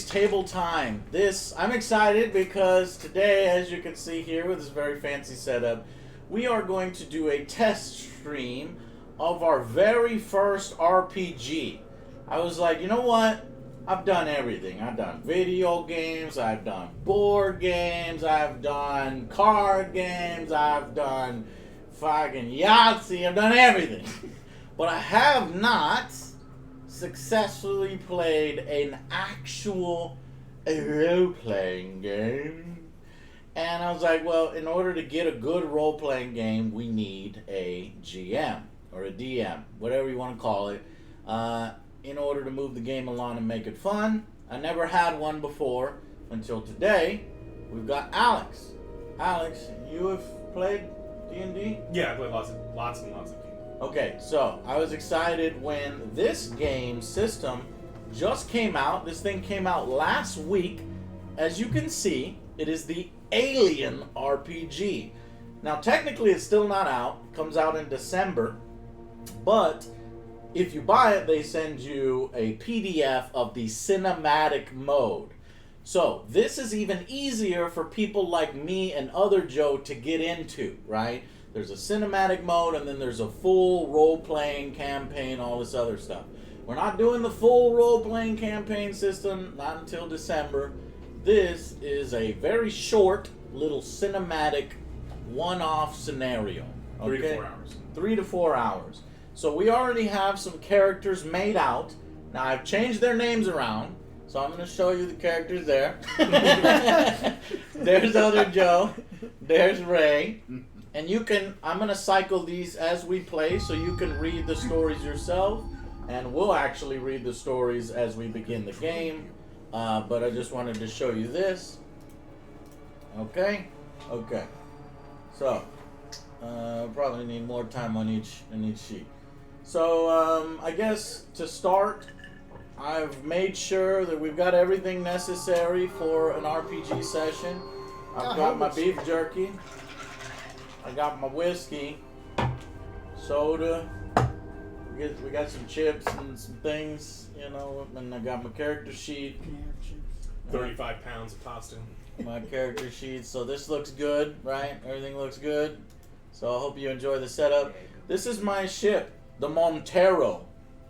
Table time. I'm excited because today, as you can see here with this very fancy setup, we are going to do a test stream of our very first RPG. I was like, you know what? I've done everything. I've done video games, I've done board games, I've done card games, I've done fucking Yahtzee, I've done everything. But I have not successfully played an actual role-playing game. And I was like, well, in order to get a good role-playing game, we need a GM or a DM, whatever you want to call it, in order to move the game along and make it fun. I never had one before until today. We've got Alex. Alex, you have played D&D? Yeah, I played lots and lots of games. Okay, so I was excited when this game system just came out. This thing came out last week. As you can see, it is the Alien RPG. Now, technically, it's still not out. It comes out in December. But if you buy it, they send you a PDF of the cinematic mode. So this is even easier for people like me and OtherJoe to get into, right? There's a cinematic mode, and then there's a full role-playing campaign, all this other stuff. We're not doing the full role-playing campaign system, not until December. This is a very short, little cinematic, one-off scenario. Okay? 3 to 4 hours. 3 to 4 hours. So we already have some characters made out. Now, I've changed their names around, so I'm going to show you the characters there. There's OtherJoe. There's Ray. And I'm going to cycle these as we play so you can read the stories yourself. And we'll actually read the stories as we begin the game. But I just wanted to show you this. Okay? Okay. So, probably need more time on each sheet. So, I guess to start, I've made sure that we've got everything necessary for an RPG session. I've got my beef jerky. I got my whiskey, soda, we got some chips and some things, you know, and I got my character sheet. 35 pounds of pasta. My character sheet, so this looks good, right? Everything looks good. So I hope you enjoy the setup. This is my ship, the Montero,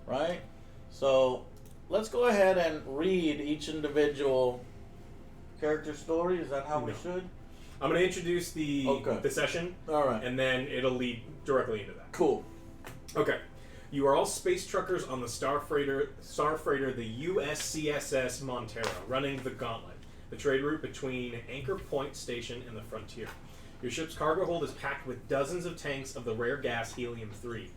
right? So let's go ahead and read each individual character story. Is that how we should? I'm going to introduce the session, all right, and then it'll lead directly into that. Cool. Okay. You are all space truckers on the star freighter, the USCSS Montero, running the Gauntlet, the trade route between Anchor Point Station and the frontier. Your ship's cargo hold is packed with dozens of tanks of the rare gas helium-3.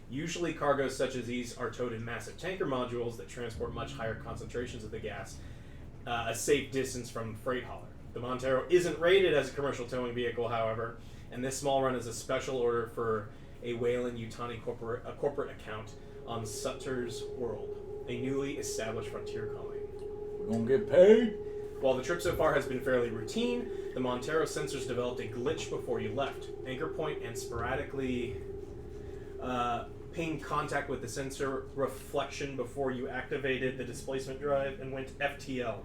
Usually, cargoes such as these are towed in massive tanker modules that transport much higher concentrations of the gas, a safe distance from freight hauler. The Montero isn't rated as a commercial towing vehicle, however, and this small run is a special order for a Weyland-Yutani corporate account on Sutter's World, a newly established frontier colony. We're gonna get paid? While the trip so far has been fairly routine, the Montero sensors developed a glitch before you left. Anchor Point and sporadically pinged contact with the sensor reflection before you activated the displacement drive and went FTL.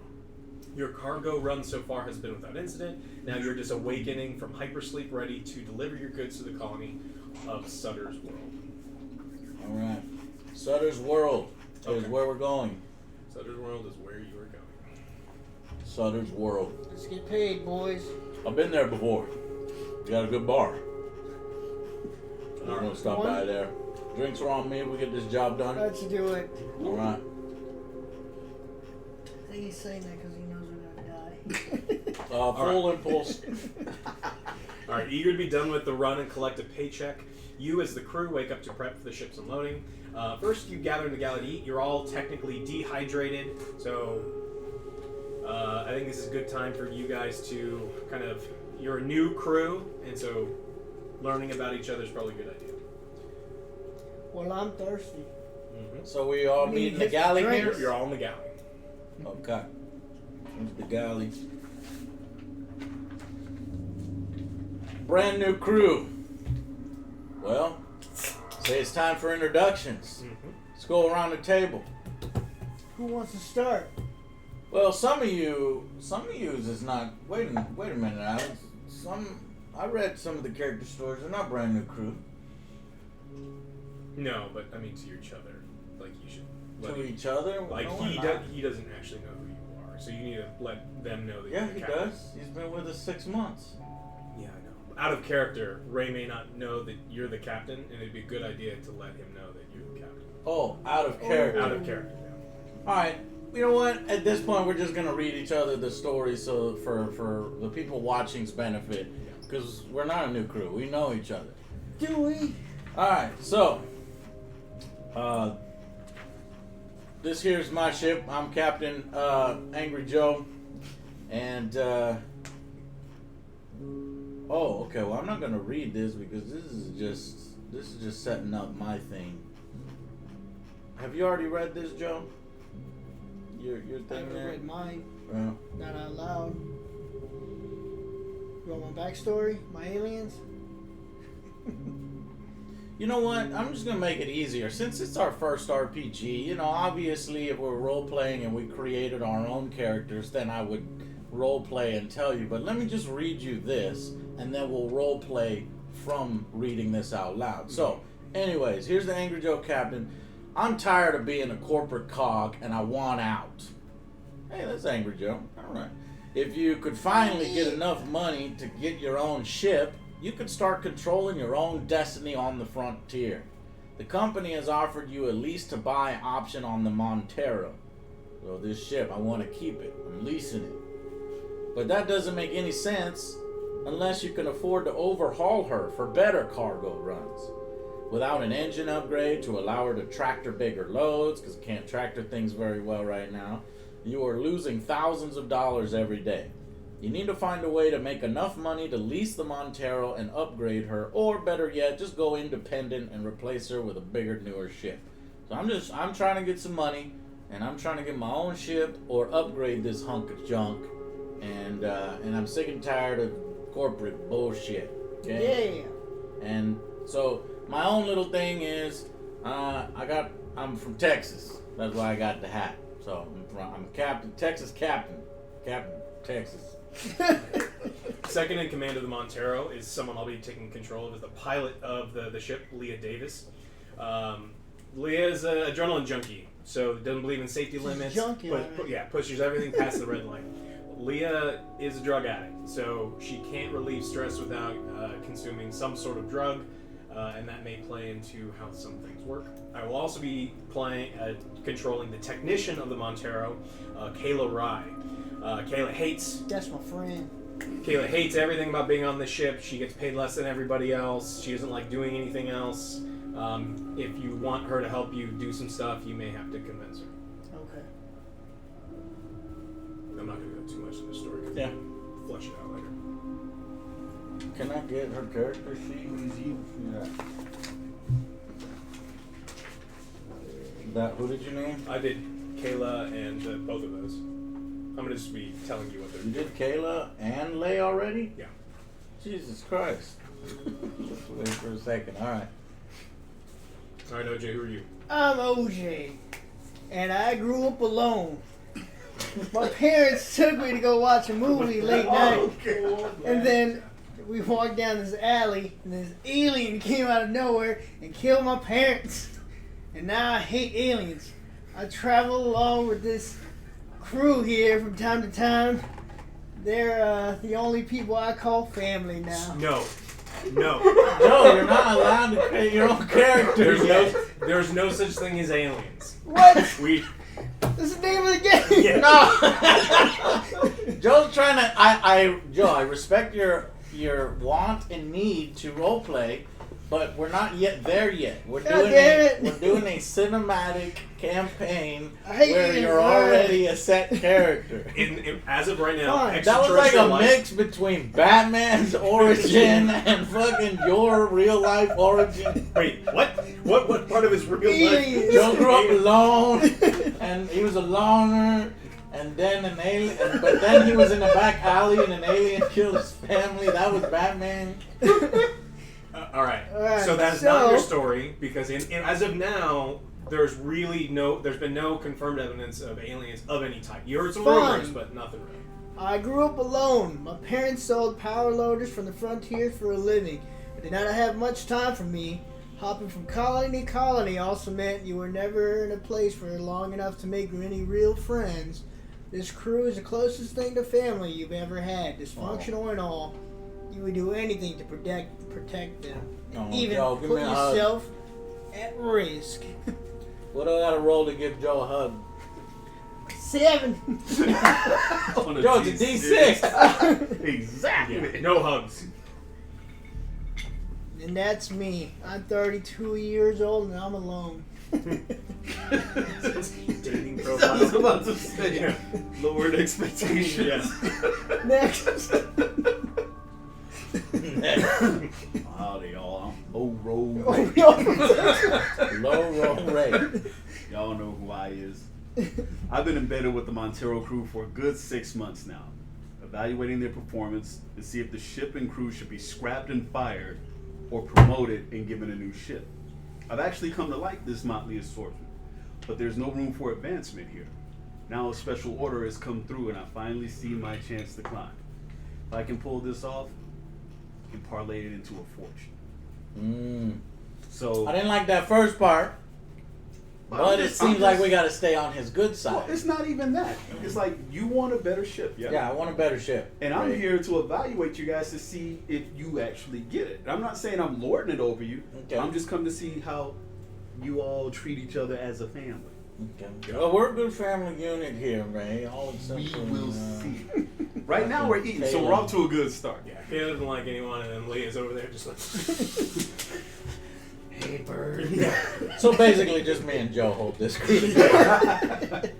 Your cargo run so far has been without incident. Now you're just awakening from hypersleep, ready to deliver your goods to the colony of Sutter's World. All right. Sutter's World is where we're going. Sutter's World is where you are going. Sutter's World. Let's get paid, boys. I've been there before. We got a good bar. I'm All gonna stop by there. Drinks are on me. We get this job done. Let's do it. All right. I think he's saying that because he knows we're gonna die. Full impulse. All right, eager to be done with the run and collect a paycheck. You, as the crew, wake up to prep for the ship's unloading. First, you gather in the galley to eat. You're all technically dehydrated, so I think this is a good time for you guys to you're a new crew, and so learning about each other is probably a good idea. Well, I'm thirsty. Mm-hmm. So we all meet in the galley here? You're all in the galley. Okay. Here's the galley. Brand new crew. Well, say it's time for introductions. Mm-hmm. Let's go around the table. Who wants to start? Well, some of you is not. Wait a minute, Alex. I read some of the character stories. They're not brand new crew. No, but I mean to each other. Like you should. To each other. Like No, he we're not. he doesn't actually know who you are, so you need to let them know that. Yeah, you're the he captain. does. He's been with us 6 months. Yeah, I know. Out of character, Ray may not know that you're the captain, and it'd be a good idea to let him know that you're the captain. Oh, out of character. Out of character. Yeah. All right. You know what? At this point, we're just gonna read each other the story, so for the people watching's benefit, because we're not a new crew. We know each other. Do we? All right. So, this here's my ship. I'm Captain AngryJoe, and oh, okay. Well, I'm not gonna read this because this is just setting up my thing. Have you already read this, Joe? Your I thing haven't there? read mine. Yeah. Not out loud. You want my backstory? My aliens? You know what? I'm just gonna make it easier. Since it's our first RPG, you know, obviously if we're role-playing and we created our own characters, then I would role-play and tell you. But let me just read you this, and then we'll role-play from reading this out loud. So, anyways, here's the AngryJoe captain. I'm tired of being a corporate cog, and I want out. Hey, that's AngryJoe. All right. If you could finally get enough money to get your own ship, you could start controlling your own destiny on the frontier. The company has offered you a lease to buy option on the Montero. So this ship, I want to keep it. I'm leasing it. But that doesn't make any sense unless you can afford to overhaul her for better cargo runs. Without an engine upgrade to allow her to tractor bigger loads, because can't tractor things very well right now, you are losing thousands of dollars every day. You need to find a way to make enough money to lease the Montero and upgrade her, or better yet, just go independent and replace her with a bigger, newer ship. So I'm trying to get some money, and I'm trying to get my own ship or upgrade this hunk of junk, and I'm sick and tired of corporate bullshit. Okay? Yeah. And so my own little thing is, I'm from Texas. That's why I got the hat. So I'm Captain Texas Captain Texas. Second in command of the Montero is someone I'll be taking control of as the pilot of the ship, Leah Davis. Leah is an adrenaline junkie, so doesn't believe in safety limits. Junkie, Pushes everything past the red line. Leah is a drug addict, so she can't relieve stress without consuming some sort of drug, and that may play into how some things work. I will also be controlling the technician of the Montero, Kayla Rye. Kayla hates That's my friend. everything about being on the ship. She gets paid less than everybody else. She doesn't like doing anything else. If you want her to help you do some stuff, you may have to convince her. Okay. I'm not going to go too much into the story. Yeah. Flush it out later. Can I get her character sheet? Who did you name? I did Kayla and both of those. I'm going to just be telling you what they're You doing. did Kayla and Lay already? Yeah. Jesus Christ. Let's wait for a second. All right. All right, OJ, who are you? I'm OJ, and I grew up alone. My parents took me to go watch a movie late night, and then we walked down this alley, and this alien came out of nowhere and killed my parents. And now I hate aliens. I travel along with this crew here from time to time. They're the only people I call family now. No. Joe, you're not allowed to create your own character. There's no such thing as aliens. What? That's the name of the game. Yeah. No. Joe's trying to. Joe, I respect your want and need to roleplay, but we're not yet there yet. We're doing a cinematic campaign where you're already a set character. As of right now, Fine. That was like a life, mix between Batman's origin and fucking your real life origin. Wait, what? What part of his real life? Joe grew up alone, and he was a loner, and then an alien. But then he was in a back alley, and an alien killed his family. That was Batman. All right. So that's not your story, because as of now, there's been no confirmed evidence of aliens of any type. You heard some Fun. rumors, but nothing really. I grew up alone. My parents sold power loaders from the frontier for a living. They did not have much time for me. Hopping from colony to colony also meant you were never in a place for long enough to make any real friends. This crew is the closest thing to family you've ever had. Dysfunctional and all. You would do anything to protect them. Oh, Even Joe, give put me a hug. yourself at risk. What do I got to roll to give Joe a hug? 7. On a Joe, it's a D6. Exactly. Yeah, no hugs. And that's me. I'm 32 years old and I'm alone. Dating I profile. was about to say, Yeah. lowered expectations. Yeah. Next. Howdy, y'all. I'm O-Roll. Oh, no. Low roll rate. Y'all know who I is. I've been embedded with the Montero crew for a good 6 months now, evaluating their performance to see if the ship and crew should be scrapped and fired or promoted and given a new ship. I've actually come to like this motley assortment, but there's no room for advancement here. Now a special order has come through and I finally see my chance to climb. If I can pull this off, I can parlay it into a fortune. So I didn't like that first part, but it seems like we got to stay on his good Well, side. it's not even that. It's like you want a better ship, yeah? Yeah, I want a better ship. And I'm Right. here to evaluate you guys to see if you actually get it. And I'm not saying I'm lording it over you. Okay. I'm just come to see how you all treat each other as a family. Okay. Well, we're a good family unit here, Ray. All except We for, will see. Right now we're eating, so we're off to a good start. Yeah, he doesn't like anyone, and then Leah's over there just like, hey, bird. Yeah. So basically, just me and Joe hold this group together.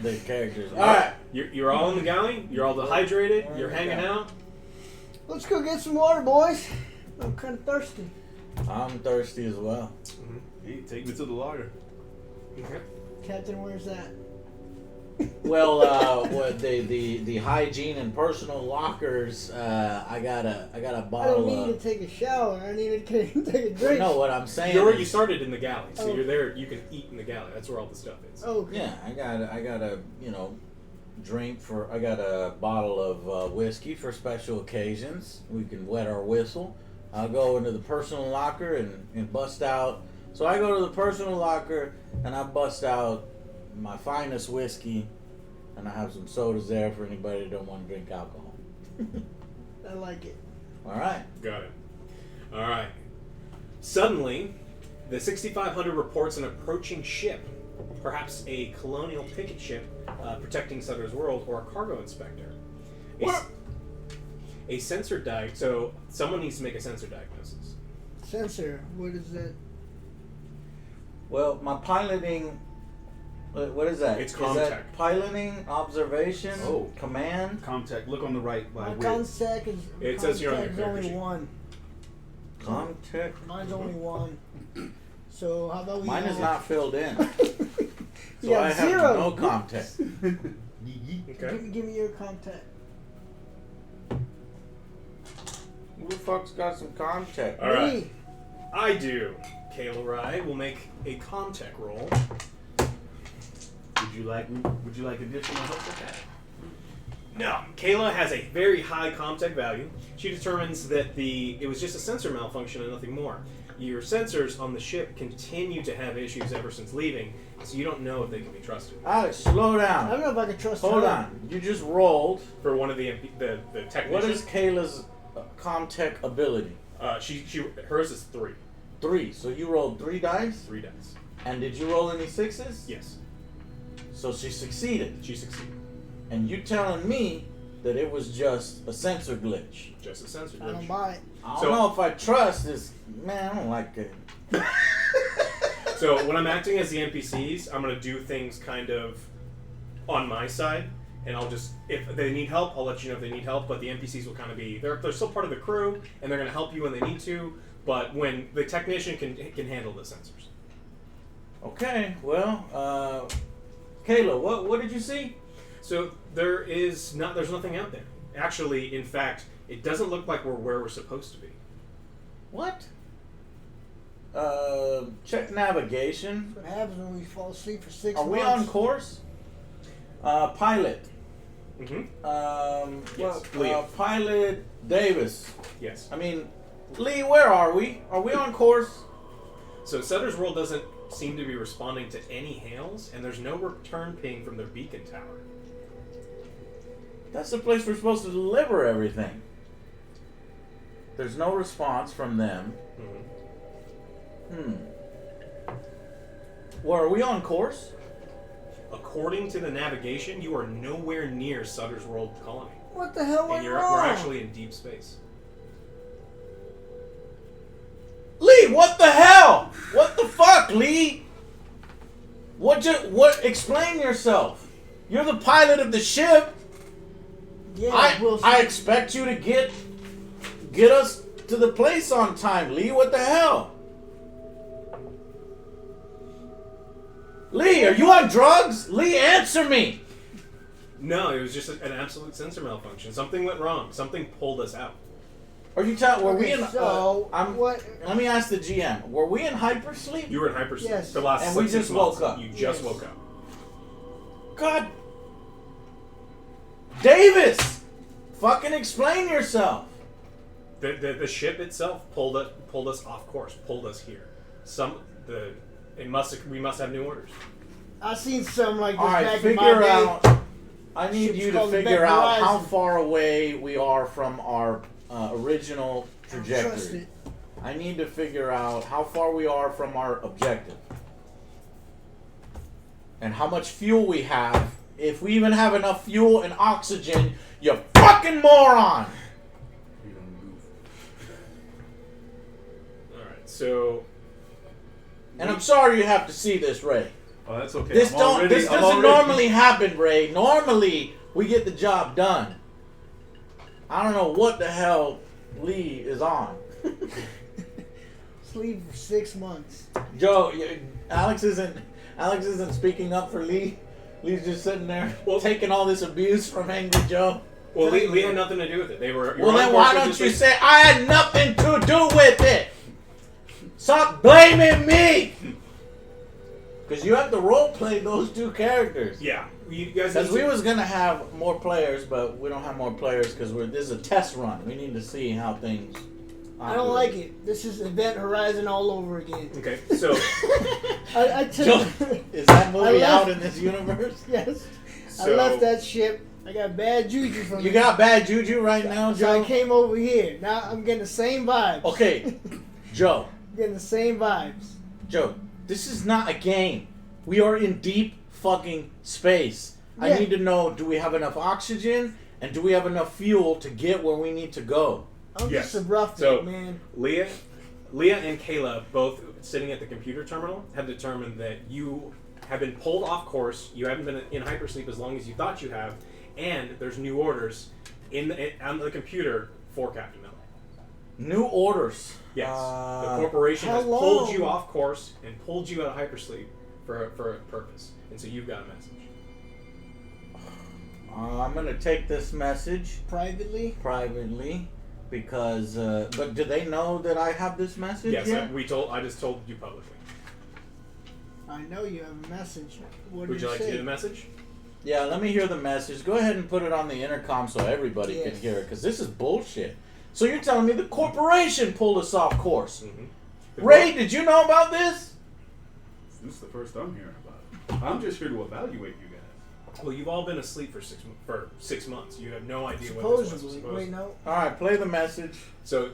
The characters. All right. You're all in the galley. You're all dehydrated. You're hanging out. Let's go get some water, boys. I'm kind of thirsty. I'm thirsty as well. Hey, take me to the larder. Okay. Captain, where's that? Well, what the hygiene and personal lockers? I got a I don't bottle need to of. take a shower. I need to take a drink. No, what I'm saying. You is- started in the galley, so Oh. you're there. You can eat in the galley. That's where all the stuff is. Oh, okay. Yeah, I got a drink for. I got a bottle of whiskey for special occasions. We can wet our whistle. I'll go into the personal locker and bust out. So I go to the personal locker and I bust out my finest whiskey, and I have some sodas there for anybody that don't want to drink alcohol. I like it. All right. Got it. All right. Suddenly, the 6500 reports an approaching ship, perhaps a colonial picket ship protecting Sutter's World, or a cargo inspector. A sensor So someone needs to make a sensor diagnosis. Sensor, what is that? Well, my piloting. What is that? It's Is Comtech. that piloting, observation, Oh. command? Comtech, look on the right by My width. contact is. It says you're on your contact is character only sheet. one. Comtech. Mine's only one. So how about we? Mine is not filled in. You So have I have 0. no contact. Okay. Give me your contact. Who the fuck's got some contact? All right. Me. I do. Kayla Rye will make a Comtech roll. Would you like additional help with that? No, Kayla has a very high Comtech value. She determines that it was just a sensor malfunction and nothing more. Your sensors on the ship continue to have issues ever since leaving, so you don't know if they can be trusted. Alex, slow I down. don't know if I can trust Hold her. on. You just rolled. For one of the technicians, What is Kayla's Comtech ability? hers is 3. 3. So you rolled 3 dice? 3 dice. And did you roll any 6s? Yes, So she succeeded. she succeeded. And you telling me that it was just a sensor glitch? Just a sensor I don't glitch. buy it. I don't So- know if I trust this. Man, I don't like it. So when I'm acting as the NPCs, I'm gonna do things kind of on my side, and I'll just, if they need help, I'll let you know if they need help. But the NPCs will kind of be they're still part of the crew, and they're gonna help you when they need to. But when the technician can handle the sensors. Okay, well, Kayla, what did you see? So there's nothing out there. Actually, in fact, it doesn't look like we're where we're supposed to be. What? check navigation. That's what happens when we fall asleep for 6 Are months. we on course? Pilot. Yes. Pilot Davis. Yes. I mean, Lee, where are we? Are we on course? So Sutter's World doesn't seem to be responding to any hails, and there's no return ping from their beacon tower. That's the place we're supposed to deliver everything. There's no response from them. Well, are we on course? According to the navigation, you are nowhere near Sutter's World colony. What the hell And went we're wrong? actually in deep space. Lee, what the hell? What the fuck, Lee? What? Explain yourself. You're the pilot of the ship. Yeah, Will I Smith. expect you to get us to the place on time, Lee. What the hell? Lee, are you on drugs? Lee, answer me. No, it was just an absolute sensor malfunction. Something went wrong. Something pulled us out. Are you telling? Were we in? So, what? Let me ask the GM. Were we in hypersleep? You were in hypersleep Yes. for the last And we 6 just months. woke up. You just Yes. woke up. God, Davis, fucking explain yourself. The ship itself pulled us off course, pulled us here. We must have new orders. I seen some like this All right, back in my figure day. out. I need Ship's you to called the figure Beck out how Horizon. far away we are from our original Trust trajectory. it. I need to figure out how far we are from our objective. And how much fuel we have. If we even have enough fuel and oxygen, you fucking moron! Alright, so And I'm sorry you have to see this, Ray. Oh, that's okay. This I'm doesn't already- normally happen, Ray. Normally, we get the job done. I don't know what the hell Lee is on. Sleep for 6 months. Joe, Alex isn't speaking up for Lee. Lee's just sitting there taking all this abuse from AngryJoe. well, Lee had nothing to do with it. They were. Well, then why don't you say I had nothing to do with it? Stop blaming me. Because you have to role play those two characters. Yeah, you guys. Because we was gonna have more players, but we don't have more players because this is a test run. We need to see how things. I don't like it. This is Event Horizon all over again. Okay, so I took. Joe, is that movie left- out in this universe? Yes. I So- left that ship. I got bad juju from You it. got bad juju right now, So I Joe. came over here. Now I'm getting the same vibes. Okay, Joe. Getting the same vibes. Joe, this is not a game. We are in deep fucking space. I Yeah. need to know, do we have enough oxygen and do we have enough fuel to get where we need to go? I'm Yes. just a rough So- man. Leah and Kayla, both sitting at the computer terminal, have determined that you have been pulled off course. You haven't been in hypersleep as long as you thought you have, and there's new orders on the computer for Captain Miller. New orders. Yes, the corporation how has pulled long? you off course and pulled you out of hypersleep for a purpose, and so you've got a message. I'm going to take this message Privately. privately because, but do they know that I have this message Yes, yet? I just told you publicly. I know you have a message. What Would did you like to say? hear the message? Yeah, let me hear the message. Go ahead and put it on the intercom so everybody can Yes. hear it because this is bullshit. So you're telling me the corporation pulled us off course. Mm-hmm. Ray, did you know about this? This is the first I'm hearing about it. I'm just here to evaluate you guys. Well, you've all been asleep for 6 months. You have no idea what this was. Supposedly. Wait, no. All right, play the message. So,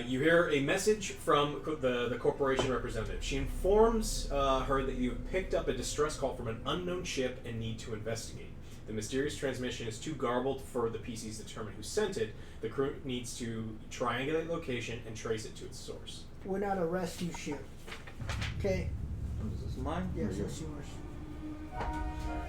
you hear a message from the corporation representative. She informs her that you have picked up a distress call from an unknown ship and need to investigate. The mysterious transmission is too garbled for the PCs to determine who sent it. The crew needs to triangulate location and trace it to its source. We're not a rescue ship. Okay? Is this mine? Yes, Or it's yours.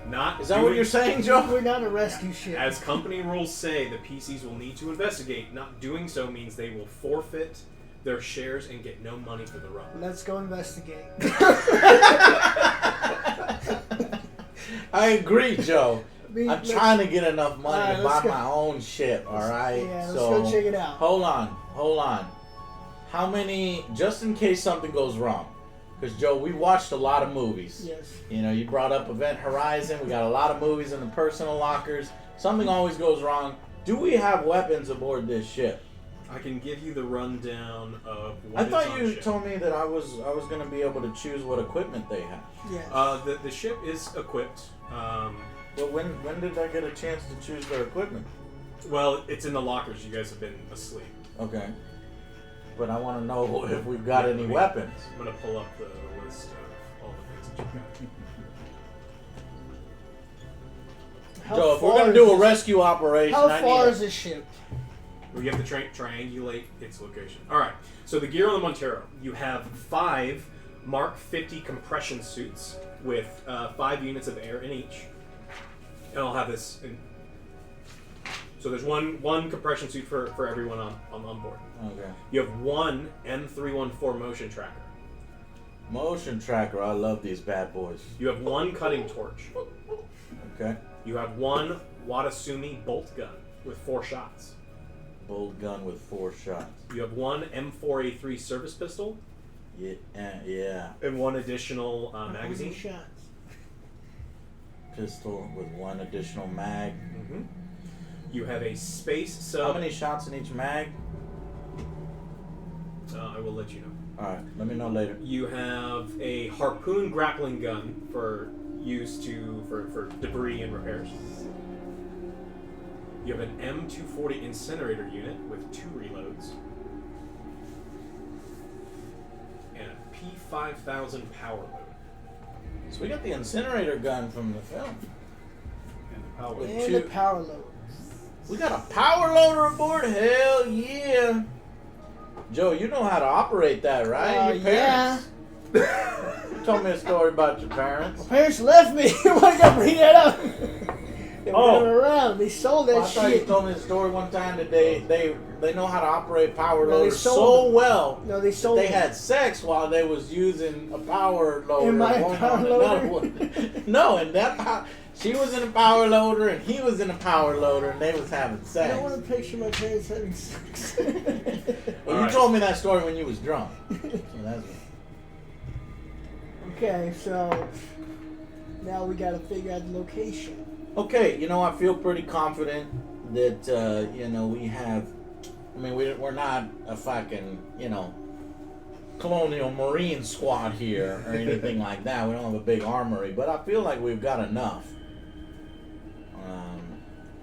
Not Is that what doing- you're saying, Joe? We're not a rescue ship. As company rules say, the PCs will need to investigate. Not doing so means they will forfeit their shares and get no money for the run. Let's go investigate. I agree, Joe. I'm Let's- trying to get enough money Alright, to buy let's go. my own ship, alright? Yeah, let's so, go check it out. Hold on. how many, just in case something goes wrong. Because, Joe, we watched a lot of movies. Yes. You know, you brought up Event Horizon. We got a lot of movies in the personal lockers. Something always goes wrong. Do we have weapons aboard this ship? I can give you the rundown of what I is thought on you ship. told me that I was going to be able to choose what equipment they have. Yes. The ship is equipped. But when did I get a chance to choose their equipment? Well, it's in the lockers. You guys have been asleep. Okay. But I want to know if we've got any weapons. I'm going to pull up the list of all the things that you've got. How Joe, if we're far going to do is a this- rescue operation, How I far need is this ship? We have to triangulate its location. All right. So the gear on the Montero, you have 5 Mark 50 compression suits with 5 units of air in each. And I'll have this. So there's one compression suit for everyone on board. Okay. You have 1 M314 motion tracker. Motion tracker. I love these bad boys. You have 1 cutting torch. Okay. You have 1 Watasumi bolt gun with 4 shots. Bolt gun with 4 shots. You have 1 M4A3 service pistol Yeah. Yeah. and 1 additional How many magazine. shots? Pistol with 1 additional mag. Mm-hmm. You have a space How sub. many shots in each mag? I will let you know. All right. Let me know later. You have a harpoon grappling gun for use for debris and repairs. You have an M240 incinerator unit with 2 reloads. And a P5000 power load. So we got the incinerator gun from the film. And the power. With And 2 the power load. We got a power loader aboard? Hell yeah. Joe, you know how to operate that, right? Your Yeah. parents. You told me a story about your parents. My parents left me. Why gotta bring that up? They were Oh. around. They sold that Well, I thought you shit. told me the story one time that they know how to operate power No, they loaders sold so them. well No, they that sold they it. had sex while they was using a power loader. In my one power on another loader? one. No, and she was in a power loader and he was in a power loader and they was having I sex. don't want to picture my parents having sex. Well, you Alright. told me that story when you was drunk. So that's Okay, so now we gotta figure out the location. okay. You know, I feel pretty confident that we have. I mean, we're not a fucking colonial marine squad here or anything like that. We don't have a big armory, but I feel like we've got enough.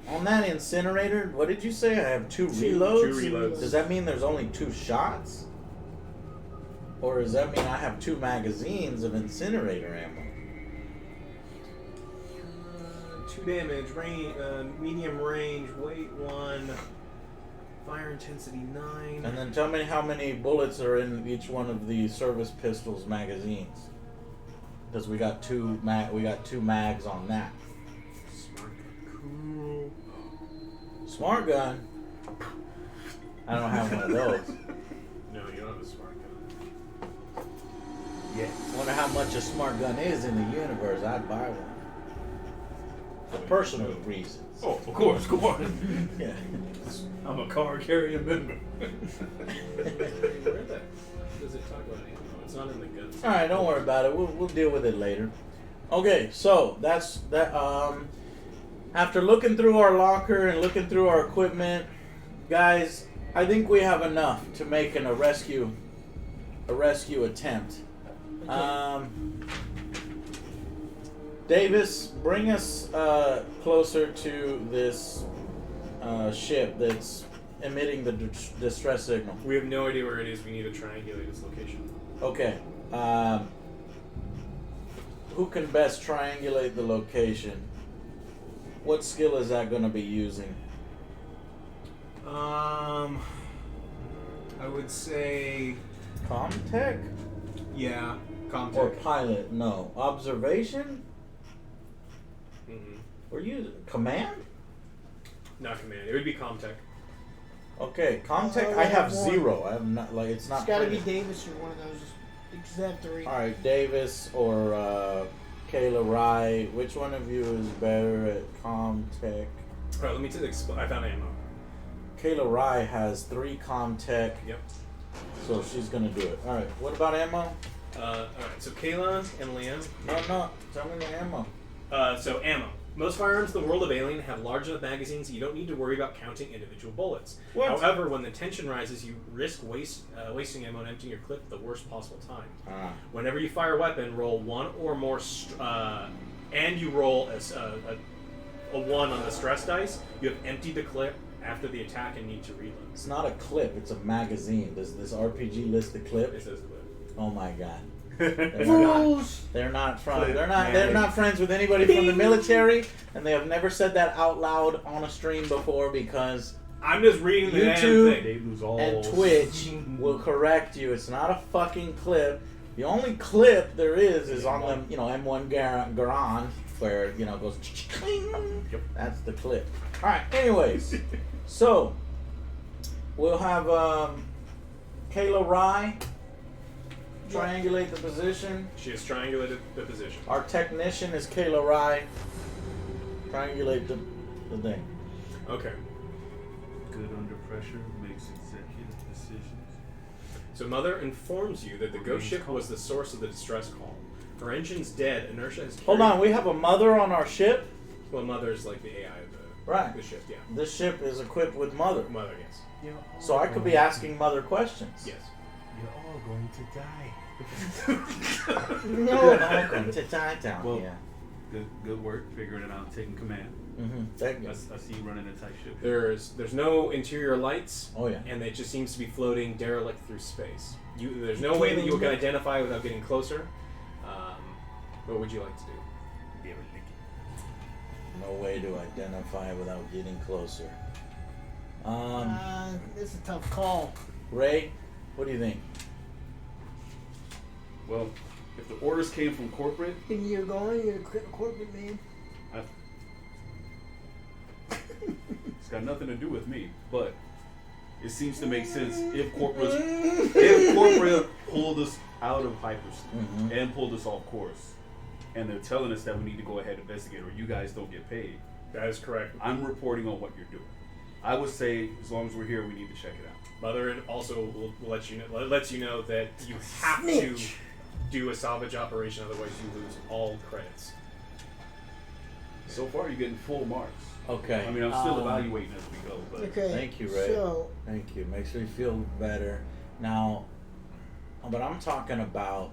On that incinerator, what did you say? I have 2 reloads. 2 reloads. Does that mean there's only 2 shots? Or does that mean I have 2 magazines of incinerator ammo? 2 damage, medium range, weight 1, fire intensity 9. And then tell me how many bullets are in each one of the service pistols magazines. Because we got 2 mags on that. Smart gun. Cool. Smart gun. I don't have one of those. No, you don't have a smart gun. Yeah. Wonder how much a smart gun is in the universe. I'd buy one. For personal reasons. Oh, of course, come on. Yeah. I'm a card carrying member. Where the does it talk about ammo? It's not in the guns. All right, don't worry about it. We'll deal with it later. Okay, so that's that. After looking through our locker and looking through our equipment, guys, I think we have enough to make a rescue attempt. Davis, bring us closer to this ship that's emitting the distress signal. We have no idea where it is. We need to triangulate its location. Okay. Who can best triangulate the location? What skill is that going to be using? I would say, Comtech? yeah, Or Comtech. pilot? No. Observation? Mm-hmm. Or you command? Not command. It would be Comtech. Okay, Comtech. Oh, I have one. 0. I have not like it's not. It's gotta be printed. Davis or one of those exemplary. All right, Davis or Kayla Rye. Which one of you is better at Comtech? All right, let me explain. I found ammo. Kayla Rye has 3 Comtech. Yep. So she's gonna do it. All right. What about ammo? Alright, so Kayla and Liam. No. Tell me the ammo. So ammo. Most firearms in the world of Alien have large enough magazines you don't need to worry about counting individual bullets. What? However, when the tension rises, you risk wasting ammo and emptying your clip at the worst possible time. Whenever you fire a weapon, roll one or more, and you roll a 1 on the stress dice. You have emptied the clip after the attack and need to reload. It's not a clip. It's a magazine. Does this RPG list the clip? It says clip. Oh my god. Fools! They're not from. Clip They're mag. not friends with anybody from the military, and they have never said that out loud on a stream before because I'm just reading the damn YouTube thing. They lose all. and Twitch will correct you. It's not a fucking clip. The only clip there is on the M1 Garand where it goes. Yep. That's the clip. All right. Anyways, so we'll have Kayla Rye triangulate the position. She has triangulated the position. Our technician is Kayla Rye. Triangulate the thing. Okay. Good under pressure makes executive decisions. So Mother informs you that the ghost ship was the source of the distress call. Her engine's dead. Inertia has carried... Hold on, we have a mother on our ship? Well, Mother's like the AI of Right. the ship, yeah. This ship is equipped with mother. Mother, yes. So I could be asking mother questions. Yes. You're all going to die. No. Welcome to Thailand. Well, Yeah. Good work figuring it out, taking command. Thank you. I see you running a tight ship. There's no interior lights. Oh yeah. And it just seems to be floating derelict through space. There's no way that you can identify without getting closer. What would you like to do? No way to identify without getting closer. It's a tough call. Ray, what do you think? Well, if the orders came from corporate, And you're a corporate man. it's got nothing to do with me. But it seems to make sense if corporate pulled us out of hypersleep and pulled us off course, and they're telling us that we need to go ahead and investigate, or you guys don't get paid. That is correct. I'm reporting on what you're doing. I would say, as long as we're here, we need to check it out. Mother also will let you know that you have to do a salvage operation, otherwise you lose all credits. So far, you're getting full marks. Okay. I mean, I'm still evaluating as we go, but Okay. Thank you, Ray. So, Thank you. Makes me feel better. Now, but I'm talking about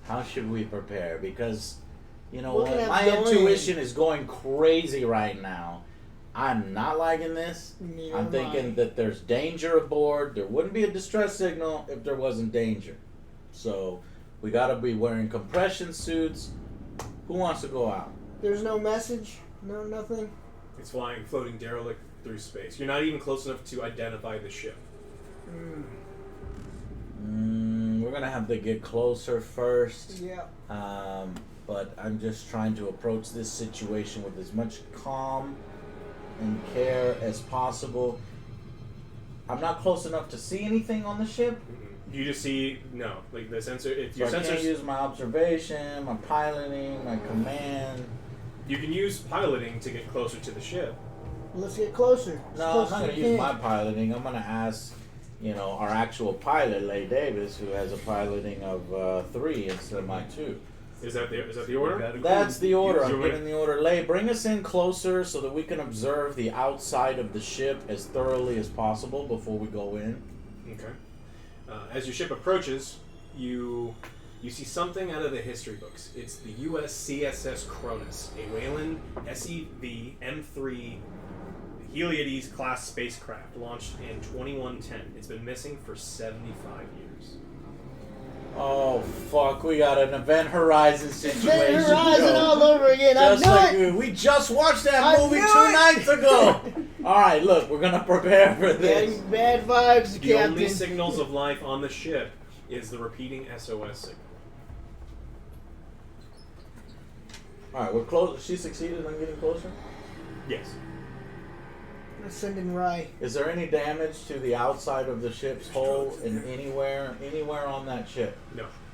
how should we prepare? Because, you know We're what? gonna have My to go intuition is going crazy right now. I'm not liking this. neither I'm am thinking I. that there's danger aboard. There wouldn't be a distress signal if there wasn't danger. So, we gotta be wearing compression suits. Who wants to go out? There's no message? No, nothing? It's floating derelict through space. You're not even close enough to identify the ship. We're gonna have to get closer first. Yeah. But I'm just trying to approach this situation with as much calm and care as possible. I'm not close enough to see anything on the ship, You just see like the sensor. If so your I can't sensors, use my observation, my piloting, my command. you can use piloting to get closer to the ship. Let's get closer. As No, close I'm not as gonna we use can. my piloting. I'm gonna ask, our actual pilot, Leigh Davis, who has a piloting of 3 instead of my 2. Is that the order? That's the order. I'm You're giving the order. Leigh, bring us in closer so that we can observe the outside of the ship as thoroughly as possible before we go in. Okay. As your ship approaches, you see something out of the history books. It's the USCSS Cronus, a Wayland SEV M3 Heliades class spacecraft launched in 2110. It's been missing for 75 years. Oh fuck! We got an Event Horizon situation. Event Horizon Joe. all over again. I Just knew like it. we just watched that I movie knew 2 it. nights ago. All right, look, we're gonna prepare for this. Getting bad vibes, The only Captain. signals of life on the ship is the repeating SOS signal. All right, we're close. She succeeded in getting closer. Yes. Let's send in Rye. Is there any damage to the outside of the ship's hull and anywhere on that ship?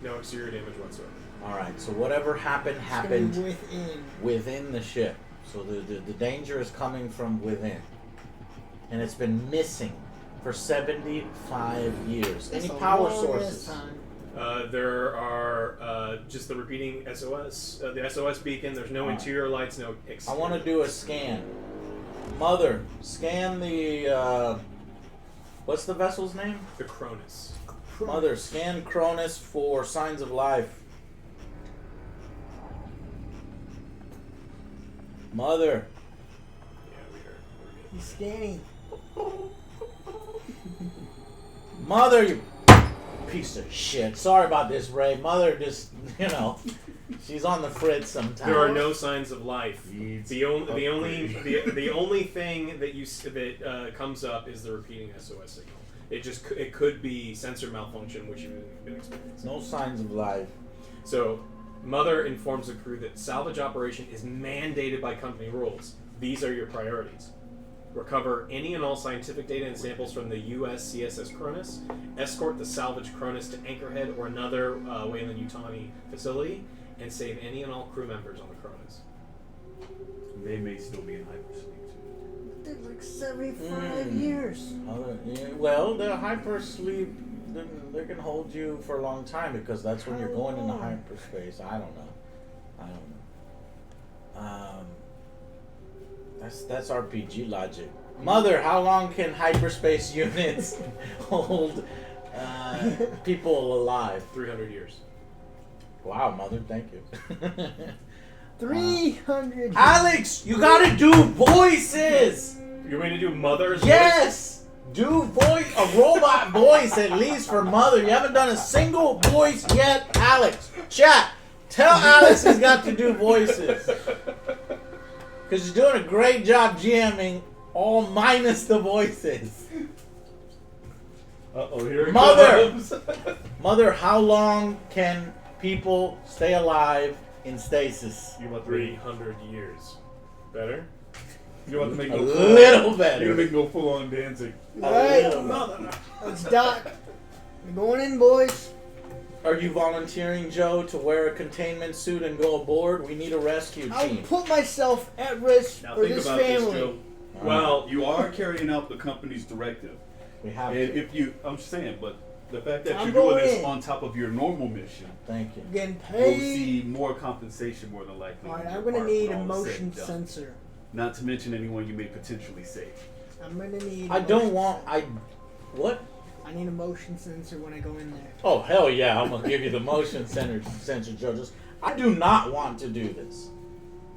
No exterior damage whatsoever. All right, so whatever happened It's gonna be happened within. the ship. So the danger is coming from within, and it's been missing for 75 years. That's Any a power long-ass sources? time. There are just the repeating SOS, the SOS beacon. There's no interior lights, no I exterior. want to do a scan. Mother, scan the, what's the vessel's name? The Cronus. Mother, scan Cronus for signs of life. Mother. Yeah, we heard. He's scanning. Mother, you piece of shit. Sorry about this, Ray. Mother just, she's on the fritz sometimes. There are no signs of life. Needs The only upgrade. the only thing that comes up is the repeating SOS signal. It could be sensor malfunction, which you've been experiencing. No signs of life. So, Mother informs the crew that salvage operation is mandated by company rules. These are your priorities. Recover any and all scientific data and samples from the USCSS Cronus. Escort the salvage Cronus to Anchorhead or another Weyland-Yutani facility. And save any and all crew members on the Cronus. They may still be in hypersleep too. Did like 75 years. Well, the hypersleep, they can hold you for a long time because that's when you're going into hyperspace. I don't know. That's RPG logic. Mother, how long can hyperspace units hold people alive? 300 years. Wow, Mother, thank you. 300 Alex, you gotta do voices! You want me to do Mother's Yes! Do a robot voice at least for Mother. You haven't done a single voice yet, Alex. Chat, tell Alex he's got to do voices. Because he's doing a great job GMing, all minus the voices. Uh-oh, here it Mother! comes. Mother, how long can people stay alive in stasis? You want 300 years. Better? You want to make A go little You're better. gonna make go full on dancing. Alright, let's dock. We're going in, boys. Are you volunteering, Joe, to wear a containment suit and go aboard? We need a rescue I'll team. put myself at risk Now for think this about family. this, Joe. Well, You are carrying out the company's directive. We have And to. if you, I'm just saying, but the fact that I'm you're doing going this in. on top of your normal mission, Thank you. Getting we'll paid. see more compensation more than likely. Alright, on I'm your gonna part need when a all is said motion and done. sensor. Not to mention anyone you may potentially save. I'm gonna need. I a don't motion want. sensor. What? I need a motion sensor when I go in there. Oh hell yeah! I'm gonna give you the motion sensor, Joe. I do not want to do this.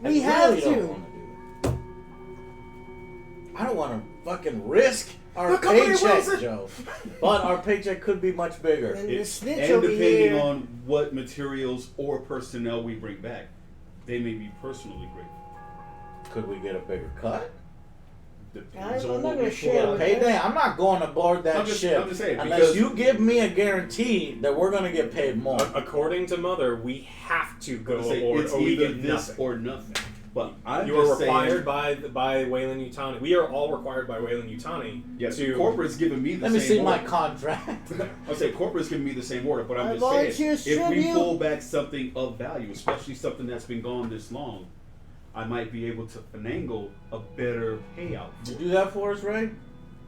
We I have really don't to. want to do it. I don't want to fucking risk our The company wills paycheck, it. Joe. But our paycheck could be much bigger. And the It's, snitch and over depending here. on what materials or personnel we bring back, they may be personally grateful. Could we get a bigger cut? Depends I'm on not what gonna we share pull with out. Payday? I'm not going aboard that I'm just saying, unless because- you give me a guarantee that we're gonna get paid more. according to Mother, we have to go Say aboard it's or we either get this nothing. or nothing. But I'm You are just required saying, by Weyland-Yutani. We are all required by Weyland-Yutani yes, to corporate's giving me the Let me same see order. my contract. I'll say corporate's giving me the same order, but I I'm volunteer just saying, if we tribute. pull back something of value, especially something that's been gone this long, I might be able to finagle a better payout. Did you do that for us, Ray?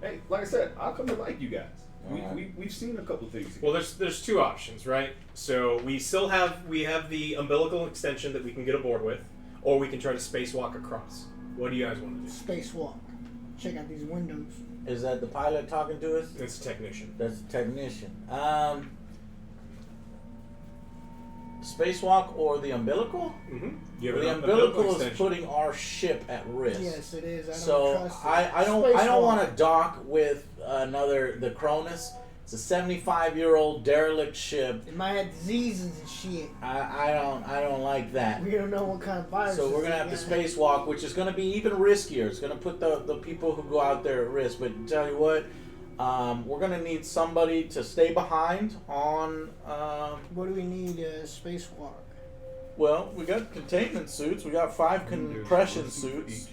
Hey, like I said, I'll come to like you guys. Alright. We've seen a couple things. Well, there's two options, right? So we have the umbilical extension that we can get aboard with, or we can try to spacewalk across. What do you guys want to do? Spacewalk. Check out these windows. Is that the pilot talking to us? It's a technician. That's the technician. Spacewalk or the umbilical? Mm-hmm. You have The an umbilical is extension. putting our ship at risk. Yes, it is. I don't So trust it. I don't Spacewalk. want to dock with the Cronus. It's a 75-year-old derelict ship. It might have diseases and shit. I don't like that. We don't know what kind of virus. So we're gonna have to spacewalk, which is gonna be even riskier. It's gonna put the people who go out there at risk. But tell you what, we're gonna need somebody to stay behind on. What do we need? Spacewalk. Well, we got containment suits. We got 5 compression suits.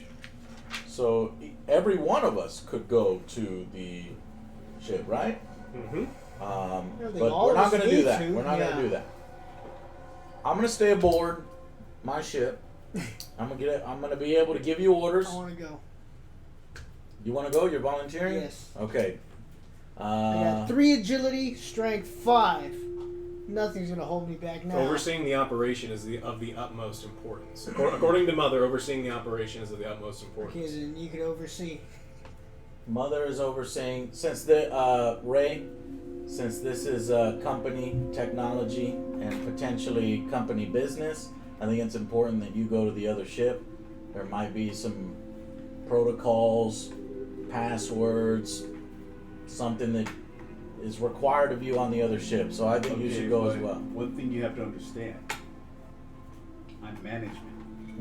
So every one of us could go to the ship, right? Mm-hmm. But all we're of not us going to do need that. to, We're not going yeah. to do that. I'm going to stay aboard my ship. I'm going to be able to give you orders. I want to go. You want to go? You're volunteering? Yes. Okay. I got 3 agility, strength 5. Nothing's gonna hold me back now. Overseeing the operation is of the utmost importance. According to Mother, overseeing the operation is of the utmost importance. Okay, then you can oversee. Mother is overseeing, since the Ray, since this is company technology and potentially company business, I think it's important that you go to the other ship. There might be some protocols, passwords, something that is required of you on the other ship. So I think you should go as well. One thing you have to understand, I'm management.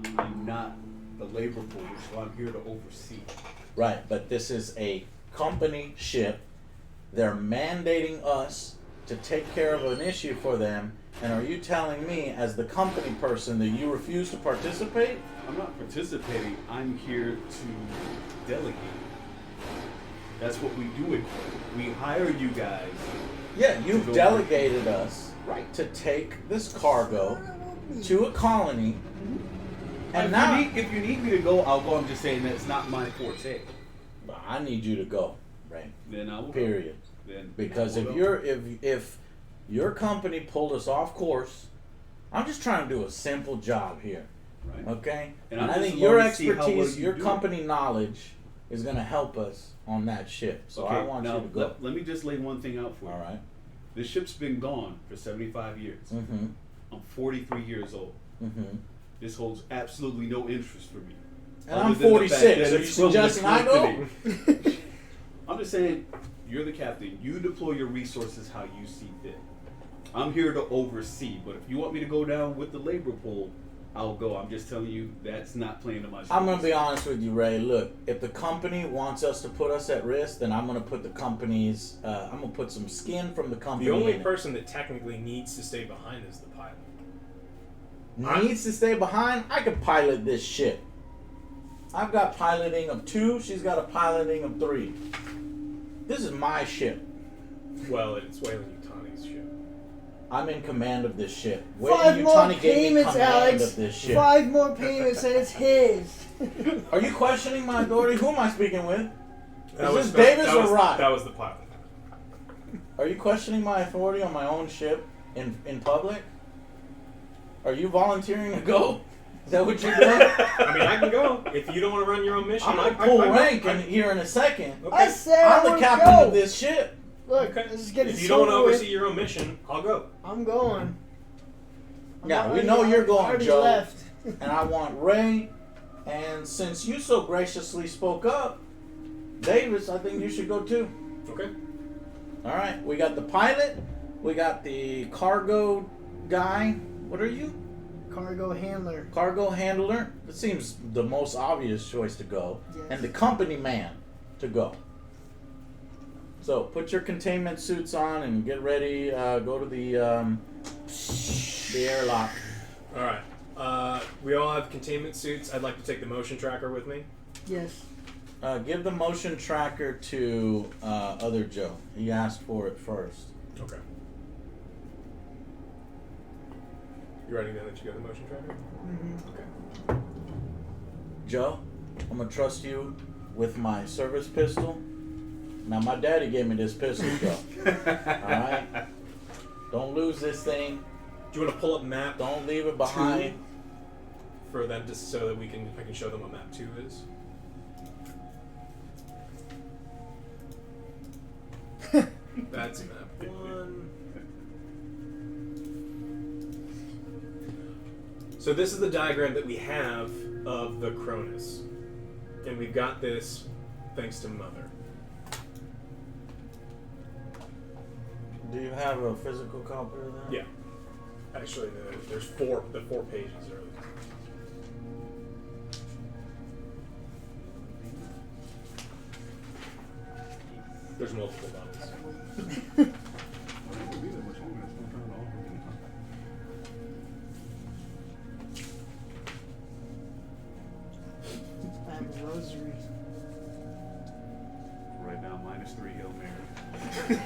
Mm-hmm. I'm not the labor force, so I'm here to oversee. Right, but this is a company ship. They're mandating us to take care of an issue for them. And are you telling me, as the company person, that you refuse to participate? I'm not participating. I'm here to delegate. That's what we do it for. We hire you guys. Yeah, you've go delegated us Right. to take this cargo to a colony. And If now if you need me to go, I'll go. I'm just saying that it's not my forte. I need you to go, Ray. Then I will. Period. Then Because I if will you're if your company pulled us off course, I'm just trying to do a simple job here. go. Right. Okay? And And I'm I just think your wanting to see how well expertise, you your do. company knowledge is gonna help us on that ship. So I want now you to go. Let me just lay one thing out for you. All right. This ship's been gone for 75 years. Mm-hmm. I'm 43 years old. Mm-hmm. This holds absolutely no interest for me. And Other I'm than the 46. fact that So you it's from the suggesting I go? company. I'm just saying, you're the captain. You deploy your resources how you see fit. I'm here to oversee, but if you want me to go down with the labor pool, I'll go. I'm just telling you, that's not playing to my strengths. I'm gonna be honest with you, Ray. Look, if the company wants us to put us at risk, then I'm gonna put the company's. I'm gonna put some skin from the company. The only in it. person that technically needs to stay behind is the pilot. Needs to stay behind. I could pilot this ship. I've got piloting of 2. She's got a piloting of 3. This is my ship. Well, it's Wayland Yutani's ship. I'm in command of this ship. 5 Wayne more Yutani gave me payments, command Alex. of this ship. 5 more payments and it's his. Are you questioning my authority? Who am I speaking with? That Is was this Davis or was, Rod? That was the pilot. Are you questioning my authority on my own ship in public? Are you volunteering to go? Is that what you're doing? I mean, I can go if you don't want to run your own mission. I'm gonna I- pull I- rank I- here in a second. Okay. I said I'm the would captain go. of this ship. Look, Okay. let's get If it you don't want to over with. oversee your own mission, I'll go. I'm going. Yeah, I'm we already- know you're I going, already Joe. Left. And I want Ray. And since you so graciously spoke up, Davis, I think you should go too. Okay. All right, we got the pilot, we got the cargo guy. What are you? Cargo handler. Cargo handler. It seems the most obvious choice to go, Yes. and the company man to go. So put your containment suits on and get ready. Go to the airlock. All right. We all have containment suits. I'd like to take the motion tracker with me. Yes. Give the motion tracker to OtherJoe. He asked for it first. Okay. You writing down that you got the motion tracker? Mm-hmm. Okay. Joe, I'm gonna trust you with my service pistol. Now my daddy gave me this pistol, Joe. Alright? Don't lose this thing. Do you want to pull up map Don't leave it behind. 2 for them, just so that I can show them what map 2 is? That's map 1. So this is the diagram that we have of the Cronus. And we've got this thanks to Mother. Do you have a physical copy of that? Yeah. Actually, there's 4 pages are. There's multiple bottles. I have a rosary. Right now, -3 Hail Mary.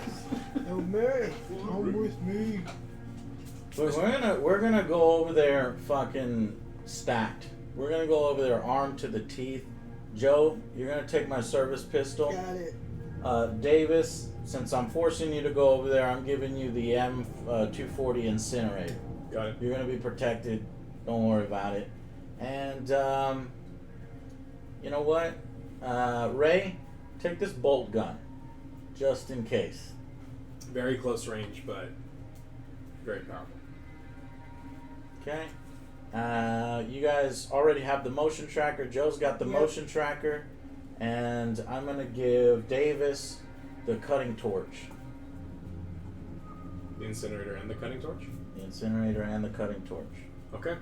Yo, Mary, come with me. Look, we're gonna go over there fucking stacked. We're gonna go over there armed to the teeth. Joe, you're gonna take my service pistol. Got it. Davis, since I'm forcing you to go over there, I'm giving you the M240 incinerator. Got it. You're going to be protected. Don't worry about it. And, you know what? Ray, take this bolt gun, just in case. Very close range, but very powerful. Okay. You guys already have the motion tracker. Joe's got the motion tracker. And I'm going to give Davis the cutting torch. The incinerator and the cutting torch? The incinerator and the cutting torch. Okay.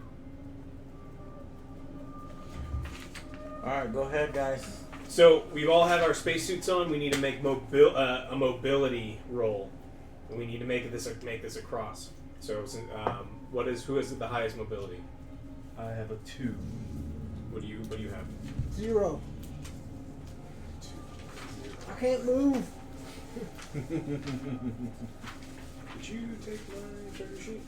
Alright, go ahead, guys. So we've all had our spacesuits on. We need to make a mobility roll. And we need to make this across. So who has the highest mobility? I have a 2. What do you have? 0. I can't move. Did you take my treasure sheet?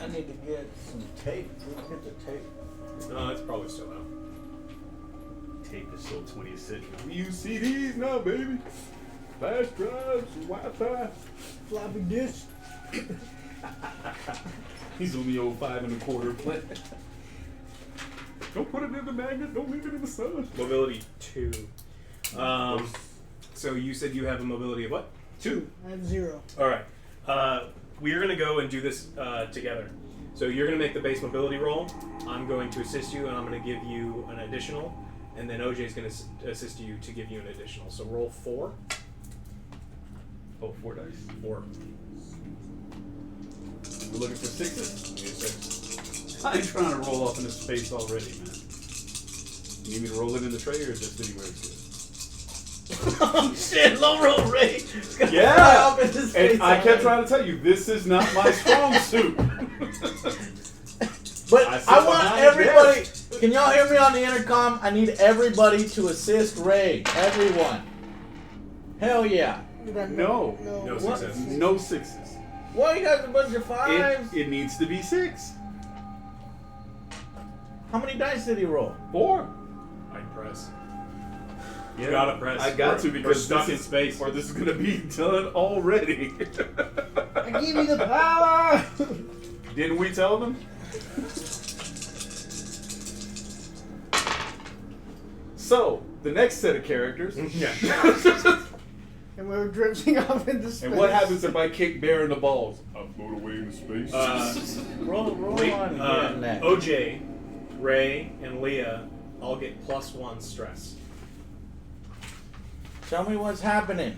I need to get some tape. Let's get the tape. No, it's probably still out. Tape is so 20th century. We use CDs now, baby. Flash drives, Wi-Fi. Floppy disk. He's on the old 5 1/4 plan. Don't put it in the magnet. Don't leave it in the sun. Mobility 2. So you said you have a mobility of what? 2. I have 0. All right. We are going to go and do this together. So you're going to make the base mobility roll. I'm going to assist you, and I'm going to give you an additional. And then OJ is going to assist you to give you an additional. So roll 4. Oh, 4 dice. 4. We're looking for 6s. Give me a 6. I ain't trying to roll off into space already, man. You need me to roll it in the tray or just anywhere it's good? Oh shit, low roll Ray. It's gonna Yeah. fly up in his face And I kept already. trying to tell you, this is not my strong suit. But I sit I want behind everybody. this. Can y'all hear me on the intercom? I need everybody to assist Ray. Everyone. Hell yeah. No. No What? success. No 6s. Why you got a bunch of 5s? It needs to be 6. How many dice did he roll? 4. I press. Yeah, You gotta press. I got to We're because stuck this in is, space. or this is gonna be done already. I give you the power. Didn't we tell them? So the next set of characters. Yeah. And we were drifting off into space. And what happens if I kick Bear in the balls? I float away into space. Roll Wait, on here next. OJ, Ray, and Leah all get +1 stress. Tell me what's happening.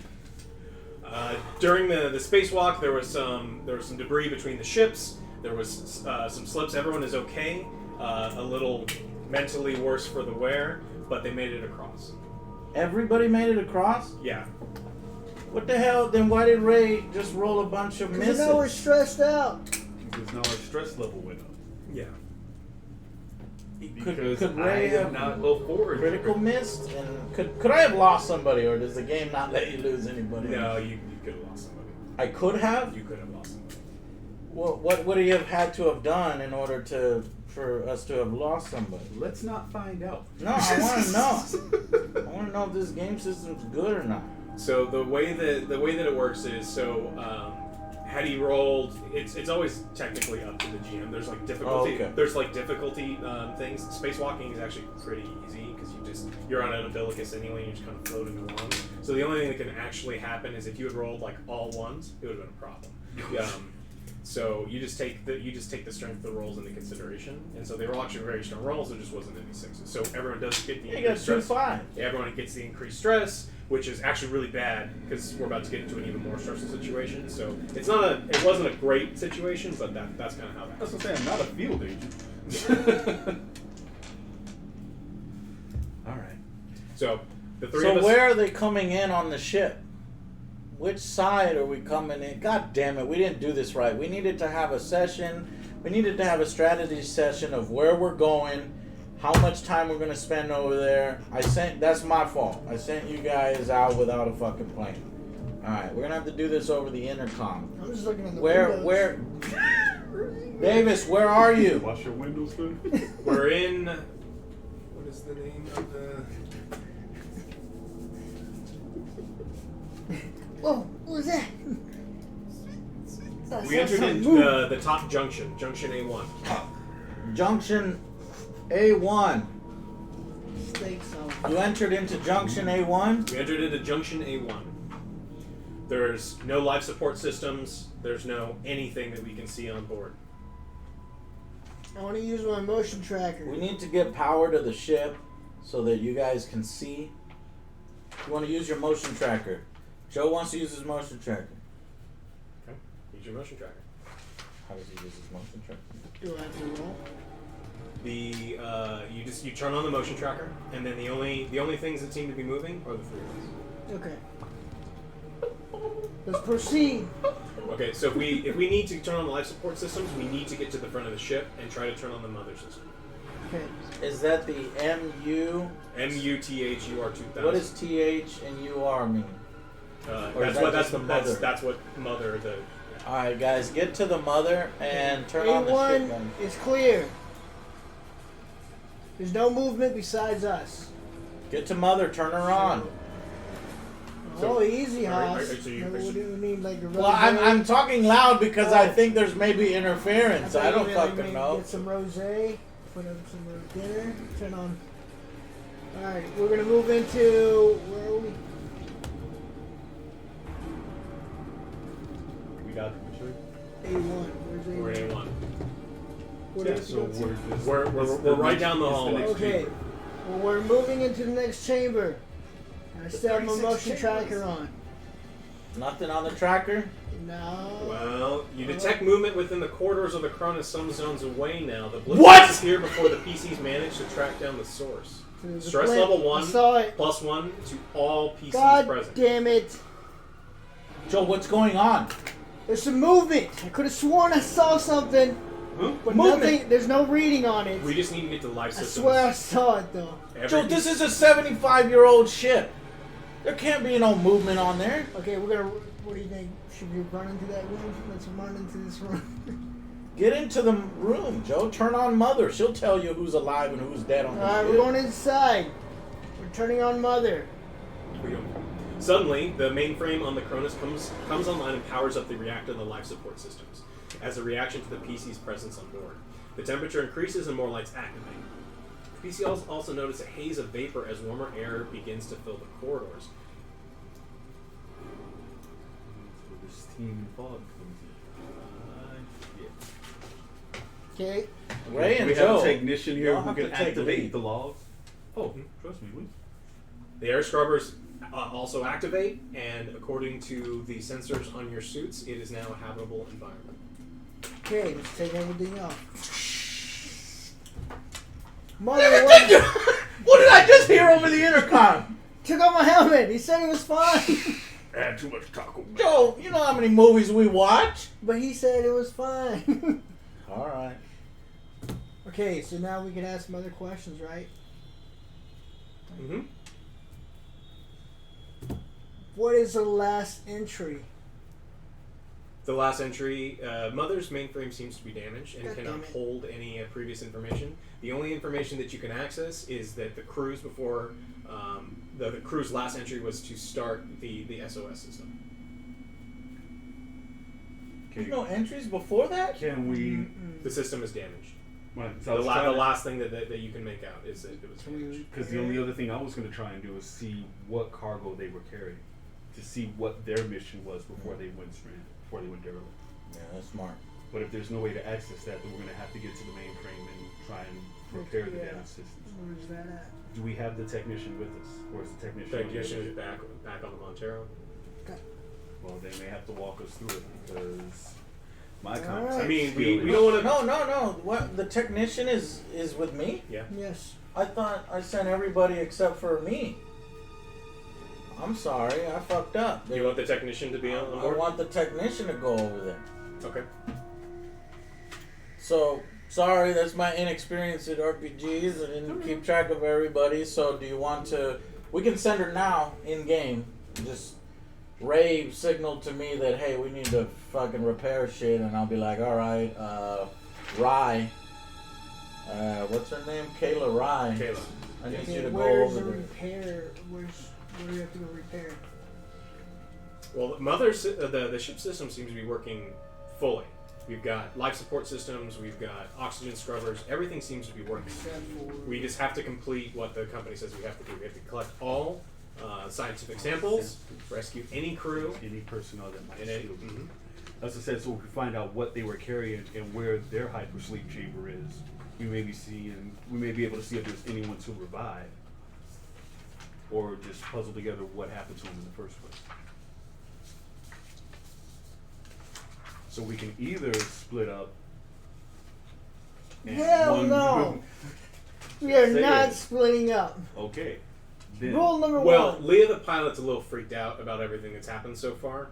During the spacewalk, there was some debris between the ships. There was some slips. Everyone is okay. A little mentally worse for the wear, but they made it across. Everybody made it across? Yeah. What the hell? Then why did Ray just roll a bunch of Because misses? now we're stressed out. Because now our stress level went up. Yeah. Because Could I Ray am have not a forward. critical missed? And could I have lost somebody, or does the game not let you lose anybody? No, you could have lost somebody. I could have? You could have lost somebody. Well, what would he have had to have done in order for us to have lost somebody? Let's not find out. No, I want to know. I want to know if this game system's good or not. So the way that it works is had he rolled, it's always technically up to the GM. There's like difficulty. Oh, okay. There's like difficulty things. Spacewalking is actually pretty easy because you're on an umbilicus anyway. And you're just kind of floating along. So the only thing that can actually happen is if you had rolled like all ones, it would have been a problem. So you just take the strength of the rolls into consideration, and so they were actually very strong rolls. There just wasn't any 6s. So everyone does get the You got increased 2 stress. 5s. Everyone gets the increased stress, which is actually really bad because we're about to get into an even more stressful situation. So it wasn't a great situation, but that's kind of how that. That's what I'm saying. I'm not a field agent. All right. So the three So of us. where are they coming in on the ship? Which side are we coming in? God damn it, we didn't do this right. We needed to have a session. We needed to have a strategy session of where we're going, how much time we're going to spend over there. That's my fault. I sent you guys out without a fucking plan. Alright, we're going to have to do this over the intercom. I'm just looking in the Where, windows. Davis, where are you? Wash your windows, man. We're in. What is the name of the? Whoa, what was that? We entered into the top junction, Junction A1. Junction A1. Steaks on. You entered into Junction A1? We entered into Junction A1. There's no life support systems. There's no anything that we can see on board. I want to use my motion tracker. We need to get power to the ship so that you guys can see. You want to use your motion tracker. Joe wants to use his motion tracker. Okay. Use your motion tracker. How does he use his motion tracker? Do I have to roll? You turn on the motion tracker, and then the only things that seem to be moving are the three of us. Okay. Let's proceed. Okay, so if we need to turn on the life support systems, we need to get to the front of the ship and try to turn on the mother system. Okay. Is that the MU? MUTHUR 2000. What does TH and UR mean? That's what mother the. All right, guys, get to the mother and turn on the ship. A1 gun. is clear. There's no movement besides us. Get to mother, turn her on. So- Oh, easy, Are Hoss. you- What do you mean, like a Well, I'm talking loud because I think there's maybe interference. I don't fucking know. Get some rosé. Put up some dinner. Turn on. All right, we're gonna move into where are we? We got the machine. A1. Where's A1? We're in A1. What Yeah, is so it? We're right down the hallway. Okay. Well, we're moving into the next chamber. I still have my 36 motion chambers. tracker on. Nothing on the tracker? No. Well, you detect movement within the corridors of the Cronus some zones away now. The blip What? disappeared before the PCs managed to track down the source. There's a Stress blip. level I 1, saw it. +1 to all PCs God present. damn it. Joe, what's going on? There's some movement. I could have sworn I saw something, Huh? but Movement. nothing. There's no reading on it. We just need to get to the life I systems. swear I saw it though. Joe, this is a 75-year-old ship. There can't be no movement on there. Okay, we're gonna. What do you think? Should we run into that room? Let's run into this room. Get into the room, Joe. Turn on mother. She'll tell you who's alive and who's dead on the Alright, ship. we're going inside. We're turning on mother. We go. Suddenly, the mainframe on the Cronus comes online and powers up the reactor and the life support systems as a reaction to the PC's presence on board. The temperature increases and more lights activate. The PC also notice a haze of vapor as warmer air begins to fill the corridors. So the steam fog comes in. Okay. Ray and we Joe. have a technician here y'all who have can to take activate lead. the logs. Oh, trust me, we. The air scrubbers also activate, and according to the sensors on your suits, it is now a habitable environment. Okay, let's take everything off. What Mother, did I just hear over the intercom? took off my helmet. He said it was fine. Add too much taco. Joe, you know how many movies we watch? But he said it was fine. All right. Okay, so now we can ask some other questions, right? Mm-hmm. What is the last entry? The last entry, Mother's mainframe seems to be damaged and God cannot damn it. hold any previous information. The only information that you can access is that the crew's before the crew's last entry was to start the SOS system. There's no entries before that? Can we? The system is damaged. So The last thing that you can make out is that it was damaged. Because the only other thing I was going to try and do is see what cargo they were carrying, to see what their mission was before they went stranded, before they went derelict. Yeah, that's smart. But if there's no way to access that, then we're going to have to get to the mainframe and try and repair the Yeah. damaged systems. Where's that at? Do we have the technician with us, or is the technician? Technician is back on the Montero. Well, they may have to walk us through it because my Alright. contact. I mean, we don't want to. No. What? The technician is with me? Yeah. Yes. I thought I sent everybody except for me. I'm sorry, I fucked up. You want the technician to be on I board? want the technician to go over there. Okay. So, sorry, that's my inexperience at RPGs. I didn't keep track of everybody. So, do you want to... We can send her now, in-game. Just Ray signaled to me that, hey, we need to fucking repair shit. And I'll be like, alright, Rye. What's her name? Kayla Rye. Kayla. I need Yes. you to go Where's over the there. repair? Where do you have to go repair? Well, the ship system seems to be working fully. We've got life support systems, we've got oxygen scrubbers, everything seems to be working. We just have to complete what the company says we have to do. We have to collect all scientific samples, rescue any crew. Any personnel that might And it, still be. As I said, so we can find out what they were carrying and where their hypersleep chamber is. We may be able to see if there's anyone to revive, or just puzzle together what happened to them in the first place. So we can either split up. and Hell one- no. We are Say not it. splitting up. Okay. Then Rule number well, one. Leah the pilot's a little freaked out about everything that's happened so far,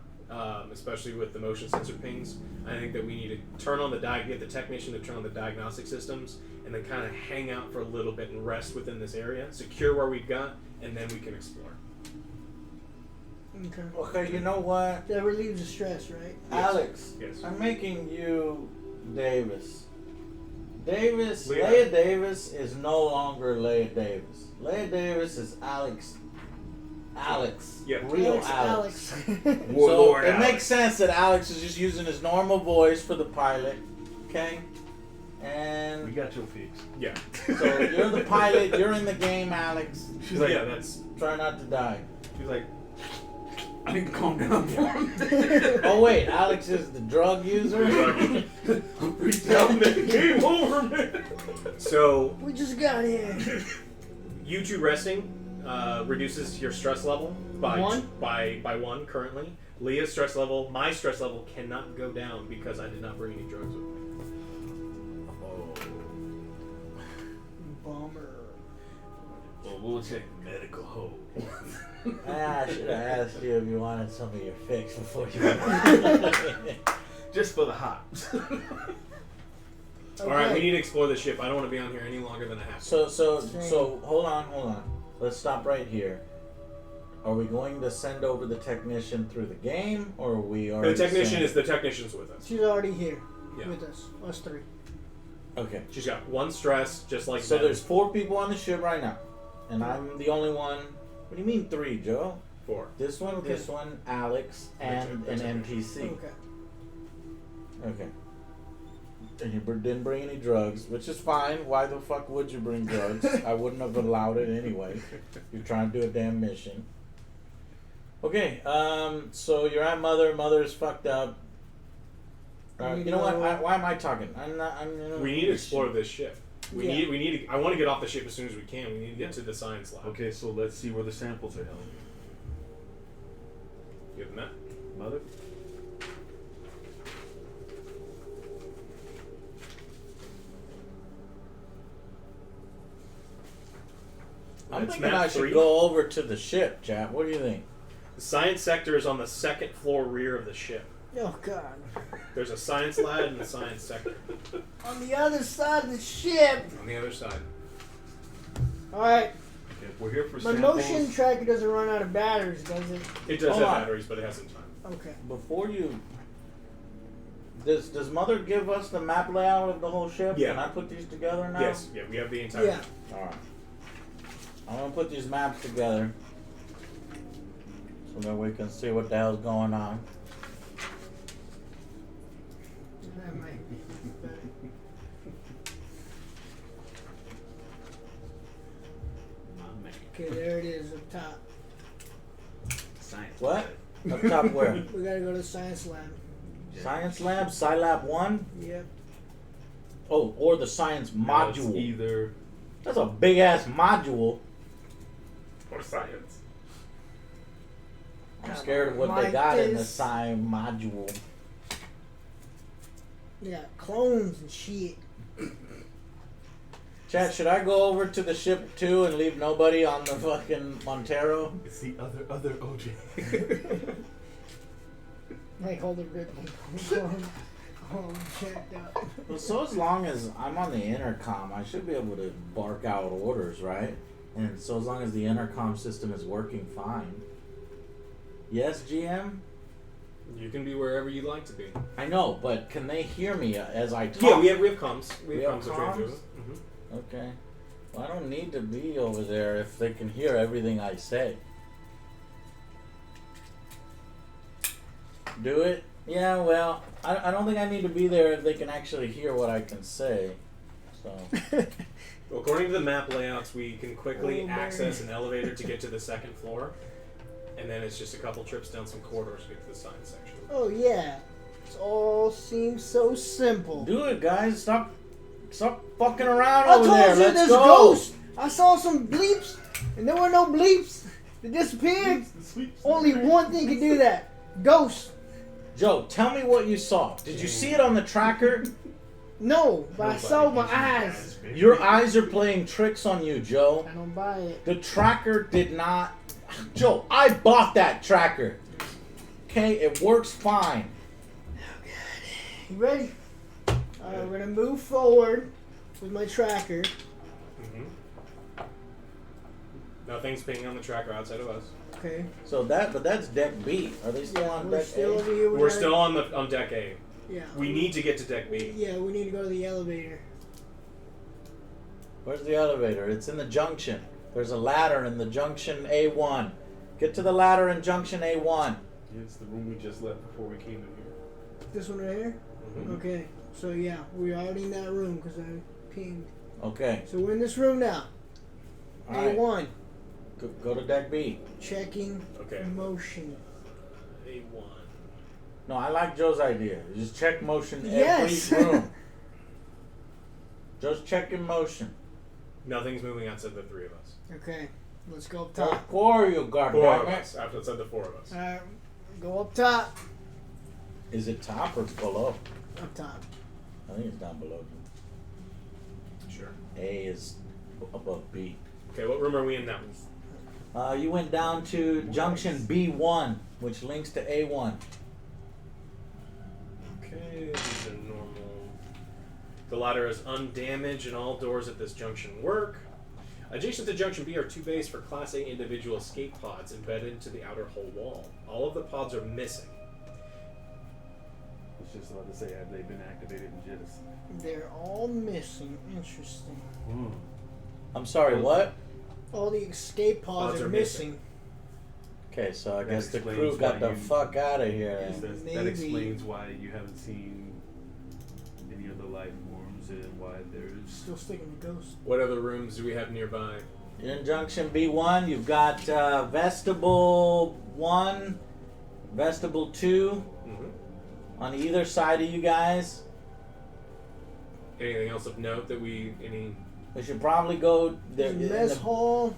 especially with the motion sensor pings. I think that we need to turn on get the technician to turn on the diagnostic systems, and then kind of hang out for a little bit and rest within this area, secure where we've got, and then we can explore. Okay. Okay, you know what? That relieves the stress, right? Yes. Alex, Yes. I'm making you Davis. Davis, Leah. Leah Davis is no longer Leah Davis. Leah Davis is Alex. Alex. Yeah. Real Alex. So Warlord it Alex. makes sense that Alex is just using his normal voice for the pilot. Okay? we And got your fix. Yeah. so you're the pilot, you're in the game, Alex. She's like, yeah, that's Try not to die. she's like, I need to calm down for him. Oh wait, Alex is the drug user? I'm freaked out, man. Game over, man. so. We just got here. You two resting reduces your stress level by One? by one currently. Leah's stress level, my stress level cannot go down because I did not bring any drugs with me. Bummer. Well, we'll check medical hold. I should have asked you if you wanted some of your fix before you Just for the hops. All right, we need to explore the ship. I don't want to be on here any longer than I have to. So hold on. Let's stop right here. Are we going to send over the technician through the game, or are we already? The technician's with us. She's already here Yeah. with us. Us three. Okay. She's got one stress, just like So them. there's 4 people on the ship right now, and I'm the only one. What do you mean 3, Joe? 4. This one, Okay. this one, Alex, and an NPC. Okay. Okay. And you didn't bring any drugs, which is fine. Why the fuck would you bring drugs? I wouldn't have allowed it anyway. You're trying to do a damn mission. Okay, so you're at Mother. Mother's fucked up. You know what? Why am I talking? I'm not. We need to explore this ship. We Yeah. need. I want to get off the ship as soon as we can. We need to get to the science lab. Okay, so let's see where the samples are held. You have the map? Mother? I'm That's thinking map I should 3. go over to the ship, chap. What do you think? The science sector is on the second floor rear of the ship. Oh God. There's a science lab in the science sector On the other side of the ship. on the other side. All right. Okay, if we're here for My samples. motion tracker doesn't run out of batteries, does it? It does Hold have on. batteries, but it has some time. Okay. Before you, does Mother give us the map layout of the whole ship? Yeah. Can I put these together now? Yes, yeah, we have the entire. Yeah. map. All right. I'm gonna put these maps together so that we can see what the hell's going on. That might be better. My man. Okay, there it is up top. Science. What? Up top where? We gotta go to the science lab. Science lab, Scilab 1? Yep. Oh, or the science Now it's module. either That's a big ass module. Or science. I'm scared of what they Like got in the this. science module. They got clones and shit. Chat, should I go over to the ship too and leave nobody on the fucking Montero? it's the other OJ. Like hold the rip. Oh, checked out. Well, so as long as I'm on the intercom, I should be able to bark out orders, right? And so as long as the intercom system is working fine. Yes, GM? You can be wherever you'd like to be. I know, but can they hear me as I talk? Yeah, we have comms. We We have have comms. to transmit. comms? Mhm. Okay. Well, I don't need to be over there if they can hear everything I say. Do it? Yeah, well, I don't think I need to be there if they can actually hear what I can say. So. Well, according to the map layouts, we can quickly Oh, access an elevator to get to the second floor, and then it's just a couple trips down some corridors to get to the science section. Oh yeah, it all seems so simple. Do it, guys. Stop fucking around I over told there. you Let's there's go. ghosts. I saw some bleeps, and there were no bleeps. They disappeared. Only one thing could do that. Ghosts. Joe, tell me what you saw. Did you see it on the tracker? No, but I saw with my eyes. Your eyes are playing tricks on you, Joe. I don't buy it. The tracker did not... Joe, I bought that tracker. Okay, it works fine. You ready? We're gonna move forward with my tracker. Nothing's pinging on the tracker outside of us. Okay. So that's deck B. Are they still on We're deck still A? over here. We're still on deck A. Yeah. We need to get to deck B. Yeah, we need to go to the elevator. Where's the elevator? It's in the junction. There's a ladder in the junction A1. Get to the ladder in junction A1. Yeah, it's the room we just left before we came in here. This one right here? Mm-hmm. Okay. So yeah, we're already in that room because I pinged. Okay. So we're in this room now. All right. A1. Go to deck B. Checking Okay. motion. A1. No, I like Joe's idea. Just check motion Yes. every room. Just checking motion. Nothing's moving outside the three of us. Okay. Let's go up Top top. four, you Four of goddamn us. Outside the four of us. Alright. Go up top. Is it top or below? Up top. I think it's down below. Sure. A is above B. Okay, what room are we in now? You went down to junction B1, which links to A1. Okay, these are normal. The ladder is undamaged and all doors at this junction work. Adjacent to junction B are two bays for Class A individual escape pods embedded into the outer hull wall. All of the pods are missing. I was just about to say, have they been activated in JITS? They're all missing. Interesting. I'm sorry, what? All the escape pods are missing. Okay, so I That guess the explains crew got why the you- fuck out of here. Yes, then. that Maybe. explains why you haven't seen any of the life forms and why there's... Still sticking to ghosts. What other rooms do we have nearby? In junction B1, you've got vestibule 1, vestibule 2 Mm-hmm. on either side of you guys. Anything else of note that we We should probably go there. There's a mess hall.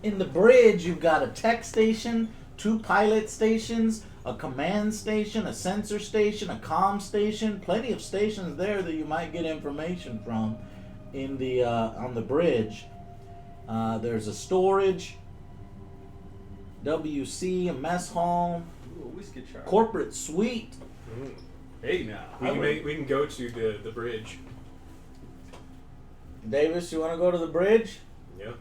In the bridge, you've got a tech station, 2 pilot stations, a command station, a sensor station, a comm station. Plenty of stations there that you might get information from. In the on the bridge, there's a storage, WC, a mess hall, Ooh, a whiskey chart. corporate suite. Hey now. we can go to the bridge. Davis, you want to go to the bridge? Yeah.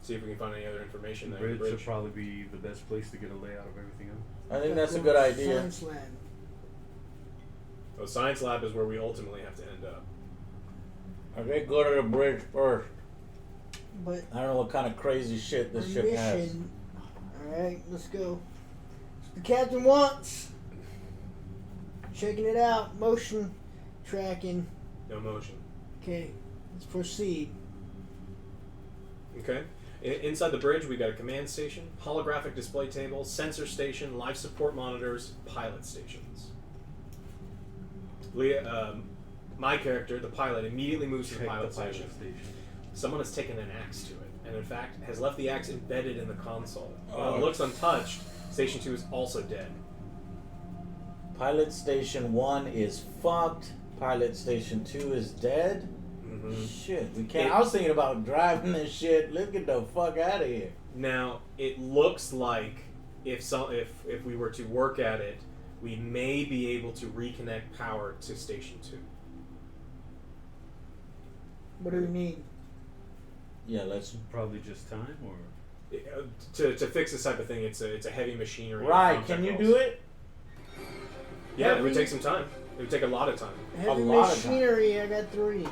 See if we can find any other information The there. in bridge the should probably be the best place to get a layout of everything else. I think that's a good idea. Science lab. The science lab is where we ultimately have to end up. Okay, go to the bridge first. But I don't know what kind of crazy shit this ship has. permission. Alright, let's go. The captain wants. Checking it out. Motion tracking. No motion. Okay, let's proceed. Okay. Inside the bridge, we got a command station, holographic display table, sensor station, life support monitors, pilot stations. My character, the pilot, immediately moves to the Check pilot station. Someone has taken an axe to it, and in fact has left the axe embedded in the console. While it looks untouched, Station 2 is also dead. Pilot Station 1 is fucked. Pilot Station 2 is dead. Mm-hmm. Shit, we can't. I was thinking about driving this shit. Let's get the fuck out of here. Now, it looks like if we were to work at it, we may be able to reconnect power to Station 2. What do we need? Yeah, let's. Probably just time, or To fix this type of thing, it's a heavy machinery. Right, can you do it? Yeah, it would Heavy- take some time. It would take a lot of time. Heavy lot of time. machinery, I got 3.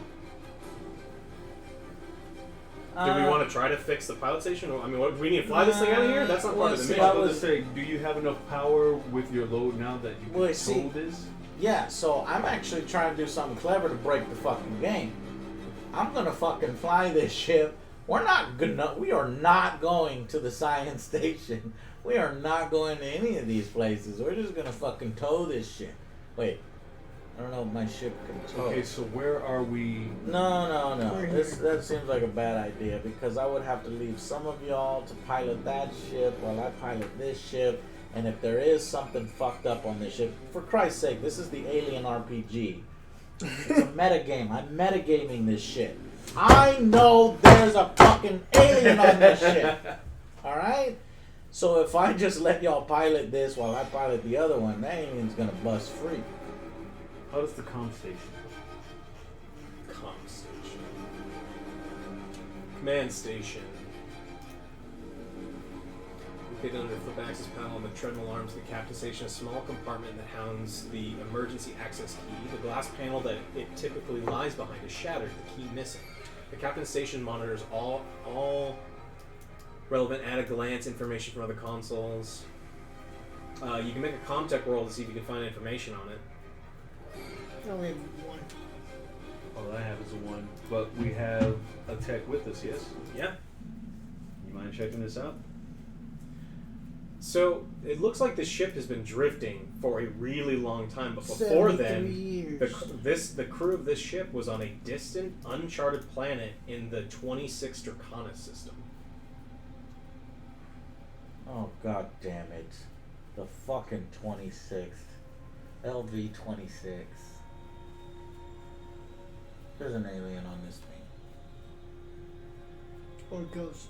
Do we want to try to fix the pilot station? I mean, what, do we need to fly this thing out of here? That's not part of the mission. I was to say, do you have enough power with your load now that you can tow this? Yeah, so I'm actually trying to do something clever to break the fucking game. I'm gonna fucking fly this ship. We are not going to the science station. We are not going to any of these places. We're just gonna fucking tow this shit. Wait, I don't know if my ship can tow. Okay, so where are we? No. That seems like a bad idea because I would have to leave some of y'all to pilot that ship while I pilot this ship. And if there is something fucked up on this ship, for Christ's sake, this is the Alien RPG. It's a metagame. I'm metagaming this shit. I know there's a fucking alien on this ship. Alright? So if I just let y'all pilot this while I pilot the other one, that alien's gonna bust free. How does the comm station? Comm station. Command station. Located under the flip axis panel on the treadmill arms of the captain station, a small compartment that housed the emergency access key. The glass panel that it typically lies behind is shattered, the key missing. The captain's station monitors all relevant at-a-glance information from other consoles. You can make a CommTech roll to see if you can find information on it. I only have one. All I have is a 1. But we have a tech with us, yes? Yeah. You mind checking this out? So, it looks like the ship has been drifting for a really long time, but before then, the crew of this ship was on a distant, uncharted planet in the 26 Draconis system. Oh, god damn it. The fucking 26th. LV-26. There's an alien on this thing. Or ghost.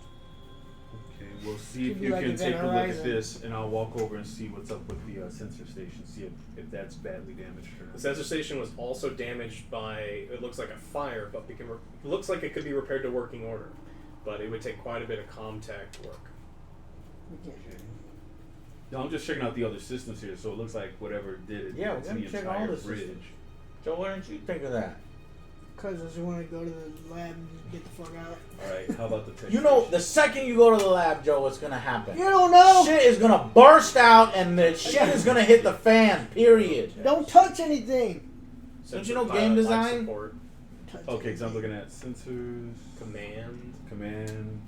Okay, we'll see if Could be you like can Event take a look at Horizon. this, and I'll walk over and see what's up with the sensor station, see if that's badly damaged or The not. sensor station was also damaged by, it looks like a fire, but it looks like it could be repaired to working order. But it would take quite a bit of CommTech work. Okay. No, I'm just checking out the other systems here, so it looks like whatever did it, Yeah, it's we're the gonna check all entire the bridge. systems. Joe, why didn't you think of that? Because I just want to go to the lab and get the fuck out. Alright, how about the tech You know, station? the second you go to the lab, Joe, what's gonna happen? You don't know! Shit is gonna burst out and the shit is gonna hit the fan, period. Don't touch anything! Don't you know Sensor game pilot, life design? support, Touch Okay, so I'm anything. looking at sensors, command.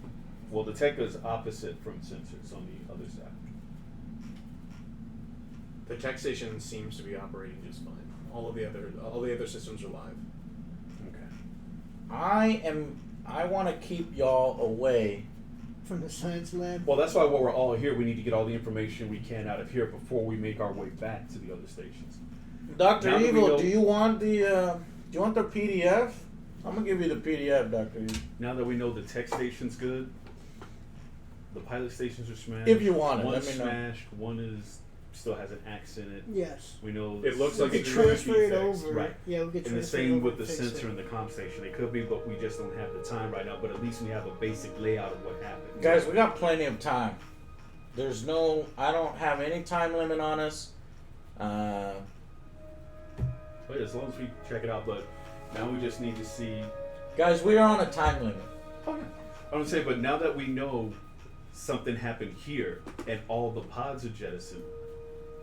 Well, the tech is opposite from sensors on the other side. The tech station seems to be operating just fine. All the other systems are live. Okay. I want to keep y'all away. From the science lab. Well, that's why while we're all here, we need to get all the information we can out of here before we make our way back to the other stations. Dr. Now that we Evil, know- do you want the PDF? I'm gonna give you the PDF, Dr. Evil. Now that we know the tech station's good, the pilot stations are smashed. If you want it, one's let me know. smashed. One still has an axe in it. Yes. We know It looks We like could it could transfer be it fixed. over. Right. Yeah, we could transfer And the it same over with the and fix sensor it. and the comm station. It could be, but we just don't have the time right now. But at least we have a basic layout of what happened. Guys, we got plenty of time. I don't have any time limit on us. But as long as we check it out, but now we just need to see. Guys, we are on a time limit. I would say, but now that we know something happened here and all the pods are jettisoned,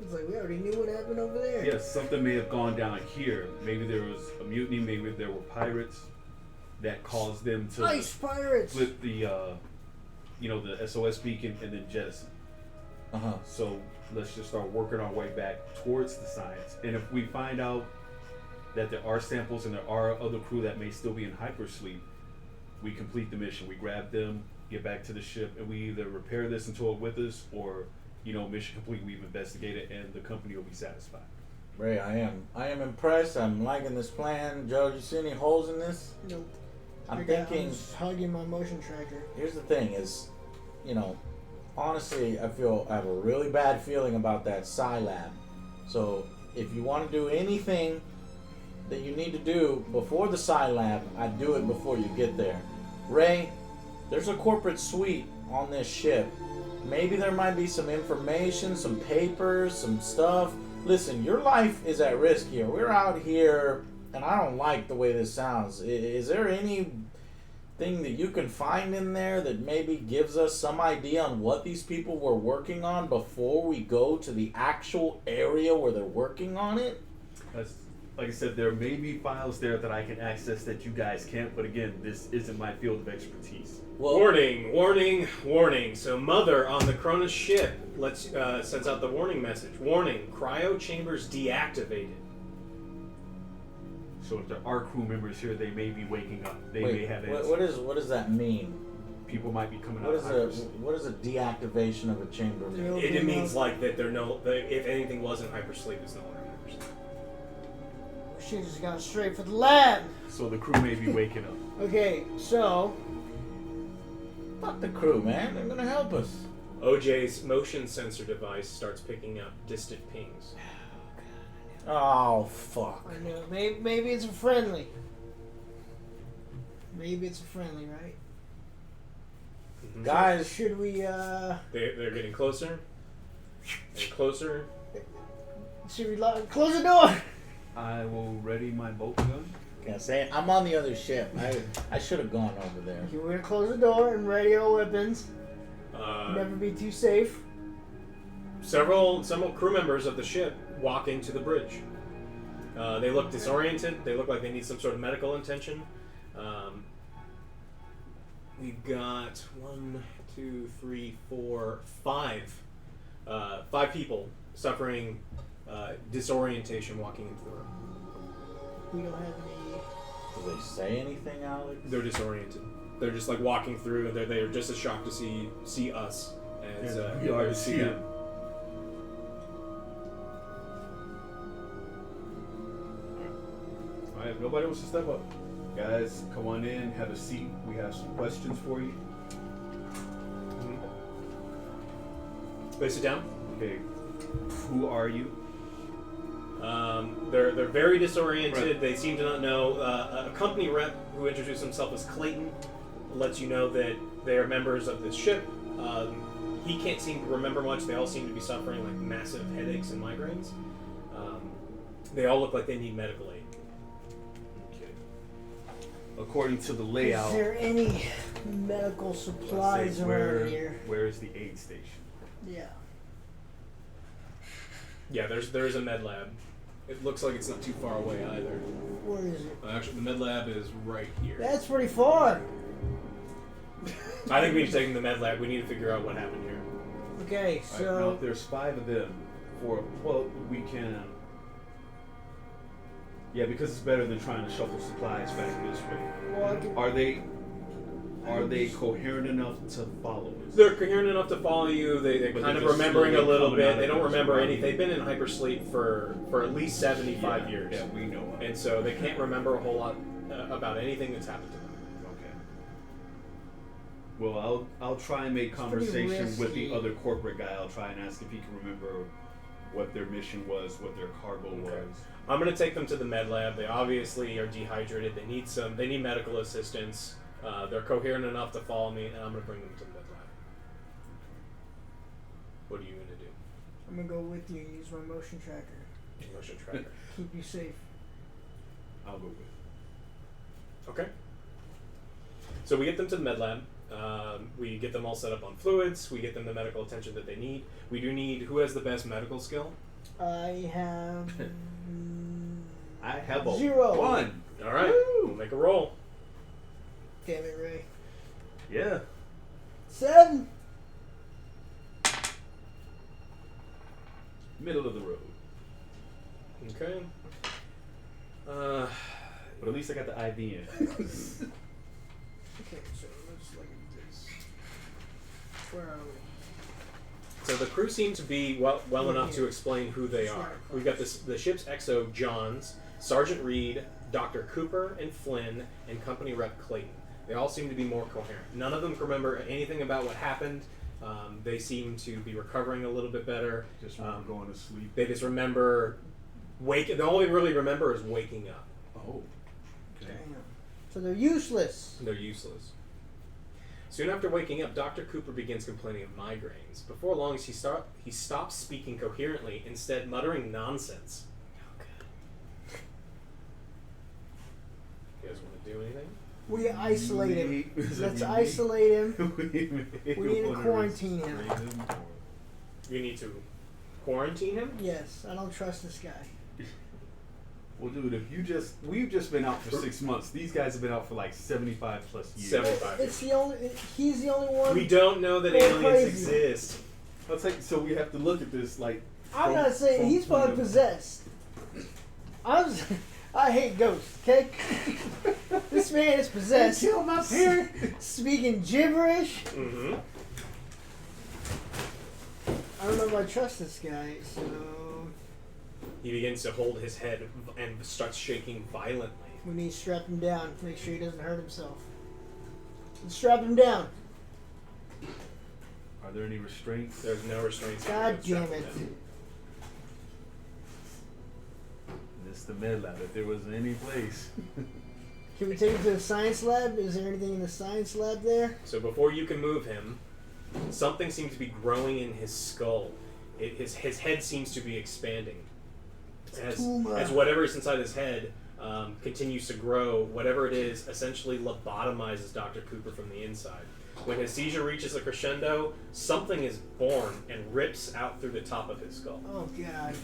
It's like, we already knew what happened over there. yes, something may have gone down here. Maybe there was a mutiny. Maybe there were pirates that caused them to Ice pirates! flip the, the SOS beacon and then jettison. Uh-huh. So let's just start working our way back towards the science. And if we find out that there are samples and there are other crew that may still be in hypersleep, we complete the mission. We grab them, get back to the ship, and we either repair this and tow it with us, or mission complete. We've investigated, and the company will be satisfied. Ray, I am impressed. I'm liking this plan. Joe, you see any holes in this? Nope. I'm I'm thinking. just hugging my motion tracker. Here's the thing: is, honestly, I have a really bad feeling about that Psi Lab. So if you want to do anything that you need to do before the Psi Lab, I'd do it before you get there. Ray, there's a corporate suite on this ship. Maybe there might be some information, some papers, some stuff. Listen, your life is at risk here. We're out here, and I don't like the way this sounds. Is there any thing that you can find in there that maybe gives us some idea on what these people were working on before we go to the actual area where they're working on it? Like I said, there may be files there that I can access that you guys can't, but again, this isn't my field of expertise. Well, Warning, warning, warning. So Mother on the Cronus ship sends out the warning message. Warning, cryo chambers deactivated. So if there are crew members here, they may be waking up. They may have answers. what does that mean? People might be coming What out. what is a deactivation of a chamber mean? It means like that if anything was in hypersleep, it's no longer in hypersleep. She just got straight for the lab. So the crew may be waking up. Okay, so Fuck the crew, man. They're gonna help us. OJ's motion sensor device starts picking up distant pings. Oh, fuck. I know. Maybe it's a friendly. Maybe it's a friendly, right? Mm-hmm. Guys, Should we They're getting closer and closer. close the door? I will ready my bolt gun. can I say it? I'm on the other ship. I should have gone over there. Okay, we're gonna close the door and ready our weapons. Never be too safe. Several crew members of the ship walk into the bridge. They look disoriented. They look like they need some sort of medical attention. We've got 1, 2, 3, 4, 5. 5 people suffering disorientation walking into the room. We don't have any. Do they say anything, Alex? They're disoriented. They're just like walking through, and they're just as shocked to see us as we are to see them. Alright, nobody wants to step up. Guys, come on in, have a seat. We have some questions for you. They sit down. Okay. Who are you? They're very disoriented. Right. They seem to not know. A company rep who introduced himself as Clayton lets you know that they are members of this ship. He can't seem to remember much. They all seem to be suffering like massive headaches and migraines. They all look like they need medical aid. Okay. According to the layout, Is there any medical supplies around here? where is the aid station? Yeah. Yeah, there is a med lab. It looks like it's not too far away either. Where is it? Actually, the med lab is right here. That's pretty far. I think we need to take them to the med lab. We need to figure out what happened here. Okay, Alright, now so if there's 5 of them, we can. Yeah, because it's better than trying to shuffle supplies back this way. well, I can, Are they coherent enough to follow us? They're coherent enough to follow you. They're But kind they're of just remembering a slowly little coming bit. out They of don't those remember bodies. anything. They've been in hypersleep for at least 75 years. Yeah, we know. And so they can't remember a whole lot about anything that's happened to them. Okay. Well, I'll try and make pretty conversation with risky. the other corporate guy. I'll try and ask if he can remember what their mission was, what their cargo was. I'm gonna take them to the med lab. They obviously are dehydrated. They need medical assistance. They're coherent enough to follow me, and I'm gonna bring them to the med lab. What are you gonna do? I'm gonna go with you and use my motion tracker. Motion tracker. Keep you safe. I'll go with. Okay. So we get them to the med lab. We get them all set up on fluids. We get them the medical attention that they need. We do need who has the best medical skill. I have I have a 0. 1. All right. Woo! We'll make a roll. Damn it, Ray. Yeah. 7. Middle of the road. Okay. But at least I got the IV in. Okay, so let's look at this. Where are we? So the crew seem to be well enough to explain who they are. We've got the ship's XO, Johns, Sergeant Reed, Dr. Cooper and Flynn, and company rep Clayton. They all seem to be more coherent. None of them can remember anything about what happened. They seem to be recovering a little bit better. Just remember going to sleep. They just remember the only they really remember is waking up. Oh. Okay. Damn. So they're useless. They're useless. Soon after waking up, Dr. Cooper begins complaining of migraines. Before long, he stops speaking coherently, instead muttering nonsense. Okay. You guys want to do anything? We isolate him. Let's isolate him. We need to quarantine him. You need to quarantine him? Yes, I don't trust this guy. Well, dude, we've just been out for 6 months. These guys have been out for like 75 plus years. 75. He's the only one. We don't know that Go aliens crazy. exist. Let's like, so we have to look at this like. I'm not saying he's probably possessed. I hate ghosts, okay? This man is possessed. Kill my parent. Speaking gibberish. Mm-hmm. I don't know if I trust this guy, so. He begins to hold his head and starts shaking violently. We need to strap him down. Make sure he doesn't hurt himself. Let's strap him down. Are there any restraints? There's no restraints. God damn it. This the med lab. If there was any place. Can we take him to the science lab? Is there anything in the science lab there? So before you can move him, something seems to be growing in his skull. His head seems to be expanding. As whatever is inside his head continues to grow, whatever it is essentially lobotomizes Dr. Cooper from the inside. When his seizure reaches a crescendo, something is born and rips out through the top of his skull. Oh, God.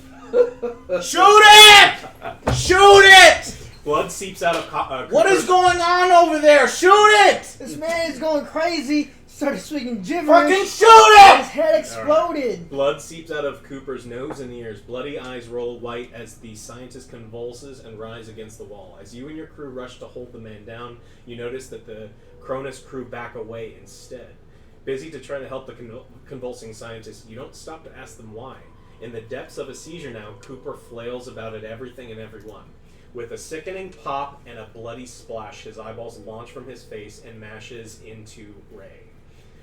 Shoot it! Shoot it! Blood seeps out of Cooper's... What is going on over there? Shoot it! This man is going crazy. Started speaking gibberish. Fucking shoot His it! head exploded. Blood seeps out of Cooper's nose and ears. Bloody eyes roll white as the scientist convulses and rise against the wall. As you and your crew rush to hold the man down, you notice that the Cronus crew back away instead. Busy to try to help the convulsing scientist, you don't stop to ask them why. In the depths of a seizure now, Cooper flails about at everything and everyone. With a sickening pop and a bloody splash, his eyeballs launch from his face and mashes into Ray,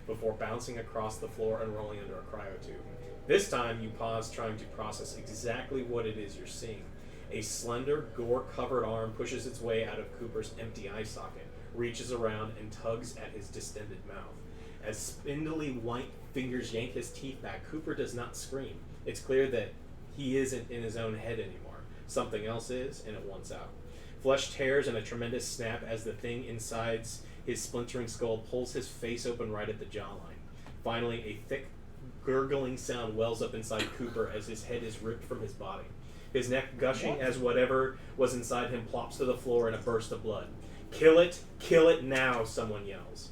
before bouncing across the floor and rolling under a cryotube. This time, you pause trying to process exactly what it is you're seeing. A slender, gore-covered arm pushes its way out of Cooper's empty eye socket, reaches around and tugs at his distended mouth. As spindly white fingers yank his teeth back, Cooper does not scream. It's clear that he isn't in his own head anymore. Something else is, and it wants out. Flesh tears in a tremendous snap as the thing inside his splintering skull pulls his face open right at the jawline. Finally, a thick, gurgling sound wells up inside Cooper as his head is ripped from his body. His neck gushing as whatever was inside him plops to the floor in a burst of blood. Kill it now, someone yells.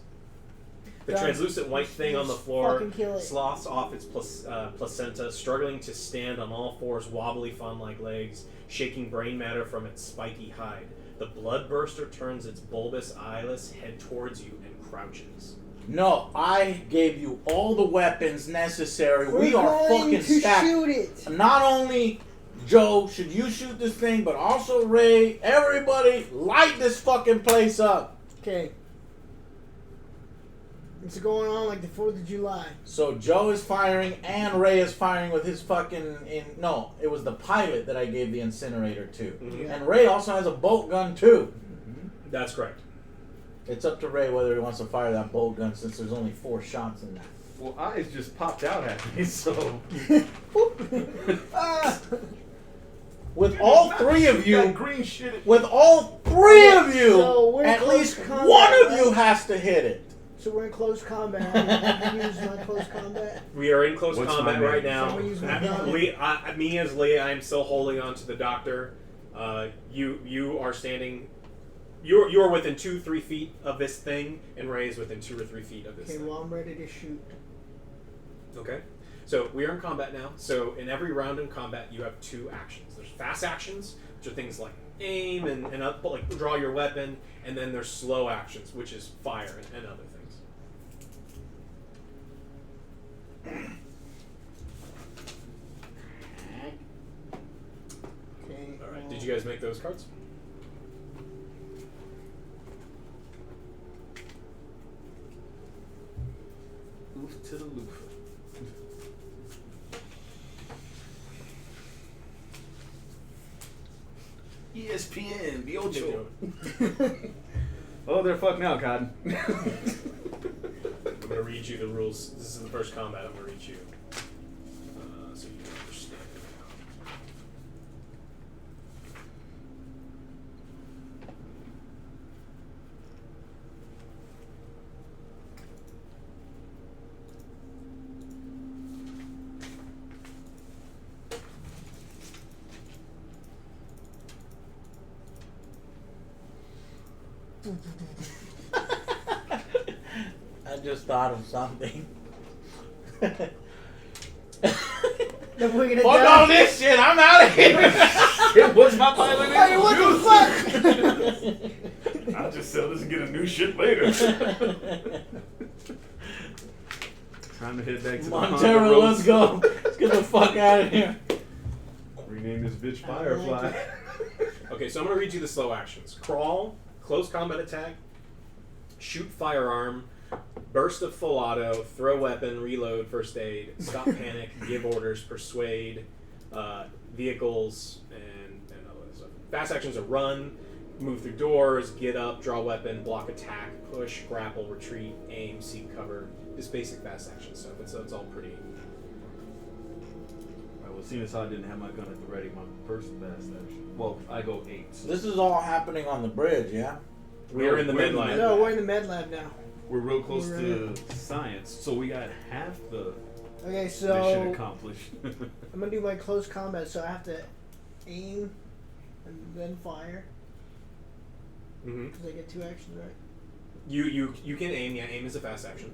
The translucent white thing on the floor sloughs off its placenta, struggling to stand on all fours, wobbly fawn-like legs, shaking brain matter from its spiky hide. The bloodburster turns its bulbous, eyeless head towards you and crouches. No, I gave you all the weapons necessary. We are going fucking to stacked. shoot it. Not only Joe should you shoot this thing, but also Ray. Everybody, light this fucking place up. Okay. It's going on like the 4th of July. So Joe is firing and Ray is firing with his fucking... No, it was the pilot that I gave the incinerator to. Mm-hmm. And Ray also has a bolt gun too. Mm-hmm. That's correct. It's up to Ray whether he wants to fire that bolt gun since there's only 4 shots in that. Well, eyes just popped out at me, so... With all 3 of you... That green shit... With all 3 of you, So we're at close least combat, one of right? you has to hit it. So we're in close combat. I'm using my close combat. We are in close What's combat my right name? now. Someone use my gun. Me as Lee, I'm still holding on to the doctor. You are standing. You are within 2-3 feet of this thing, and Ray is within 2 or 3 feet of this Okay, thing. well, I'm ready to shoot. Okay. So we are in combat now. So in every round in combat, you have 2 actions. There's fast actions, which are things like aim and like draw your weapon, and then there's slow actions, which is fire and other things. Okay. All right. Did you guys make those cards? Oof to the loof. ESPN, the Ocho. Oh, they're fucked now, Cotton. I'm going to read you the rules. This is the first combat I'm going to read you. So you can understand it. I just thought of something. Then we're gonna Fuck die. all this shit. I'm out of here. It was my pilot. Hey, what the fuck? I'll just sell this and get a new ship later. Time to head back to the Montero, Honda let's go. Let's get the fuck out of here. Rename this bitch Firefly. Okay, so I'm gonna read you the slow actions: crawl, close combat attack, shoot firearm, burst of full auto, throw weapon, reload, first aid, stop panic, give orders, persuade, vehicles, and all that stuff. Fast actions are run, move through doors, get up, draw weapon, block attack, push, grapple, retreat, aim, seek cover. Just basic fast action stuff. It's all pretty. Alright, well, seeing as how I didn't have my gun at the ready, my first fast action. Well, I go 8. This is all happening on the bridge, yeah? We're in the We're in med the lab. No, we're in the med lab now. We're real close We're to science, so we got half the Okay, mission so accomplished. I'm gonna do my close combat, so I have to aim and then fire. Mm-hmm. Because I get 2 actions, right? You can aim. Yeah, aim is a fast action.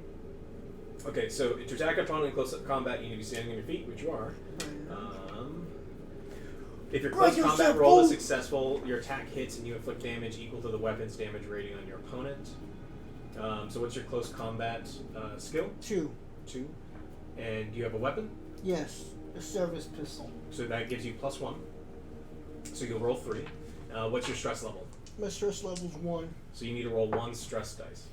Okay, so to attack an opponent in close combat, you need to be standing on your feet, which you are. If your close Right, combat yourself, roll is fool. successful, your attack hits and you inflict damage equal to the weapon's damage rating on your opponent. So what's your close combat skill? 2. 2. And do you have a weapon? Yes, a service pistol. So that gives you +1. So you'll roll 3. What's your stress level? My stress level's 1. So you need to roll 1 stress dice.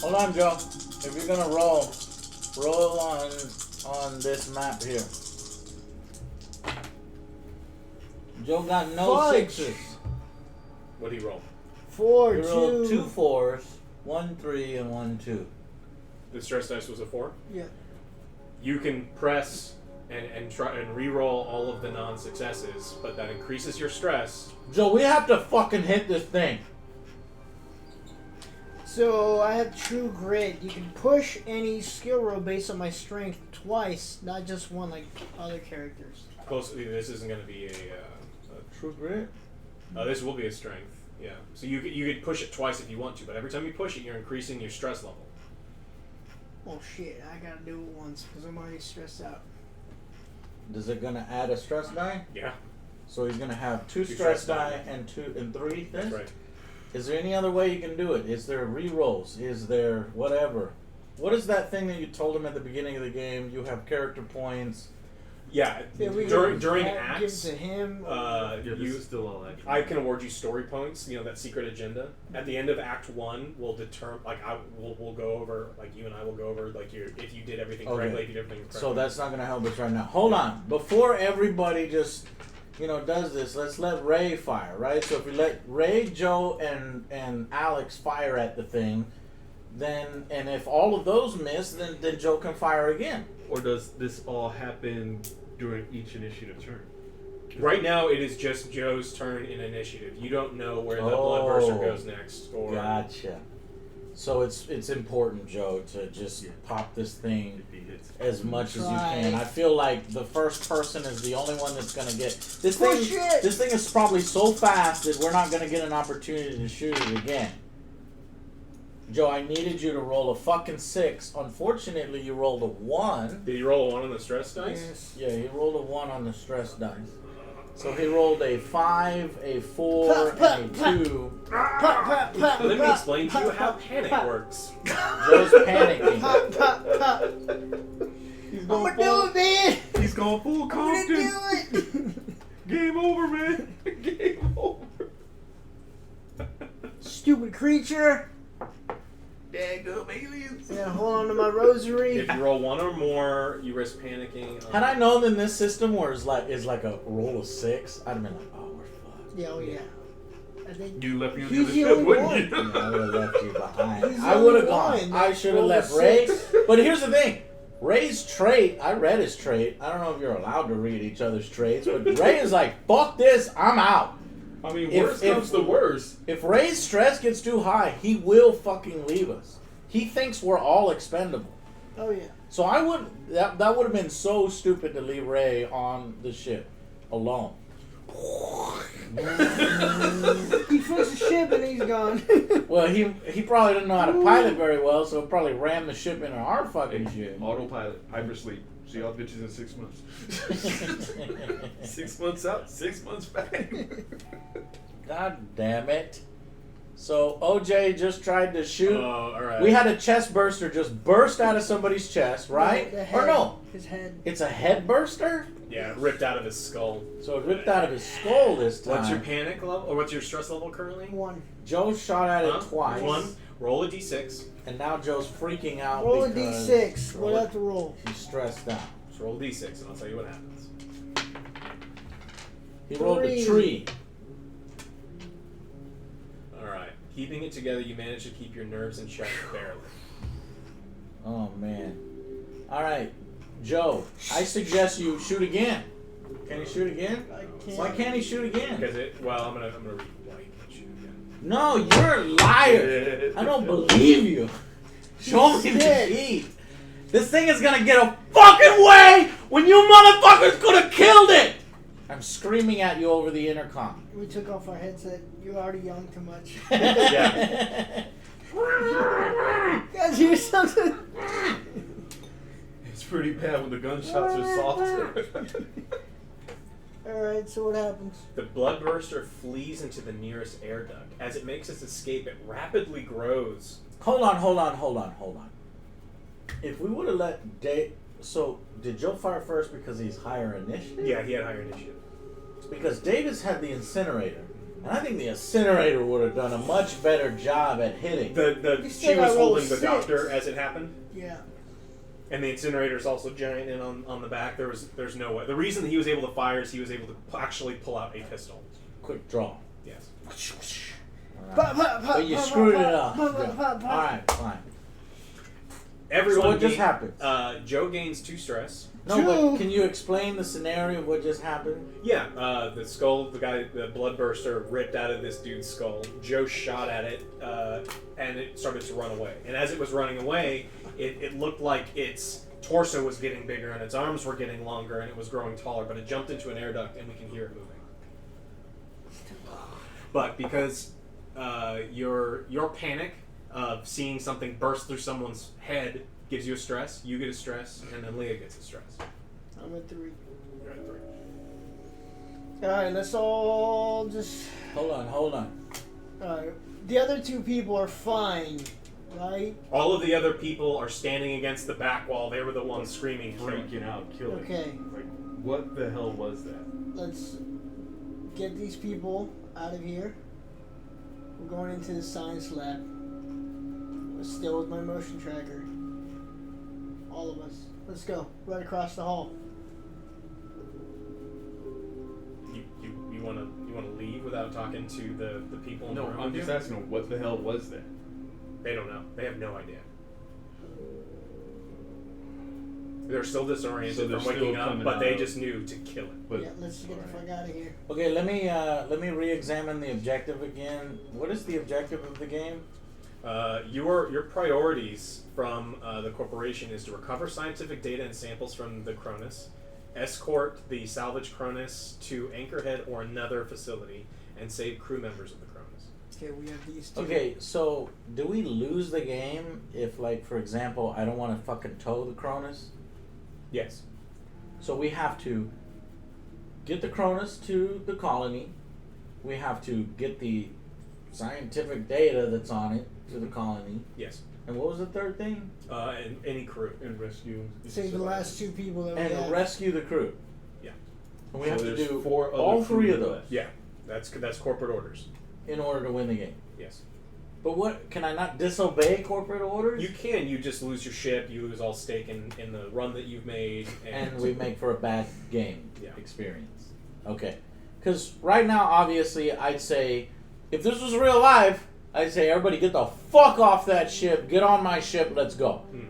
Hold on, Joe. If you're gonna roll on this map here. Joe got no Fudge. 6s. What do you roll? 4, He 2. rolled 2 4s, 1 3, and 1 2. The stress dice was a 4. Yeah. You can press and try and re-roll all of the non-successes, but that increases your stress. Joe, we have to fucking hit this thing. So I have True Grit. You can push any skill roll based on my strength twice, not just one like other characters. Closely, this isn't going to be a True grit? this will be a strength. Yeah. So you could push it twice if you want to, but every time you push it, you're increasing your stress level. Oh shit, I gotta do it once because I'm already stressed out. Is it gonna add a stress die? Yeah. So he's gonna have 2 Two stress stress die die. and 2 and 3 That's things? right. Is there any other way you can do it? Is there re-rolls? Is there whatever? What is that thing that you told him at the beginning of the game? You have character points. Yeah. Yeah, we during give acts, it to him. Yeah, this you is still all action. I can award you story points. You know, that secret agenda. At the end of Act 1, we'll determine. Like, we'll go over. Like, you and I will go over. Like, if you did everything Okay. correctly, if you did everything correctly. So that's not gonna help us right now. Hold on. Before everybody just does this, let's let Ray fire, right? So if we let Ray, Joe, and Alex fire at the thing, then and if all of those miss, then Joe can fire again. Or does this all happen during each initiative turn? Right now, it is just Joe's turn in initiative. You don't know where the Oh. Bloodburster goes next. Or Gotcha. So it's important, Joe, to just Yeah. pop this thing If he hits. as much as you Try. can. I feel like the first person is the only one that's gonna get this Push thing. it! This thing is probably so fast that we're not gonna get an opportunity to shoot it again. Joe, I needed you to roll a fucking 6. Unfortunately, you rolled a 1. Did you roll a 1 on the stress dice? Yes. Yeah, he rolled a 1 on the stress dice. So he rolled a 5, a 4, and a 2. Pop, pop, pop, Let me pop, explain to you pop, how pop, panic pop, works. Joe's panicking. Pop, pop, pop. He's I'm going gonna do it, man. He's going full I'm gonna Compton. do it. Game over, man. Game over. Stupid creature. Daggum aliens. I gotta hold on to my rosary. If you roll 1 or more, you risk panicking. Had I known in this system where it's like a roll of 6, I'd have been like, oh, we're fucked. Yeah, oh yeah. I think You left me on the He's other the ship, only wouldn't one. you? Yeah, I would have left you behind. He's the I would have only gone. one I that should have rolled left a Ray. 6. But here's the thing. Ray's trait, I read his trait. I don't know if you're allowed to read each other's traits, but Ray is like, fuck this, I'm out. I mean, If- worst if- comes to worst. If Ray's stress gets too high, he will fucking leave us. He thinks we're all expendable. Oh yeah. So I would that would have been so stupid to leave Ray on the ship alone. He flips the ship and he's gone. Well, he probably didn't know how to pilot very well, so it probably rammed the ship into our fucking ship. Autopilot, hypersleep. See y'all bitches in 6 months. 6 months out, 6 months back. God damn it. So OJ just tried to shoot. Oh, all right. We had a chest burster just burst out of somebody's chest, right? The Or head. no, His head. it's a head burster? Yeah, it ripped out of his skull. So it ripped out of his skull this time. What's your panic level, or what's your stress level currently? 1. Joe shot at it twice. 1. Roll a d6. And now Joe's freaking out Roll a because d6. What do I have to roll? he's stressed out. Just roll a d6, and I'll tell you what happens. He rolled a 3. tree. All right. Keeping it together, you manage to keep your nerves in check barely. Oh, man. All right, Joe, I suggest you shoot again. Can he shoot again? I can't. Why can't he shoot again? Because I'm gonna read white and shoot again. No, you're a liar. I don't believe you. Show me the Shit. sheet. This thing is gonna get a fucking way when you motherfuckers could have killed it. I'm screaming at you over the intercom. We took off our headset. You're already yelling too much. Yeah. Guys, hear something? It's pretty bad when the gunshots are softer. Alright, so what happens? The bloodburster flees into the nearest air duct. As it makes its escape, it rapidly grows. Hold on. If we would have let Dave... So, did Joe fire first because he's higher initiative? Yeah, he had higher initiative. Because Davis had the incinerator. And I think the incinerator would have done a much better job at hitting. You She still was got roll holding the 6. doctor as it happened. Yeah. And the incinerator is also giant and on the back. There's no way. The reason that he was able to fire is he was able to actually pull out a pistol. Quick draw. Yes. Pop, pop, pop, But you pop, screwed pop, it up. pop, pop, pop, pop. Alright, fine. Everyone. So what just happened? Joe gains 2 stress. No, but can you explain the scenario of what just happened? Yeah, the skull, the bloodburster ripped out of this dude's skull. Joe shot at it, and it started to run away. And as it was running away, it looked like its torso was getting bigger and its arms were getting longer and it was growing taller. But it jumped into an air duct and we can hear it moving. But because your panic of seeing something burst through someone's head gives you a stress, you get a stress, and then Leah gets a stress. I'm at 3. You're at 3. Alright, let's all just... Hold on. Alright. The other 2 people are fine, right? All of the other people are standing against the back wall. They were the ones screaming, Freaking out, killing. Okay. Like, what the hell was that? Let's get these people out of here. We're going into the science lab. We're still with my motion tracker. All of us. Let's go. Right across the hall. You want to leave without talking to the people in the No, room? I'm with just you? asking them, what the hell was that? They don't know. They have no idea. They're still disoriented So they're from waking still up, coming but they out. just knew to kill it. But Yeah, let's get the fuck out of here. Okay, let me re-examine the objective again. What is the objective of the game? Your priorities from the corporation is to recover scientific data and samples from the Cronus, escort the salvaged Cronus to Anchorhead or another facility, and save crew members of the Cronus. Okay, we have these 2. Okay, so do we lose the game if, like, for example, I don't want to fucking tow the Cronus? Yes. So we have to get the Cronus to the colony. We have to get the scientific data that's on it to the colony. Yes. And what was the third thing? And any crew. and rescue. Save the last 2 people that we And have. rescue the crew. Yeah. And we So have to there's do 4 other all 3 of crew those left. Yeah. That's corporate orders. in order to win the game. Yes. But what, can I not disobey corporate orders? You can. You just lose your ship. You lose all stake in the run that you've made. And we make for a bad game Yeah. experience. Okay. Because right now, obviously, I'd say, if this was real life, I'd say, everybody get the fuck off that ship, get on my ship, let's go. Mhm.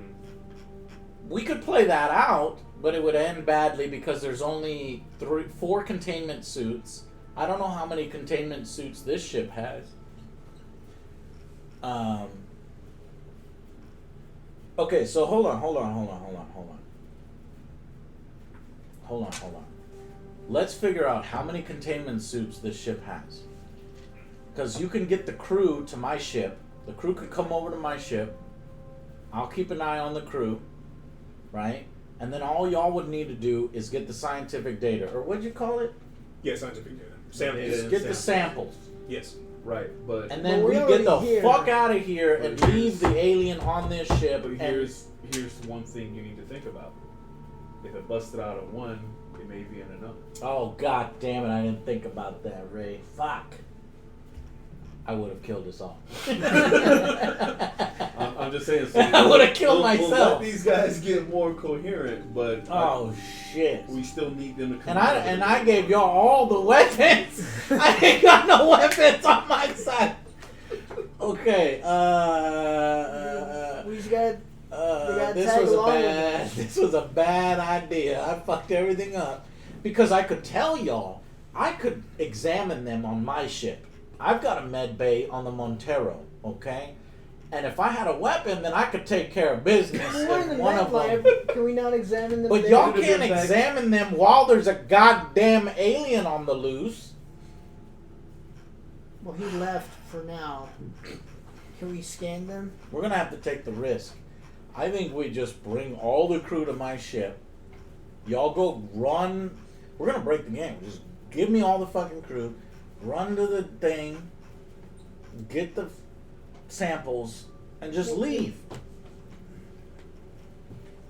We could play that out, but it would end badly because there's only 4 containment suits. I don't know how many containment suits this ship has. Okay, so hold on. let's figure out how many containment suits this ship has. Because you can get the crew to my ship. The crew can come over to my ship. I'll keep an eye on the crew, right? And then all y'all would need to do is get the scientific data, or what'd you call it? Yeah, scientific data. Samples. Just get the samples. Yes. Right, but And then But we we're get the already here. fuck out of here But and here's- leave the alien on this ship. but And here's one thing you need to think about. If it busted out of one, it may be in another. oh god damn it! I didn't think about that, Ray. Fuck. I would have killed us all. I'm just saying. So I would've killed We'll myself. let these guys get more coherent, but Oh shit. we still need them to come. And I gave y'all all the weapons. I ain't got no weapons on my side. Okay. We just got. gotta This tag was a along with bad. This was a bad idea. I fucked everything up because I could tell y'all. I could examine them on my ship. I've got a med bay on the Montero. Okay. And if I had a weapon, then I could take care of business. We're in if the one med of them. lab. Can we not examine them? But there? y'all Could've can't been back- examine them while there's a goddamn alien on the loose. Well, he left for now. Can we scan them? We're gonna have to take the risk. I think we just bring all the crew to my ship. Y'all go run. We're gonna break the game. Just give me all the fucking crew. Run to the thing. Get the samples and just leave.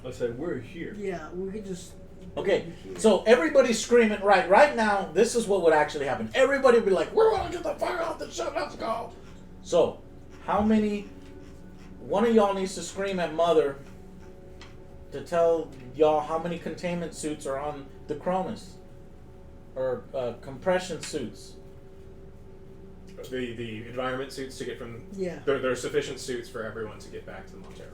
I said we're here. Yeah, we could just. Okay, so everybody's screaming right now. This is what would actually happen. Everybody would be like, "We're gonna get the fuck off the ship. Let's go." So, how many? One of y'all needs to scream at Mother to tell y'all how many containment suits are on the Cronus, or compression suits. The environment suits to get from. Yeah. There are sufficient suits for everyone to get back to the Montero.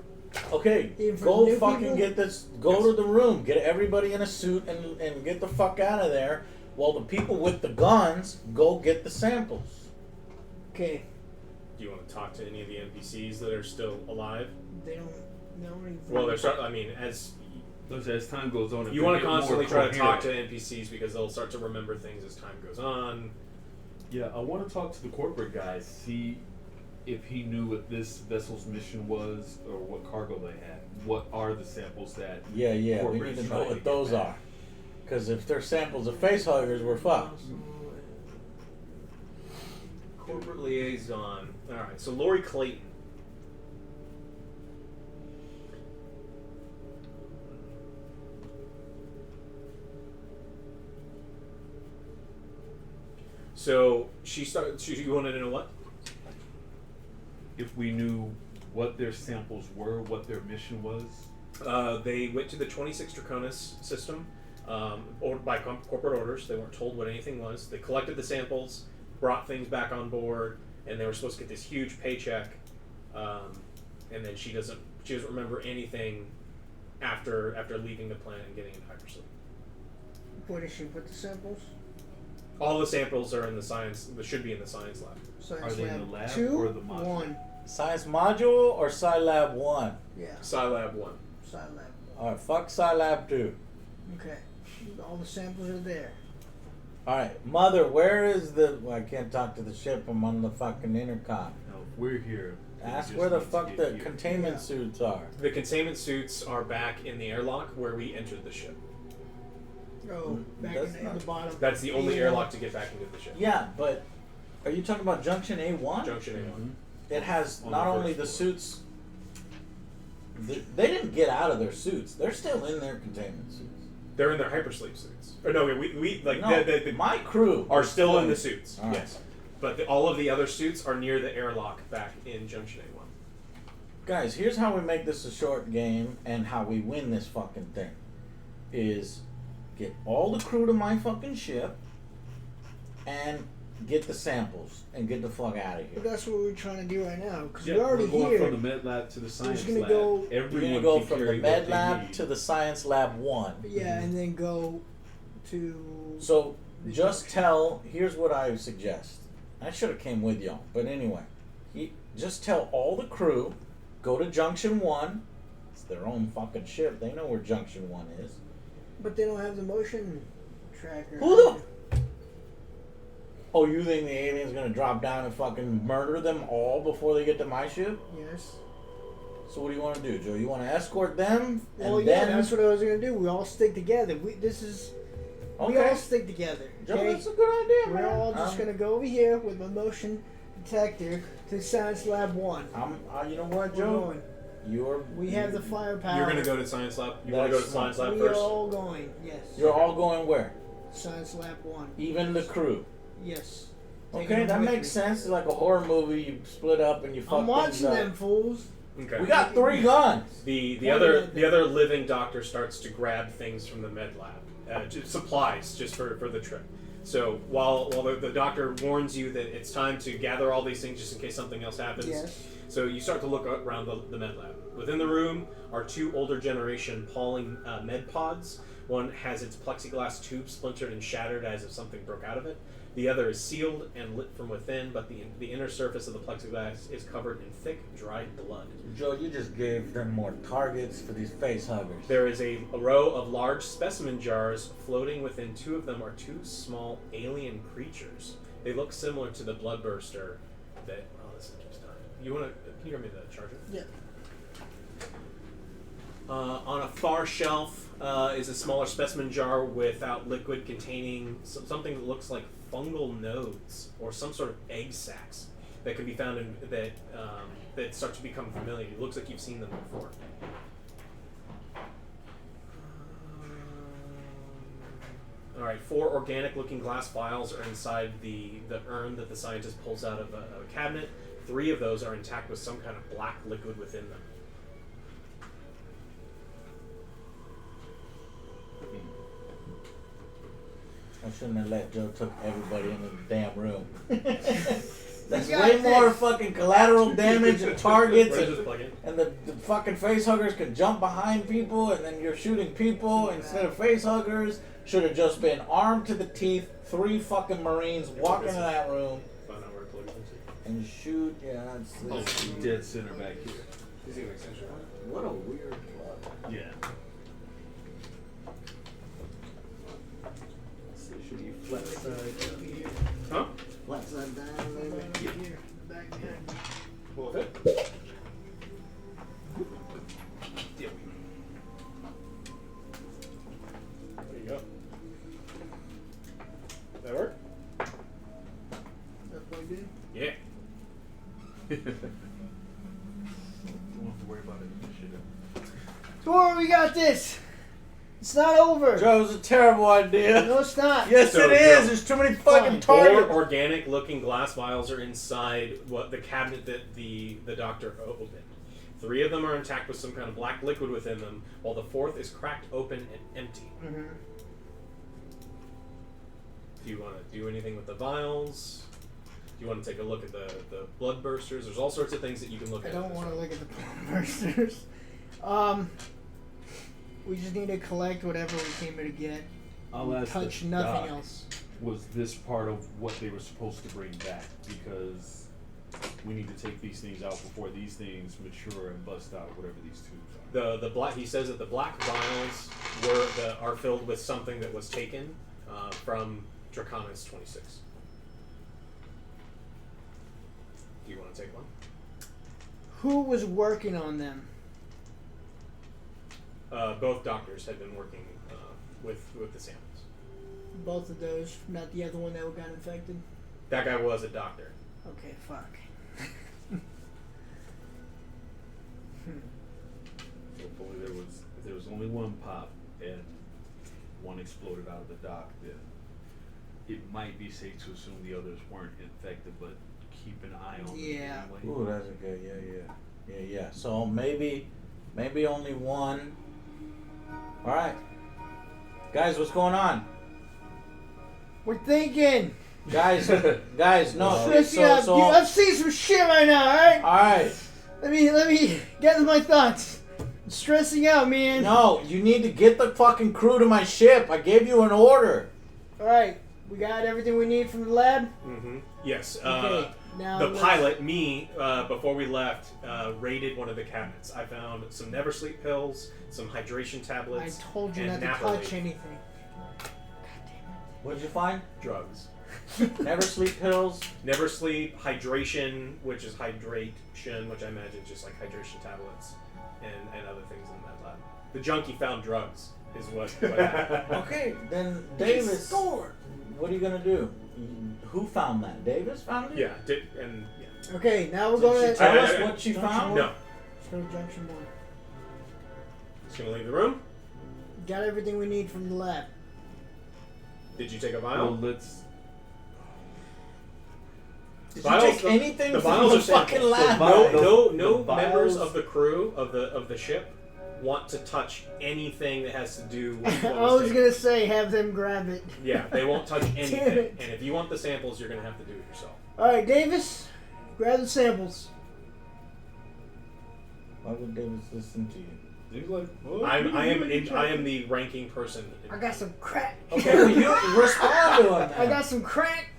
Okay, Even for go new fucking people? get this. Go Yes. to the room. Get everybody in a suit and get the fuck out of there. While the people with the guns go get the samples. Okay. Do you want to talk to any of the NPCs that are still alive? They don't. Even. Well, they're start. I mean, as As time goes on, if you they want to get more constantly try to talk to coherent- NPCs because they'll start to remember things as time goes on. Yeah, I want to talk to the corporate guys, see if he knew what this vessel's mission was or what cargo they had. What are the samples that? Yeah, we corporate's need to know trying what get those back? are. Because if they're samples of face huggers, we're fucked. Corporate liaison. All right. So Lori Clayton. So she started. You wanted to know what? If we knew what their samples were, what their mission was. They went to the 26 Draconis system, or by corporate orders. They weren't told what anything was. They collected the samples, brought things back on board, and they were supposed to get this huge paycheck. And then she doesn't remember anything after leaving the planet and getting into hypersleep. Where did she put the samples? All the samples are in the science. Should be in the science lab. Science Are they in lab the lab 2, or the module? 1. Science module or Scilab 1? Yeah. Scilab 1. Science lab. Alright, fuck Scilab 2. Okay. All the samples are there. Alright, Mother, where is the. Well, I can't talk to the ship. I'm on the fucking intercom. No, if we're here. we Ask just where the need to fuck get the here. containment Yeah. suits are. The containment suits are back in the airlock where we entered the ship. Oh, back That's in not- the bottom. That's the only Yeah. airlock to get back into the ship. Yeah, but. Are you talking about Junction A1? Junction A1. It has On not the only first the floor. suits. They didn't get out of their suits. They're still in their containment suits. They're in their hypersleep suits. Or no, we like No, the my crew are still in the suits. All right. Yes, but all of the other suits are near the airlock back in Junction A1. Guys, here's how we make this a short game and how we win this fucking thing. Is get all the crew to my fucking ship and get the samples and get the fuck out of But here. that's what we're trying to do right now. Because Yeah, we're already going here. from the med lab to the science gonna lab. go- You're Everyone gonna go can from the carry what med they lab need. to the science lab 1. Yeah, and then go to. So just tell. Here's what I suggest. I should have came with y'all, but anyway, just tell all the crew, go to Junction 1. It's their own fucking ship. They know where Junction 1 is. But they don't have the motion tracker. Who the? Oh, you think the alien's gonna drop down and fucking murder them all before they get to my ship? Yes. So what do you want to do, Joe? You want to escort them? Well, And yeah, then... that's what I was gonna do. We all stick together. We all stick together. Joe, Okay? that's a good idea, man. We're all just gonna go over here with my motion detector to Science Lab 1. You know what, We're Joe? going. We have the firepower. You're gonna go to Science Lab. You want to go to Science Lab We are first? all going. Yes. You're all going where? Science Lab 1. Even the crew. Yes. Taking Okay, them that with makes me. sense. It's like a horror movie. You split up and you fuck I'm watching things up. them fools. Okay. We got 3 guns. The other living doctor starts to grab things from the med lab, supplies just for the trip. So while the doctor warns you that it's time to gather all these things just in case something else happens. Yes. So you start to look around the med lab. Within the room are 2 older generation Pauling med pods. One has its plexiglass tube splintered and shattered as if something broke out of it. The other is sealed and lit from within, but the inner surface of the plexiglass is covered in thick, dried blood. Joe, you just gave them more targets for these face huggers. There is a row of large specimen jars. Floating within 2 of them are 2 small alien creatures. They look similar to the bloodburster that... Oh, this keeps dying. Can you give me the charger? Yeah. On a far shelf is a smaller specimen jar without liquid containing something that looks like fungal nodes or some sort of egg sacs that can be found in that start to become familiar. It looks like you've seen them before. All right, 4 organic-looking glass vials are inside the urn that the scientist pulls out of a cabinet. 3 of those are intact with some kind of black liquid within them. I shouldn't have let Joe took everybody into the damn room. That's You got way more this. fucking collateral damage and targets, Where's this plug in? and the fucking face huggers can jump behind people, and then you're shooting people instead of face huggers. Should have just been armed to the teeth, 3 fucking Marines walk into that room Find out where it plugs into. and shoot. Yeah, that's Dead center back here. Is he an extension? what a weird plug. Yeah. So it should be flat side up here. Huh? Flat side down, maybe. Right here, back behind. Will it fit? There There you go. That work? That plugged in? Yeah. Don't have to worry about it. Tor, we got this. It's not over. Joe, it was a terrible idea. No, it's not. Yes, So, it is. Joe, There's too many fucking fine. 4 targets. organic-looking glass vials are inside the cabinet that the doctor opened. 3 of them are intact with some kind of black liquid within them, while the 4th is cracked open and empty. Mm-hmm. Do you want to do anything with the vials? Do you want to take a look at the blood bursters? There's all sorts of things that you can look I at. don't want to look at the bursters. We just need to collect whatever we came here to get. I'll ask Touch the nothing doc, else. Was this part of what they were supposed to bring back? Because we need to take these things out before these things mature and bust out whatever these tubes are. The black. He says that the black vials are filled with something that was taken from Draconis 26. Do you want to take one? Who was working on them? Both doctors had been working with the samples. Both of those, not the other one that got infected. That guy was a doctor. Okay, fuck. Hopefully if there was only one pop and one exploded out of the dock, then it might be safe to assume the others weren't infected, but keep an eye on them Yeah. anyway. Ooh, that's a good. Yeah. So maybe only one. All right, guys, what's going on? We're thinking. Guys, no. Stress you out. So, I'm seeing some shit right now. All right. all right. Let me gather my thoughts. I'm stressing out, man. No, you need to get the fucking crew to my ship. I gave you an order. All right. We got everything we need from the lab. Mm-hmm. Yes. Okay. Now The let's- pilot, before we left, raided one of the cabinets. I found some Never Sleep pills, some hydration I tablets, told you and not to nap touch relief. anything. God damn What did you find? Drugs. Never sleep pills. Never sleep, hydration, which is hydration, which I imagine is just like hydration tablets and other things in that lab. The junkie found drugs, is what happened. Okay, then Davis. What are you gonna do? Who found that? Davis found it? Yeah, yeah. Okay, now we're Did going she to... tell us what she found? No. Let's go to Junction 1. Just gonna leave the room. Got everything we need from the lab. Did you take a Well, vial? let's. Did Vials- you take anything the from vials the are samples. fucking lab? No the members vials- of the crew of the ship want to touch anything that has to do with what I was was taken. going to say, have them grab it. Yeah, they won't touch Damn anything. it. And if you want the samples, you're gonna have to do it yourself. Alright, Davis, grab the samples. Why would Davis listen to you? He's like, well, I am the ranking person. I got some crack. Okay, well, you respond to him. I got some crack.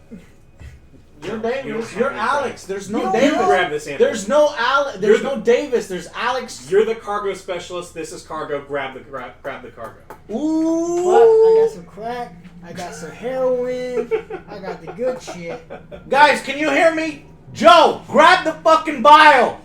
You're You don't Davis. have You're any Alex. There's You no don't Davis. know. Grab the samples. There's no Alex. There's no Davis. There's Alex. You're the cargo specialist. This is cargo. Grab the cargo. Ooh. But I got some crack. I got some heroin. I got the good shit. Guys, can you hear me? Joe, grab the fucking vial.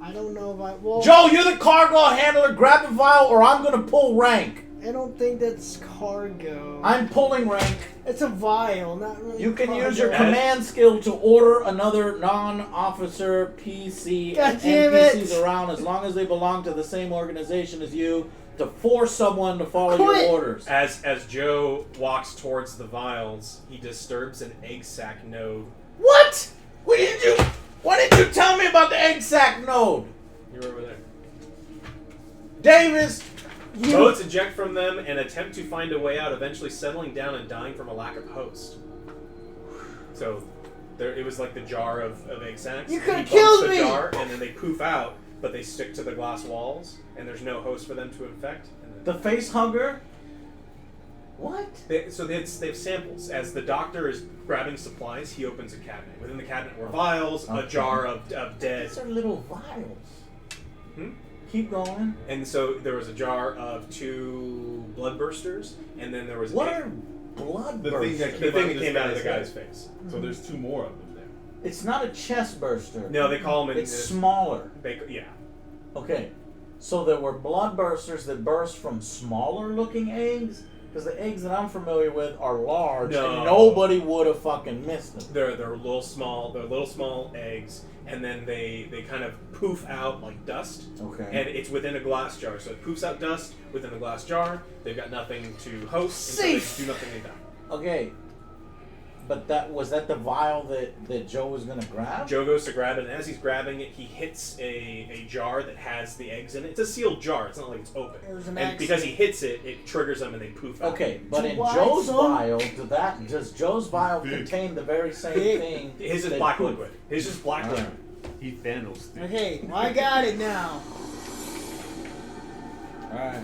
I don't know if I... Well, Joe, you're the cargo handler. Grab the vial or I'm going to pull rank. I don't think that's cargo. I'm pulling rank. It's a vial, not really You can cargo. use your command skill to order another non-officer PC God and damn NPCs it. around as long as they belong to the same organization as you to force someone to follow Quit. your orders. As Joe walks towards the vials, he disturbs an egg sac node. What? Why didn't you tell me about the egg sac node? You're over there. Davis! Boats eject from them and attempt to find a way out, eventually settling down and dying from a lack of host. So, it was like the jar of egg sacs. You He could've bumps killed the me! jar, and then they poof out, but they stick to the glass walls, and there's no host for them to infect. And The face hugger? What? they have samples. As the doctor is grabbing supplies, he opens a cabinet. Within the cabinet were vials, a Okay. jar of dead. These are little vials. Hmm? Keep going. And so there was a jar of 2 bloodbursters, and then there was What a- are blood The thing bursters? that the thing that this came out of the guy's guy's face. So there's 2 more of them there. It's not a chest burster. No, they call them. It's smaller. Yeah. Okay. So there were blood bursters that burst from smaller looking eggs? Because the eggs that I'm familiar with are large No. and nobody would have fucking missed them. They're little small eggs, and then they kind of poof out like dust. Okay. And it's within a glass jar, so it poofs out dust within the glass jar. They've got nothing to host, and so they Safe. do nothing. They die. Okay. But was that the vial that Joe was gonna grab? Joe goes to grab it, and as he's grabbing it, he hits a jar that has the eggs in it. It's a sealed jar. It's not like it's open. It was an And because he accident. hits it, it triggers them, and they poof out. Okay, but in Why, Joe's son? vial, does Joe's vial contain the very same thing? His is that black poof? liquid. His is black Alright. liquid. He Thanos did. Okay, well, I got it now. Alright.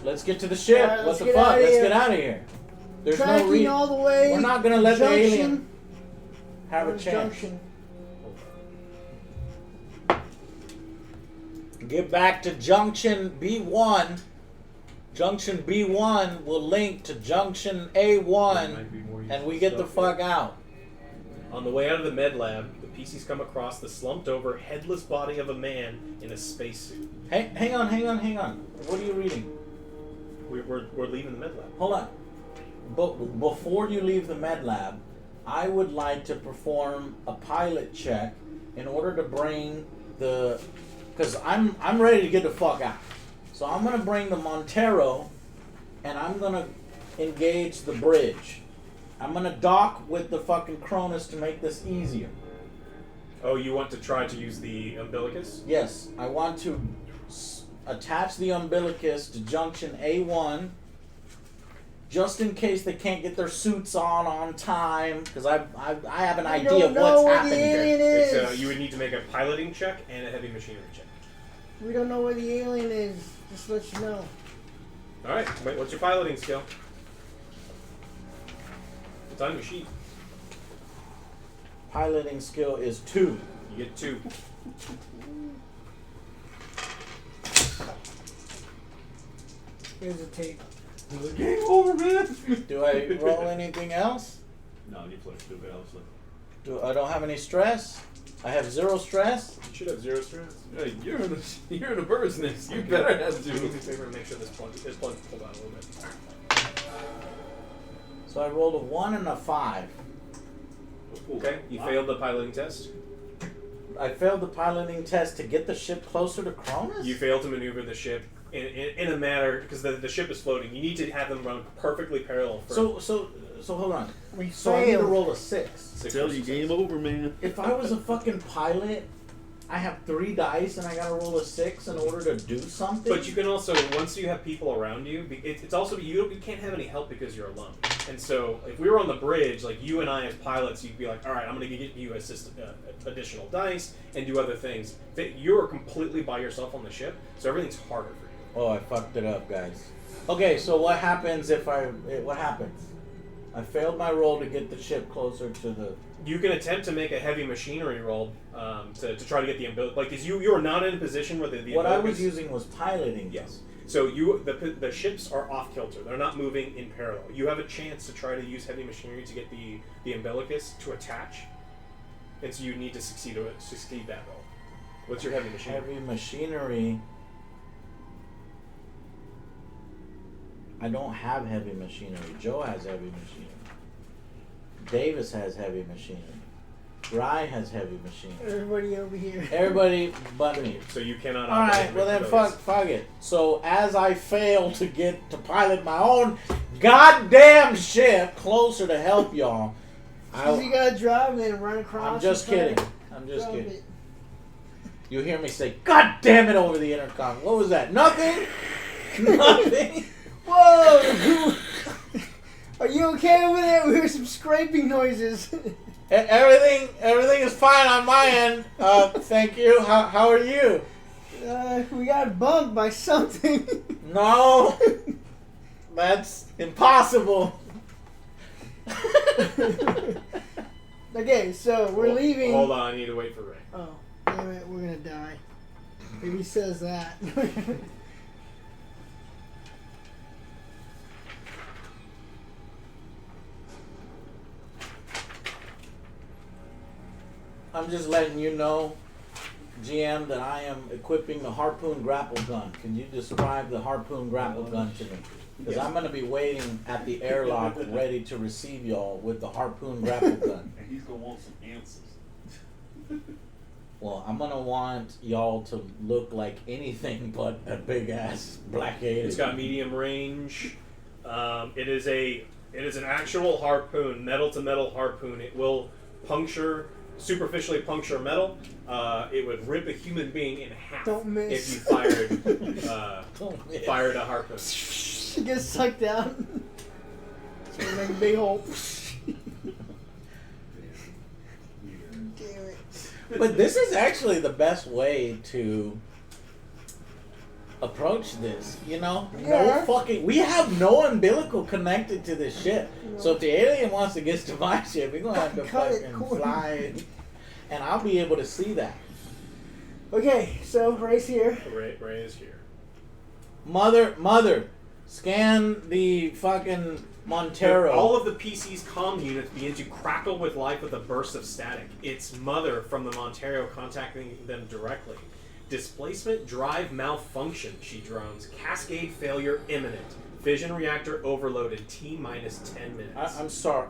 Let's get to the ship. Alright, What let's the get fuck? outta Let's here. get out of here. There's no Tracking reason. all the way. We're not gonna let the Junction. alien have a Where's chance. Junction? Get back to Junction B1. Junction B1 will link to Junction A1, and we get the fuck out. On the way out of the med lab, the PCs come across the slumped-over, headless body of a man in a spacesuit. Hey, hang on. What are you reading? We're leaving the med lab. Hold on. But before you leave the med lab, I would like to perform a pilot check in order to bring the, because I'm ready to get the fuck out. So I'm gonna bring the Montero, and I'm gonna engage the bridge. I'm gonna dock with the fucking Cronus to make this easier. Oh, you want to try to use the umbilicus? Yes, I want to attach the umbilicus to Junction A1, just in case they can't get their suits on time, because I have an I idea don't of know what's where the happening. alien It's, is. you would need to make a piloting check and a heavy machinery check. We don't know where the alien is. Just to let you know. All right. Wait, what's your piloting skill? It's on your sheet. Piloting skill is 2. You get 2. Here's the tape. Game over, man. Do I roll anything else? No, you play stupid. I don't have any stress? I have 0 stress? You should have 0 stress. Hey, you're in a bird's nest. You better have Do me a 0. favor and make sure this plug's pulled out a little bit. So I rolled a 1 and a 5. Okay, you failed the piloting test. I failed the piloting test to get the ship closer to Cronus? You failed to maneuver the ship in a manner, because the ship is floating. You need to have them run perfectly parallel. For So hold on. We So I need to failed. roll a 6. 6 Tell versus you, 6. game over, man. If I was a fucking pilot, I have 3 dice and I gotta roll a 6 in order to do something? But you can also, once you have people around you, it's also you can't have any help because you're alone. And so, if we were on the bridge, like you and I as pilots, you'd be like, "All right, I'm going to get you additional dice and do other things." You're completely by yourself on the ship, so everything's harder for you. Oh, I fucked it up, guys. Okay, so what happens if what happens? I failed my roll to get the ship closer to the... You can attempt to make a heavy machinery roll to try to get the umbilical. Like, because you are not in a position where the What I was umbilicus- using was piloting. Yes. So the ships are off kilter. They're not moving in parallel. You have a chance to try to use heavy machinery to get the umbilicus to attach, and so you need to succeed that roll. What's your heavy machinery? Heavy machinery... I don't have heavy machinery. Joe has heavy machinery. Davis has heavy machinery. Rye has heavy machinery. Everybody over here. Everybody but me. So you cannot. Alright, operate well then with fuck it. So as I fail to get to pilot my own goddamn ship closer to help y'all, You gotta drive and then run across. I'm just and try kidding. to I'm just drive kidding. it. You hear me say, God damn it, over the intercom. What was that? Nothing? Nothing? Whoa! Are you okay over there? We heard some scraping noises. Everything is fine on my end. Thank you. How are you? We got bumped by something. No. That's impossible. Okay, so we're leaving. Hold on, I need to wait for Ray. Oh, damn it, we're gonna die. If he says that. I'm just letting you know, GM, that I am equipping the harpoon grapple gun. Can you describe the harpoon grapple gun to me? Because I'm going to be waiting at the airlock ready to receive y'all with the harpoon grapple gun. And he's gonna want some answers. Well, I'm going to want y'all to look like anything but a big ass black alien. It's got medium range. It is an actual harpoon, metal to metal harpoon. It will superficially puncture metal. It would rip a human being in half Don't miss. if you fired a harpoon. She gets sucked out. It's gonna make a big hole. Damn it. But this is actually the best way to approach this, you know? Yeah. We have no umbilical connected to this ship. So if the alien wants to get to my ship, we're gonna have to Cut it, fucking Corey. fly, and I'll be able to see that. Okay, so Ray's here. Ray is here. Mother, scan the fucking Montero. All of the PC's comm units begin to crackle with life with a burst of static. It's Mother from the Montero contacting them directly. Displacement drive malfunction, she drones. Cascade failure imminent. Fission reactor overloaded. T-minus 10 minutes.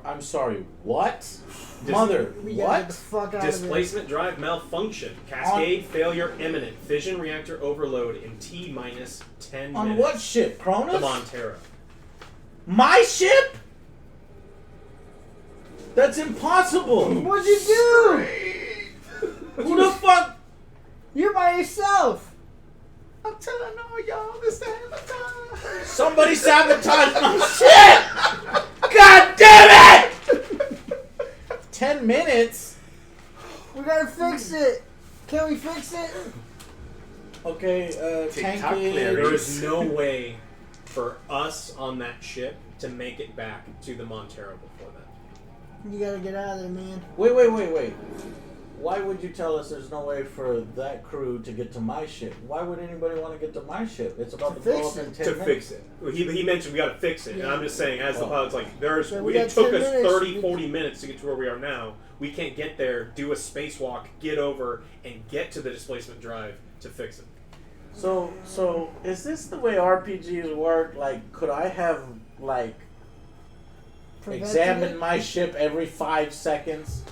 I'm sorry. What? Mother, We gotta get what? the fuck out Displacement drive malfunction. Cascade failure imminent. Fission reactor overload in T-minus 10 minutes. On what ship? Cronus? The Montero. My ship? That's impossible. of here. What'd you do? Who the fuck? You're by yourself. I'm telling all y'all this time. Somebody sabotaged my ship! God damn it! 10 minutes? We gotta fix it. Can we fix it? Okay, TikTok tanky. There is no way for us on that ship to make it back to the Montero before that. You gotta get out of there, man. Wait. why would you tell us there's no way for that crew to get to my ship? Why would anybody want to get to my ship? It's about to blow up in 10 minutes. Fix it. Well, he mentioned we got to fix it, and I'm just saying, as the pilot's like, So it took us 30, 40 minutes to get to where we are now. We can't get there, do a spacewalk, get over, and get to the displacement drive to fix it. So is this the way RPGs work? Like, could I have examined my ship every 5 seconds?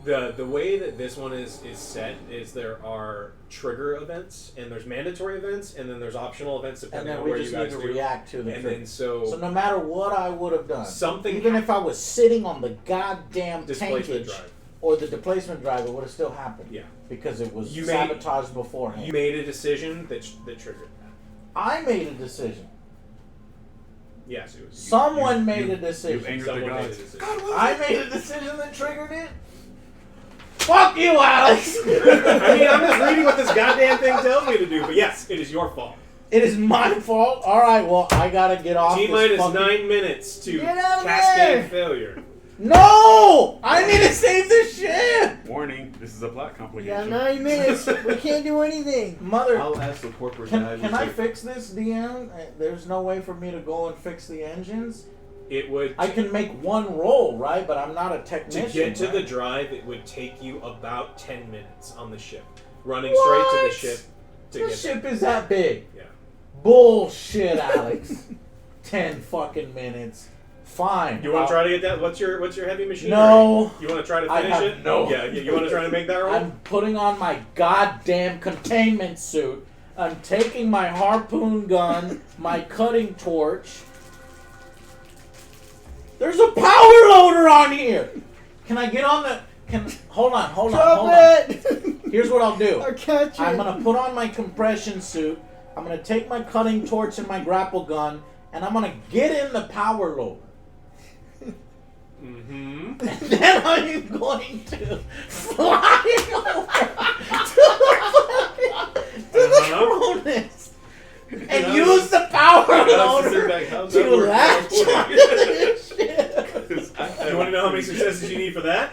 The way that this one is set is there are trigger events, and there's mandatory events, and then there's optional events depending on where you guys do. And then we just need to react to the trigger. Then so no matter what I would have done, something even if I was sitting on the goddamn displacement tankage drive. or the displacement drive, it would have still happened. Yeah. Because it was You sabotaged beforehand. You made a decision that triggered that. I made a decision. Yes, it was. Someone made a decision. You angered the Someone made a gods. decision. I made a decision that triggered it. Fuck you, Alex! I mean, I'm just reading what this goddamn thing tells me to do, but yes, it is your fault. It is my fault. All right, well, I gotta get off. T-minus this 9 minutes to Get out of cascade there! failure. No! I need to save this ship! Warning, this is a plot We complication. got 9 minutes. We can't do anything. Mother, I'll ask the corporate guy. can I fix this, DM? There's no way for me to go and fix the engines? It would. I can make one roll, right? But I'm not a technician. To get to right? the drive, it would take you about 10 minutes on the ship, running straight to the ship. To This get ship is that big. Yeah. Bullshit, Alex. 10 fucking minutes. Fine. You want to try to get that? What's your heavy machinery? No. You want to try to I finish have it? no. Yeah. You want to try to make that roll? I'm putting on my goddamn containment suit. I'm taking my harpoon gun, my cutting torch. There's a power loader on here. Can I get on the? Hold on. Drop it! Here's what I'll do. I'll catch I'm it. gonna put on my compression suit. I'm gonna take my cutting torch and my grapple gun, and I'm gonna get in the power loader. Mm-hmm. And then I'm going to fly over to the Cronus and use the power loader to latch onto this ship. You want to know how many successes you need for that?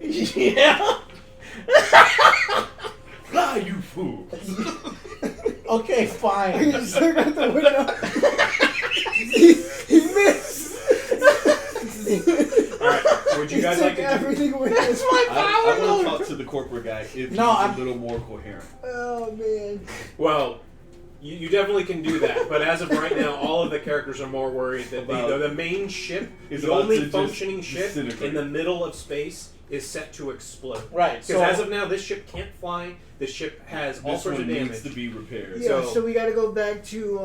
Yeah. Fly, you fool! Okay, I fine. just look out the window. he missed. Alright, would you guys like to do? everything with That's us. my I power want to loader. talk to the corporate guy if he's No, a I'm- little more coherent. Oh man. Well, you definitely can do that, but as of right now, all of the characters are more worried that the main ship, Is the about to only just functioning ship disintegrate. in the middle of space, is set to explode. Right. Because as of now, this ship can't fly. This ship has all This sorts one of damage. needs to be repaired. Yeah, So- so we gotta go back to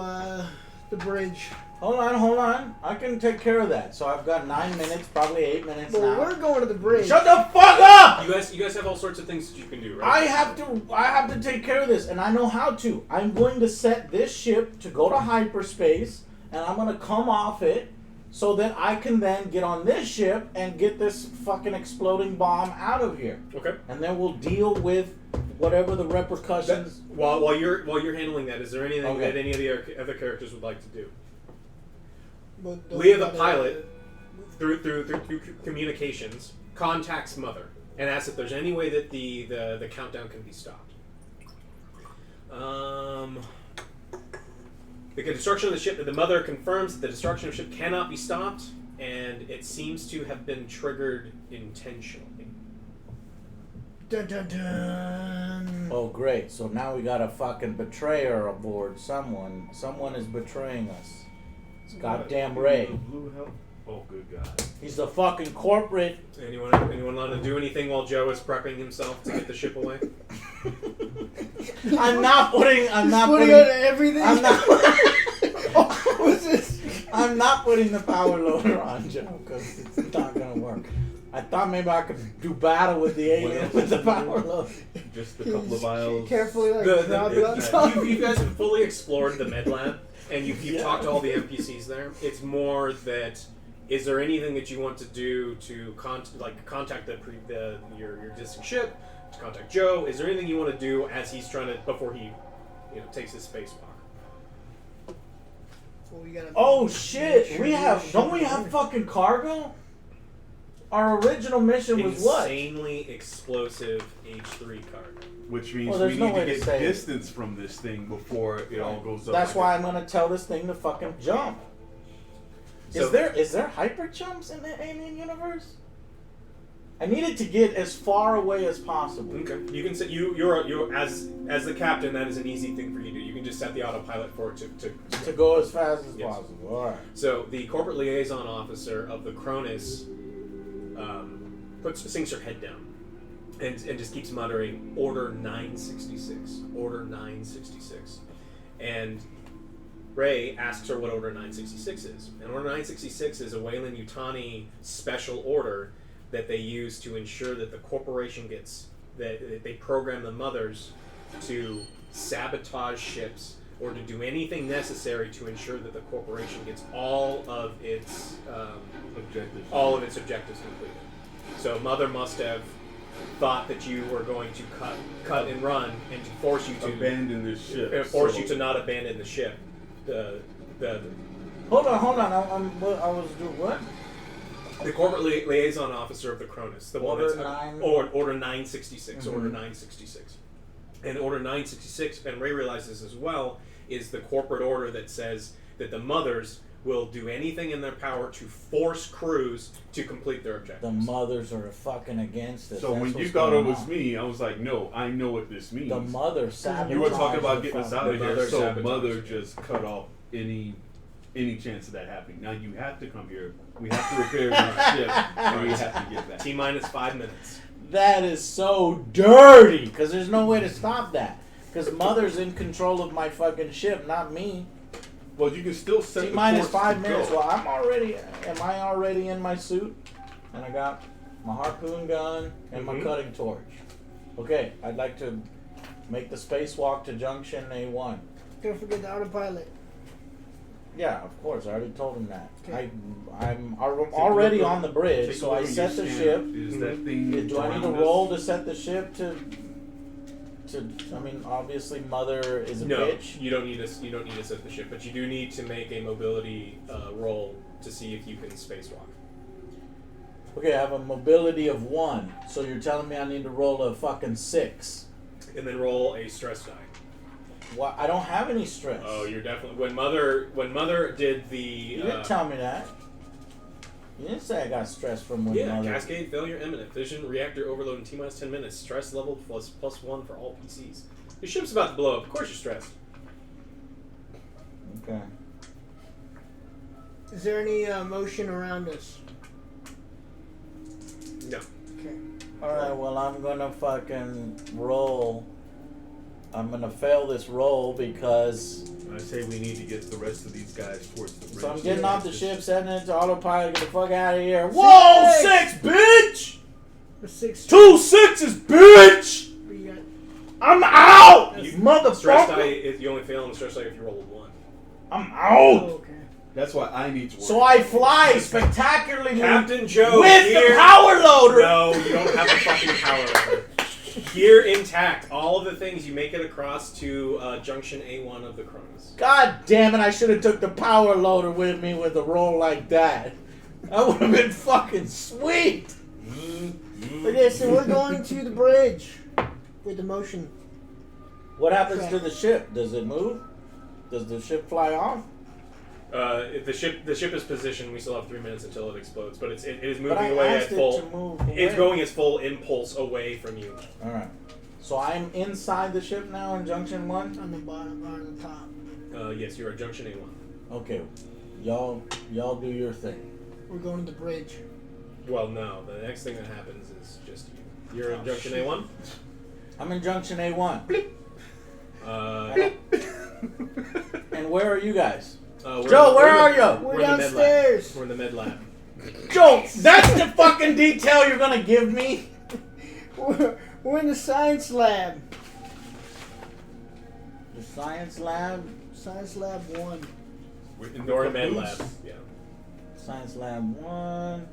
the bridge. Hold on. I can take care of that. So I've got 9 minutes, probably 8 minutes But now. we're going to the bridge. Shut the fuck up! You guys have all sorts of things that you can do, right? I have to take care of this, and I know how to. I'm going to set this ship to go to hyperspace, and I'm going to come off it so that I can then get on this ship and get this fucking exploding bomb out of here. Okay. And then we'll deal with whatever the repercussions. While you're handling that, is there anything Okay. that any of the other characters would like to do? But Leah, the pilot, through communications, contacts Mother and asks if there's any way that the countdown can be stopped. The destruction of the ship. The Mother confirms that the destruction of the ship cannot be stopped, and it seems to have been triggered intentionally. Dun, dun, dun. Oh, great. So now we got a fucking betrayer aboard. Someone is betraying us. It's goddamn Ray. Blue hell? Oh, good God. He's the fucking corporate. Anyone want to do anything while Joe is prepping himself to get the ship away? I'm not putting on everything. I'm not. Oh, what's this? I'm not putting the power loader on, Joe, because it's not gonna work. I thought maybe I could do battle with the alien with the power loader. Just a couple of vials. Carefully, like, drop it on top. You guys have fully explored the med lab, and you've Yeah. talked to all the NPCs there. It's more that, is there anything that you want to do to contact your existing ship, to contact Joe? Is there anything you want to do as he's trying to, before he takes his spacewalk? Well, we gotta Oh make shit! sure We the have. ship Don't we is have there. fucking cargo? Our original mission was what? Insanely explosive H3 card. Which means Well, we there's no need way to to get say it. distance from this thing before it all goes up. That's why I'm gonna tell this thing to fucking jump. So- Is there hyper jumps in the alien universe? I need it to get as far away as possible. Okay. You can set you're as the captain. That is an easy thing for you to do. You can just set the autopilot for it To go as fast as Yes. possible. All right. So the corporate liaison officer of the Cronus sinks her head down and just keeps muttering, "Order 966. Order 966." And Ray asks her what Order 966 is. And Order 966 is a Weyland-Yutani special order that they use to ensure that the corporation that they program the mothers to sabotage ships or to do anything necessary to ensure that the corporation gets all of its objectives completed. So Mother must have thought that you were going to cut and run and to force you to abandon this ship. force you to not abandon the ship. The Hold on. I was doing what? The corporate liaison officer of the Cronus, the one Order that's 9 Order 966, Mhm. Order 966, and Order 966, and Ray realizes as well, is the corporate order that says that the mothers will do anything in their power to force crews to complete their objectives. The mothers are fucking against it. So That's when you what's thought it going was on. me, I was like, no, I know what this means. The mother sabotaged. You were talking about the getting us fucking- out of The here, mother so sabotaged. Mother just cut off any chance of that happening. Now you have to come here. We have to repair your ship, and we have to get back. T-minus 5 minutes. That is so dirty. Because there's no way to stop that. Because Mother's in control of my fucking ship, not me. Well, you can still set the T-minus course 5 to minutes. go. Well, am I already in my suit? And I got my harpoon gun and my Mhm. cutting torch. Okay, I'd like to make the spacewalk to Junction A1. Don't forget the autopilot. Yeah, of course. I already told him that. Okay. I'm already on the bridge, Take a so look I at set your the scanner. ship. Is that thing? Do I need to around roll us? to set the ship to? I mean, obviously, Mother is a No, bitch. you don't need to set the ship, but you do need to make a mobility roll to see if you can spacewalk. Okay, I have a mobility of 1, so you're telling me I need to roll a fucking 6. And then roll a stress die. Why? I don't have any stress. Oh, you're definitely when Mother did the You didn't tell me that. You didn't say I got stress from when Mother. cascade failure imminent, fission reactor overload in T-minus 10 minutes, stress level +1 for all PCs. Your ship's about to blow up. Of course you're stressed. Okay. Is there any motion around us? No. Okay. Alright, well, I'm gonna fucking roll. I'm gonna fail this roll because. I say we need to get the rest of these guys towards the bridge. So I'm getting off the Just- ship, setting it to autopilot, get the fuck out of here. Whoa! 6, bitch! The 6. 2 6s, bitch! We got I'm out! You- Motherfucker! Stress die, if you only fail on the stress die if you roll a 1. I'm oh, out! okay. That's why I need to work. So I fly spectacularly Captain Joe with here. the power loader! No, you don't have the fucking power loader. Here intact, all of the things, you make it across to Junction A1 of the Cronus. God damn it, I should have took the power loader with me with a roll like that. That would have been fucking sweet! Okay, so we're going to the bridge with the motion. What happens to the ship? Does it move? Does the ship fly off? The ship is positioned. We still have 3 minutes until it explodes, but it is moving But I away at asked it full. to move It's away. going its full impulse away from you. Alright. So I'm inside the ship now in Junction 1? On the bottom or on the top. Yes, you're at Junction A1. Okay. Y'all do your thing. We're going to the bridge. Well, no. The next thing that happens is just you. You're in Oh, Junction shit. A1. I'm in Junction A1. And where are you guys? Joe, where are you? We're in the med lab. downstairs. We're in the med lab. Joe, that's the fucking detail you're gonna give me? We're in the science lab. The science lab? Science lab 1. We're in We're the in med caboose. lab. Yeah. Science lab 1.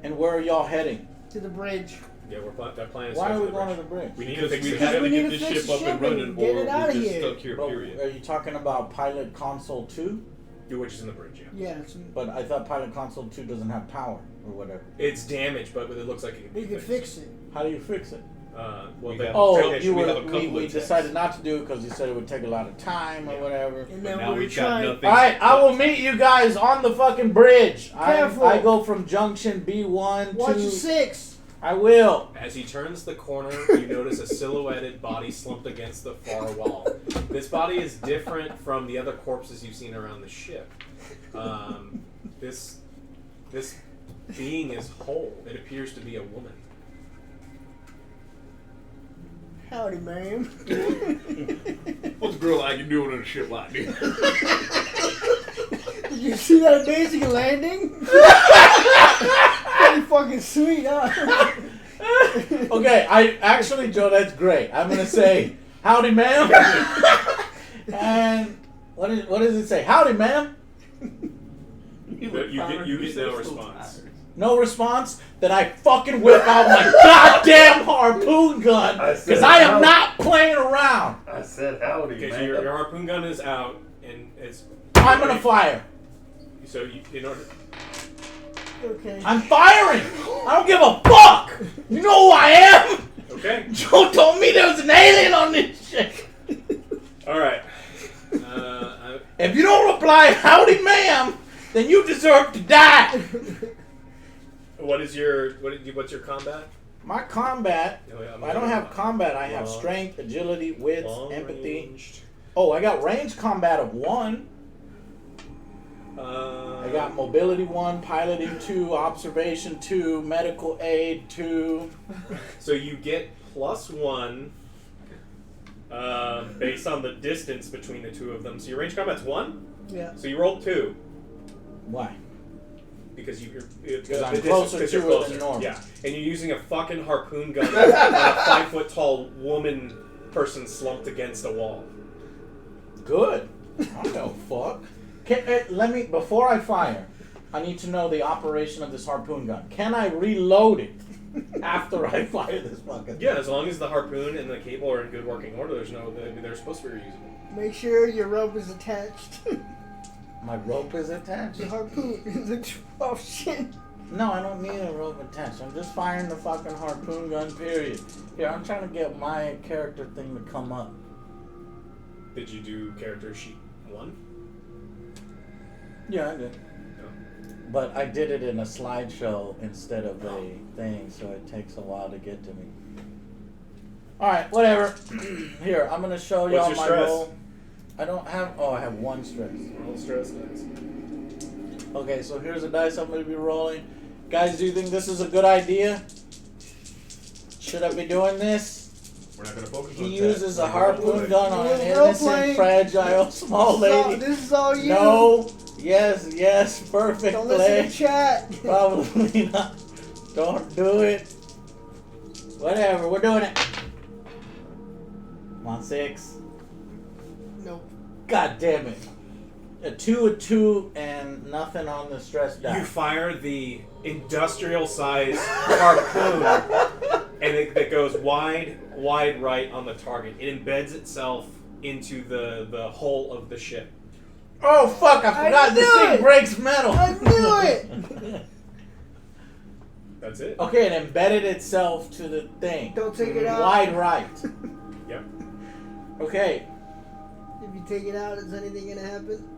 And where are y'all heading? To the bridge. Yeah, that plan is. Why are we the going to bridge. the bridge? We need to Because fix we the have ship. we to need get to this fix ship the up and ship running, and get or it outta we're just here. stuck here, But period. are you talking about Pilot Console 2? Which is in the bridge, yeah. Yeah. It's, But I thought Pilot Console 2 doesn't have power. or whatever. It's damaged, but it looks like it We can can be fix it. How do you fix it? Well, Oh, technically, you we were, have a couple we of decided tests. not to do it because you said it would take a lot of time or whatever. And But then now we were we've got trying. nothing. Alright, I will meet you guys on the fucking bridge. Careful. I go from junction B1 Watch to... your 6. I will. As he turns the corner, you notice a silhouetted body slumped against the far wall. This body is different from the other corpses you've seen around the ship. This being is whole. It appears to be a woman. Howdy, ma'am. What's a girl like you doing on a ship like this? Did you see that amazing landing? Pretty fucking sweet, huh? Okay, Joe, that's great. I'm gonna say, howdy, ma'am. And what does it say? Howdy, ma'am. You get no response. No response? Then I fucking whip out my goddamn harpoon gun because I am not playing around. I said howdy, Okay, so man. your harpoon gun is out, and it's. I'm gonna fire. So in order. Okay. I'm firing. I don't give a fuck. You know who I am? Okay. Joe told me there was an alien on this shit. All right. If you don't reply, howdy, ma'am, then you deserve to die. What's your combat? My combat, I don't have combat. I have Long- strength, agility, wits, Long empathy. ranged. Oh, I got range combat of 1. I got mobility 1, piloting 2, observation 2, medical aid 2. So you get +1 based on the distance between the two of them. So your range combat's 1. Yeah. So you rolled 2 Why? because you're I'm closer to it than normal. Yeah, and you're using a fucking harpoon gun on a 5-foot-tall woman person slumped against a wall. Good. I don't know, fuck. Before I fire, I need to know the operation of this harpoon gun. Can I reload it after I fire this fucking Yeah, as long as the harpoon and the cable are in good working order, they're supposed to be reusable. Make sure your rope is attached. My rope is attached? The harpoon is attached. Oh shit. No, I don't need a rope attached. I'm just firing the fucking harpoon gun, period. Here, I'm trying to get my character thing to come up. Did you do character sheet 1? Yeah, I did. No. But I did it in a slideshow instead of a thing, so it takes a while to get to me. Alright, whatever. Here, I'm going to show y'all What's my your stress? roll. I don't have... Oh, I have 1 stress. Roll stress dice. Okay, so here's the dice I'm going to be rolling. Guys, do you think this is a good idea? Should I be doing this? We're not gonna focus He on uses that. a harpoon gun on an Role innocent, playing. fragile, small lady. This is all you. No. Yes, perfect Don't play. listen to chat. Probably not. Don't do it. Whatever, we're doing it. Come on, 6. Nope. God damn it. A 2, and nothing on the stress die. You fire the industrial-sized harpoon, and it goes wide right on the target. It embeds itself into the hull of the ship. Oh fuck, I forgot this knew thing it. breaks metal. I knew it. That's it. Okay, it embedded itself to the thing. Don't take it out. Wide right. Yep. Okay. If you take it out, is anything gonna happen?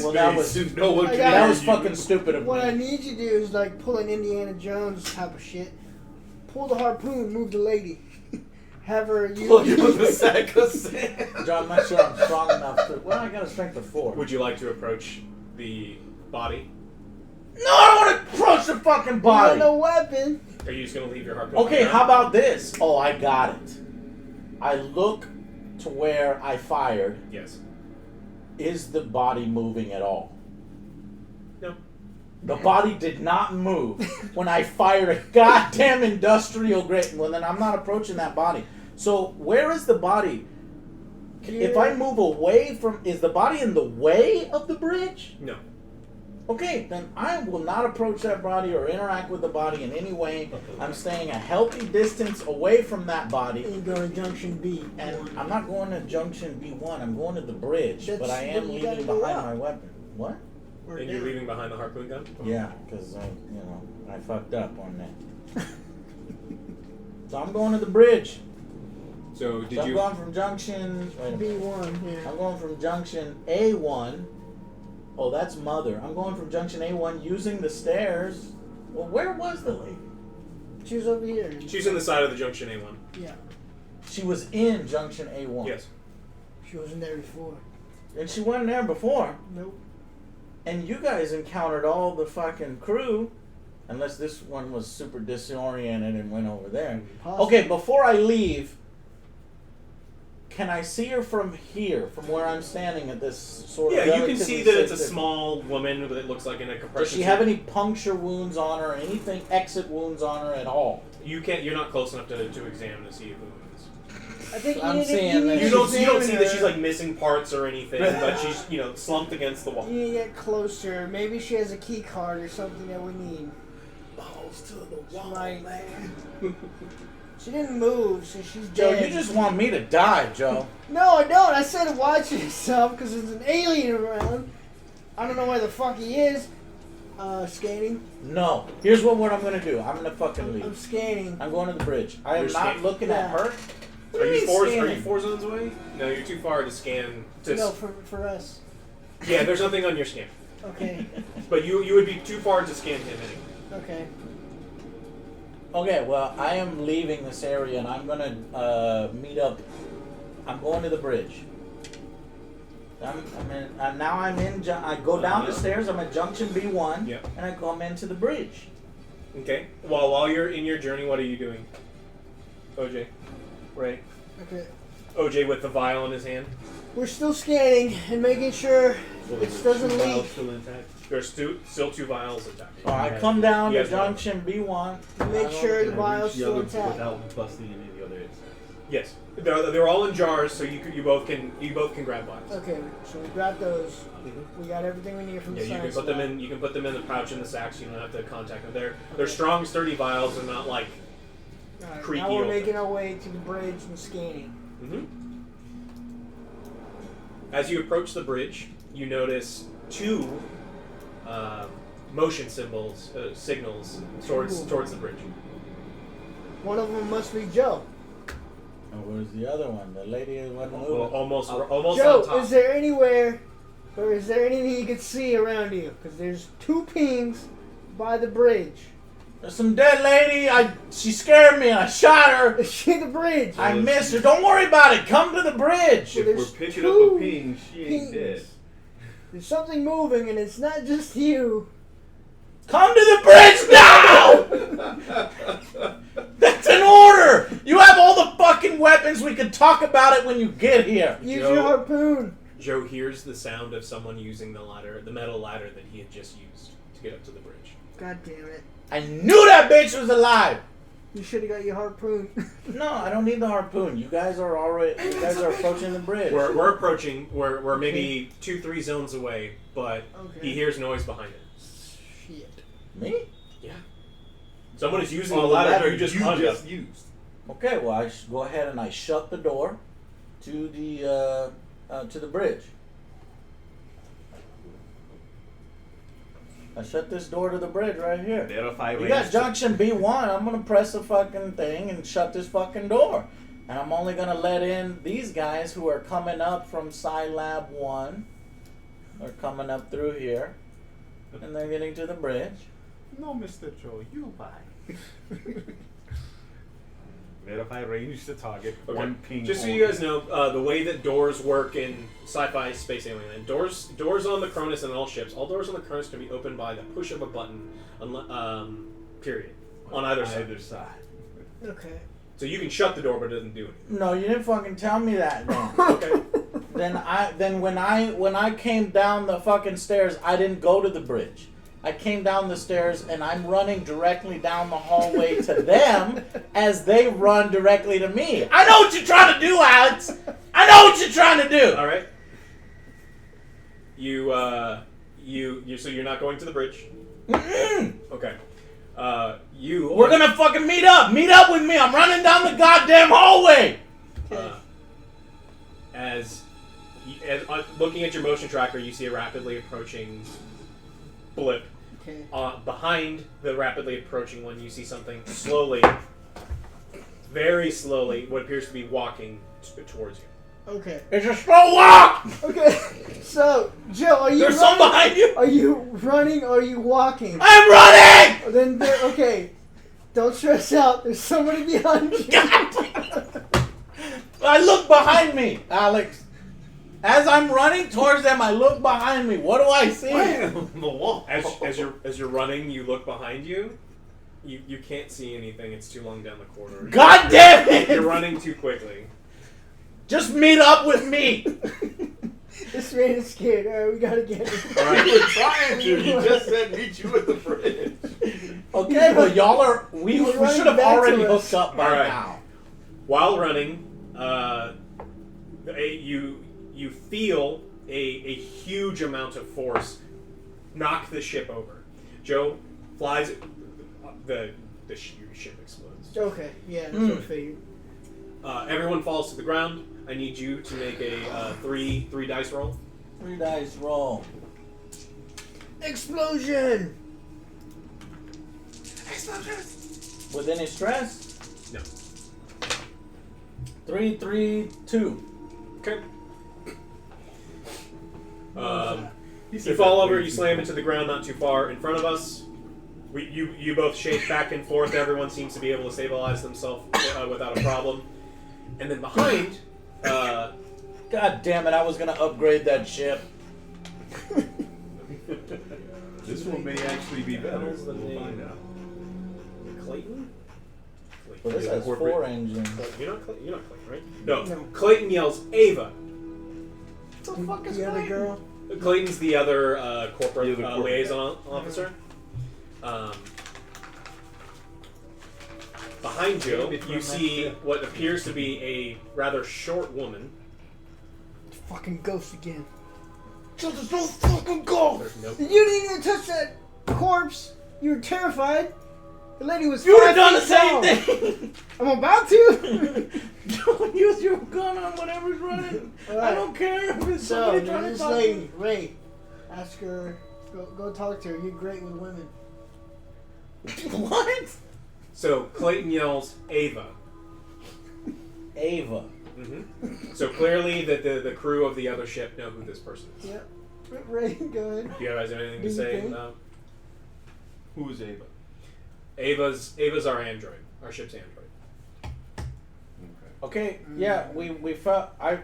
Well, that was no one I can got that it. was fucking stupid of What I me. need you to do is like pull an Indiana Jones type of shit. Pull the harpoon, move the lady. Have her Plug it with a use. sack of sand. John, I'm not sure I'm strong enough to. Well, I got a strength of 4. Would you like to approach the body? No, I don't want to approach the fucking body. No weapon. Are you just going to leave your harpoon? Okay, there? how about this? Oh, I got it. I look to where I fired. Yes. Is the body moving at all? No. The body did not move when I fired a goddamn industrial grade. Well, then I'm not approaching that body. So where is the body? If I move away from... Is the body in the way of the bridge? No. Okay, then I will not approach that body or interact with the body in any way. I'm staying a healthy distance away from that body. And you go to Junction B. And I'm not going to Junction B1. I'm going to the bridge. That's but I am when you gotta leaving go behind up. my weapon. What? We're And you're down. leaving behind the harpoon gun? Yeah, because I fucked up on that. So I'm going to the bridge. So did So I'm you... going from junction. Wait a minute. B1 here. I'm going from junction A1. Oh, that's mother. I'm going from junction A1 using the stairs. Well, where was the lady? She was over here. She's in the side of the junction A1. Yeah. She was in junction A1. Yes. She wasn't there before. And she wasn't there before. Nope. And you guys encountered all the fucking crew. Unless this one was super disoriented and went over there. Possibly. Okay, before I leave, can I see her from here, from where I'm standing at this sort of... Yeah, you can see that it's a safe small woman that it looks like in a compression Does she have any puncture wounds on her, anything, exit wounds on her at all? You're not close enough to examine to see if it moves. I think I'm you need seeing to, that- You don't see that examine she's her. like missing parts or anything, but she's slumped against the wall. You need to get closer. Maybe she has a key card or something that we need. Balls to the She might. She didn't move, so she's Joe, dead. you just want me to die, Joe. No, I don't. I said watch yourself because there's an alien around. I don't know where the fuck he is. Scanning. No. Here's what I'm going to do. I'm going to fucking leave. I'm scanning. I'm going to the bridge. I am You're not scanning? looking at Yeah. her. What Are do you mean four? Are scanning? you 4 zones away? No, you're too far to scan. No, for us. Yeah, there's nothing on your scan, Okay. but you would be too far to scan him anyway. Okay. Okay, well, I am leaving this area and I'm going to meet up. I'm going to the bridge. Now I'm in. I go down the stairs. I'm at junction B1, Yep. and I come into the bridge. Okay. Well, while you're in your journey, what are you doing, OJ? Right. Okay. OJ with the vial in his hand. We're still scanning and making sure it doesn't leak. Still intact. There's still 2 vials intact. So I come down to Yes, ma'am. junction B1. Make sure the Can I vial's reach the still other intact. without busting any of the other exits? Yes, they're all in jars, so you both can grab vials. Okay, so we got those. We got everything we need from Yeah, the you can science put them lab. in. You can put them in the pouch in the sacks. You don't have to contact them. They're strong, sturdy vials, and not like. Alright, creaky now we're open. making our way to the bridge and scanning. As you approach the bridge, you notice 2 motion signals towards the bridge. One of them must be Joe. And where's the other one? The lady who wasn't Well, moving. almost on Joe, top. is there anywhere, or is there anything you can see around you? Because there's 2 pings by the bridge. There's some dead lady. She scared me. I shot her. Is she the bridge? I missed her. Don't worry about it. Come to the bridge. Well, If there's we're picking 2 up a ping, she ain't pings. dead. There's something moving, and it's not just you. Come to the bridge now! That's an order! You have all the fucking weapons. We can talk about it when you get here. Use Joe. your harpoon. Joe hears the sound of someone using the metal ladder that he had just used to get up to the bridge. God damn it. I knew that bitch was alive. You should have got your harpoon. No, I don't need the harpoon. You guys are approaching the bridge. We're approaching. We're maybe 2-3 zones away, but Okay. he hears noise behind it. Shit. Me? Yeah. Someone is using On the ladder you just used. Okay, well I go ahead and I shut the door to the bridge. I shut this door to the bridge right here. Verify You range. got junction B1. I'm gonna press the fucking thing and shut this fucking door. And I'm only gonna let in these guys who are coming up from Sci Lab 1. They're coming up through here. And they're getting to the bridge. No, Mr. Joe, you buy. Verify range to target. Okay. 1 ping. Just so only. you guys know, the way that doors work in sci-fi space alien land, doors on the Cronus and all ships, all doors on the Cronus can be opened by the push of a button, period, on either side. Okay. So you can shut the door, but it doesn't do anything. No, you didn't fucking tell me that, man. Okay. Then when I came down the fucking stairs, I didn't go to the bridge. I came down the stairs and I'm running directly down the hallway to them as they run directly to me. I know what you're trying to do, Alex. I know what you're trying to do. All right. So you're not going to the bridge. Mm-mm. Okay. We're gonna fucking meet up. Meet up with me. I'm running down the goddamn hallway. As looking at your motion tracker, you see a rapidly approaching blip. Okay. Behind the rapidly approaching one, you see something slowly, very slowly, what appears to be walking towards you. Okay. It's a slow walk! Okay. So, Joe, are you There's running? some behind you! Are you running or are you walking? I'm running! Then, okay. Don't stress out. There's somebody behind you. God damn. I look behind me, Alex. As I'm running towards them, I look behind me. What do I see? The wall. As you're running, you look behind you. You can't see anything. It's too long down the corridor. God damn it! You're running too quickly. Just meet up with me. This man is scared. Alright, we gotta get him. All right. You were trying to. You just said meet you at the bridge. Okay, but y'all are. We running should have back already to us. hooked up by All right. now. While running, you feel a huge amount of force knock the ship over. Joe flies. The ship explodes. Okay, yeah, that's what I figured. Everyone falls to the ground. I need you to make a three dice roll. 3 dice roll. Explosion! With any stress? No. 3, 3, 2. Okay. He You said fall that over. way You too slam fast. into the ground, not too far in front of us. You both shake back and forth. Everyone seems to be able to stabilize themselves without a problem. And then behind, God damn it, I was gonna upgrade that ship. This one may actually be better. Hell's the We'll name? find out. Clayton. Well, this has 4 engines. You're not Clayton, right? No. No. Clayton yells, "Ava!" What the fuck is The other Clayton? girl? Clayton's the other corporate, The other corporate liaison officer. Behind you, Maybe you from see that ship. what appears to be a rather short woman. Fucking ghost again. Just don't fucking go! There's no. You didn't even touch that corpse. You were terrified. The lady was. You would have 5 done the feet same tall. thing! I'm about to. Don't use your gun on whatever's running. I Alright. don't care if it's So, somebody trying to this talk lady, Ray, ask her, go talk to her. You're great with women. to me. What? So Clayton yells, "Ava!" Ava. So clearly, that the crew of the other ship know who this person is. Yep. Ray, go ahead. Do you guys have anything Do to you say? think? Who is Ava? Ava's our android, our ship's android. Okay, yeah, we fell. I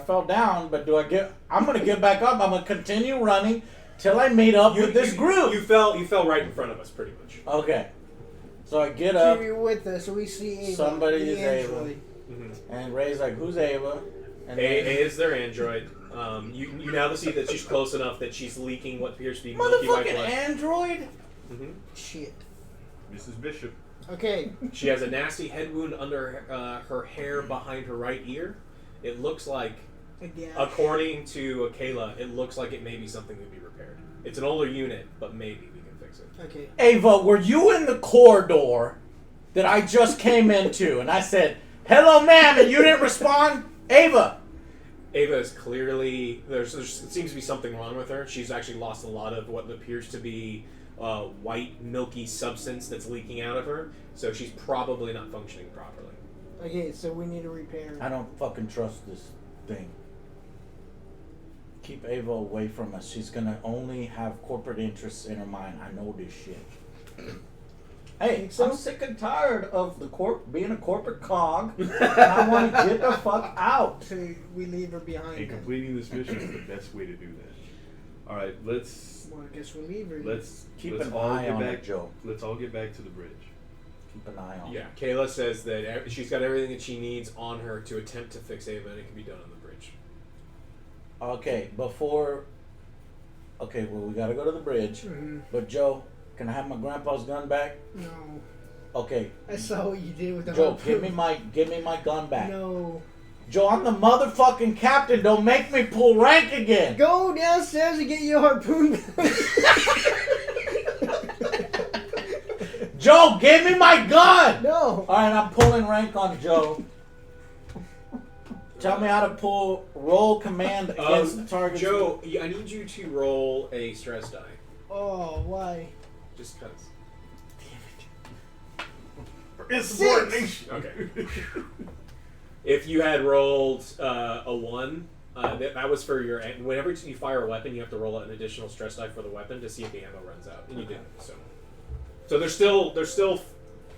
fell down, but do I get? I'm gonna get back up. I'm gonna continue running till I meet up with this group. You fell right in front of us, pretty much. Okay, so I get up, You're with us, so we see Ava. Somebody the is Ava. android. and Ray's like, "Who's Ava?" And A is their android. You now see that she's close enough that she's leaking what appears to be milky white motherfucking blood. android. Shit. Mrs. Bishop. Okay. She has a nasty head wound under her hair behind her right ear. It looks like, Again. according to Kayla, it looks like it may be something to be repaired. It's an older unit, but maybe we can fix it. Okay. Ava, were you in the corridor that I just came into? And I said, "Hello, ma'am," and you didn't respond? Ava. Ava is clearly there seems to be something wrong with her. She's actually lost a lot of what appears to be white milky substance that's leaking out of her. So she's probably not functioning properly. Okay, so we need to repair. I don't fucking trust this thing. Keep Ava away from us. She's gonna only have corporate interests in her mind. I know this shit. Hey, Think so? I'm sick and tired of the being a corporate cog. And I want to get the fuck out. So we leave her behind. And then. completing this mission is the best way to do that. All right, let's Well, I guess we leave her. Keep let's an all eye get on back. it, Joe. Let's all get back to the bridge. Keep an eye on Yeah, it. Kayla says that she's got everything that she needs on her to attempt to fix Ava, and it can be done on the bridge. Okay, before. Okay, well, we gotta go to the bridge. Mhm. But, Joe, can I have my grandpa's gun back? No. Okay, I saw what you did with the Joe, harpoon. give me my gun back. No. Joe, I'm the motherfucking captain. Don't make me pull rank again. Go downstairs and get your harpoon. Joe, give me my gun. No. All right, I'm pulling rank on Joe. Tell me how to roll command against the target. Joe, I need you to roll a stress die. Oh, why? Just cause. Insubordination. Okay. If you had rolled a 1, that was for your. Whenever you fire a weapon, you have to roll an additional stress die for the weapon to see if the ammo runs out, and you didn't. So there's still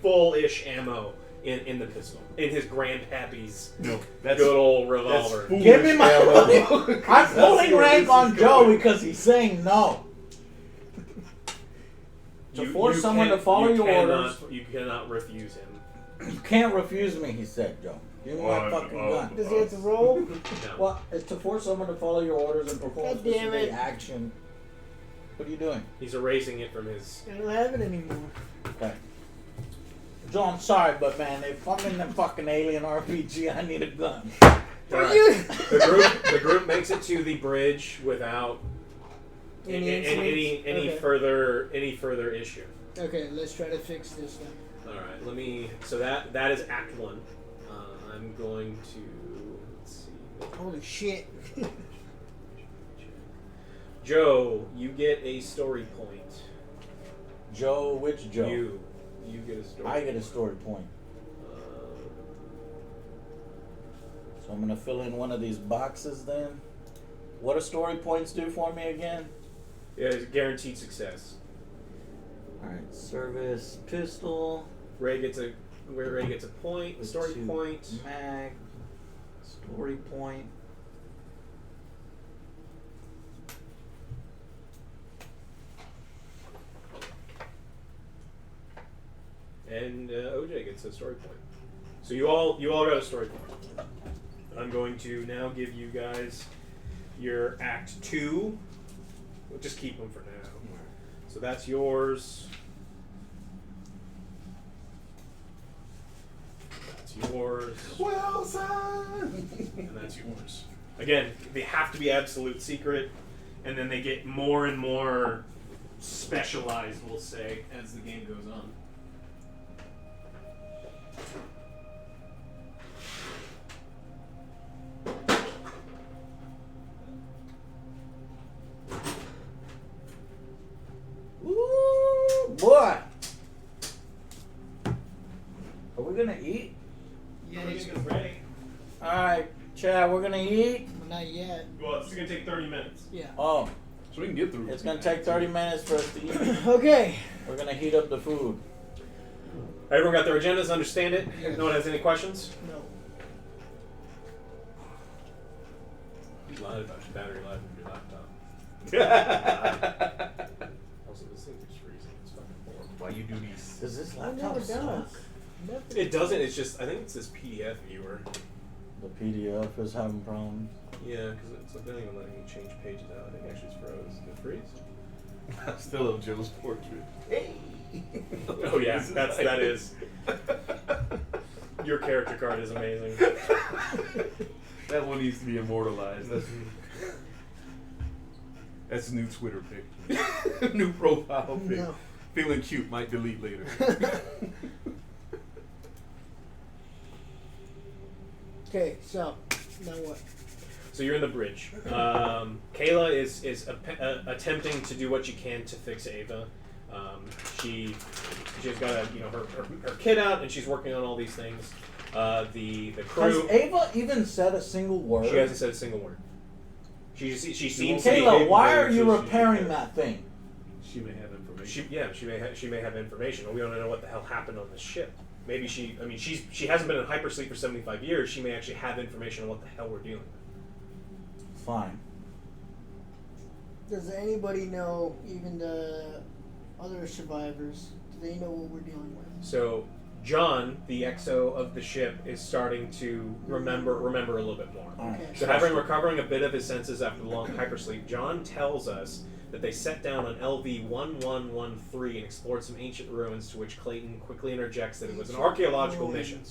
full-ish ammo in the pistol, in his grandpappy's good old revolver. Give me my ammo. I'm pulling rank on Joe because he's saying no. To force someone to follow your orders. You cannot refuse him. You can't refuse me, he said, Joe. Give me my fucking gun. Does he have to roll? No. Well, it's to force someone to follow your orders and perform God damn specific it. action. What are you doing? He's erasing it from his. I don't have it anymore. Okay. Joe, I'm sorry, but man, if I'm in the fucking alien RPG, I need a gun. Alright. The group makes it to the bridge without any further issue. Okay, let's try to fix this now. All right, let me. So that is Act 1. I'm going to. Let's see. Holy shit. Joe, you get a story point. Joe, which Joe? You get a story. I get a story point. So I'm gonna fill in one of these boxes then. What do story points do for me again? Yeah, it's guaranteed success. Alright, service, pistol. Ray gets a point. Story point. Mag. Story point. And OJ gets a story point. So you all got a story point. I'm going to now give you guys your Act 2. We'll just keep them for now. So that's yours. That's yours. Wilson! And that's yours. Again, they have to be absolute secret, and then they get more and more specialized, we'll say, as the game goes on. Ooh, boy. Are we gonna eat? Yeah, We're it's gonna get ready. Alright, Chad, we're gonna eat? well, not yet. Well, it's going to take 30 minutes. Yeah. Oh, So we can get through. it's gonna take 30 minutes for us to eat. Okay. We're gonna heat up the food. Everyone got their agendas, understand it? No one has any questions? No. You lied about your battery life of your laptop. Also, this thing keeps freezing. It's fucking horrible. Why you do these? Does this I laptop never suck? does. Never. It doesn't, it's just, I think it's this PDF viewer. The PDF is having problems. Yeah, because it's like, not even letting me change pages out. I think actually it's froze. Did it freeze? I still love Joe's portrait. Hey! Oh yeah, that is. Your character card is amazing. That one needs to be immortalized. That's a new Twitter pic. New profile pic. No. Feeling cute, might delete later. Okay, so now what? So you're in the bridge. Kayla is attempting to do what she can to fix Ava. She's got her kid out, and she's working on all these things. The crew. Has Ava even said a single word? She hasn't said a single word. She seems to be Kayla, capable, why are you so she- repairing that thing? She may have information. She may have information, but we don't know what the hell happened on this ship. Maybe she hasn't been in hypersleep for 75 years. She may actually have information on what the hell we're dealing with. Fine. Does anybody know, even the other survivors, do they know what we're dealing with? So John, the XO of the ship, is starting to remember a little bit more. Alright. So having recovering a bit of his senses after the long hypersleep, John tells us that they set down on LV-1113 and explored some ancient ruins, to which Clayton quickly interjects that it was an archaeological mission.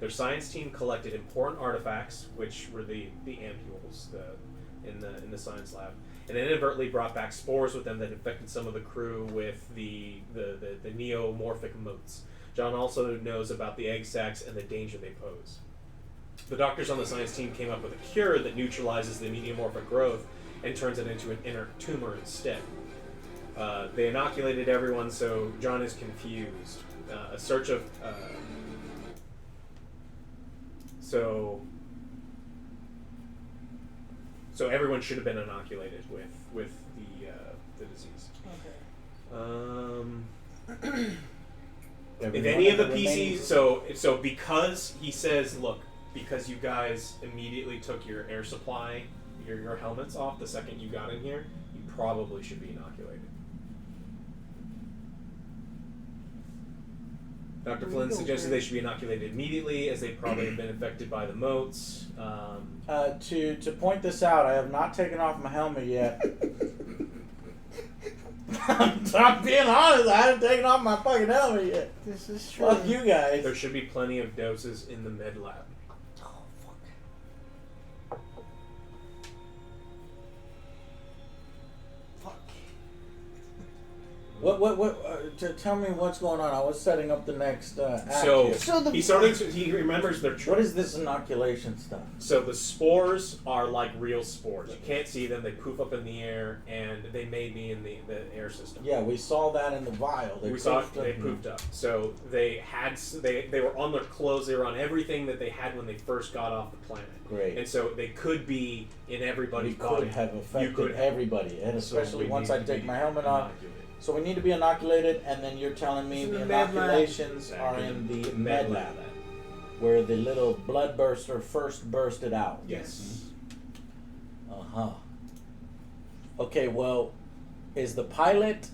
Their science team collected important artifacts, which were the ampules in the science lab, and inadvertently brought back spores with them that infected some of the crew with the neomorphic motes. John also knows about the egg sacs and the danger they pose. The doctors on the science team came up with a cure that neutralizes the neomorphic growth and turns it into an inert tumor instead. they inoculated everyone, so John is confused. A search of so everyone should have been inoculated with the disease. Okay. If any of the PCs, so because he says, look, because you guys immediately took your air supply, your helmets off the second you got in here, you probably should be inoculated. Dr. Flynn suggested they should be inoculated immediately, as they probably have been infected by the motes. To point this out, I have not taken off my helmet yet. I'm being honest, I haven't taken off my fucking helmet yet. This is true. Fuck you guys. There should be plenty of doses in the med lab. Oh, fuck. Fuck. What, tell me what's going on. I was setting up the next act here. He remembers their What is this inoculation stuff? So the spores are like real spores. You can't see them. They poof up in the air, and they may be in the air system. Yeah, we saw that in the vial. They poofed up. So they were on their clothes. They were on everything that they had when they first got off the planet. Great. And so they could be in everybody's We body. could have affected everybody, and especially once I take my helmet off. Inoculated. So we need to be inoculated, and then you're telling me It's in the the med lab. inoculations are in the med lab, where the little blood burster first bursted out. Yes. Uh-huh. Okay, well, is the pilot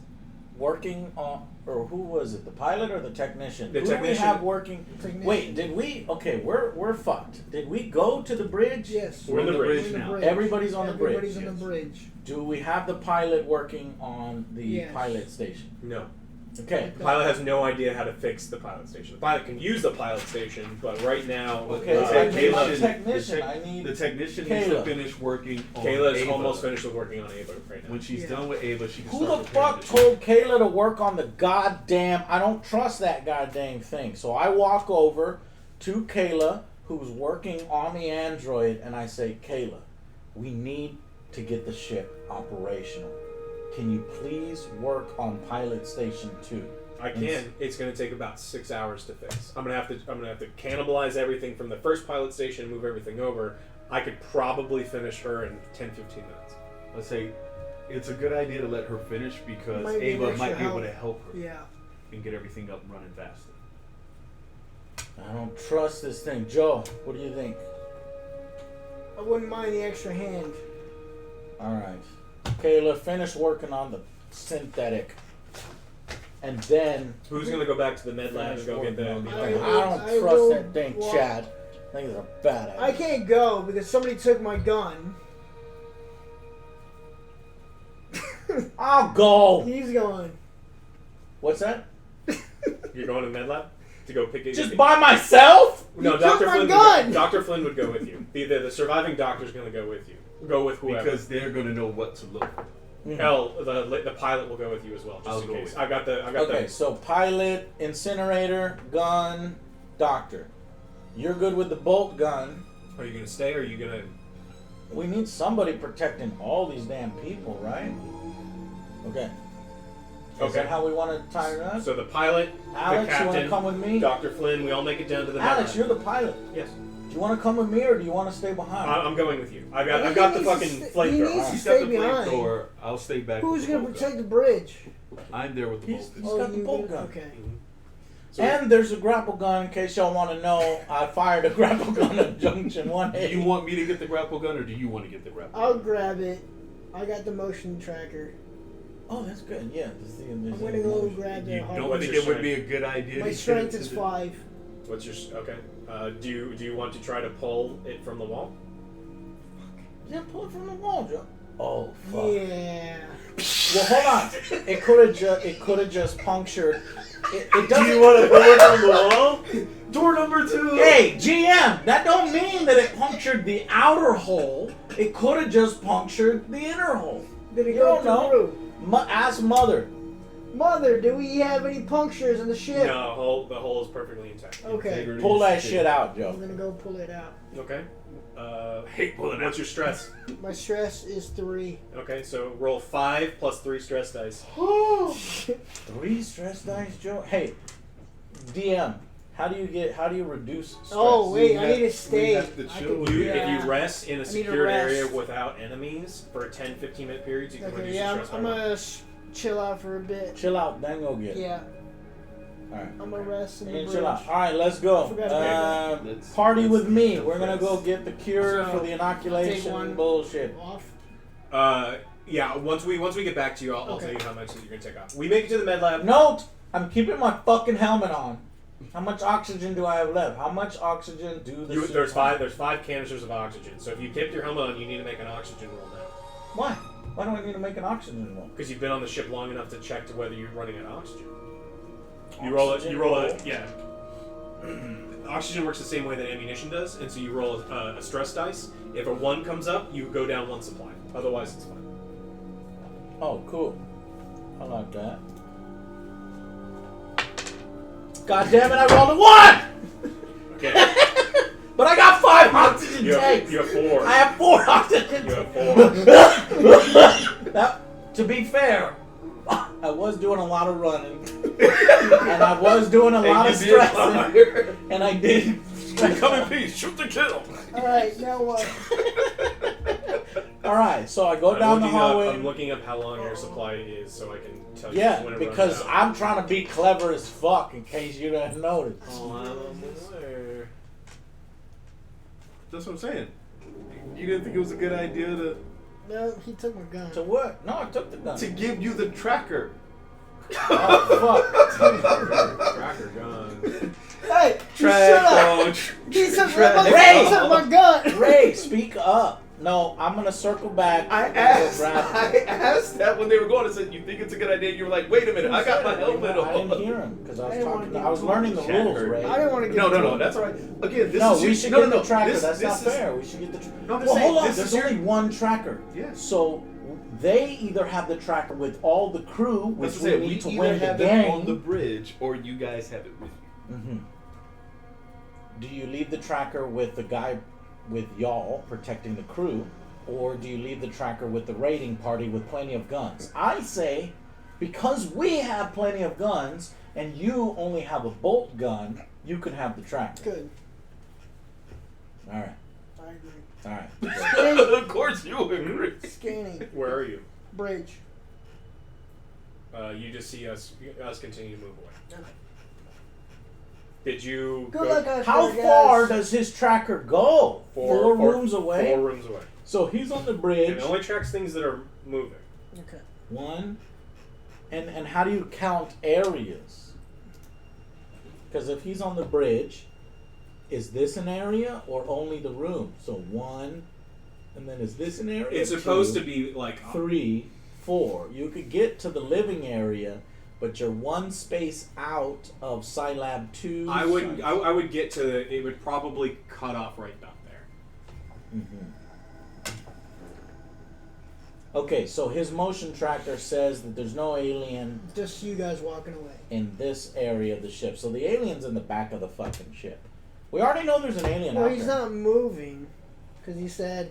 working on, or who was it? The pilot or the technician? The who technician. do we have working? Technician. Wait, did we? Okay, we're fucked. Did we go to the bridge? Yes. We're on the bridge We're in now. Everybody's on the bridge. Everybody's on the bridge. Do we have the pilot working on the Yes. pilot station? No. Okay. The pilot has no idea how to fix the pilot station. The pilot can use the pilot station, but right now, Okay, The so I need a technician- technician. I need The technician needs to Kayla. finish working on Kayla's Ava. almost finished with working on Ava right now. When she's Yeah. done with Ava, she can Who start the repairing fuck ship. told Kayla to work on the goddamn... I don't trust that goddamn thing. So I walk over to Kayla, who's working on the android, and I say, Kayla, we need to get the ship operational. Can you please work on Pilot Station 2? I can. It's going to take about 6 hours to fix. I'm going to have to cannibalize everything from the first pilot station, move everything over. I could probably finish her in 10, 15 minutes. Let's say it's a good idea to let her finish because Might be Ava extra might be able help. to help her Yeah. and get everything up and running faster. I don't trust this thing. Joe, what do you think? I wouldn't mind the extra hand. Alright. Kayla, finish working on the synthetic. And then... Who's going to go back to the med lab and go get the... I I don't will trust that thing, walk- Chad. I think it's a bad idea. I can't go because somebody took my gun. I'll go! He's going. What's that? You're going to the med lab to go pick it? Just by myself? No, You Dr. took my Flynn. gun! Dr. Flynn would go with you. The surviving doctor's going to go with you. Go with whoever. Because they're going to know what to look for. Hell, the pilot will go with you as well, I'll just in go case. with I got the. Okay, so pilot, incinerator, gun, doctor. You're good with the bolt gun. Are you gonna stay or are you gonna? We need somebody protecting all these damn people, right? Okay. Is Okay. that how we want to tie it up? So the pilot, Alex, the you want captain, to come with me? Dr. Flynn, we all make it down to the. Alex, med you're lab. the pilot. Yes. Do you want to come with me or do you want to stay behind? I'm going with you. I've He got the needs to fucking stay- he flamethrower. needs to She's stay got the behind. flamethrower. I'll stay back. Who's with the going to bolt protect gun. the bridge? I'm there with the He's bolt gun. got the bolt gun. Okay. So And there's a grapple gun, in case y'all want to know. I fired a grapple gun at Junction Do 1A. you want me to get the grapple gun or do you want to get the grapple I'll gun? grab it. I got the motion tracker. Oh, that's good. Yeah. I'm going to go grab You the don't What's think your it would be a good idea My to strength get it is to the- 5. what's your okay? Do you want to try to pull it from the wall? Yeah, pull it from the wall, Joe. Oh, fuck. Yeah. Well, hold on. It could have just punctured. It Do doesn't. you want to pull it from the wall? Door number 2. Hey, GM, that don't mean that it punctured the outer hole. It could have just punctured the inner hole. Did it You go don't know. through? Ask Mother. Mother, do we have any punctures in the ship? No, the hull is perfectly intact. Okay. Integrity Pull that is shit out, I'm Joe. gonna go pull it out. Okay. Hate pulling. What's your stress? My stress is 3. Okay, so roll 5 plus 3 stress dice. 3 stress dice, Joe. Hey, DM. How do you reduce stress? Oh wait, I need to We stay. have to chill. If Yeah. you rest in a I need to secured area rest. without enemies for 10-15 minute periods, you can Okay, reduce yeah, your stress I'm by 1. gonna chill out for a bit. Chill out, then go get it. Yeah, Alright. I'm gonna rest in the And bridge. chill out. Alright, let's go. Forgot about Let's- Party let's with me. chill We're gonna first. go get the cure So, for the inoculation take one bullshit. Off. Yeah, once we get back to you, I'll Okay. tell you how much you're gonna take off. We make it to the med lab. Note! I'm keeping my fucking helmet on. How much oxygen do I have left? How much oxygen do the suit There's have? 5 canisters of oxygen. So if you kept your helmet on, you need to make an oxygen roll now. Why? Why do I need to make an oxygen roll? Because you've been on the ship long enough to check to whether you're running out of oxygen. You roll it. Yeah. Oxygen works the same way that ammunition does, and so you roll a stress dice. If a 1 comes up, you go down 1 supply. Otherwise, it's fine. Oh, cool. I like that. God damn it, I rolled a 1! Okay. But I got 5 oxygen You tanks! have 4. I have 4 oxygen You tanks! have 4. That, to be fair, I was doing a lot of running. And I was doing a lot of stressing. And I did. Come in peace. Shoot to kill. Alright, now what? Alright, so I go down the hallway. I'm looking up how long your supply is so I can tell you Yeah, when it because runs out. I'm trying to be clever as fuck in case you didn't notice. That's what I'm saying. You didn't think it was a good idea No, he took my gun. To what? No, I took the gun. to give you the tracker? Oh, fuck. Tracker gun. Hey, you shut up! He took my gun! Ray, speak up. No, I'm gonna circle back. I and go asked. grab I asked that when they were going. I said, "You think it's a good idea?" You were like, "Wait a minute, I got my helmet I on." didn't hear him because I I was didn't talking. wanna I was get learning the Chat rules, heard. Ray. I didn't want to get No, that's all right. Again, this No, is we your- should no, get no, the tracker. this- That's this not is- fair. We should get the tracker. No, I'm just Well, saying, hold on. this There's is your- only one tracker. Yeah. So they either have the tracker with all the crew, which That's we what I'm saying. need to We win either the have it on the game. bridge, or you guys have it with you. Mm-hmm. Do you leave the tracker with the guy with y'all protecting the crew, or do you leave the tracker with the raiding party with plenty of guns? I say, because we have plenty of guns and you only have a bolt gun, you can have the tracker. Good. All right. I agree. All right. Of course, you agree. Scanning. Where are you? Bridge. You just see us continue to move away. Did you Good luck out How there, far guys. does his tracker go? Four rooms away? 4 rooms away. So he's on the And bridge. it only tracks things that are moving. Okay. One. And how do you count areas? Because if he's on the bridge, is this an area or only the room? So 1, and then is this an area? It's supposed 2, to be like 3, 4. You could get to the living area, but you're 1 space out of Scilab 2. I would get to it would probably cut off right about there. Mm-hmm. Okay, so his motion tracker says that there's no alien Just you guys walking away. in this area of the ship. So the alien's in the back of the fucking ship. We already know there's an alien Well, out he's there. not moving because he said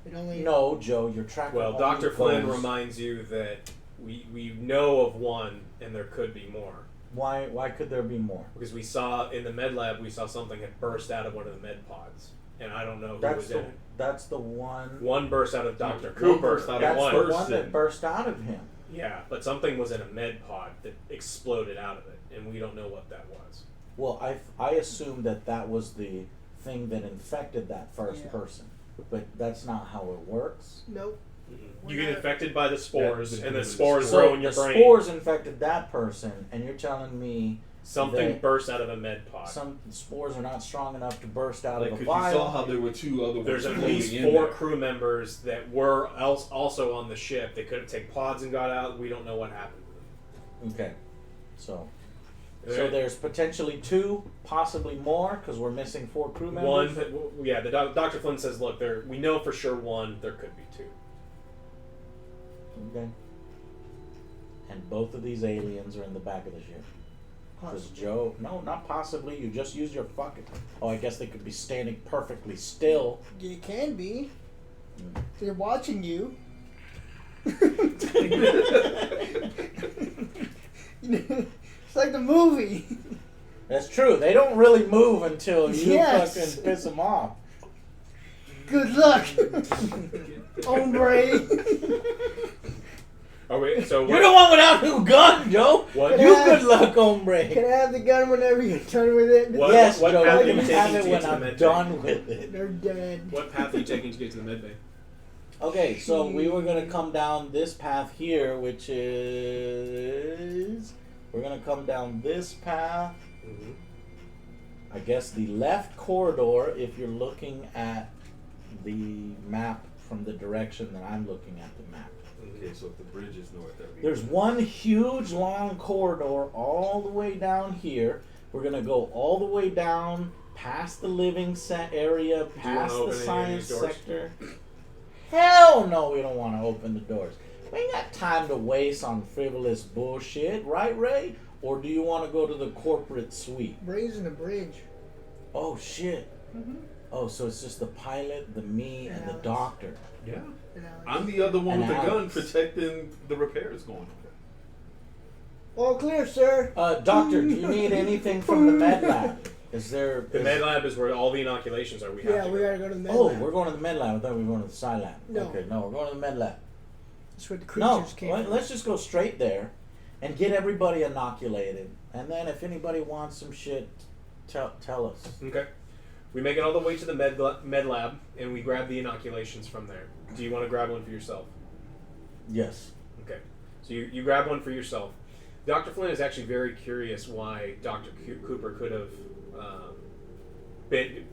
it only. No, Joe, your tracker. Well, only Dr. Flynn goes- reminds you that we know of one and there could be more. Why could there be more? Because we saw in the med lab we saw something had burst out of one of the med pods. And I don't know who That's was the in it. that's the one. One burst out of Dr. One Cooper. burst out of That's one. the burst one that in. burst out of him. Yeah, but something was in a med pod that exploded out of it, and we don't know what that was. Well, I assumed that was the thing that infected that first Yeah. person, but that's not how it works. Nope. You get infected by the spores, Yeah, and the the spores So grow in your the brain. spores infected that person, and you're telling me Something they- burst out of a med pod. some spores are not strong enough to burst out Like, of a because you saw vial. how there were 2 other ones There's at floating least in 4 there. crew members that were also on the ship. They could have taken pods and got out. We don't know what happened. Okay, so There- there's potentially 2, possibly more, because we're missing 4 crew members. One, yeah. Dr. Flynn says, "Look, we know for sure one. There could be 2." Okay. and both of these aliens are in the back of the ship. Because Possibly. Joe, no, not possibly. You just use your fucking. Oh, I guess they could be standing perfectly still. You can be. They're watching you. It's like the movie. That's true. They don't really move until you Yes. fucking piss them off. Good luck, hombre. Oh wait, so You're the one without no gun, Joe. What? You Yeah. good luck, hombre. Can I have the gun whenever you're done with it? What- Yes, what Joe. path are You you can taking have to it get when to the I'm med bay? done with it. They're dead. What path are you taking to get to the medbay? Okay, so we were gonna come down this path here, which is we're gonna come down this path. Mm-hmm. I guess the left corridor, if you're looking at the map from the direction that I'm looking at the map. Okay, so if the bridge is north, that would be There's one huge long corridor all the way down here. We're gonna go all the way down past the living set area, past open the any of science these doors? sector. Hell no, we don't want to open the doors. We ain't got time to waste on frivolous bullshit, right, Ray? Or do you want to go to the corporate suite? Raising a bridge. Oh shit. Mm-hmm. Oh, so it's just the pilot, the me, and the Alex. doctor. Yeah. And Alex. I'm the other one And with the gun Alex. protecting the repairs going on. All clear, sir. Doctor, do you need anything from the med lab? Is there? The is- med lab is where all the inoculations are. We have Yeah, to we go. gotta go to the med Oh, lab. we're going to the med lab. I thought we were going to the sci lab. No. Okay, no, we're going to the med lab. That's where the No, creatures came from. let's just go straight there and get everybody inoculated. And then if anybody wants some shit, tell us. Okay. We make it all the way to the med lab, and we grab the inoculations from there. Do you want to grab one for yourself? Yes. Okay. So you grab one for yourself. Dr. Flynn is actually very curious why Dr. Cooper could have been.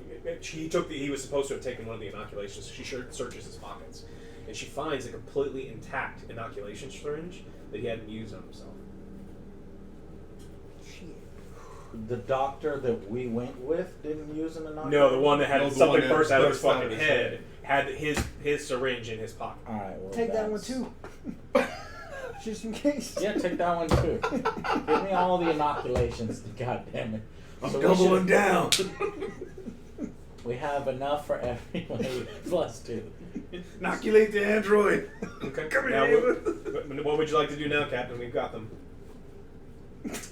He was supposed to have taken one of the inoculations. So she searches his pockets, and she finds a completely intact inoculation syringe that he hadn't used on himself. Shit. The doctor that we went with didn't use an inoculation? No, the one that had No, the something one that burst out of his burst out fucking of his head had his syringe in his pocket. Alright, well, Take that one that's- too. Just in case. Yeah, take that one too. Give me all the inoculations, goddammit. I'm So we doubling should- down. We have enough for everybody plus 2. Inoculate the android. Okay. Come Now, here. what would you like to do now, Captain? We've got them.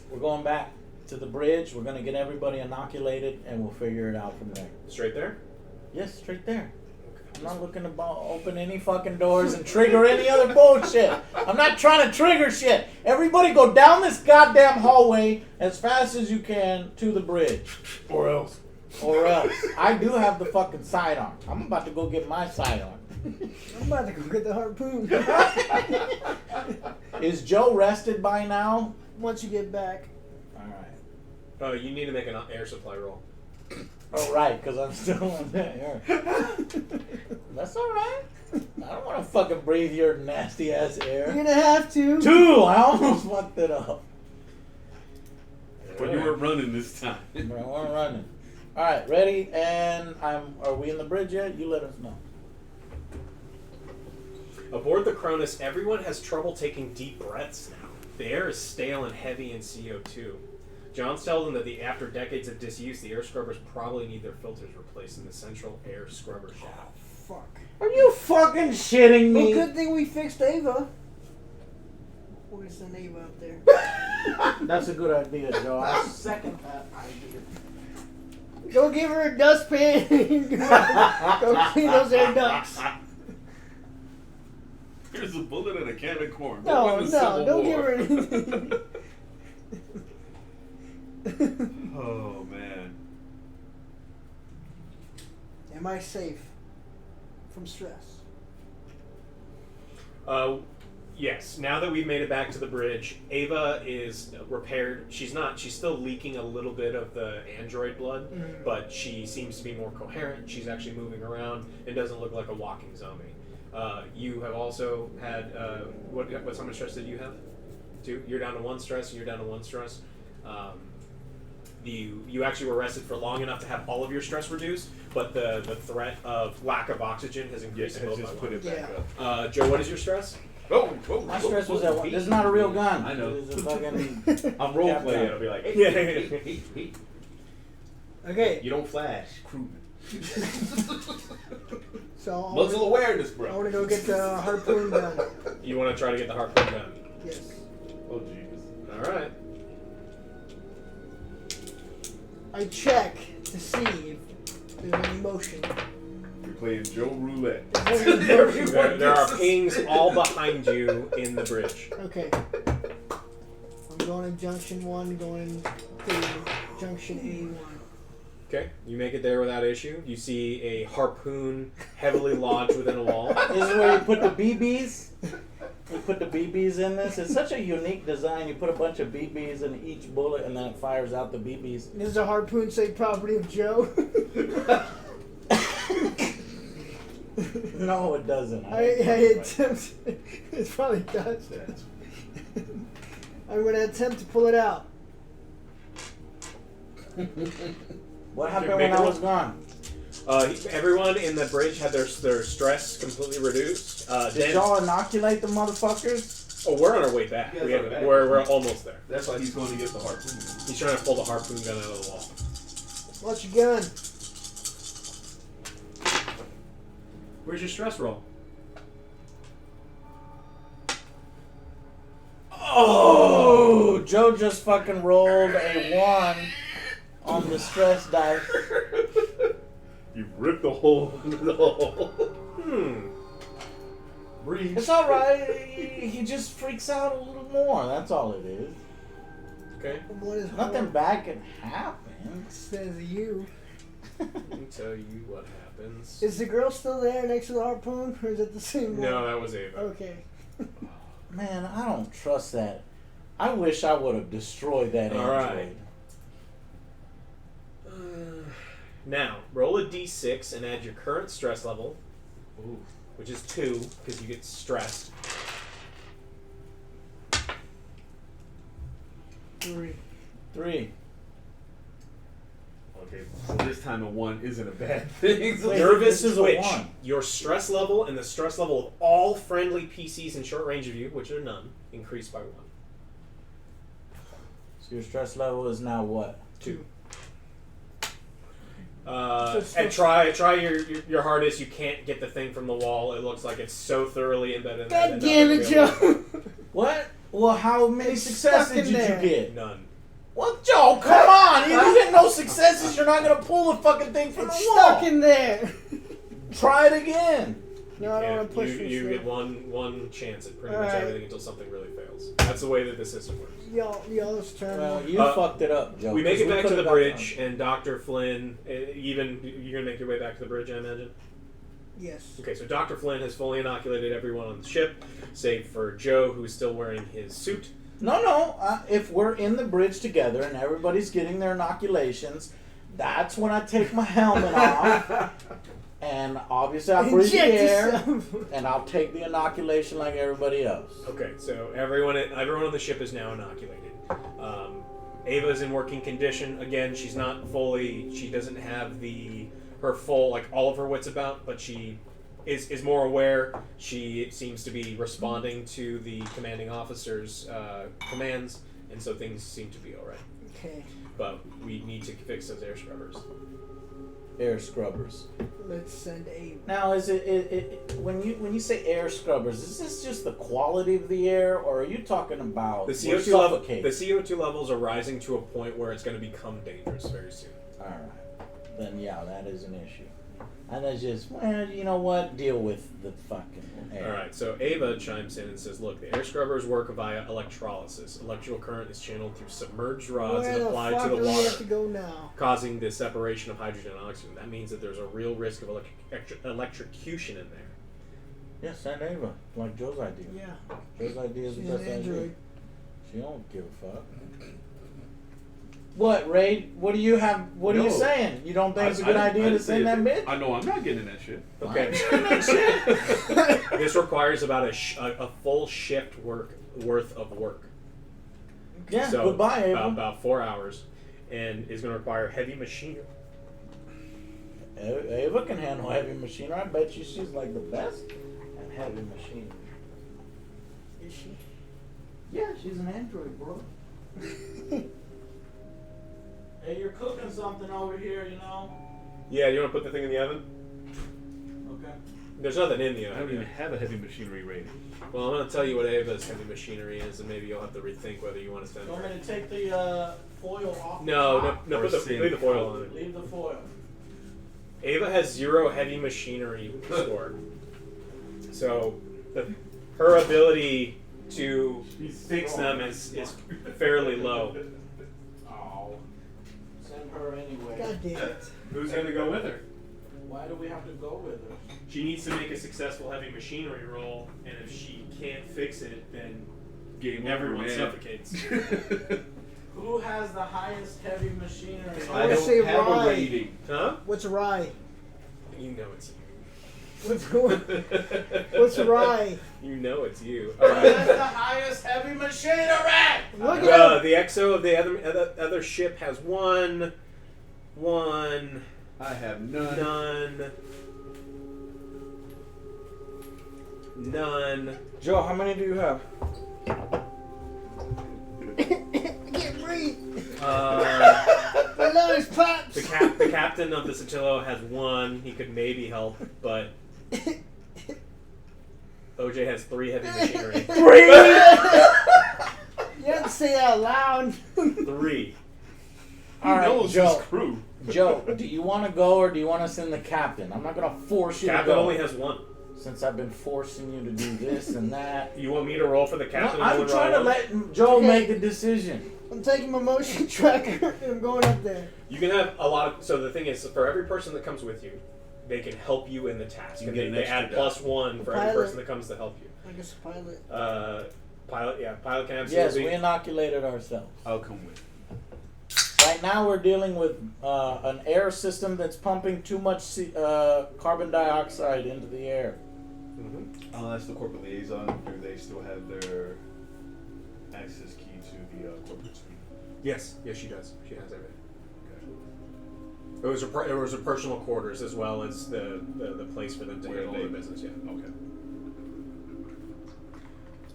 We're going back to the bridge. We're going to get everybody inoculated, and we'll figure it out from there. Straight there? Yes, straight there. I'm not looking to open any fucking doors and trigger any other bullshit. I'm not trying to trigger shit. Everybody go down this goddamn hallway as fast as you can to the bridge. Or else. Or else. I do have the fucking sidearm. I'm about to go get my sidearm. I'm about to go get the harpoon. Is Joe rested by now? Once you get back. Alright. You need to make an air supply roll. Oh, right, because I'm still on there. That's alright. I don't want to fucking breathe your nasty ass You're air. gonna have to. 2! I almost fucked it up. But you were running this time. We're running. Alright, ready? And are we in the bridge yet? You let us know. Aboard the Cronus, everyone has trouble taking deep breaths now. The air is stale and heavy in CO2. Johns tells them that after decades of disuse, the air scrubbers probably need their filters replaced in the central air scrubber shaft. Fuck. Are you fucking shitting Well, me? good thing we fixed Ava. We're gonna send Ava up there. That's a good idea, Joe. I second that idea. Go give her a dustpan. Go clean those air ducts. Here's a bullet and a can of corn. No, Go win the Civil don't War. give her anything. Oh man. Am I safe from stress? Yes. Now that we've made it back to the bridge, Ava is repaired. She's still leaking a little bit of the android blood, Mhm. but she seems to be more coherent. She's actually moving around and doesn't look like a walking zombie. You have also had, how much stress did you have? 2? You're down to 1 stress, and you're down to 1 stress. You actually were rested for long enough to have all of your stress reduced, but the threat of lack of oxygen has increased Yes, both just by put 1. it back Yeah. up. Joe, what is your stress? My stress was at 1. This is not a real gun. I know. This is a fucking. I'm role Cap playing. gun. I'll be like, Yeah. hey. Okay, You don't flash. Crewman. so Muzzle awareness, I bro. want to go get the harpoon gun. You want to try to get the harpoon gun? Yes. Oh, Jesus. All right. I check to see if there's any motion. You're playing Joe Roulette. Is there any motion? There are pings all behind you in the bridge. Okay. I'm going to junction 1, going to junction A1. Okay, you make it there without issue. You see a harpoon heavily lodged within a wall. This is where you put the BBs. You put the BBs in this. It's such a unique design. You put a bunch of BBs in each bullet, and then it fires out the BBs. Is the harpoon say property of Joe? No, it doesn't. I attempt. It probably does. I'm going to attempt to pull it out. What happened Make when a I roll. was gone? Everyone in the bridge had their stress completely reduced. Did Dan- y'all inoculate the motherfuckers? Oh, we're on our way back. Yeah, We it's have, on the back. we're almost there. That's why he's going to get the harpoon. He's trying to pull the harpoon gun out of the wall. What's your gun? Where's your stress roll? Oh, Joe just fucking rolled a 1 on the stress dice. You ripped the hole into the hole. Breathe. It's all right. He just freaks out a little more. That's all it is. Okay. What is Nothing bad can happen. says you. Let me tell you what happens. Is the girl still there next to the harpoon, or is it the same one? No, that was Ava. Okay. Man, I don't trust that. I wish I would have destroyed that All android. right. Now, roll a d6 and add your current stress level, which is 2, because you get stressed. 3. 3. Okay, so this time a 1 isn't a bad thing. Wait, Nervous this is a twitch. 1. Your stress level and the stress level of all friendly PCs in short range of you, which are none, increase by 1. So your stress level is now what? 2. So And try your hardest. You can't get the thing from the wall. It looks like it's so thoroughly embedded in there. God that damn nothing it, will be able Joe! What? Well, how many It's successes stuck in did there. you get? None. Well, Joe, come on! If you get no successes, you're not gonna pull the fucking thing from It's the wall. stuck in there! Try it again. No, I don't Yeah, want to push you this get one chance at pretty much Alright. everything until something really fails. That's the way that the system works. Y'all's turn. Well, you Uh, fucked it up, Joe. We make 'cause it back to could've the got bridge, and Dr. Flynn, even you're gonna make your way back to the bridge, I imagine. Yes. Okay, so Dr. Flynn has fully inoculated everyone on the ship, save for Joe, who's still wearing his suit. No. If we're in the bridge together and everybody's getting their inoculations, that's when I take my helmet off. And obviously I breathe the Inject air, yourself. and I'll take the inoculation like everybody else. Okay, so everyone on the ship is now inoculated. Ava's in working condition. Again, she's not fully. She doesn't have her full, like, all of her wits about, but she is more aware. She seems to be responding to the commanding officer's commands, and so things seem to be all right. Okay, But we need to fix those air scrubbers. Air scrubbers. let's send a. Now, is it when you say air scrubbers? Is this just the quality of the air, or are you talking about The we're suffocating? CO2 levels are rising to a point where it's going to become dangerous very soon. All right, then yeah, that is an issue. And that's just, well, you know what? Deal with the fucking air. All right, so Ava chimes in and says, "Look, the air scrubbers work via electrolysis. Electrical current is channeled through submerged rods Where and the applied fuck to the do we have water, to go now? causing the separation of hydrogen and oxygen. That means that there's a real risk of electrocution in there." Yeah, send Ava, like Joe's idea. Yeah. Joe's idea is She's the an best idea. android. She don't give a fuck. What, Ray? What do you have? What are you No. saying? You don't think it's a I good didn't- I idea to didn't say send that it. bitch? I know I'm not getting in that shit. Okay. This requires about a full shift worth of work. Yeah, So goodbye, Ava. about 4 hours, and is going to require heavy machinery. Ava can handle heavy machinery. I bet you she's like the best at heavy machinery. Is she? Yeah, she's an android, bro. Hey, you're cooking something over here, you know? Yeah, you want to put the thing in the oven? Okay. There's nothing in the I oven. don't even yet. have a heavy machinery rating. Well, I'm going to tell you what Ava's heavy machinery is, and maybe you'll have to rethink whether you want to send You want me her. to take the foil off? No, the top? no, Or leave the foil on it. Leave the foil. Ava has 0 heavy machinery stored. So her ability to fix them is fairly low. Oh. Send her anyway. God damn it. Who's going to go with her? Why do we have to go with her? She needs to make a successful heavy machinery roll, and if she can't fix it, then Game over, everyone man. suffocates. Who has the highest heavy machinery? I I would don't say have rye. a rating. Huh? What's rye? You know it's What's you. what's rye? You know it's you. Who has the highest heavy machinery? Look at The XO of the other ship has one. I have none. None. Joe, how many do you have? I can't breathe. My lungs pops. The captain of the Satillo has 1. He could maybe help, but OJ has 3 heavy machinery. 3. You have to say that out loud. 3. All right, knows Joe. his crew. Joe, do you want to go or do you want to send the captain? I'm not gonna force you Captain to go. only has 1. Since I've been forcing you to do this and that. You want me to roll for the captain? No, and I'm only trying roll to one? let Joe Okay. make the decision. I'm taking my motion tracker and I'm going up there. You can have a lot of. So the thing is, for every person that comes with you, they can help you in the task. You And get they, an they extra add die. +1 for every Pilot. person that comes to help you. I guess a pilot. Pilot can Yes, absolutely. we inoculated ourselves. I'll come with. Right now we're dealing with an air system that's pumping too much carbon dioxide into the air. Mhm. I'll ask the corporate liaison. Do they still have their access key to the corporate suite? Yes, she does. She has everything. It was her personal quarters as well as the place for them to Where handle they- the business. Yeah. Okay.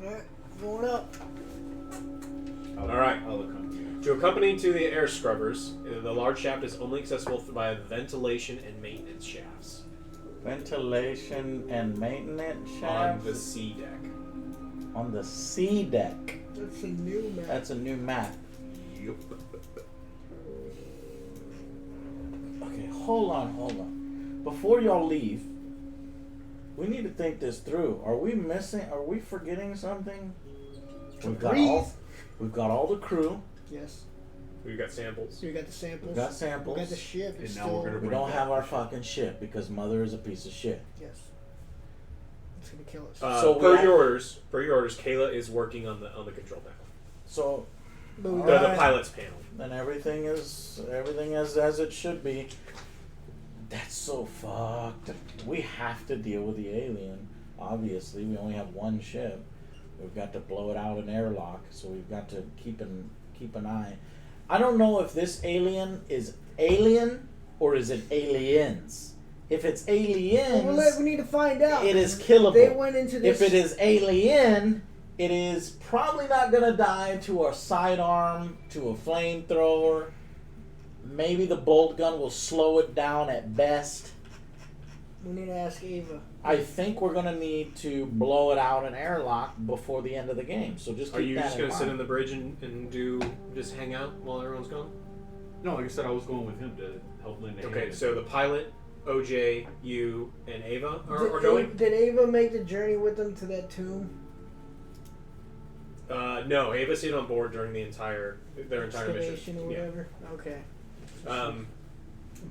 Alright, going up. All right. I'll accompany you. To accompany to the air scrubbers, the large shaft is only accessible via ventilation and maintenance shafts Ventilation and maintenance on shafts the sea deck. on the sea deck. That's a new map. That's a new map. Yep. Okay, hold on. Before y'all leave, we need to think this through. Are we forgetting something? We've got all the crew. Yes. We've got samples. So we got the samples. We've got samples. We got the ship. It's And now still, we're gonna We bring don't back have our the ship. fucking ship because Mother is a piece of shit. Yes. It's gonna kill us. So per we have- your orders, Kayla is working on the control panel, So But we all the got, right. pilot's panel. then everything is as it should be. That's so fucked. We have to deal with the alien. Obviously, we only have one ship. We've got to blow it out an airlock, so we've got to keep an eye. I don't know if this alien is alien or is it aliens. If it's aliens, we need to find out. it is killable. They went into this. If it is alien, it is probably not going to die to a sidearm, to a flamethrower. Maybe the bolt gun will slow it down at best. We need to ask Ava. I think we're going to need to blow it out an airlock before the end of the game. So just keep Are you that just in going to sit mind. in the bridge and just hang out while everyone's gone? No, like I said, I was going with him to help lend a hand. Okay, so the pilot, OJ, you, and Ava are going? Did Ava make the journey with them to that tomb? No, Ava stayed on board during their entire Excavation mission. or whatever? Okay. Yeah.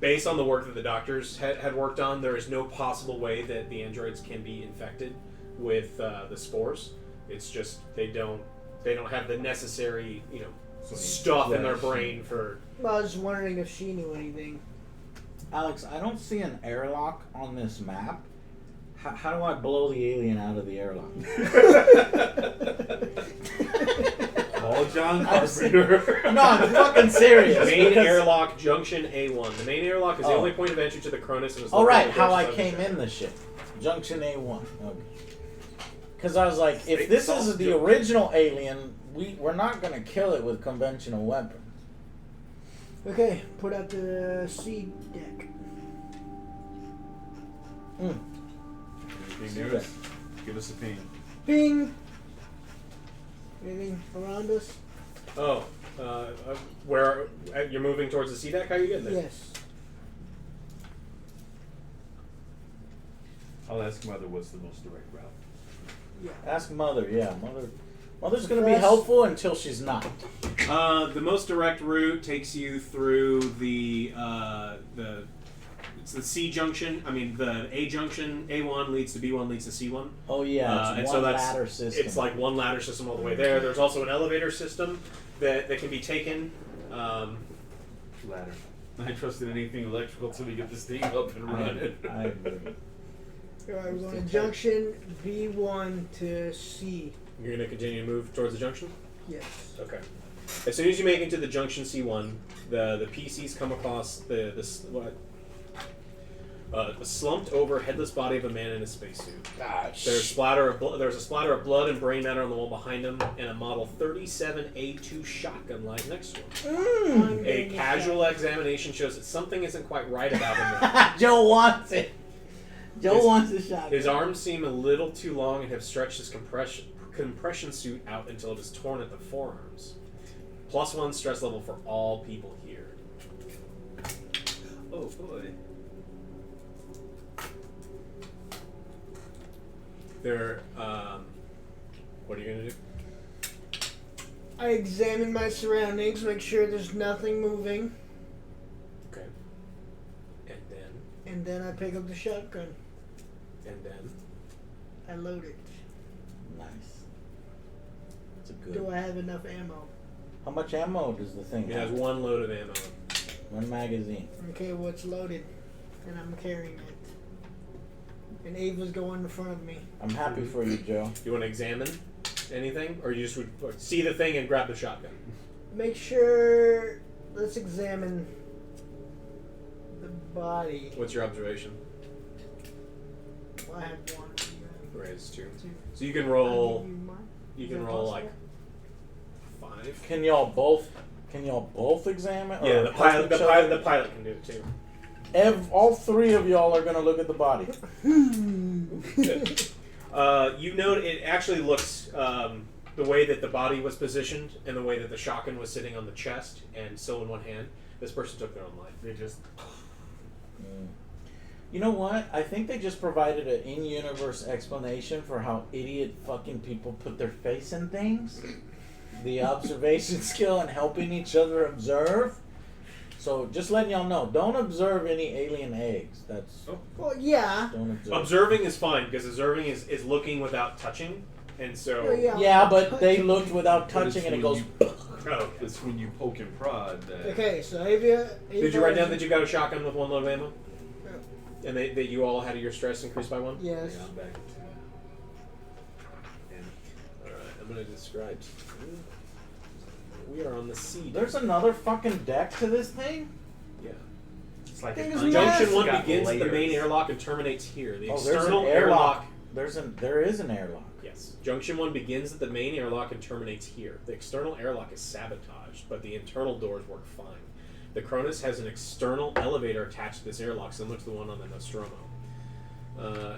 Based on the work that the doctors had worked on, there is no possible way that the androids can be infected with the spores. It's just they don't have the necessary So stuff in their flesh. brain for. Well, I was just wondering if she knew anything. Alex, I don't see an airlock on this map. How do I blow the alien out of the airlock? Call John Carpenter. No, I'm fucking serious. Main because- airlock, junction A1. The main airlock is the Oh. only point of entry to the Cronus. And Oh, right, how I came in the ship. Junction A1. Okay. Because I was like, if this is the original alien, we're not going to kill it with conventional weapons. Okay, put out the C deck. Anything near us? Give us a ping. Bing! Anything around us? Oh, where you're moving towards the sea deck? How are you getting there? Yes. I'll ask Mother what's the most direct route. Yeah. Ask Mother, yeah. Mother's going to be helpful until she's not. The most direct route takes you through it's the C junction. I mean, the A junction. A1 leads to B1 leads to C1. Oh, yeah. It's one ladder system. It's like one ladder system all the way there. There's also an elevator system that can be taken. Ladder. I trust in anything electrical till we get this thing up and running. I agree. Alright, we're going to junction B1 to C. You're going to continue to move towards the junction? Yes. Okay. As soon as you make it to the junction C1, the PCs come across the slumped over headless body of a man in a spacesuit. There's a splatter of blood and brain matter on the wall behind him, and a Model 37A2 shotgun lies next to him. A casual examination shows that something isn't quite right about him. Joe wants it. Joe wants the shotgun. His arms seem a little too long and have stretched his compression suit out until it is torn at the forearms. +1 stress level for all people here. Oh boy. What are you gonna do? I examine my surroundings, make sure there's nothing moving, Okay. and then I pick up the shotgun. And then. I load it. Nice. That's a good. Do I have enough ammo? How much ammo does the thing It has have? one load of ammo. One magazine. Okay, well, it's loaded, and I'm carrying it. And Ava's going in front of me. I'm happy for you, Joe. You want to examine anything, or you just would see the thing and grab the shotgun? Make sure. Let's examine the body. What's your observation? Well, I have one. Raise 2. Two. So you can roll. I'll give you mine. You Is can that roll possible? like 5. Can y'all both examine? Yeah, or the pilot. help The each pilot. other? The pilot can do it too. All three of y'all are gonna look at the body. You know, it actually looks the way that the body was positioned and the way that the shotgun was sitting on the chest and still in one hand. This person took their own life. They just. You know what? I think they just provided an in-universe explanation for how idiot fucking people put their face in things. The observation skill and helping each other observe. So just letting y'all know, don't observe any alien eggs. That's Well, yeah. don't observe. Observing is fine because observing is looking without touching, and so. Yeah, but they looked without But it's touching, and it when goes. Oh, It's when you poke and prod that. Okay, so Ava. did you write down that you got a shotgun with one load of ammo? Yeah. And that you all had your stress increased by 1? Yes. Yeah, I'm back. Alright, I'm going to describe to you. We are on the sea. There's another fucking deck to this thing. Yeah. It's like Thing an is onion. Junction Yes. 1 Got begins at the main layers. airlock and terminates here. The Oh, there's an external airlock. There is an airlock. Yes. Junction 1 begins at the main airlock and terminates here. The external airlock is sabotaged, but the internal doors work fine. The Cronus has an external elevator attached to this airlock, similar to the one on the Nostromo.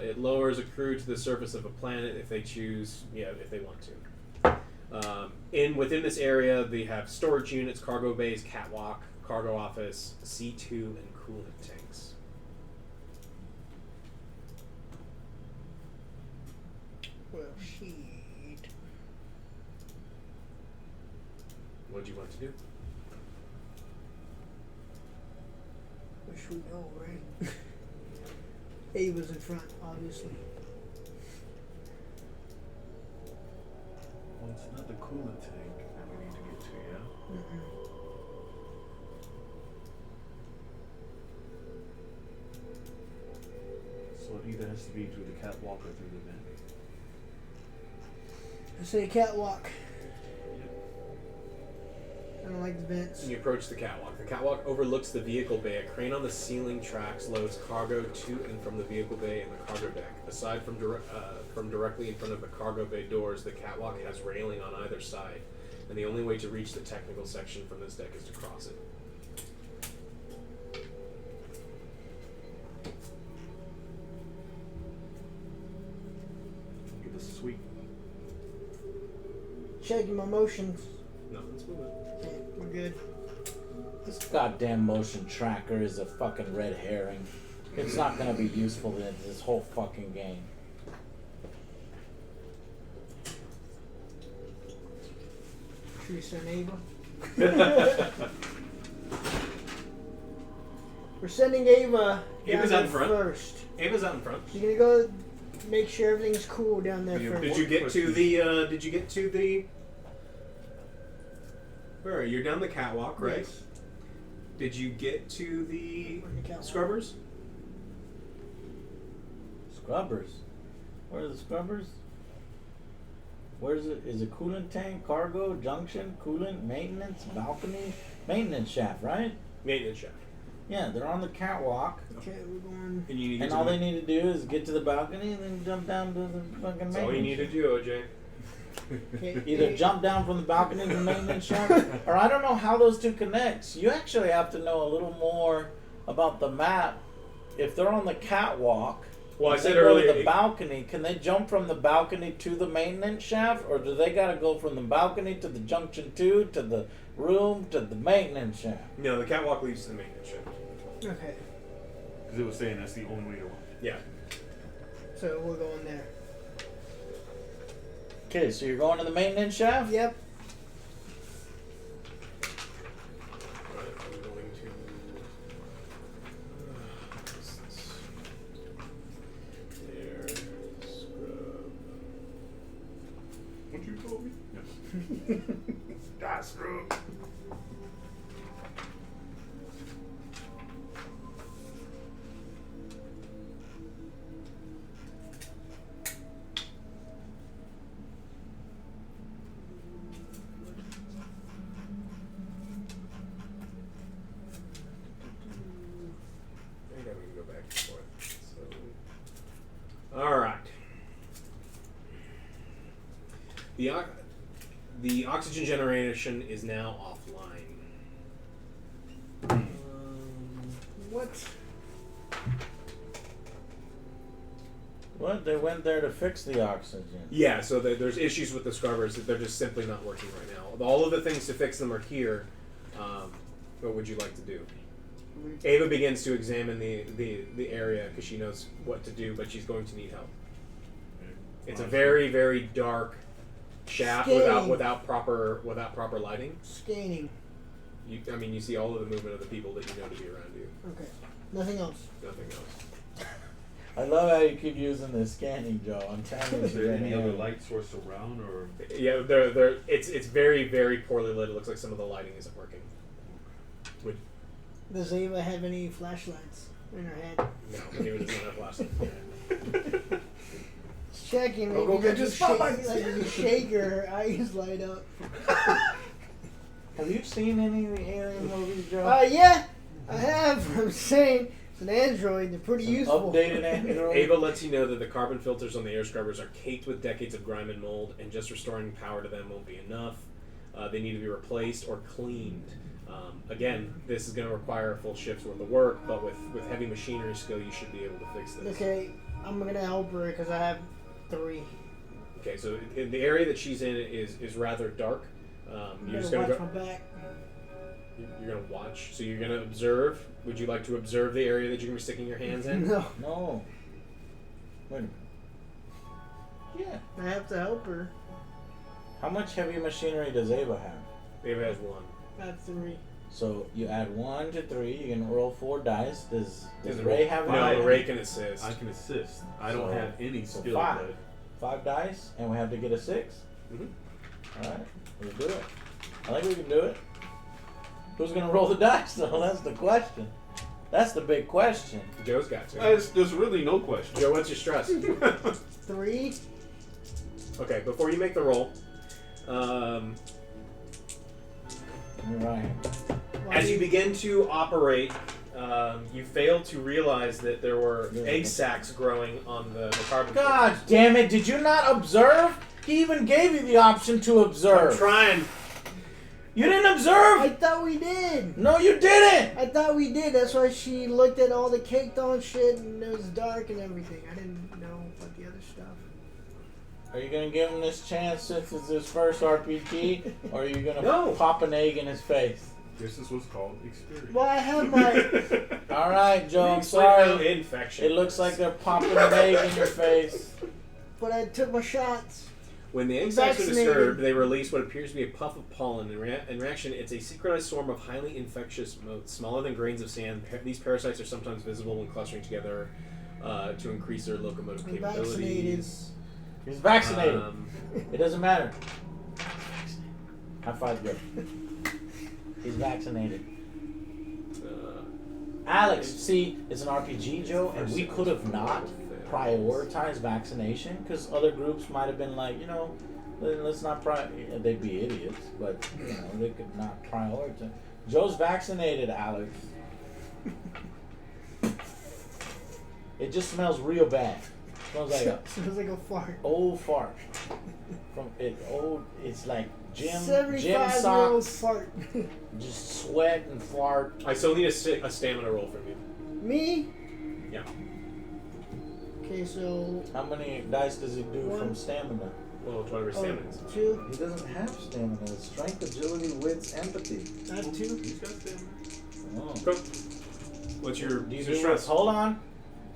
It lowers a crew to the surface of a planet if they choose, if they want to. Within this area, they have storage units, cargo bays, catwalk, cargo office, C2, and coolant tanks. Well, shit. What do you want to do? Wish we know, right? Ava's in front, obviously. Well, it's not the coolant tank that we need to get to, yeah? So it either has to be through the catwalk or through the vent. I say catwalk. I don't like the vents. And you approach the catwalk. The catwalk overlooks the vehicle bay. A crane on the ceiling tracks loads cargo to and from the vehicle bay and the cargo deck. Aside from directly in front of the cargo bay doors, the catwalk has railing on either side, and the only way to reach the technical section from this deck is to cross it. Give us a sweep. Checking my motions. Nothing's moving. Okay, we're good. This goddamn motion tracker is a fucking red herring. It's not gonna be useful in this whole fucking game. Should we send Ava? We're sending Ava Ava's down out in front. first. Ava's out in front. She's gonna go make sure everything's cool down there first. Did you get to the? Did you get to the? Where are you? You're down the catwalk, right? Yes. Did you get to the On the catwalk. scrubbers? Scrubbers. Where are the scrubbers? Where's it? Is it coolant tank, cargo, junction, coolant, maintenance, balcony, maintenance shaft, right? Maintenance shaft. Yeah, they're on the catwalk, Okay, we're going. And you need to and get all to they need to do is get to the balcony and then jump down to the fucking maintenance. That's all you need to shaft. do, OJ. Okay. Either jump down from the balcony to the maintenance shaft, or I don't know how those two connect. You actually have to know a little more about the map. If they're on the catwalk, Well, I if said they go earlier. to the balcony, can they jump from the balcony to the maintenance shaft, or do they got to go from the balcony to the junction 2 to the room to the maintenance shaft? No, the catwalk leads to the maintenance shaft. Okay, Because it was saying that's the only way to. Yeah. so we're going there. Okay, so you're going to the maintenance shaft. Yep. Right, I'm going to. There. Scrub. What you told me? Yeah. That's true. I think I'm going to go back and forth. So, all right. The oxygen generation is now offline. What? What? They went there to fix the oxygen. Yeah, so there's issues with the scrubbers that they're just simply not working right now. All of the things to fix them are here. What would you like to do? Ava begins to examine the area because she knows what to do, but she's going to need help. It's a very, very dark shaft Scanning. without proper lighting. Scanning. You see all of the movement of the people that you know to be around you. Okay. Nothing else. Nothing else. I love how you keep using the scanning, Joe. I'm telling you. Is there any other light source around, or Yeah, it's very, very poorly lit. It looks like some of the lighting isn't working. Does Ava have any flashlights in her head? No, Ava doesn't have flashlights. Just checking. Go Maybe get just your shake, spotlights. like you shake her, her eyes light up. Have you seen any of the alien movies, Joe? Yeah, I have. I'm saying it's an android. They're pretty useful. Updated android. Ava lets you know that the carbon filters on the air scrubbers are caked with decades of grime and mold, and just restoring power to them won't be enough. They need to be replaced or cleaned. Again, this is going to require a full shift's worth of work, but with heavy machinery skill, you should be able to fix this. Okay, I'm gonna help her because I have 3. Okay, so the area that she's in is rather dark. I'm You're just gonna going watch to my back. You're going to watch. So you're going to observe. Would you like to observe the area that you're going to be sticking your hands in? No, No. Wait a minute. Yeah. I have to help her. How much heavy machinery does Ava have? Ava has 1. I have 3. So you add 1 to 3. You can roll 4 dice. Does Does Ray have No, any? Ray can assist. I can assist. I don't So- have any so skill, 5. but 5 dice, and we have to get a 6. Mhm. All right, let's do it. I think we can do it. Who's gonna roll the dice, though? That's the question. That's the big question. Joe's got to. there's really no question. Joe, what's your stress? 3. Okay, before you make the roll, Right. As you begin to operate, you fail to realize that there were egg sacs growing on the carbon. God damn it! Did you not observe? He even gave you the option to observe. I'm trying. You didn't observe. I thought we did. No, you didn't. I thought we did. That's why she looked at all the caked on shit and it was dark and everything. I didn't know about the other stuff. Are you gonna give him this chance since it's his first RPG, or are you gonna No. pop an egg in his face? This is what's called experience. Well, I have my. All right, Joe. I'm Explain how sorry. infection. It looks like they're popping an egg in your face. But I took my shots. When the egg sacs are Vaccinated. disturbed, they release what appears to be a puff of pollen. In reaction, it's a synchronized swarm of highly infectious motes, smaller than grains of sand. These parasites are sometimes visible when clustering together to increase their locomotive I'm capabilities. He's vaccinated. It doesn't matter. High five, Joe. He's vaccinated. Alex, see, it's an RPG, Joe, and we could have not prioritized vaccination because other groups might have been like, you know, let's not they'd be idiots, but you know, they could not prioritize. Joe's vaccinated, Alex. It just smells real bad. Smells like a Smells like a fart. old fart. From it old, it's like gym 75-year-old socks, fart. just sweat and fart. I still need a stamina roll from you. Me? Yeah. Okay, so How many dice does he do One. from stamina? Well, whatever stamina is. 2. He doesn't have stamina. It's strength, agility, wits, empathy. I have 2. He's got stamina. Oh. Cool. What's your Do you your do stress? Hold on.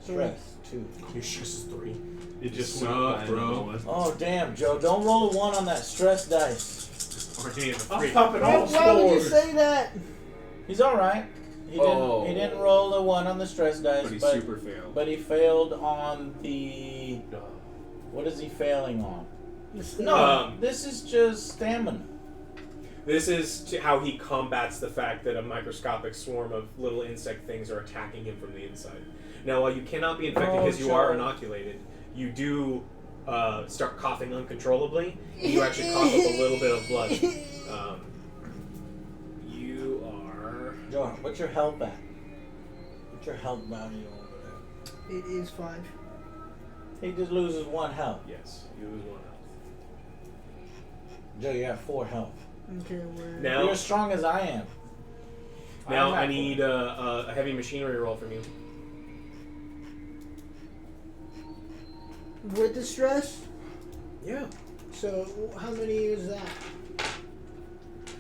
Three. Stress 2. Your stress is 3. It just Suck, went by bro. another one. Oh damn, Joe! Don't roll a 1 on that stress dice. Already in the I'm 3. popping Why, all why would you scores. say that? He's all right. He didn't roll a 1 on the stress dice, But he but super failed. but he failed on the. What is he failing on? No, Um, this is just stamina. This is how he combats the fact that a microscopic swarm of little insect things are attacking him from the inside. Now, while you cannot be infected Oh, because you are Joe. inoculated, you do start coughing uncontrollably, and you actually cough up a little bit of blood. You are... Joe, what's your health at? What's your health value over there? It is 5. He just loses 1 health. Yes, you lose 1 health. Joe, you have 4 health. Okay, where? Now- You're as strong as I am. Now I'm I at need 4. a heavy machinery roll from you. With the stress? Yeah. So, how many is that?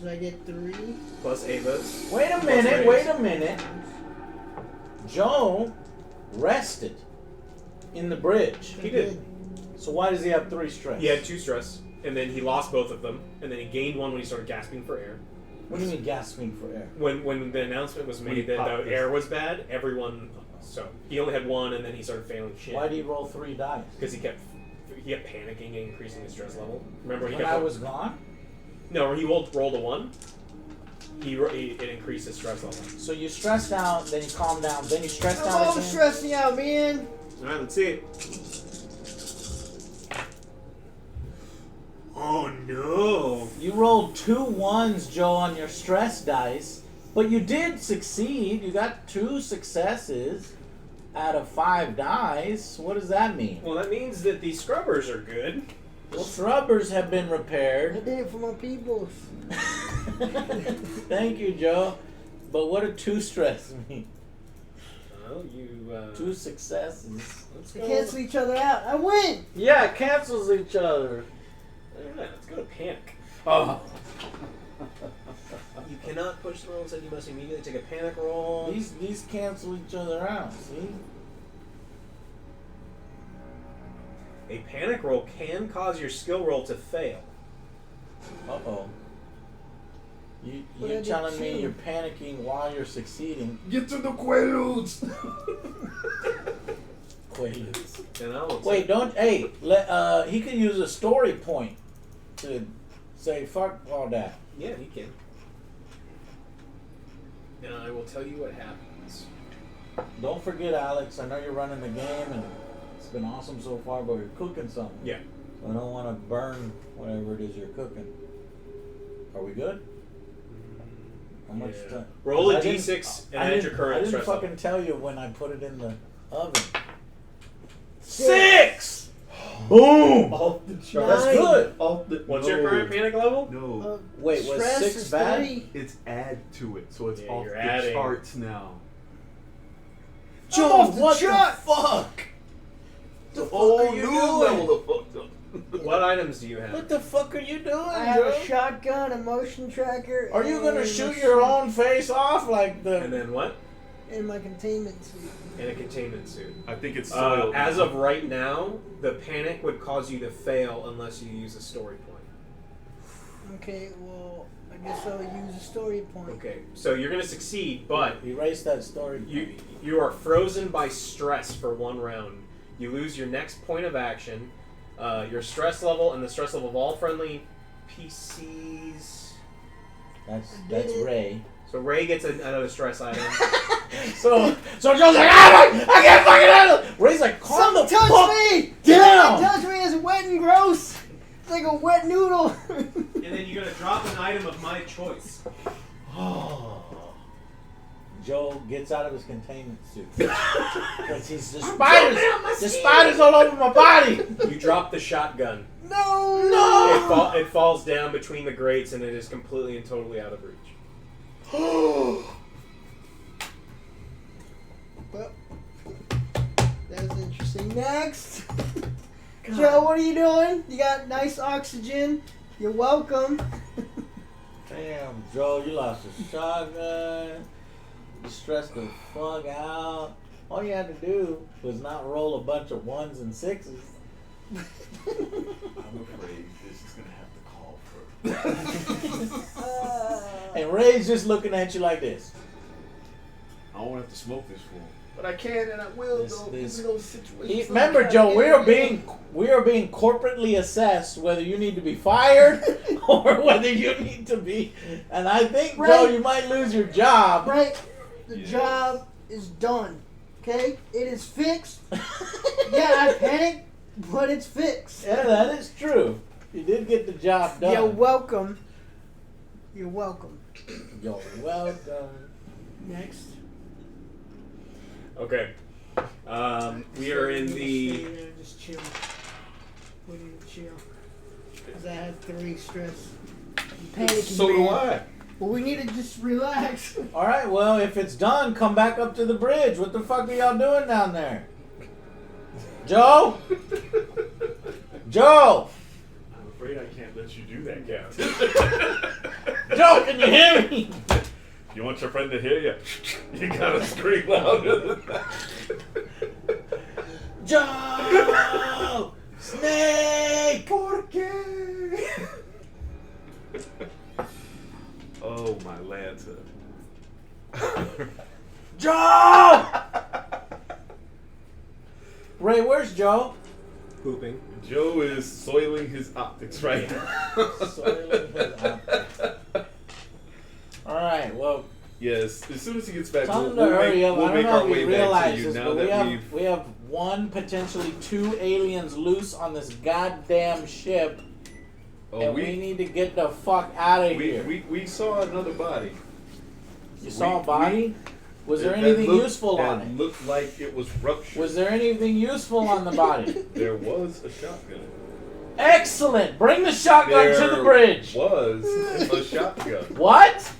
Does I get 3? Plus Ava's. Wait a Plus minute, raise. wait a minute. Joe rested in the bridge. He did. So why does he have 3 stress? He had 2 stress, and then he lost both of them, and then he gained 1 when he started gasping for air. What do you mean gasping for air? When the announcement was When made he that popped the this. air was bad, everyone. So he only had 1, and then he started failing shit. Why did he roll 3 dice? Because he kept panicking and increasing his stress level. Remember, he When kept I was gone? no. When he rolled a 1, it increased his stress level. So you stressed out, then you calmed down, then you stressed I'm out all again? stressing out, man. All right, let's see it. Oh no! You rolled 2 1s, Joe, on your stress dice, but you did succeed. You got 2 successes out of 5 dice. What does that mean? Well, that means that the scrubbers are good. The scrubbers have been I repaired. did it for my peoples. Thank you, Joe. But what do 2 stress mean? Well, you 2 successes. let's They go. cancel each other out. I win. Yeah, it cancels each other. Yeah, let's go to panic. Oh. You cannot push the roll. Instead, you must immediately take a panic roll. These cancel each other out, see? A panic roll can cause your skill roll to fail. Uh-oh. What You're did I telling do? me you're panicking while you're succeeding. Get to the Quaaludes! Quaaludes. And I will Wait, don't. Hey, he could use a story point to say fuck all that. Yeah, he can. And I will tell you what happens. Don't forget, Alex. I know you're running the game and it's been awesome so far, but you're cooking something. Yeah. I don't want to burn whatever it is you're cooking. Are we good? How much Yeah. time? Roll a I didn't- d6 and I add didn't- your current I didn't stress fucking level. tell you when I put it in the oven. 6! Boom! Off the Nice. chart. That's good. Off the. What's your current panic level? No. Wait, was stress 6 is bad? 3. It's add to it, so it's Yeah, off you're the adding. charts now. Joe, off the what chart. the fuck? The fuck Oh, are you new doing? level of fucked up. What items do you have? What the fuck are you doing, I have Joe? a shotgun, a motion tracker. Are you gonna and shoot a your suit own face off like the? And then what? in my containment suit? In a containment suit. I think it's soiled. As of right now, the panic would cause you to fail unless you use a story point. Okay, well, I guess I'll use a story point. Okay, so you're gonna succeed, but Erase that story. you are frozen by stress for 1 round. You lose your next point of action, your stress level, and the stress level of all friendly PCs. That's Ray. So Ray gets another stress item. So Joe's like, I can't fucking handle it. Ray's like, calm the Something touched fuck me! down. Something touched me! It's wet and gross! It's like a wet noodle! And then you're gonna drop an item of my choice. Joe gets out of his containment suit because he's the spiders all over my body. You drop the shotgun. No! It falls down between the grates and it is completely and totally out of reach. Well, that was interesting. Next! Joe, what are you doing? You got nice oxygen. You're welcome. Damn, Joe, you lost your shotgun. You stressed the fuck out. All you had to do was not roll a bunch of 1s and 6s. I'm afraid this is gonna have to call for. And Ray's just looking at you like this. I don't want to have to smoke this fool. But I can and I will This- though. this- In those situations. Remember, Joe, we are being corporately assessed whether you need to be fired or whether you need to be. And I think, Joe, Right. you might lose your job. Right? The Yeah. job is done. Okay? It is fixed. Yeah, I panicked, but it's fixed. Yeah, that is true. You did get the job done. You're welcome. You're welcome. You're welcome. Next. Okay. We are in the. Stay there, just chill. We need to chill. Because I had 3 stress. I'm panicking. So do man. I. Well, we need to just relax. All right, well, if it's done, come back up to the bridge. What the fuck are y'all doing down there? Joe? Joe? I'm afraid I can't let you do that, Captain. Joe, can you hear me? You want your friend to hear you? You gotta scream louder than that. Joe! Snake! ¿Por qué? Oh, my Lanta. Joe! Ray, where's Joe? Pooping. Joe is soiling his optics right now. Soiling his optics. All right, well, Yes, as soon as he gets back, tell we'll, him to hurry up. we'll I make don't know our if way you back to realize you this, now but that we have 1, potentially 2 aliens loose on this goddamn ship, Oh, and we need to get the fuck out of here. we saw another body. You saw a body? Was there That anything looked- useful on that it? looked like it was ruptured. Was there anything useful on the body? There was a shotgun. Excellent! Bring the shotgun to the bridge! Was a shotgun. What?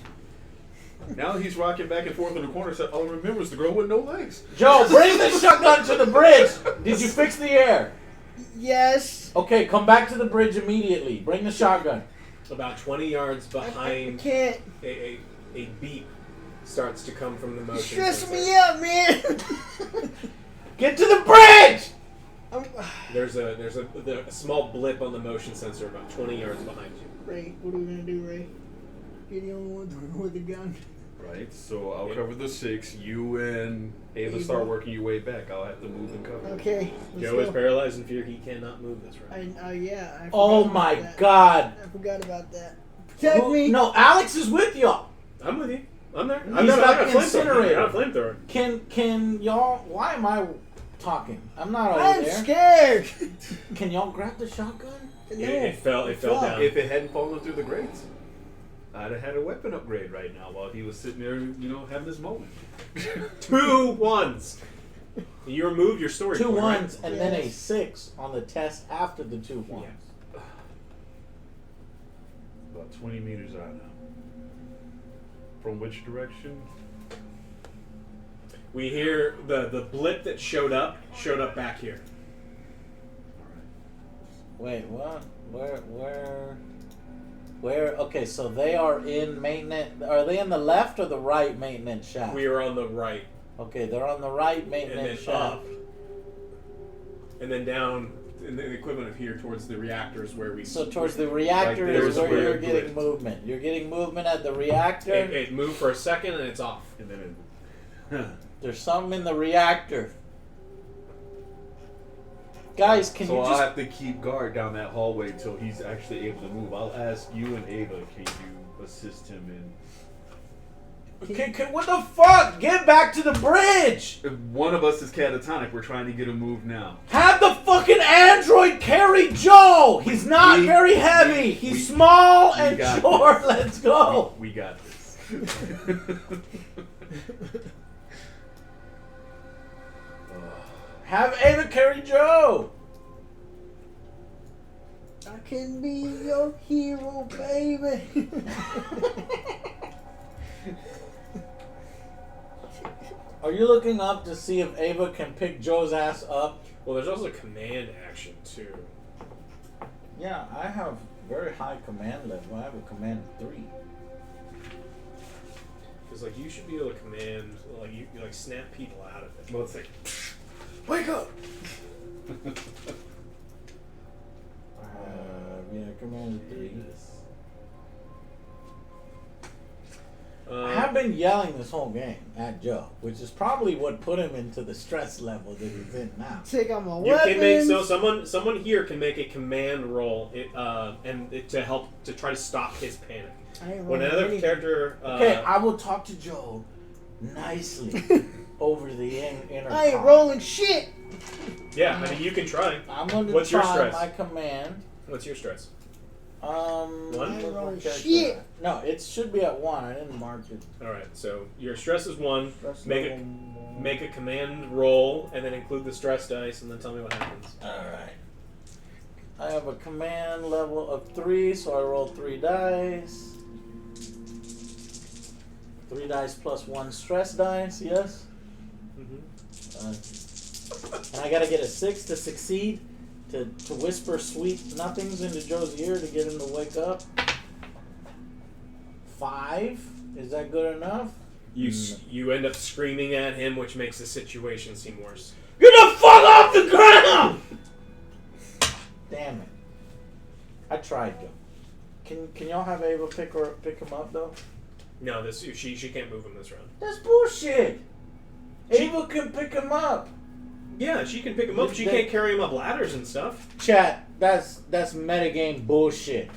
Now he's rocking back and forth in the corner. Said, "All I remember is the girl with no legs." Joe, bring the shotgun to the bridge! Did you fix the air? Yes. Okay, come back to the bridge immediately. Bring the shotgun. About 20 yards I behind, can't. a beep starts to come from the You're motion. stressing sensor. me out, man. Get to the bridge! I'm, There's a small blip on the motion sensor about 20 yards behind you. Ray, what are we gonna do, Ray? You're the only one with the gun. Right. So I'll Yep. cover the 6. You and Ava start working your way back. I'll have to move and cover. Okay. Let's Joe is go. paralyzed in fear. He cannot move this round. Yeah. I Oh forgot my about that. god. I forgot about that. Protect me. No, Alex is with y'all. I'm with you. I'm there. He's I got got a flamethrower. incinerator. I got a flamethrower. Can y'all, why am I talking? I'm not over I'm there. scared. Can y'all grab the shotgun? No. It fell Fuck. down. If it hadn't fallen through the grates. I'd have had a weapon upgrade right now while he was sitting there, having his moment. 2 1s. You removed your story 2 point, right? 1s and then a 6 on the test after the 2 1s. Yeah. About 20 meters out now. From which direction? We hear the blip that showed up back here. Wait, what? Where? Okay, so they are in maintenance. Are they in the left or the right maintenance shaft? We are on the right. Okay, they're on the right And maintenance then shaft. up. And then down in the equivalent of here towards the reactors where we... So towards the reactor Right there is is where where you're it getting blipped. movement. You're getting movement at the reactor. It moved for a second and it's off. And then There's something in the reactor. Guys, can so you I'll just... have to keep guard down that hallway until he's actually able to move. I'll ask you and Ava, can you assist him in... What the fuck? Get back to the bridge! If one of us is catatonic, we're trying to get him moved now. Have the fucking android carry Joe! He's not very heavy. He's small and got short. this. Let's go. We got this. Have Ava carry Joe. I can be your hero, baby. Are you looking up to see if Ava can pick Joe's ass up? Well, there's also command action too. Yeah, I have very high command level. I have a command 3. Because like you should be able to command, like you like snap people out of it. Well, let's see. Wake up! Yeah, command 3. I have been yelling this whole game at Joe, which is probably what put him into the stress level that he's in now. Take out my You weapons. can make someone here can make a command roll to help to try to stop his panic. I ain't When rolling another anything. character, Okay, I will talk to Joe nicely over the intercom. I ain't rolling shit. yeah, I mean you can try. I'm going to What's your try stress? my command. What's your stress? One. I ain't rolling character shit. at? No, it should be at 1. I didn't mark it. All right, so your stress is 1. Stress Make level a 1. make a command roll and then include the stress dice and then tell me what happens. Alright. I have a command level of 3, so I roll 3 dice. 3 dice plus 1 stress dice, yes? Mm-hmm. And I gotta get a 6 to succeed, to whisper sweet nothings into Joe's ear to get him to wake up. 5? Is that good enough? You end up screaming at him, which makes the situation seem worse. Get the fuck off the ground! Damn it. I tried, Joe. Can y'all have Ava pick him up, though? No, she can't move him this round. That's bullshit. Ava can pick him up. Yeah, she can pick him up. She can't carry him up ladders and stuff. Chat, that's metagame bullshit.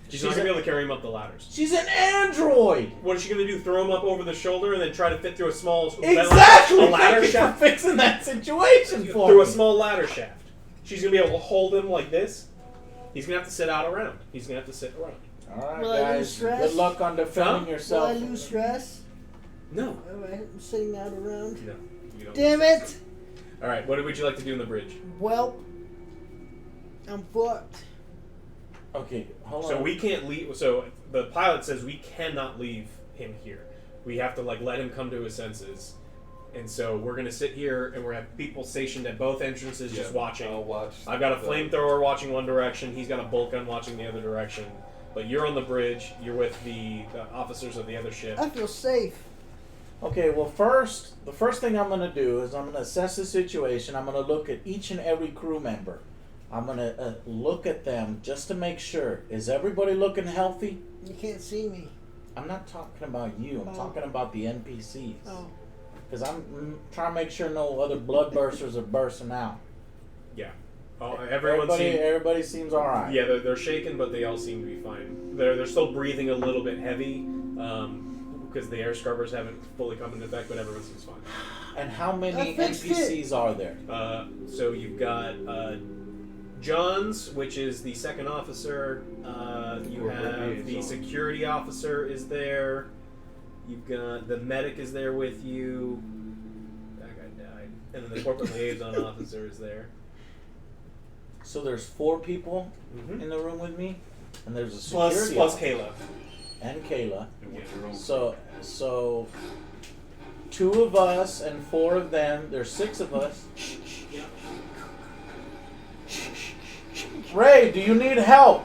She's not gonna be able to carry him up the ladders. She's an android. What is she gonna do? Throw him up over the shoulder and then try to fit through a small Exactly. a ladder Thank you shaft for fixing that situation for through me. a small ladder shaft. She's gonna be able to hold him like this. He's gonna have to sit out around. He's gonna have to sit around. All right, Will I lose guys. stress? Good luck on defending Huh? yourself. Will I lose stress? No. Alright, I'm sitting out around. No. You don't Damn lose. it! All right. What would you like to do in the bridge? Well, I'm fucked. Okay, hold So on. we can't leave. So the pilot says we cannot leave him here. We have to let him come to his senses. And so we're gonna sit here and we're gonna have people stationed at both entrances just watching. I'll watch. I've got a flamethrower watching one direction. He's got a bolt gun watching the other direction. But you're on the bridge. You're with the officers of the other ship. I feel safe. Okay, well, the first thing I'm going to do is I'm going to assess the situation. I'm going to look at each and every crew member. I'm going to look at them just to make sure. Is everybody looking healthy? You can't see me. I'm not talking about you. I'm Oh. talking about the NPCs. Oh. Because I'm trying to make sure no other blood bursters are bursting out. Yeah. Everybody seems all right. Yeah, they're shaken, but they all seem to be fine. They're still breathing a little bit heavy because the air scrubbers haven't fully come into effect, but everyone seems fine. And how many I fixed NPCs are there? So you've got John's, which is the second officer. You have the security officer is there. You've got the medic is there with you. That guy died. And then the corporate liaison officer is there. So there's 4 people in the room with me, and there's a security Plus officer. Kayla. And Kayla. And what's your own? So 2 of us and 4 of them. There's 6 of us. Ray, do you need help?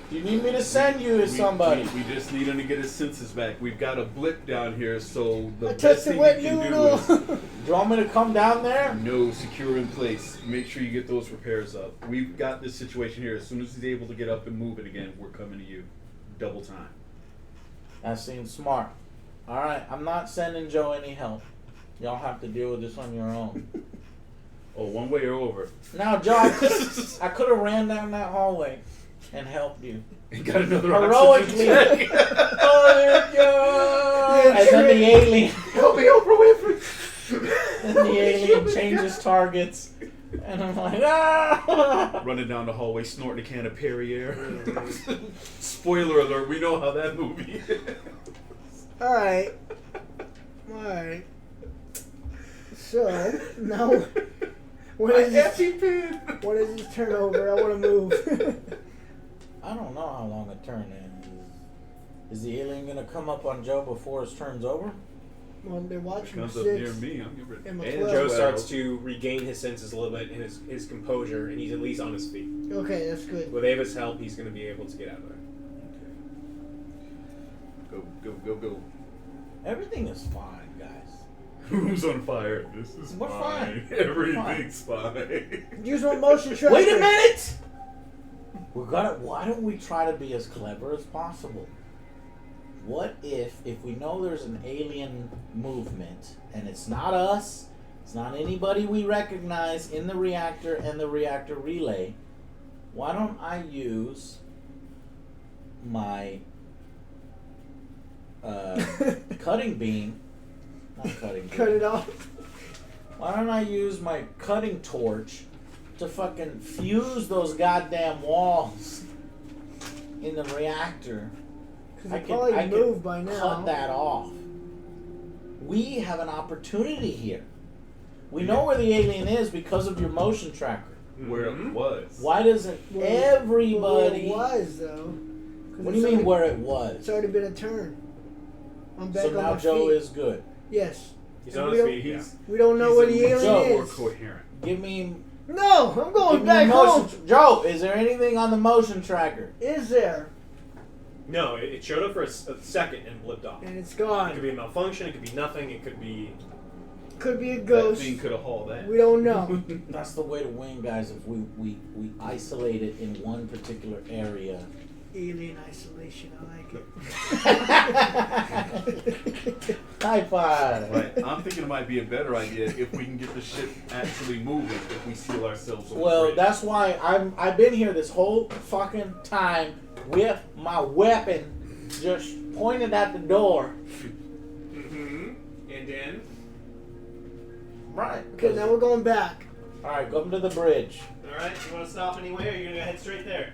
Do you need me to send you to somebody? We just need him to get his senses back. We've got a blip down here, so the I best touched a thing you wet can noodle. do Do you want me to come down there? is no secure in place. Make sure you get those repairs up. We've got this situation here. As soon as he's able to get up and move it again, we're coming to you. Double time. That seems smart. Alright, I'm not sending Joe any help. Y'all have to deal with this on your own. Oh, one way or over. Now, Joe, I could have ran down that hallway and helped you. And got another Heroically. oxygen check. Oh, Joe! And then the alien, Help me, Oprah Winfrey. and the alien changes targets. And I'm like, ah! Running down the hallway, snorting a can of Perrier. Spoiler alert, we know how that movie is. Alright. So, now, what is this turnover? I want to move. I don't know how long a turn is. Is the alien gonna come up on Joe before his turn's over? Well, they're watching Comes the up near 6. me, I'm getting ready. And my And 12. Joe Joe starts to regain his senses a little bit and his composure, and he's at least on his feet. Okay, that's good. With Ava's help, he's going to be able to get out of there. Go. Everything is fine, guys. Room's on fire. This is We're fine. Everything's fine. Use my motion tracker. Wait a minute! Why don't we try to be as clever as possible? What if we know there's an alien movement and it's not us, it's not anybody we recognize in the reactor and the reactor relay, why don't I use my cutting beam, not cutting beam. Cut it off. Why don't I use my cutting torch to fucking fuse those goddamn walls in the reactor? Because they probably moved by now. Cut that off. We have an opportunity here. We know where the alien is because of your motion tracker. Where it was. Why doesn't everybody... Where it was, though. What do you mean where it was? It's already been a turn. I'm back So on now my Joe feet. is good. Yes. He's And on we his don't- feet, yeah. We don't know where the alien Joe, more is. coherent. Give me... No, I'm going give me back a home. motion... Joe, is there anything on the motion tracker? Is there? No, it showed up for a second and blipped off. And it's It gone. could be a malfunction, it could be nothing, it could be... Could be a That ghost. thing could have hauled that. We don't know. That's the way to win, guys, if we isolate it in one particular area. Alien isolation. I like it. High five! Right. I'm thinking it might be a better idea if we can get the ship actually moving, if we seal ourselves on the Well, bridge. that's why I've been here this whole fucking time with my weapon just pointed at the door. Mm-hmm. And then... Right. Okay, now we're going back. Alright, come to the bridge. Alright, you want to stop anywhere, or you're going to head straight there?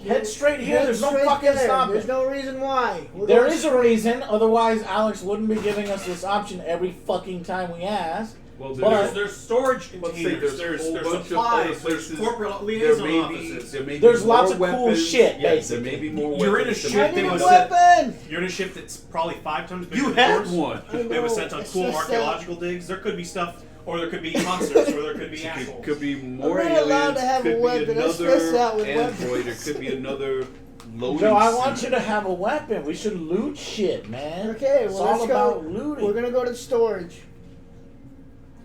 Head straight here, Head there's no straight fucking there. stopping. There's no reason why. There is a reason, otherwise Alex wouldn't be giving us this option every fucking time we ask. Well, But- There's storage let's say containers, there's a whole bunch of supplies, other places. there's corporate There liaison may offices. be There's more lots of cool weapons. shit, Yes, there basically. may be more You're in a weapons. ship I that need a was weapon! You're in a ship that's probably 5 times bigger You than had yours. one. I It was know, sent on it's cool just, archaeological digs. There could be stuff, or there could be monsters, or there could be assholes. Could be more I'm not allowed aliens. to have a could weapon. be I stress out with another android. weapons. There could be another loading. Joe, I suit. want you to have a weapon. We should loot shit, man. Okay, it's well, all let's about go. looting. We're gonna go to storage.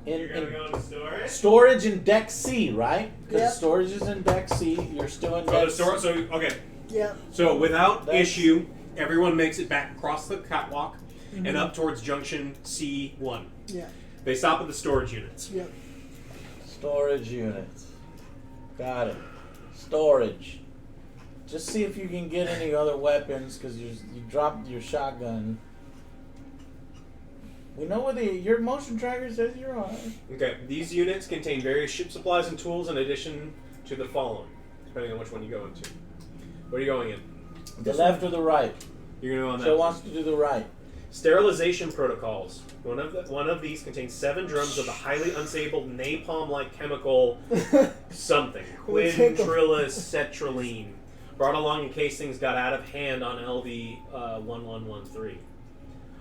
You're going to in go into storage? storage in Deck C, right? Because Yep. storage is in Deck C. You're still in Go Deck to storage. So, okay. Yeah. So, without That's- issue, everyone makes it back across the catwalk Mm-hmm. and up towards junction C1. Yeah. They stop at the storage units. Yeah. Storage units. Got it. Storage. Just see if you can get any other weapons, because you dropped your shotgun. We know where your motion tracker says you're on. Okay, these units contain various ship supplies and tools in addition to the following, depending on which one you go into. What are you going in? The left or the right? You're going to go on that. Joe wants to do the right. Sterilization protocols. One of these contains 7 drums of the highly unstable napalm-like chemical something. Quintrillacetrylene. Brought along in case things got out of hand on LV 1113.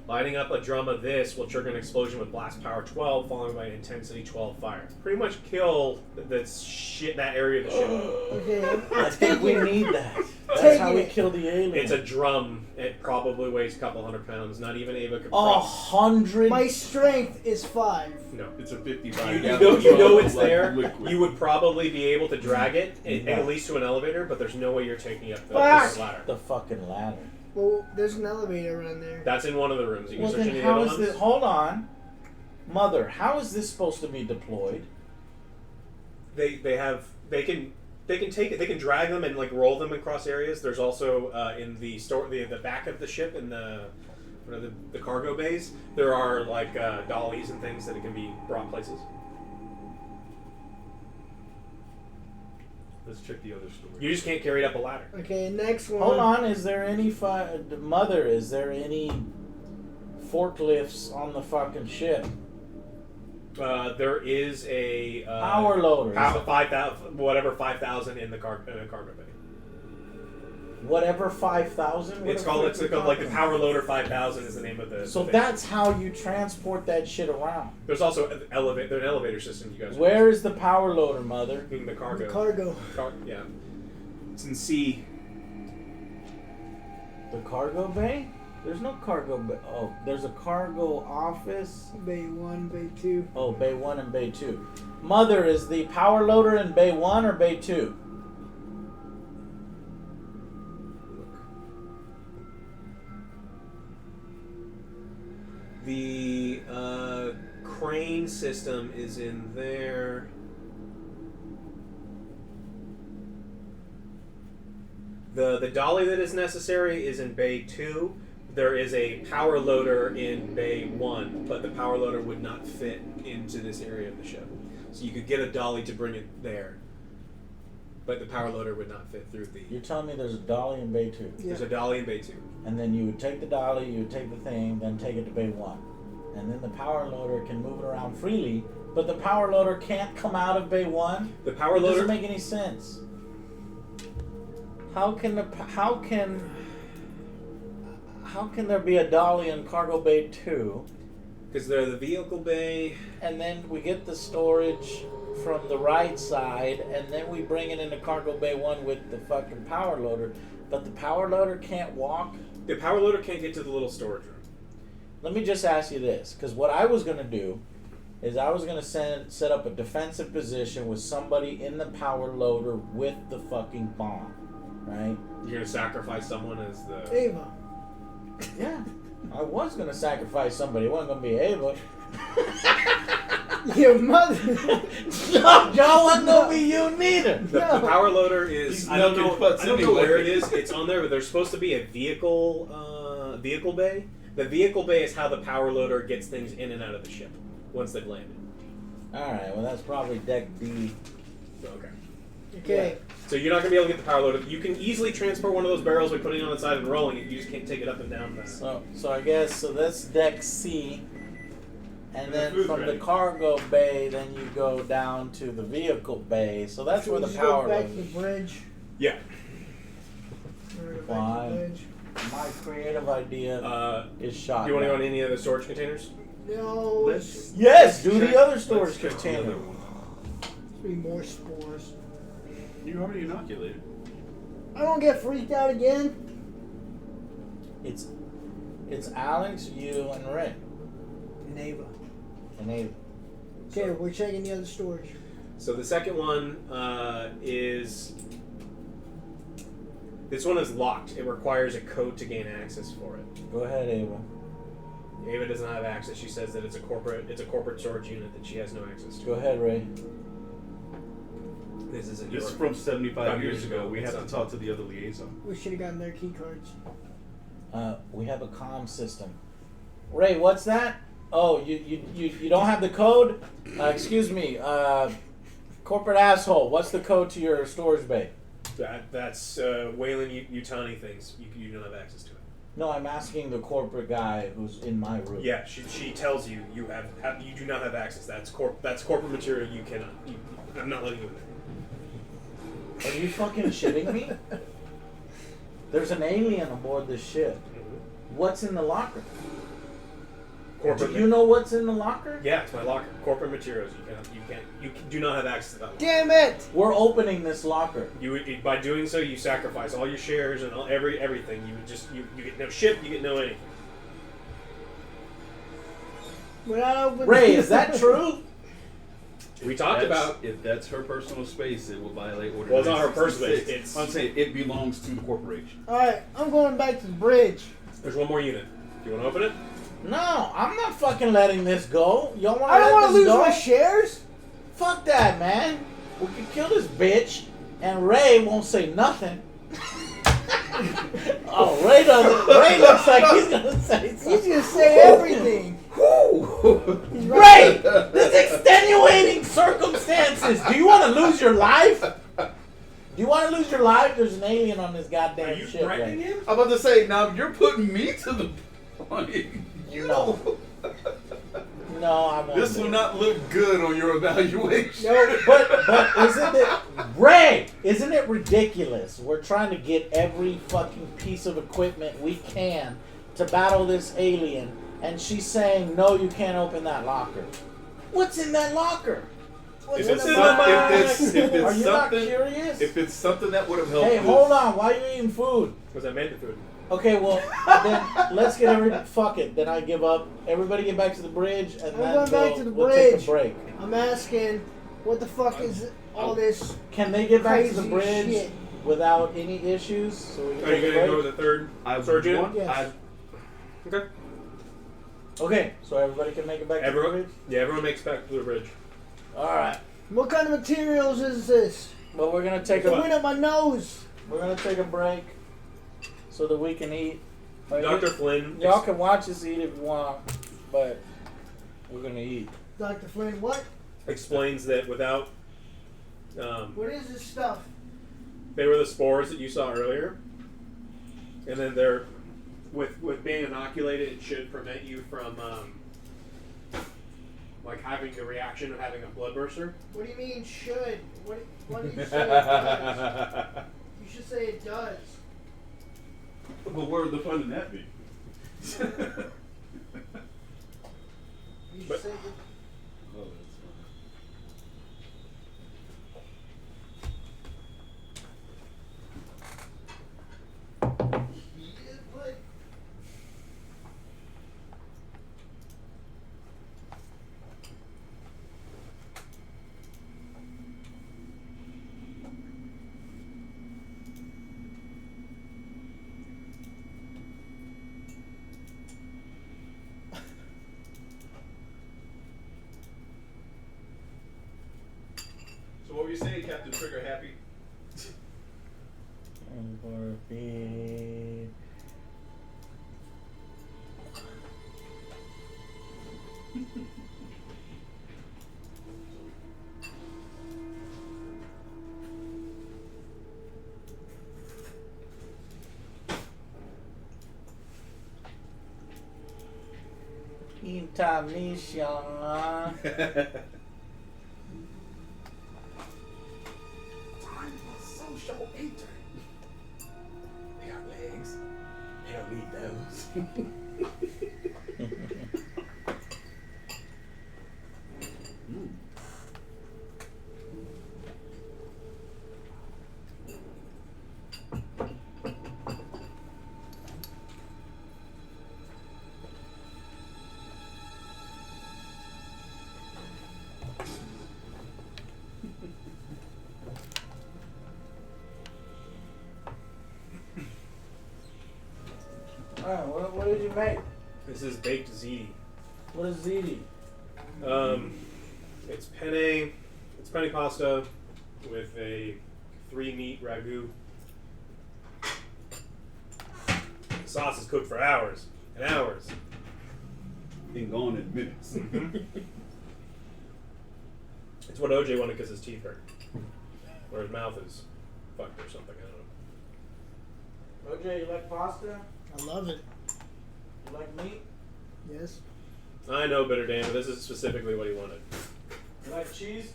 Lighting up a drum of this will trigger an explosion with blast power 12, followed by intensity 12 fire. Pretty much kill that area of the ship. Okay, I think we need that. That's Take how we it. kill the alien. It's a drum. It probably weighs a couple 100 pounds. Not even Ava could. 100. my strength is 5. No. It's a 55. You gallon know drum it's of, like, there. liquid. You would probably be able to drag it Yeah. at least to an elevator, but there's no way you're taking up Fuck. the ladder. The fucking ladder. Well, there's an elevator around there. That's in one of the rooms. You can Well, search then any how other is ones. this? Hold on. Mother, how is this supposed to be deployed? They can take it. They can drag them and like roll them across areas. There's also in the back of the ship in the cargo bays. There are like dollies and things that it can be brought places. Let's check the other story. You just can't carry it up a ladder. Okay, next one. Hold on. Is there any Mother? Is there any forklifts on the fucking ship? There is a Power loader. 5,000 in the cargo bay. Whatever 5,000. It's called like the Power Loader 5000 is the name of the. So thing. that's how you transport that shit around. There's also an elevator system. You guys. Where is the power loader, Mother? In the cargo. The cargo. Yeah. It's in C. The cargo bay? There's no cargo bay. Oh, there's a cargo office. Bay 1, Bay 2. Oh, Bay 1 and Bay 2. Mother, is the power loader in Bay 1 or Bay 2? The crane system is in there. The dolly that is necessary is in Bay 2. There is a power loader in Bay 1, but the power loader would not fit into this area of the ship. So you could get a dolly to bring it there, but the power loader would not fit through the... You're telling me there's a dolly in Bay 2. There's a dolly in Bay 2. And then you would take the dolly, you would take the thing, then take it to Bay 1. And then the power loader can move it around freely, but the power loader can't come out of Bay 1? The power It loader... doesn't make any sense. How can there be a dolly in cargo Bay 2? Because they're the vehicle bay... And then we get the storage from the right side, and then we bring it into cargo Bay 1 with the fucking power loader. But the power loader can't walk? The power loader can't get to the little storage room. Let me just ask you this, because what I was going to do is I was going to set up a defensive position with somebody in the power loader with the fucking bomb, right? You're going to sacrifice someone as the... Ava. Yeah. I was going to sacrifice somebody. It wasn't going to be Ava. Your mother. No, Joe wasn't going to be you neither. The power loader is... He's I don't know anyway. where it is. It's on there, but there's supposed to be a vehicle bay. The vehicle bay is how the power loader gets things in and out of the ship once they've landed. Alright, well that's probably deck D. Okay. Okay. So you're not going to be able to get the power loader. You can easily transport one of those barrels by putting it on the side and rolling it. You just can't take it up and down the... So I guess, so that's deck C. And then food's from ready. the cargo bay, then you go down to the vehicle bay. So that's Should where we the just go power back loader to the is. bridge. Yeah. Or back to Fine. the bridge. My creative idea is shot. Do you want to go down. on any other storage containers? No. Let's Yes, do check- the other let's storage check the container. other one. Be more spores. You already inoculated. I don't get freaked out again. It's Alex, you, and Ray. And Ava. And Ava. Okay, we're checking the other storage. So the second one is... This one is locked. It requires a code to gain access for it. Go ahead, Ava. Ava does not have access. She says that it's a corporate storage unit that she has no access to. Go ahead, Ray. This isn't This is your- from 75 5 years ago. We It's have to not- talk to the other liaison. We should have gotten their key cards. We have a comm system. Ray, what's that? Oh, you don't have the code? Excuse me, corporate asshole. What's the code to your storage bay? That's Waylon Utani things. You don't have access to it. No, I'm asking the corporate guy who's in my room. Yeah, she tells you you do not have access. That's corporate material. You cannot. I'm not letting you in there. Are you fucking shitting me? There's an alien aboard this ship. What's in the locker? Do you know what's in the locker? Yeah, it's my locker. Corporate materials. You do not have access to that. Damn it! We're opening this locker. By doing so, you sacrifice all your shares and everything. You get no ship. You get no anything. Ray, is that true? We talked about if that's her personal space, it will violate order. Well, it's not her personal 966. space. I'm saying it belongs to the corporation. Alright, I'm going back to the bridge. There's one more unit. Do you want to open it? No, I'm not fucking letting this go. Y'all want to I don't want want to lose my shares. Fuck that, man. We can kill this bitch, and Ray won't say nothing. Oh, Ray doesn't. Ray looks like he's gonna say something. He's gonna say everything. He's Ray, there's extenuating circumstances. Do you want to lose your life? Do you want to lose your life? There's an alien on this goddamn Are you ship. threatening him? I'm about to say, now you're putting me to the point. No. No, I won't. This will not look good on your evaluation. No, but isn't it, Ray? Isn't it ridiculous? We're trying to get every fucking piece of equipment we can to battle this alien, and she's saying, "No, you can't open that locker." What's in that locker? What's If it's in the some- box? if it's Are you not something- curious? If it's something that would have helped. Hey, with- hold on. Why are you eating food? Because I made the food. Okay, well, then let's get fuck it. Then I give up. Everybody get back to the bridge, and I'm then going back to the we'll take a bridge. break. I'm asking, what the fuck is all this? Can they get back to the Crazy bridge shit. without any issues? So we can Are you take a going to break? go with the third I surge unit? want- Yes. Okay. Okay, so everybody can make it back to the Everyone, bridge? yeah, everyone makes back to the bridge. Alright. What kind of materials is this? Well, we're gonna take It's a going up my nose. we're gonna take a break so that we can eat. Dr. Flynn. Y'all can watch us eat if you want, but we're gonna eat. Dr. Flynn, what? explains that without What is this stuff? they were the spores that you saw earlier, and then they're with being inoculated, it should prevent you from like having the reaction of having a blood burster. What do you mean should? What do you say it does? You should say it does. But where would the fun in that be? You should But- say it. Oh, that's Yeah, but So what were you saying, Captain Trigger Happy? Intermission. Time for social eating. They got legs. They don't need those. Alright, what did you make? This is baked ziti. What is ziti? It's penne pasta with a 3-meat ragu. The sauce is cooked for hours and hours. and gone in minutes. It's what OJ wanted because his teeth hurt. Or his mouth is fucked or something, I don't know. OJ, you like pasta? I love it. You like meat? Yes. I know Bitter Dan, but this is specifically what he wanted. You like cheese?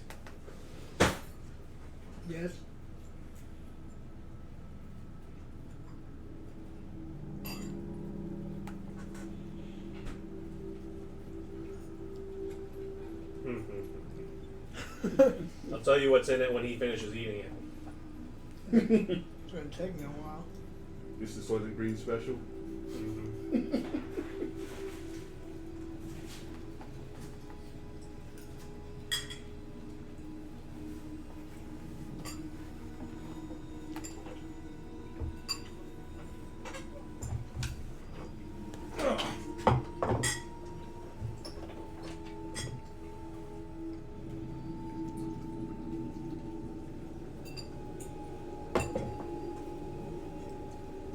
Yes. I'll tell you what's in it when he finishes eating it. It's gonna take me a while. This is Soylent Green special.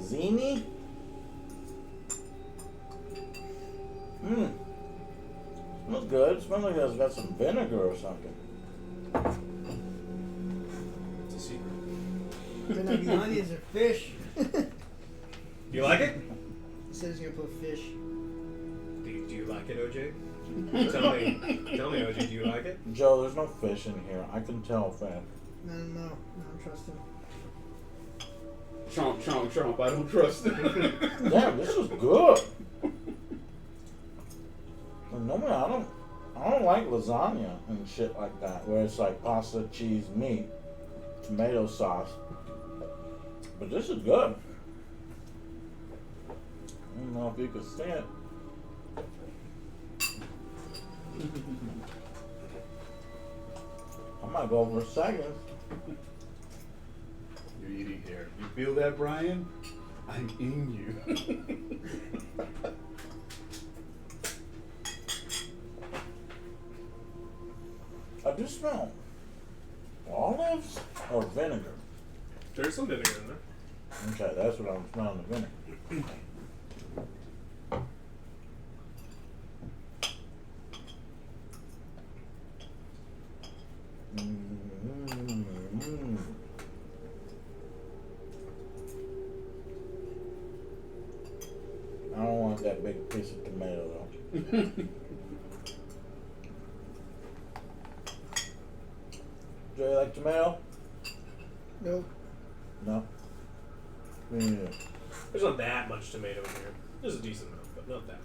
Zini? Smells good. It smells like it's got some vinegar or something. It's a secret. Better not be onions or fish. You like it? He says he's gonna put fish. Do you like it, OJ? Tell me, OJ, do you like it? Joe, there's no fish in here. I can tell, fam. No, I don't trust him. Chomp, chomp, chomp. I don't trust it. Damn, this is good. Normally, I don't like lasagna and shit like that, where it's like pasta, cheese, meat, tomato sauce. But this is good. I don't know if you can see it. I might go for a second. You're eating here. You feel that, Brian? I'm in you. I do smell olives or vinegar. There's some vinegar in there. Okay, that's what I'm smelling, the vinegar. I don't want that big piece of tomato though. Do you like tomato? Nope. No. Me neither. There's not that much tomato in here. There's a decent amount, but not that much.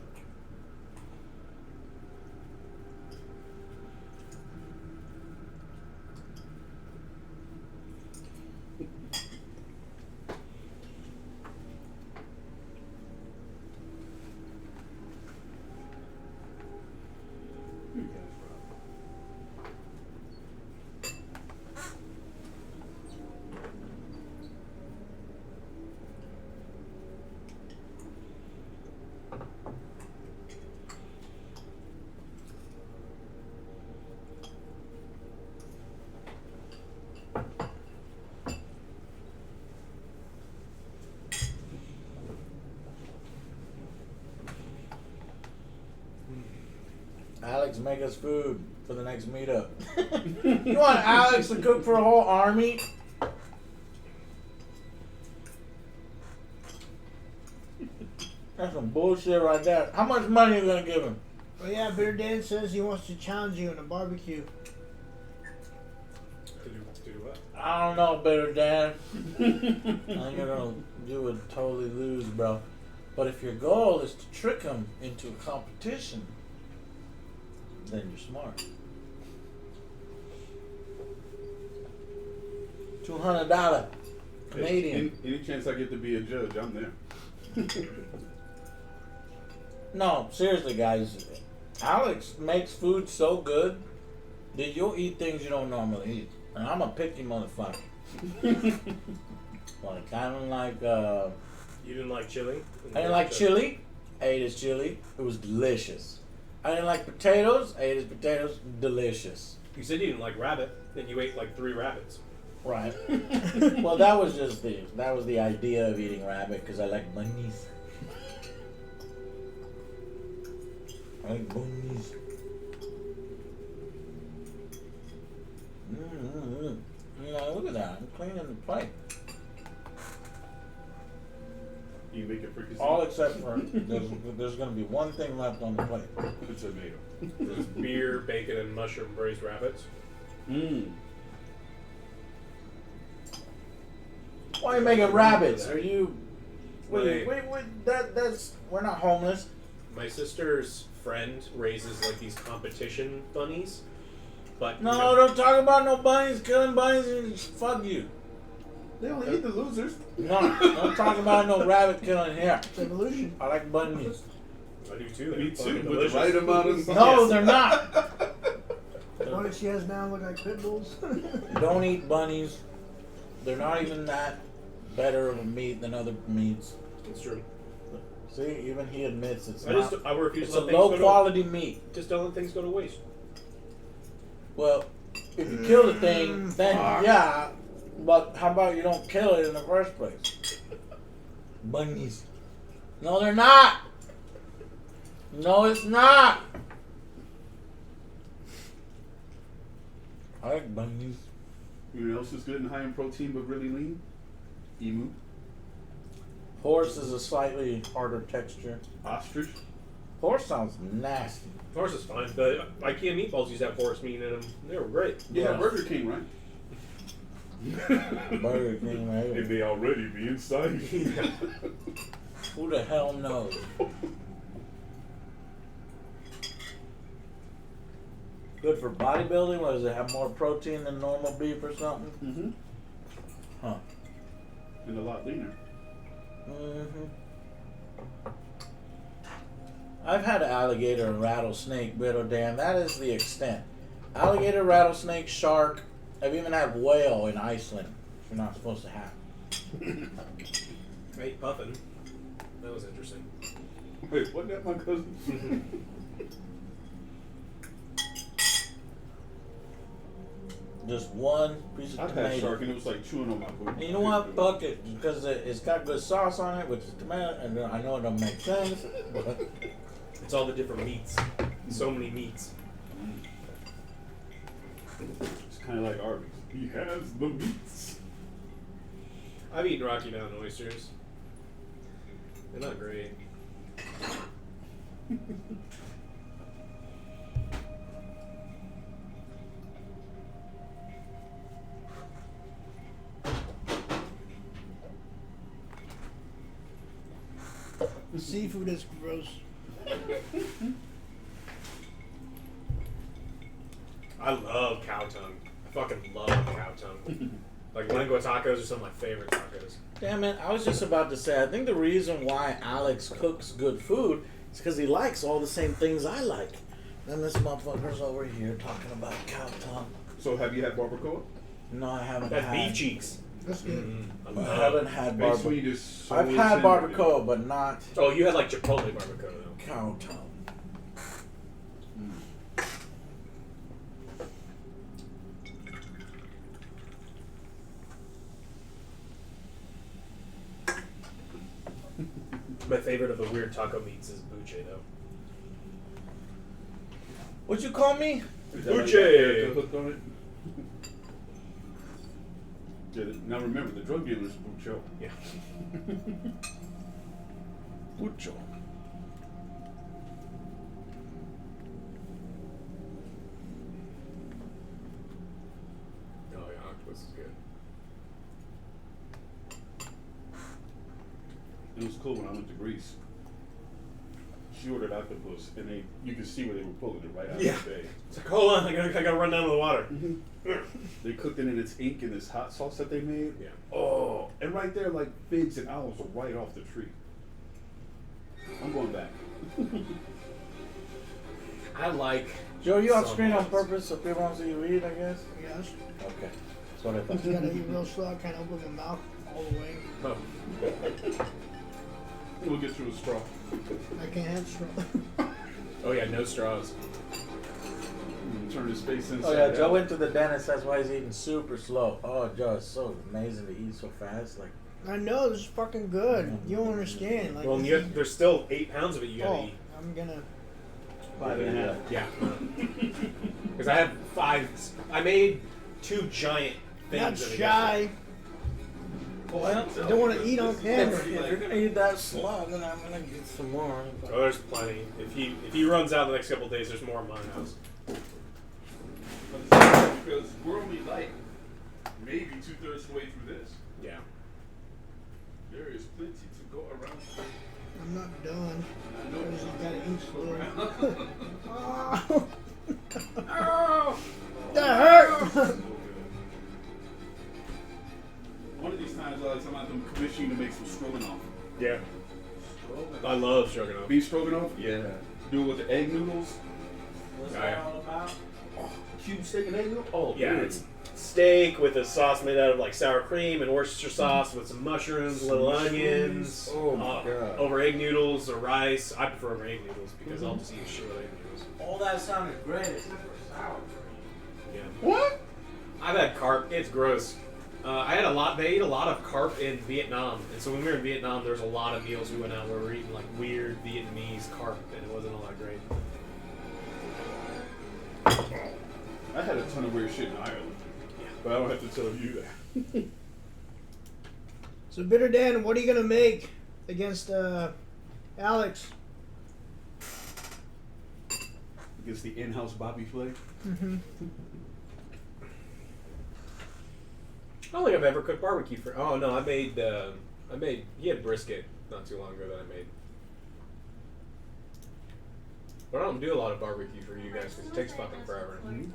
Alex, make us food for the next meetup. You want Alex to cook for a whole army? That's some bullshit right there. How much money are you gonna give him? Oh yeah, Bitter Dan says he wants to challenge you in a barbecue. To do what? I don't know, Bitter Dan. I think you would totally lose, bro. But if your goal is to trick him into a competition, then you're smart. $200 Canadian. Any chance I get to be a judge, I'm there. No, seriously, guys. Alex makes food so good that you'll eat things you don't normally eat. And I'm a picky motherfucker. Like, I don't like, You didn't like chili? I didn't like chili. I ate his chili. It was delicious. I didn't like potatoes. I ate his potatoes. Delicious. You said you didn't like rabbit, then you ate like 3 rabbits. Right. Well, that was the idea of eeting rabbit because I like bunnies. I like bunnies. Yeah, look at that. I'm cleaning the plate. You make it freaking All except for there's going to be one thing left on the plate. the tomato. There's beer, bacon, and mushroom braised rabbits. Mmm. Why are you making rabbits? Are you? Wait. That's we're not homeless. My sister's friend raises like these competition bunnies, but No, you know, don't talk about no bunnies. Killing bunnies and fuck you. They only eat the losers. No, don't talk about no rabbit killing here. It's evolution. I like bunnies. I do too. Me They're too, fucking with the delicious. right amount of No, Yes. they're not. What if she has now look like pit bulls? Don't eat bunnies. They're not even that better of a meat than other meats. It's true. See, even he admits it's I not. refuse It's to a let things go low to- quality meat. Just don't let things go to waste. Well, if you kill the thing, then yeah. But how about you don't kill it in the first place? Bunnies. No, they're not. No, it's not. I like bunnies. You know what else is good and high in protein but really lean? Emu. Horse is a slightly harder texture. Ostrich. Horse sounds nasty. Horse is fine. The IKEA meatballs used to have horse meat in them. They were great. Yeah, Yeah. Burger King, right? Burger King, It right? may already be inside. Who the hell knows? Good for bodybuilding? What does it have more protein than normal beef or something? Mm-hmm. Huh. And a lot leaner. Mm-hmm. I've had alligator and rattlesnake, but oh damn, that is the extent. Alligator, rattlesnake, shark. I've even had whale in Iceland, which you're not supposed to have. I ate puffin. That was interesting. Wait, wasn't that my cousin? Just one piece of I've tomato. had shark and it was like chewing on my boot. And you know what? Fuck it, because it's got good sauce on it, which is tomato, and I know it don't make sense, but It's all the different meats. So many meats. It's kind of like Arby's. He has the meats. I've eaten Rocky Mountain oysters. They're not great. The seafood is gross. I love cow tongue. I fucking love cow tongue. Like lengua tacos are some of my favorite tacos. damn it, I was just about to say, I think the reason why Alex cooks good food is because he likes all the same things I like. Then this motherfucker's over here talking about cow tongue. So have you had barbacoa? No, I haven't That's had. beef cheeks. That's good. I I love haven't it. had Base barbacoa. meat is so I've had tender. barbacoa, but not Oh, you had like Chipotle barbacoa though. cow tongue. My favorite of the weird taco meats is buche though. What'd you call me? Is that like Buche. Erica hooked on it? Yeah, now remember, the drug dealer's Bucho. Yeah. Mucho. Oh yeah, octopus is good. It was cool when I went to Greece. She ordered octopus, and you could see where they were pulling it right out Yeah. of the bay. It's like, hold on, I gotta run down to the water. They cooked it in its ink and this hot sauce that they made. Yeah. Oh, and right there, like figs and olives are right off the tree. I'm going back. I like Joe, you off some screen on ones. purpose so people don't see you eat, I guess? Yes. Okay. That's what I thought. You gotta eat real slow. I can't open my mouth all the way. Oh. We'll get through a straw. I can't have straw. Oh yeah, no straws. Turn his face inside Oh yeah, Joe out. went to the dentist, that's why he's eating super slow. Oh, Joe, it's so amazing to eat so fast. Like, I know this is fucking good. You don't understand. Like, Well, and you have, there's still 8 pounds of it you gotta oh, eat. I'm gonna. 5.5. Yeah. Because I have 5. I made 2 giant things. Not of it shy. Well, I don't want to eat on camera. if you're gonna eat that slug, then I'm gonna get some more. Oh, there's plenty. If he runs out the next couple of days, there's more in my house. Because we're only like maybe 2/3 of the way through this. Yeah. There is plenty to go around. I'm not done. I know Because you gotta eat slow. around. Oh, that hurt! One of these times, I'm going to commission you to make some stroganoff. Yeah. I love stroganoff. Beef stroganoff? Yeah. Do it with the egg noodles. What's Alright. that all about? Cube steak and egg noodles? Oh, Yeah, dude. it's steak with a sauce made out of like sour cream and Worcestershire sauce with some mushrooms, little onions. Oh my God. Over egg noodles or rice. I prefer over egg noodles because I'll just eat shit with egg noodles. All that sounded great except for sour cream. Yeah. What? I've had carp. It's gross. They ate a lot of carp in Vietnam, and so when we were in Vietnam, there was a lot of meals we went out where we were eating like weird Vietnamese carp, and it wasn't all that great. I had a ton of weird shit in Ireland. Yeah. But I don't have to tell you that. So, Bitter Dan, what are you gonna make against Alex? Against the in-house Bobby Flay. Mm-hmm. I don't think I've ever cooked barbecue for. Oh no, I made. He had brisket not too long ago that I made. But I don't do a lot of barbecue for you guys because it takes fucking forever. I'm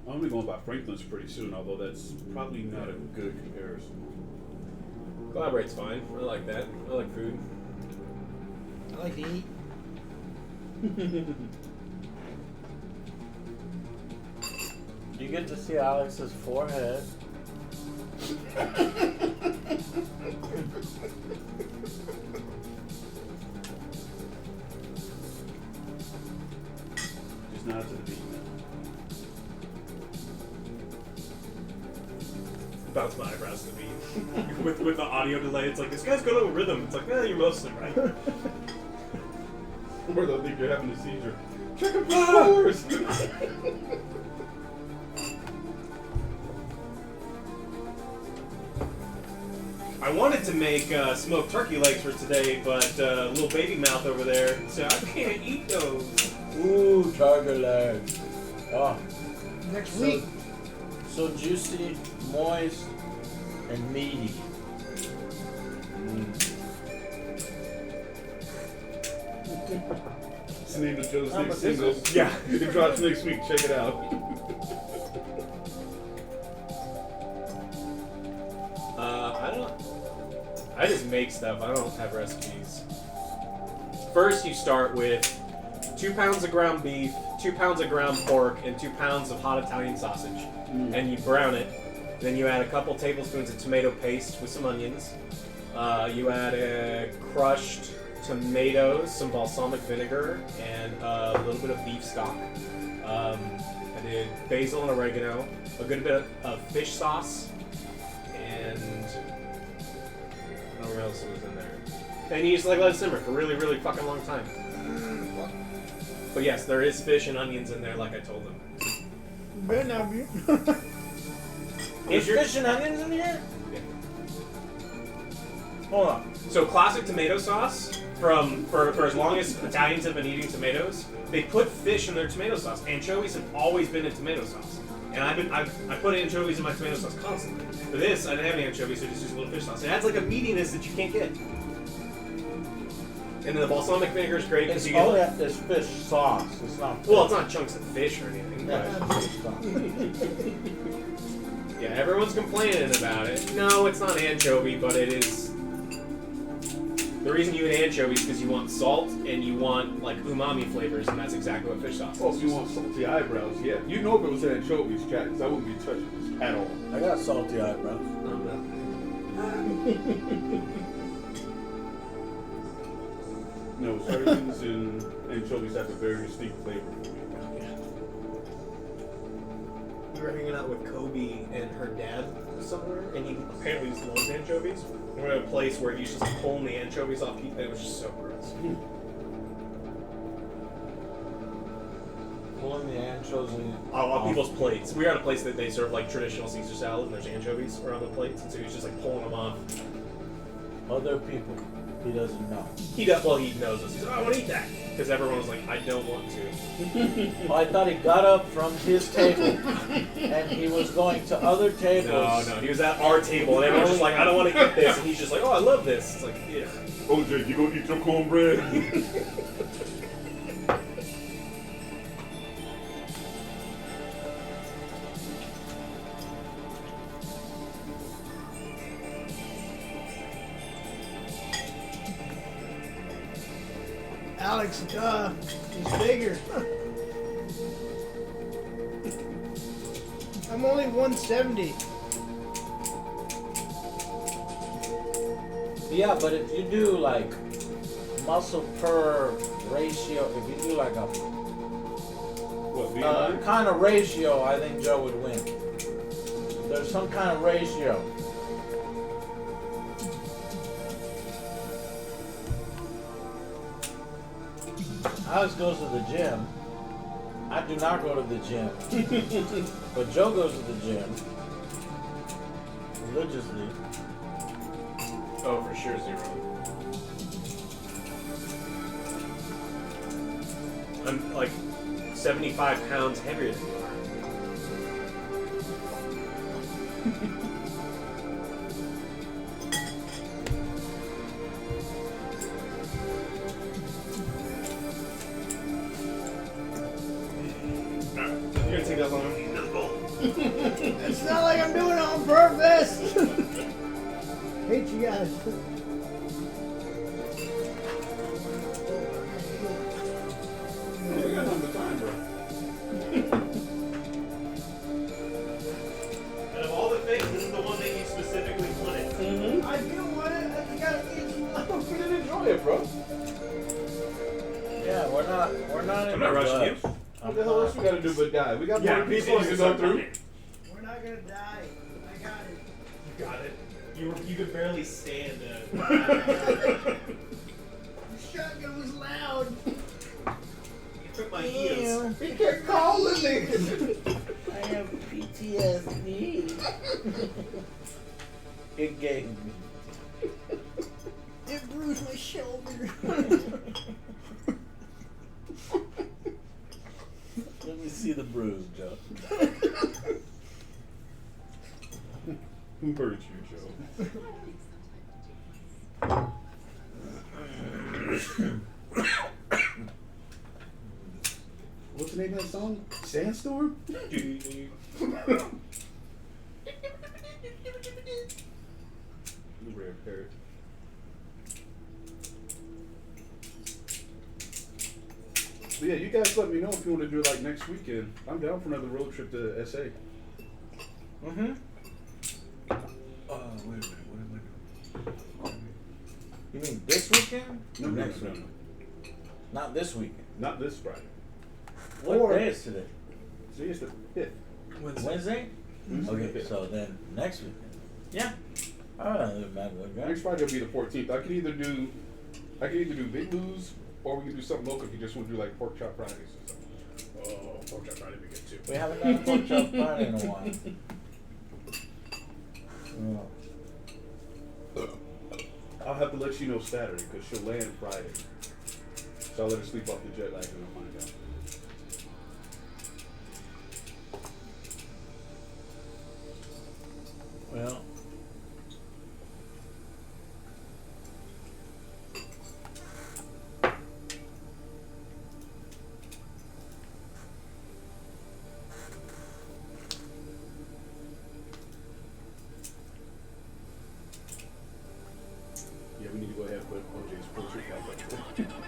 only going by Franklin's pretty soon, although that's probably not a good comparison. Collaborate's fine. I like that. I like food. I like to eat. You get to see Alex's forehead. Just nod to the beat, man. Bounce my eyebrows to the beat. with the audio delay, it's like this guy's got a rhythm. It's like, you're mostly right. Or they'll think you're having a seizure. Chicken flowers! I wanted to make smoked turkey legs for today, but little baby mouth over there said I can't eat those. Ooh, turkey legs. Oh, Next week. so juicy, moist, and meaty. It's the name of Joe's Oh, next but this single. is- Yeah. It drops next week. Check it out. I just make stuff. I don't have recipes. First, you start with 2 pounds of ground beef, 2 pounds of ground pork, and 2 pounds of hot Italian sausage. And you brown it. Then you add a couple tablespoons of tomato paste with some onions. You add crushed tomatoes, some balsamic vinegar, and a little bit of beef stock. I did basil and oregano, a good bit of fish sauce, and I don't know what else was in there. And you just let it simmer for a really, really fucking long time. But yes, there is fish and onions in there, like I told them. Better not be. Is fish and onions in here? Yeah. Hold on. So classic tomato sauce for as long as Italians have been eating tomatoes, they put fish in their tomato sauce. Anchovies have always been in tomato sauce. And I put anchovies in my tomato sauce constantly. For this, I didn't have any anchovies, so I just used a little fish sauce. It adds like a meatiness that you can't get. And then the balsamic vinegar is great because It's you get all that is fish sauce. It's not. well, it's not chunks of fish or anything. Yeah, But it's fish sauce. yeah, everyone's complaining about it. No, it's not anchovy, but it is. The reason you eat anchovies is because you want salt and you want like umami flavors, and that's exactly what fish sauce Oh, is. if you want salty eyebrows, yeah. You know if it was anchovies, chat, because I wouldn't be touching this at all. I got salty eyebrows. No, sardines and anchovies have a very distinct flavor. We were hanging out with Kobe and her dad somewhere, and he apparently just loves anchovies. We were at a place where he's just pulling the anchovies off. It was just so gross. pulling the anchovies. On people's plates. We were at a place that they serve like traditional Caesar salad, and there's anchovies around the plates, and so he was just like pulling them off. Other people. He doesn't know. He does. Well, he knows us. He's like, I want to eat that, because everyone was like, I don't want to. Oh, I thought he got up from his table and he was going to other tables. No, he was at our table, and everyone was like, I don't want to eat this, and he's just like, oh, I love this. It's like, yeah. OJ, you gonna eat your cornbread? Alex, he's bigger. I'm only 170. Yeah, but if you do like muscle per ratio, if you do like a What, kind of ratio, I think Joe would win. There's some kind of ratio. Alex goes to the gym. I do not go to the gym. But Joe goes to the gym. Religiously. Oh, for sure, 0. I'm like 75 pounds heavier than you are. You're gonna take that long. It's not like I'm doing it on purpose. Hate you guys. We got number time, bro. And of all the things, this is the one that you specifically wanted. I do want it. I just gotta eat slow. We didn't enjoy it, bro. Yeah, we're not I'm in not a rushing rush. you. What the hell else we gotta do but die? We got more people to go through. We're not gonna die. I got it. You got it. You could barely stand. The shotgun was loud. You took my heels. He kept calling me. I have PTSD. It gave me. It bruised my shoulder. Let me see the bruise, Joe. Who hurt you, Joe? What's the name of that song? Sandstorm? You Rare parrot. But yeah, you guys let me know if you want to do it like next weekend. I'm down for another road trip to SA. Mm-hmm. Wait a minute. What am I doing? You mean this weekend? No, Or no, next no, week? no. Not this weekend. Not this Friday. What Or- day is today? See, it's the 5th. Wednesday? Wednesday. Okay, so then next weekend. Yeah. I don't know, matter what, Next Friday will be the 14th. I could either do Big Lou's or we can do something local if you just want to do like pork chop Fridays or something. Oh, pork chop Friday would be good too. We haven't done a pork chop Friday in a while. Oh. I'll have to let you know Saturday because she'll land Friday. So I'll let her sleep off the jet lag and I'll find out. Well. Yeah, we need to go ahead and put OJ's portrait back up.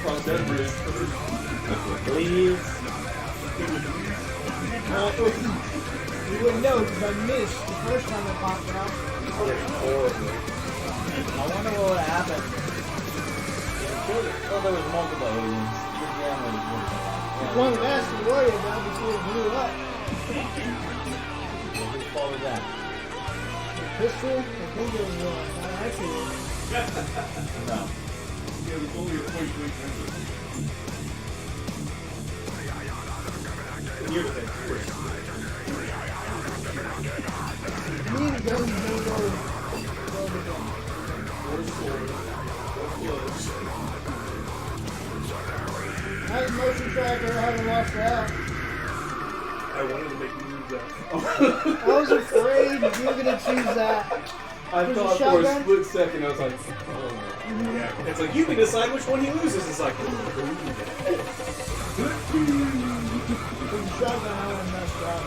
cross that bridge. Please. You wouldn't know because I missed the first time it popped out. I wonder what would happen. Oh, there was multiple aliens. One last to worry about before it blew up. Whose fault is that? The pistol, I think it was not actually. No. Yeah, there's only a point to You're the first. Me and the guns don't go together. Nice motion tracker, I haven't lost out. I wanted to make you use that. I was afraid you were going to choose that. I Was it thought for a shotgun? split second, I was like, oh. Yeah. It's like you can decide which one he loses. It's like, With the shotgun, I would have messed up.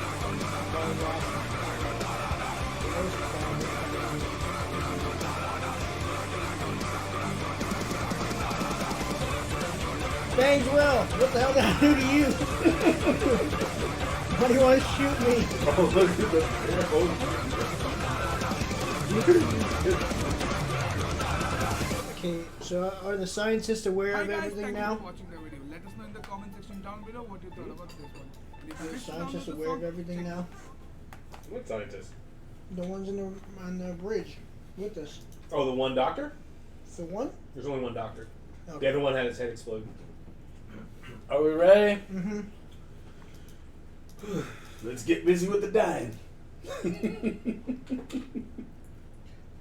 Bangs well, what the hell did I do to you? Why do you want to shoot me? Oh, look at the Okay, so are the scientists aware Hi of guys, everything thank you now? for watching the video. Let us know in the comment section down below what you thought about this one. And if Are you the wish to scientists download the aware of song, everything check now? what scientist? The ones on the bridge with us. Oh, the one doctor? The one? There's only one doctor. Okay. The other one had his head explode. Are we ready? Mm-hmm. Let's get busy with the dying.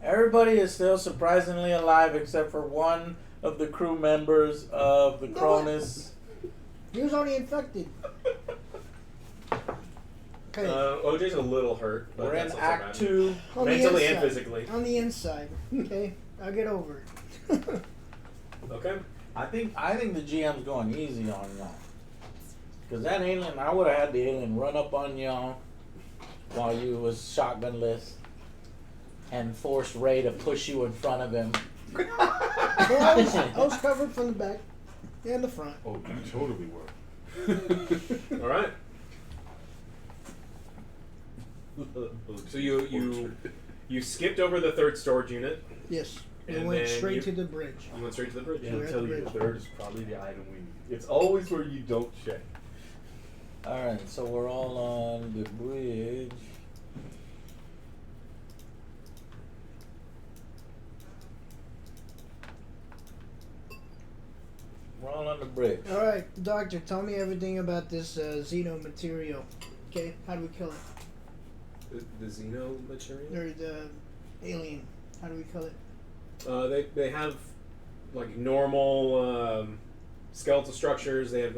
Everybody is still surprisingly alive except for one of the crew members of the Cronus. He was already infected. Okay. OJ's a little hurt, but We're in that's not so Act bad. 2. On the mentally and inside. physically. On the inside. Okay. I'll get over it. Okay. I think the GM's going easy on y'all. Cause that alien, I would have had the alien run up on y'all while you was shotgunless and force Ray to push you in front of him. Well, I was covered from the back and the front. Oh, you totally were. All right. So you skipped over the third storage unit. Yes. We And went then straight you- to the bridge. You went straight to the bridge. Yeah. I'll We're at tell the you, the bridge. third is probably the item we need. It's always where you don't check. Alright, so we're all on the bridge. We're all on the bridge. Alright, doctor, tell me everything about this xeno material. Okay, how do we kill it? The Xeno material. Or the alien. How do we kill it? They have like normal skeletal structures. They have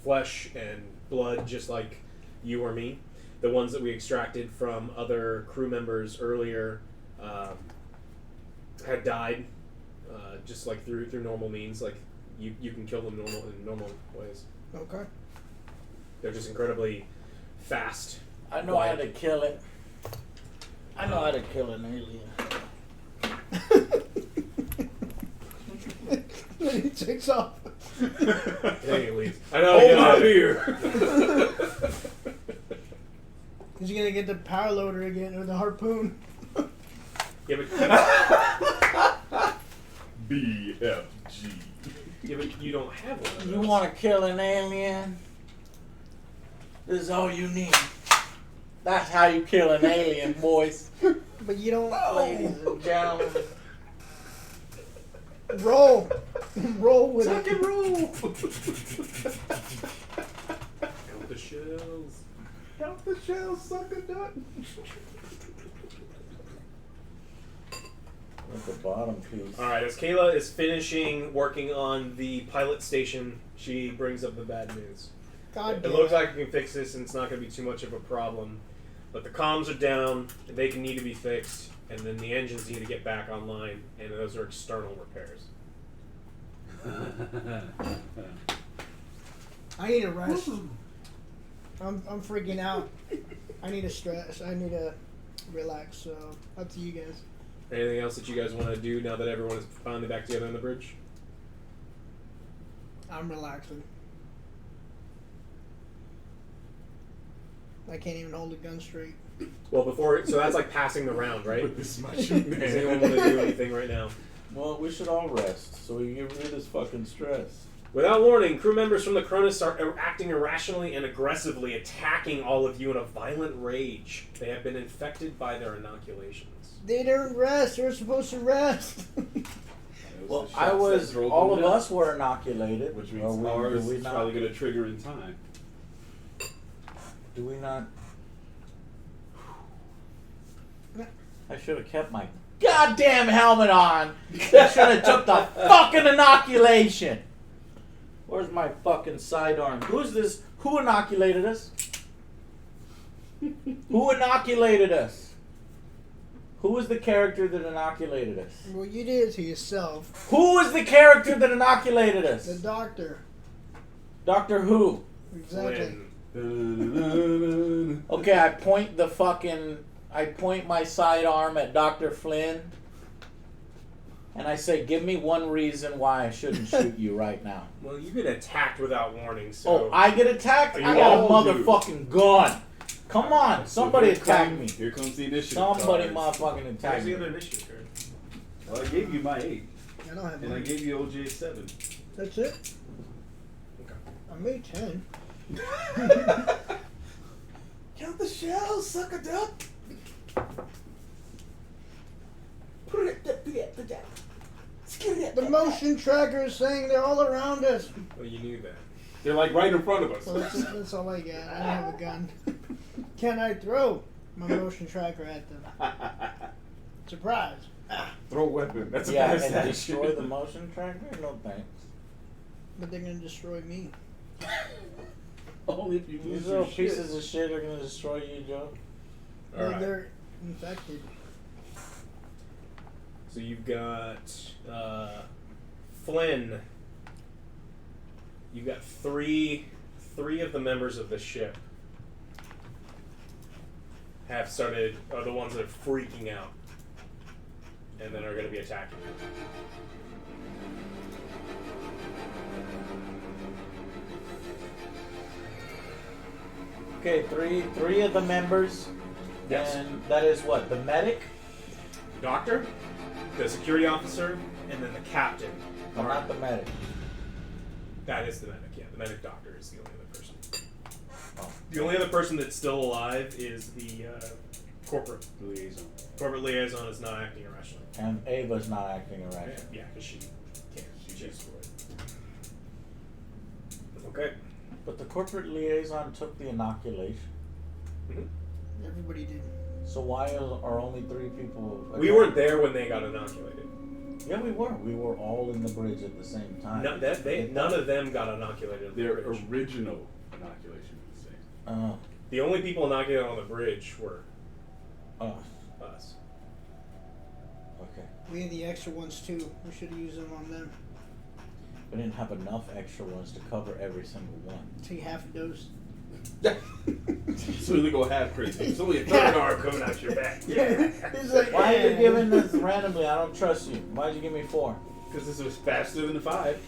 flesh and blood, just like you or me. The ones that we extracted from other crew members earlier had died, just like through normal means. Like you can kill them in normal ways. Okay. They're just incredibly fast. I know how to kill it. I know how to kill an alien. Then he takes off. Hey, leaves. I know. Hold yeah. my beer. Is he gonna get the power loader again or the harpoon? Yeah, but BFG. you don't have one of those. You want to kill an alien? This is all you need. That's how you kill an alien, boys. But you don't Ladies and gentlemen. roll. Roll with Suck it. and roll. Count the shells. Count the shells, suck a nut. At the bottom piece. All right, as Kayla is finishing working on the pilot station, she brings up the bad news. God It damn looks it. like we can fix this, and it's not going to be too much of a problem. But the comms are down; they can need to be fixed, and then the engines need to get back online, and those are external repairs. I need a rest. I'm freaking out. I need a stress. I need to relax. So up to you guys. Anything else that you guys want to do now that everyone is finally back together on the bridge? I'm relaxing. I can't even hold a gun straight. Well, so that's like passing the round, right? With this much Does anyone want to do anything right now? Well, we should all rest so we can get rid of this fucking stress. Without warning, crew members from the Cronus are acting irrationally and aggressively, attacking all of you in a violent rage. They have been infected by their inoculations. They didn't rest. They were supposed to rest. Well, all of us were inoculated. Which means ours do we is not, probably going to trigger in time. Do we not? I should have kept my goddamn helmet on. I should have took the fucking inoculation. Where's my fucking sidearm? Who's this? Who inoculated us? Who inoculated us? Who was the character that inoculated us? Well, you did it to yourself. Who was the character that inoculated us? The doctor. Doctor Who? Exactly. Flynn. Okay, I point my sidearm at Dr. Flynn, and I say, give me one reason why I shouldn't shoot you right now. Well, you've been attacked without warning, so... Oh, I get attacked? You I got a all do. motherfucking gun. Come on, somebody attack me. Here comes the initiative. Somebody cards. motherfucking attack Where's me. the other initiative card? Well, I gave you my 8, I don't have and I money. gave you OJ 7. That's it? Okay. I made 10. Count the shells, sucker duck. The motion tracker is saying they're all around us. Well, you knew that. They're like right in front of us. Well, that's all I got. I don't have a gun. Can I throw my motion tracker at them? Surprise. Throw a weapon. That's a Yeah, bad and action. destroy the motion tracker? No thanks. But they're going to destroy me. Only if you These lose little your shit. pieces of shit are gonna destroy you, Joe. All right. They're infected. So you've got Flynn. You've got three of the members of the ship are the ones that are freaking out, and then are going to be attacking you. Okay, three of the members. Yes. And that is what? The medic? Doctor, the security officer, and then the captain. Well, not the medic. That is the medic, yeah. The medic doctor is the only other person. Oh. The only other person that's still alive is the corporate liaison. Corporate liaison is not acting irrationally. And Ava's not acting irrational. Yeah, because she can't. She's okay. But the corporate liaison took the inoculation. Mm-hmm. Everybody did. So why are only 3 people? We weren't there when they got inoculated. Yeah, we were. We were all in the bridge at the same time. None of them got inoculated. On the Their bridge. original inoculation was the same. The only people inoculated on the bridge were Us. us. Okay. We had the extra ones too. We should have used them on them. We didn't have enough extra ones to cover every single one. Take half a dose. So we go half crazy. It's only a third hour coming out your back. It's like, Why are you giving this randomly? I don't trust you. Why'd you give me 4? Because this was faster than the 5.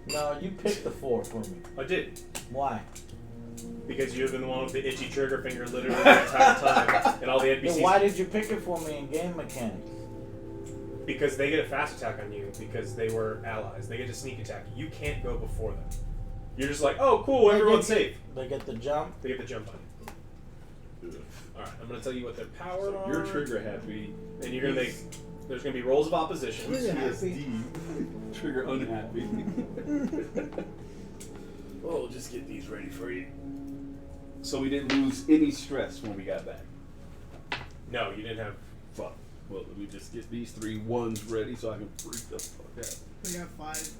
No, you picked the 4 for me. I did. Why? Because you've been the one with the itchy trigger finger literally the entire time. And all the NPCs. Then why did you pick it for me in game mechanics? Because they get a fast attack on you because they were allies. They get to sneak attack you. You can't go before them. You're just like, oh, cool, everyone's safe. They get the jump. They get the jump on you. Alright, I'm going to tell you what their power So are. you're trigger happy. And you're going to make... There's going to be rolls of opposition. Trigger happy. PSD. Trigger unhappy. We'll just get these ready for you. So we didn't lose any stress when we got back. No, you didn't have... Fuck. Well, let me just get these 3 ones ready so I can freak the fuck out. We got 5.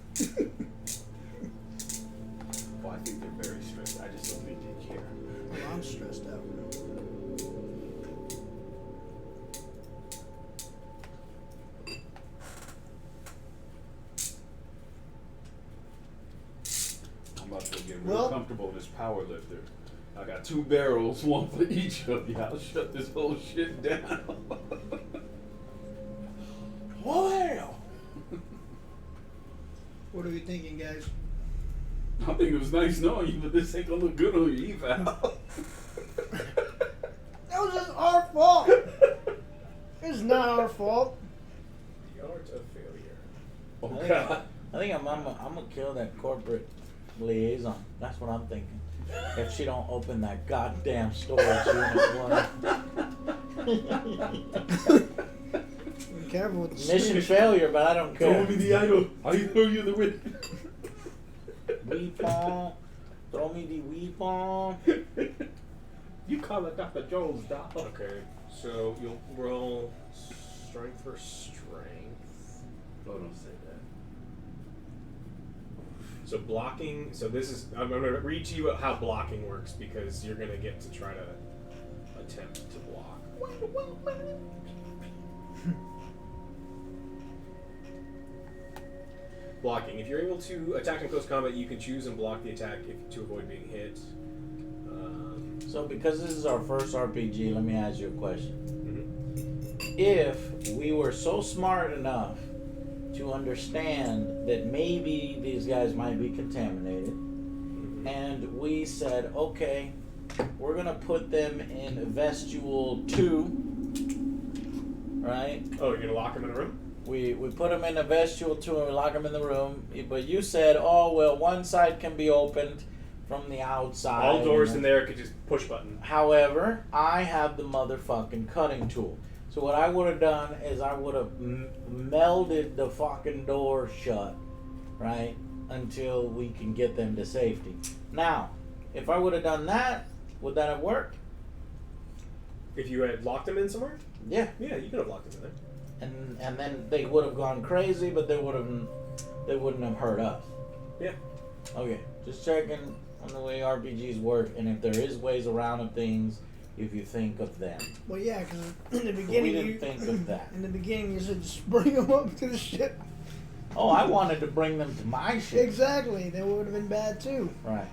Oh, I think they're very stressed. I just don't think they care. Well, I'm stressed out. I'm about to go get real Well- comfortable in this power lifter. I got 2 barrels, 1 for each of you. I'll shut this whole shit down. Wow. What are we thinking, guys? I think it was nice knowing you, but this ain't gonna look good on your eval. That was just our fault. It's not our fault. The art of failure. Oh, I think I'm gonna kill that corporate liaison. That's what I'm thinking. If she don't open that goddamn storage unit, Be careful with the mission failure, but I don't care. Throw me the idol. I throw you the win. Weepon, throw me the weepon. You call it Dr. Joe's doll. Okay, so you'll roll strength for strength. Oh, don't say that. So blocking. So this is. I'm going to read to you how blocking works because you're going to get to try to attempt to block. Blocking. If you're able to attack in close combat, you can choose and block the attack to avoid being hit. So because this is our first RPG, let me ask you a question. If we were so smart enough to understand that maybe these guys might be contaminated, and we said, okay, we're going to put them in vestibule 2, right? Oh, you're going to lock them in a room? We put them in a vestibule 2 and we lock them in the room, but you said, oh, well, one side can be opened from the outside. All doors in there could just push button. However, I have the motherfucking cutting tool. So what I would have done is I would have melded the fucking door shut, right, until we can get them to safety. Now, if I would have done that, would that have worked? If you had locked them in somewhere? Yeah. Yeah, you could have locked them in there. And then they would have gone crazy, but they wouldn't have hurt us. Yeah. Okay, just checking on the way RPGs work, and if there is ways around of things, if you think of them. Well, yeah, because in the But beginning we didn't you think of that. In the beginning, you said just bring them up to the ship. Oh, I wanted to bring them to my ship. Exactly, that would have been bad too. Right.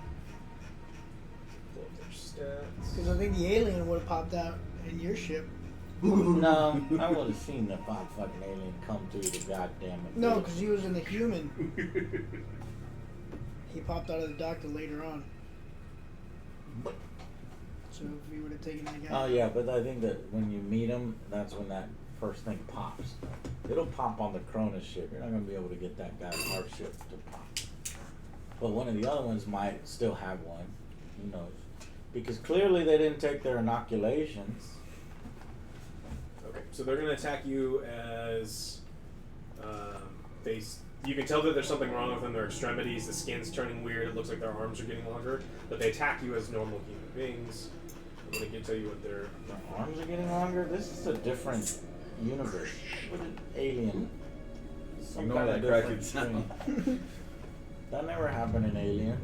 Pull up their stats. Because I think the alien would have popped out in your ship. No, I would have seen the fucking alien come through the goddamn. No, because he was in the human. He popped out of the doctor later on. So if we would have taken that guy. Oh yeah, but I think that when you meet him, that's when that first thing pops. It'll pop on the Cronus ship. You're not gonna be able to get that guy on our ship to pop. But one of the other ones might still have one. Who knows? Because clearly they didn't take their inoculations. Okay, so they're going to attack you as you can tell that there's something wrong with them. Their extremities, the skin's turning weird. It looks like their arms are getting longer, but they attack you as normal human beings. I'm going to tell you what their Arms are getting longer. This is a different universe. What an alien. Some know kind that of cracking different thing. That never happened in Alien.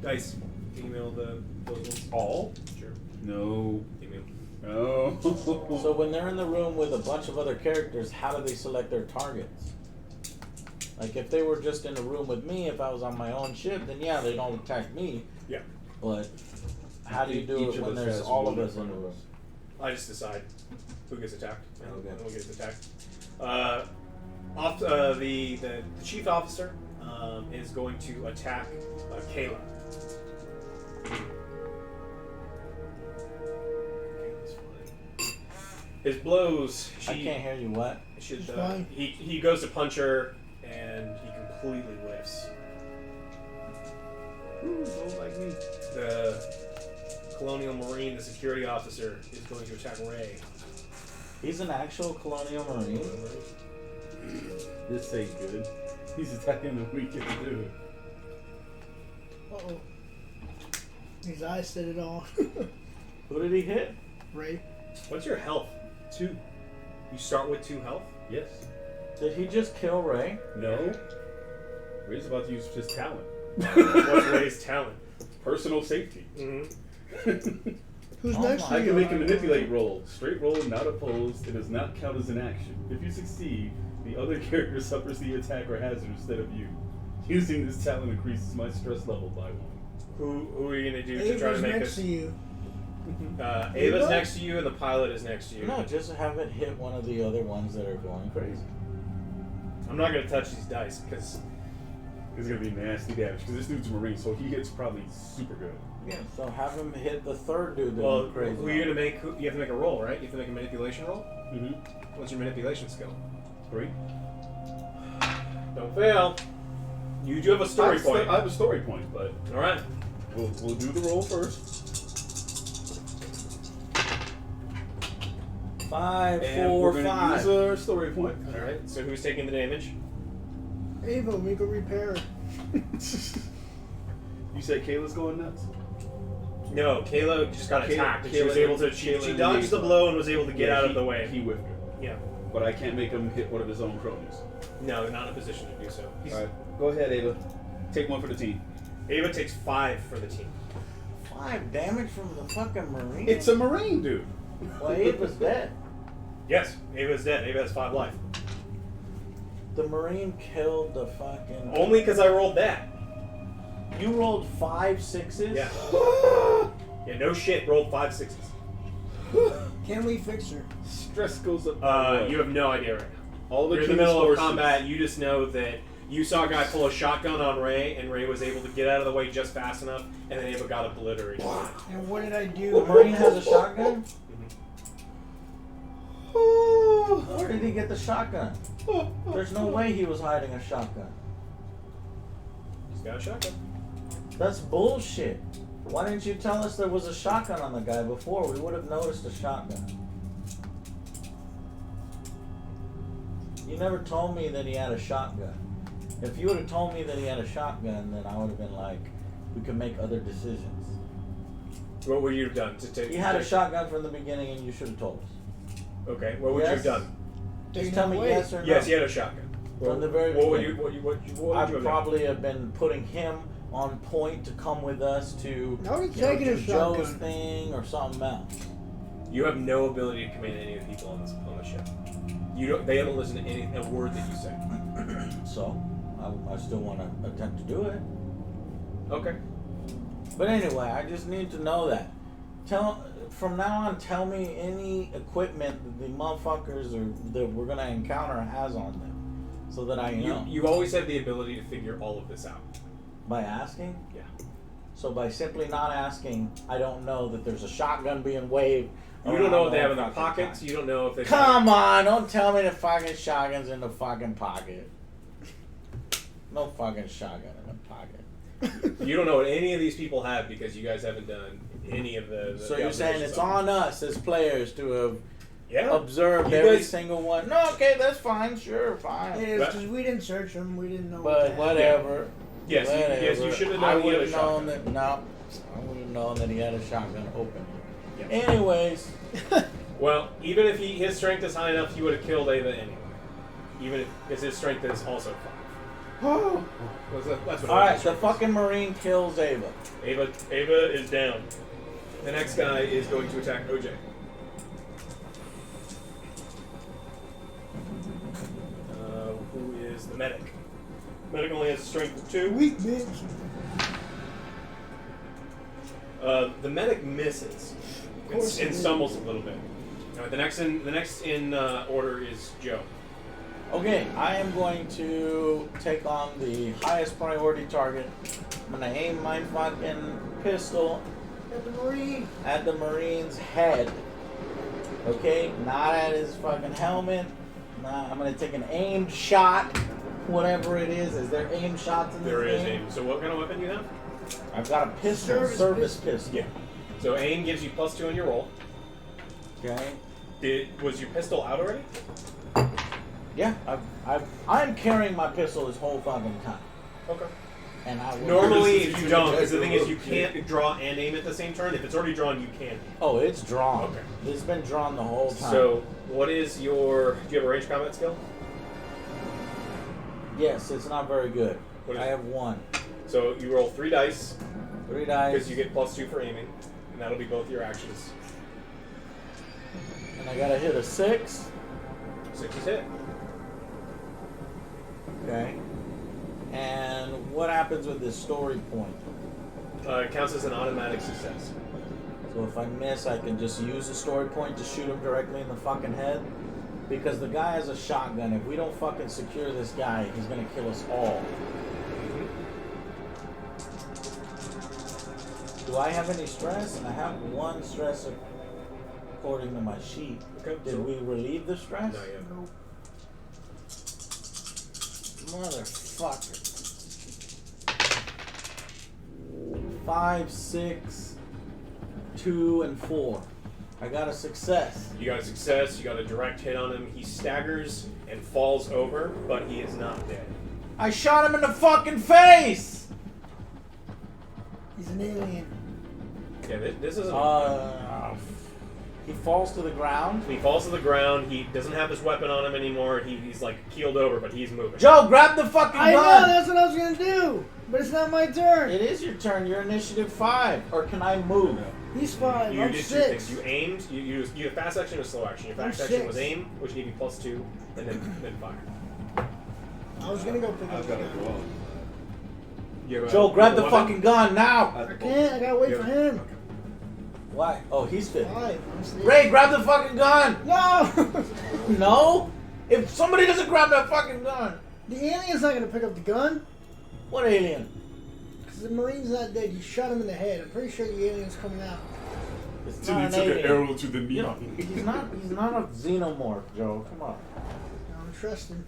dice. Email those ones. All? Sure. No. Email. No. So when they're in the room with a bunch of other characters, how do they select their targets? Like if they were just in a room with me, if I was on my own ship, then yeah, they don't attack me. Yeah. But how do you do Each it of when us there's has all of one us in in the front of room? I just decide who gets attacked. Okay. Who gets attacked. The chief officer is going to attack Kayla. His blows. I can't hear you. What? Should, fine. he goes to punch her and he completely whiffs. Ooh, don't like me. The Colonial Marine, the security officer, is going to attack Ray. He's an actual Colonial Marine. This ain't good. He's attacking the weakest dude. Uh-oh. His eyes said it all. Who did he hit? Ray. What's your health? 2. You start with 2 health? Yes. Did he just kill Ray? No. Ray's about to use his talent. What's Ray's talent? Personal safety. Mm-hmm. Who's Oh next my to I you? can make a manipulate roll. Straight roll, not opposed. It does not count as an action. If you succeed, the other character suffers the attack or hazard instead of you. Using this talent increases my stress level by 1. Who are you going to do to try to Ava's make next us? to you. Ava's Ava? next to you and the pilot is next to you. No, just have it hit one of the other ones that are going crazy. I'm not going to touch these dice because It's gonna be nasty damage because this dude's a Marine, so he hits probably super good. Yeah, so have him hit the third dude. Well, crazy. who are you gonna make? You have to make a roll, right? You have to make a manipulation roll. Mm-hmm. What's your manipulation skill? 3. Don't fail. You do have a story point. I have a story point, but All right. we'll do the roll first. 5, And 4, we're gonna 5. use our story point. All right. So who's taking the damage? Ava, make a repair. You said Kayla's going nuts? No, Kayla just got Kayla- attacked. And she was Kayla- able to. She Kayla dodged the and blow and was able to get Yeah, out he- of the way. He whiffed her. Yeah. But I can't make him hit one of his own cronies. No, they're not in a position to do so. Alright, go ahead, Ava. Take one for the team. Ava takes 5 for the team. 5 damage from the fucking Marine? It's a Marine, dude. Well, Ava's dead. Yes, Ava's dead. Ava has 5 life. The Marine killed the fucking... Only because I rolled that. You rolled 5 6s? Yeah. Yeah, no shit. Rolled 5 6s. Can we fix her? Stress goes up. You have no idea right now. all the You're in the king's middle of forces- combat. You just know that you saw a guy pull a shotgun on Ray, and Ray was able to get out of the way just fast enough, and then Ava got obliterated. And what did I The do? Marine has a shotgun? Where did he get the shotgun? There's no way he was hiding a shotgun. He's got a shotgun. That's bullshit. Why didn't you tell us there was a shotgun on the guy before? We would have noticed a shotgun. You never told me that he had a shotgun. If you would have told me that he had a shotgun, then I would have been like, we could make other decisions. What would you have done to take? He had a shotgun from the beginning and you should have told us. Okay. What would you have Yes. done? Just tell me yes or no. Yes, he had a shotgun. From the very What would you? beginning. What would you I'd have probably have been putting him on point to come with us to I would have taken a do Joe's shotgun. thing or something else. done? You have no ability to command any of the people on the ship. You don't. They haven't listened to a word that you say. So, I still want to attempt to do it. Okay. But anyway, I just need to know that. From now on, tell me any equipment that the motherfuckers that we're gonna encounter has on them, so that I know. You always have the ability to figure all of this out. By asking. Yeah. So by simply not asking, I don't know that there's a shotgun being waved. You don't know what they have in around their all fucking pockets. time. You don't know if they. Come on, don't tell me the fucking shotgun's in the fucking pocket. No fucking shotgun in the pocket. You don't know what any of these people have because you guys haven't done any of the. So you're saying it's on us as players to have Yeah. observed You every guys- single one? No, okay, that's fine, sure, fine. It is because we didn't search them. We didn't know. But what whatever. Yes, yes, you should have known I he had would a have known shotgun. that. No, I would have known that he had a shotgun open. Yeah. Anyways, Well, even if his strength is high enough, he would have killed Ava anyway. Even if because his strength is also 5. That's what all right, Ava's the strength fucking Marine kills Ava. is. Ava is down. The next guy is going to attack OJ. Who is the medic? Medic only has a strength of 2. Weak bitch. The medic misses course and he stumbles a little bit. All right, the next in order is Joe. Okay, I am going to take on the highest priority target. I'm gonna aim my fucking pistol At the Marine. at the Marine's head. Okay, not at his fucking helmet. Nah, I'm gonna take an aimed shot, whatever it is. Is there aimed shots in this There is game? aim. So what kind of weapon do you have? I've got a pistol, service pistol. Yeah. So aim gives you +2 on your roll. Okay. Was your pistol out already? Yeah, I'm carrying my pistol this whole fucking time, Okay. and I will Normally, This is if you gonna don't, take because the a thing is, little you bit. can't draw and aim at the same turn. If it's already drawn, you can. Oh, it's drawn. Okay. It's been drawn the whole time. So, what is your? Do you have a ranged combat skill? yes, it's not very good. What is I it? have 1. So you roll 3 dice 3 dice. because you get +2 for aiming, and that'll be both your actions. And I gotta hit a 6. 6 is hit. Okay. And what happens with this story point? It counts as an automatic success. So if I miss, I can just use the story point to shoot him directly in the fucking head? Because the guy has a shotgun. If we don't fucking secure this guy, he's gonna kill us all. Do I have any stress? I have 1 stress according to my sheet. Okay. Did we relieve the stress? Not yet. Nope. Motherfucker. 5, 6, 2, and 4. I got a success. You got a success. You got a direct hit on him. He staggers and falls over, but he is not dead. I shot him in the fucking face! He's an alien. Yeah, this isn't. He falls to the ground. He falls to the ground. He doesn't have his weapon on him anymore. He's like keeled over, but he's moving. Joe, grab the fucking I know, gun! that's what I was gonna do. But it's not my turn. It is your turn. You're initiative 5. Or can I move? He's 5. You I'm did 6. 2 things. You aimed. You have fast action or slow action. Your fast I'm action 6. was aim, which gave you +2, and then fire. I was gonna go pick up I've the got to gun. go on. You have a- Joe, grab you the have a weapon? fucking gun now! I can't. I gotta wait You for have- him. Okay. Why? Oh, he's 5. 5. I'm 6. Ray, grab the fucking gun! No! No? If somebody doesn't grab that fucking gun, The alien's not gonna pick up the gun. what alien? Because the Marine's not dead. You shot him in the head. I'm pretty sure the alien's coming out. It's Till he not took an an alien. arrow to the knee. You know, he's not a xenomorph, Joe. Come on. I'm trusting.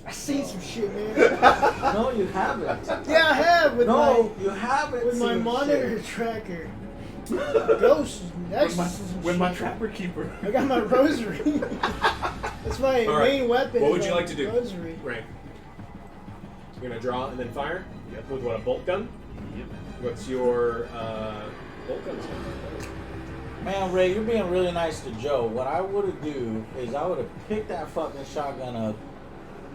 I seen some shit, man. No, you haven't. Yeah, I have with No, you haven't. my seen monitor shit. tracker. Ghosts, exorcism. When my shit. trapper keeper. I got my rosary. That's my All right. main weapon. What is would you my like to do? Rosary. Ray. You're gonna draw and then fire. Yep. With what, a bolt gun? Yep. What's your bolt gun? Man, Ray, you're being really nice to Joe. What I would have do is I would have picked that fucking shotgun up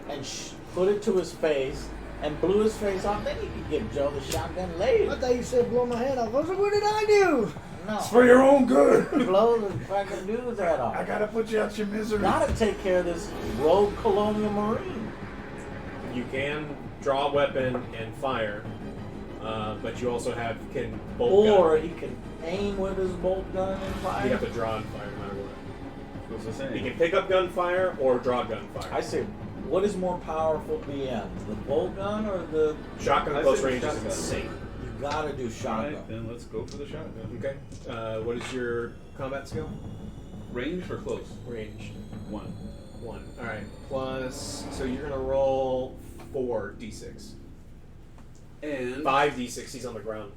and put it to his face and blew his face off. Then you could give Joe the shotgun I later. thought you said blow my head off. I was like, what did I do? No, It's for your own good. blow the fucking dude's head off. I gotta put you out your misery. Gotta take care of this rogue colonial marine. You can draw a weapon and fire, but you also can bolt Or gun. he can aim with his bolt gun and fire. You have to draw and fire no matter what. What's the You saying? can pick up gunfire or draw gunfire. I say, what is more powerful BM? The bolt gun or the... Shotgun I close say range is shotgun. insane. You gotta do shotgun. Alright, then let's go for the shotgun. Okay. What is your combat skill? Range or close? Range. 1. 1. Alright. Plus, so you're going to roll 4d6. And 5d6, he's on the ground.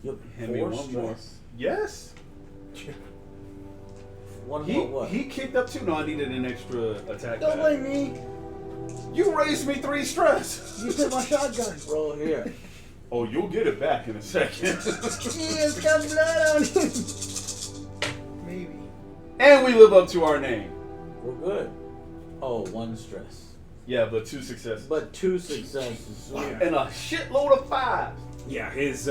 You hand me four one more. stress. Yes. One He more what? he kicked up 2. No, I needed an extra attack. Don't die. blame me. You raised me 3 stress. You took my shotgun. Roll here. Oh, you'll get it back in a second. Yeah, it's got blood on it. Maybe. And we live up to our name. We're good. Oh, 1 stress. Yeah, but 2 successes. But 2 successes. And a shitload of 5s. Yeah, his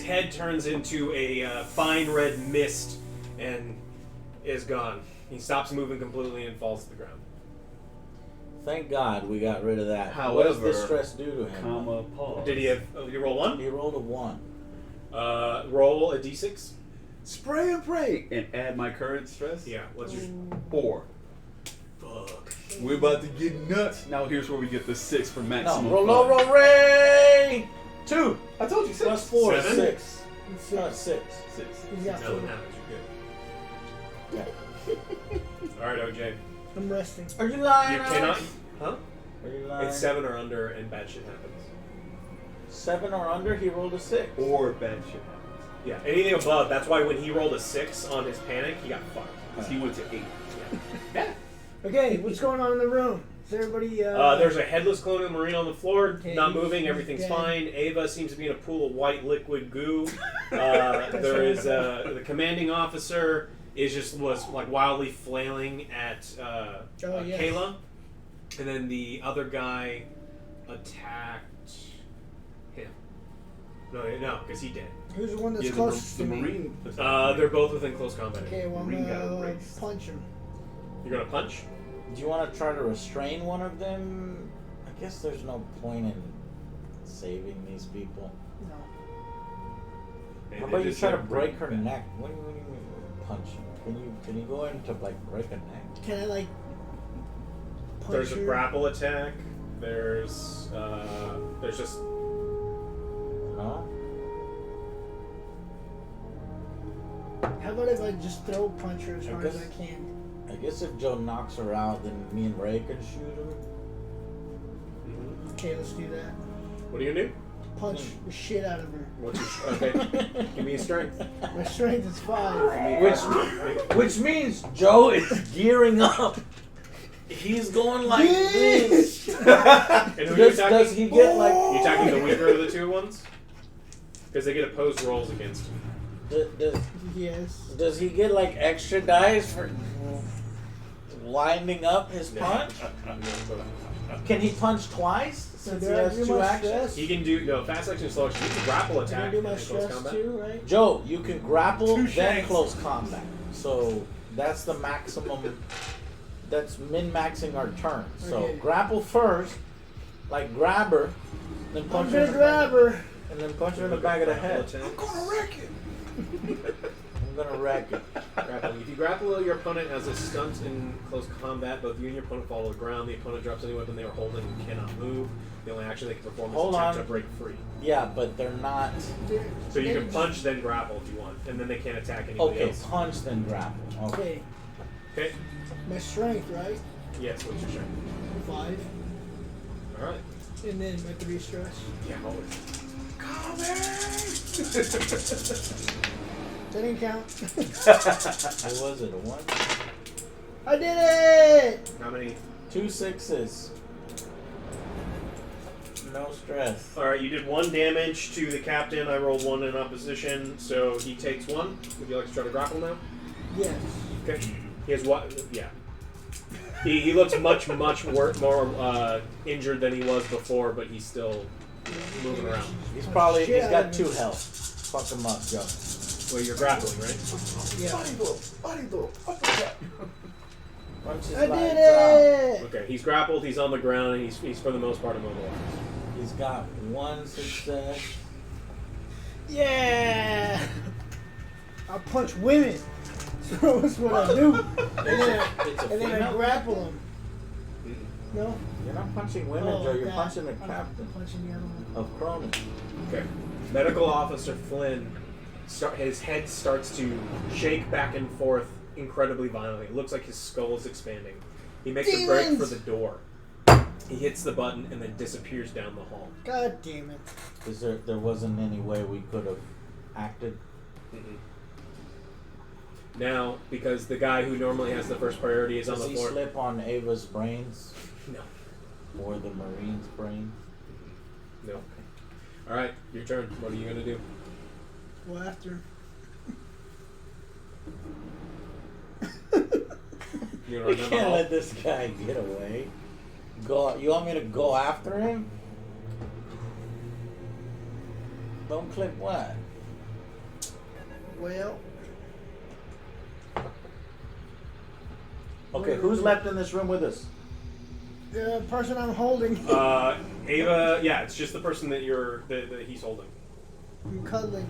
head turns into a fine red mist and is gone. He stops moving completely and falls to the ground. Thank God we got rid of that. what However, does this stress do to him? Comma, pause. Did he have? Oh, you roll 1? He rolled a 1. Roll a d6. Spray and pray. And add my current stress? Yeah. What's your? 4. Fuck. We're about to get nuts. Now here's where we get the 6 for No, maximum. roll fun. low, roll Ray! 2 I told you 6. plus 4 is 7? 6. He's No, 6. 6. 6. He's got No, 4. no, you're good. Yeah. All right, OJ. I'm resting. Are you lying? You cannot. Alex? Huh? Are you lying? It's 7 or under, and bad shit happens. 7 or under, he rolled a 6. Or bad shit happens. Yeah, anything above. That's why when he rolled a 6 on his panic, he got fucked. Because he went to 8. Okay, what's going on in the room? Is everybody? There's a headless colonial marine on the floor, Okay, not he's- moving. he's Everything's dead. fine. Ava seems to be in a pool of white liquid goo. There is the commanding officer was like wildly flailing at yes. Kayla, and then the other guy attacked him. No, because he did. Who's the one that's Yeah, closest the to me? Marine. They're both within close combat. Okay, well, I'm Marine got gonna erased. punch him. You're gonna punch. Do you want to try to restrain one of them? I guess there's no point in saving these people. No. And How they about you just try to said break her neck? What do you mean punch him? Can you go in to like break a neck? Can I like punch There's a her? grapple attack. There's just Huh? How about if I just throw a puncher as hard as I guess- can? I guess if Joe knocks her out, then me and Ray can shoot him. Okay, let's do that. What are you gonna do? Punch the shit out of her. What's your okay? Give me a strength. My strength is 5. Which means Joe is gearing up. He's going like this. And who are you Does attacking? he get like? You attacking the weaker of the two ones? Because they get opposed rolls against you. Yes. Does he get like extra dice for winding up his punch? Can he punch twice So since do he I has do 2 my actions? stress? He can do fast action, slow action. He can grapple Can attack. I do my and close stress combat. too, right? Joe, you can grapple Two then shanks. close combat. So that's the maximum. That's min-maxing our turn. So Okay. grapple first, like grab her, then I'm punch her, gonna grab her. and then punch her in the back of the head. I'm gonna wreck it. I'm gonna wreck it. Grappling. If you grapple your opponent as a stunt in close combat, both you and your opponent fall to the ground. The opponent drops any weapon they are holding and cannot move. The only action they can perform is Hold attempt on. to break free. Yeah, but they're not. So you can punch, then grapple if you want, and then they can't attack anybody Okay, else. punch then grapple. Okay. Okay, Okay. my strength, right? Yes. What's your strength? 5. All right. And then my 3 stress. Yeah. Always. That didn't count. What was it? A 1? I did it! How many? 2 6s. No stress. All right. You did 1 damage to the captain. I rolled 1 in opposition, so he takes 1. Would you like to try to grapple now? Yes. Okay. He has what? Yeah. He looks much more injured than he was before, but he's still moving around. He's Shit, got 2 health. Fuck him up, Joe. Well, you're grappling, right? Yeah. Punch his I lights did out. it! Okay. He's grappled. He's on the ground, and he's for the most part immobilized. He's got 1 success. Yeah! I punch women. So that's what I do. And then, It's a and then I female? grapple them. No? You're not punching women, Oh, Joe. You're God. punching the I'm captain punching the other one. of Cronin. Okay. Medical officer Flynn, his head starts to shake back and forth incredibly violently. It looks like his skull is expanding. He makes a break for Demons! the door. He hits the button and then disappears down the hall. God damn it. Is there wasn't any way we could have acted? Now, because the guy who normally has the first priority is on Does the he floor. slip on Ava's brains No. or the Marine's brain? No. All right, your turn. What are you gonna do? Go after him. You We run down the can't hall? let this guy get away. Go. You want me to go after him? Don't click what? Well, Okay, who's left in this room with us? the person I'm holding, Ava. Yeah, it's just the person that that he's holding. I'm cuddling.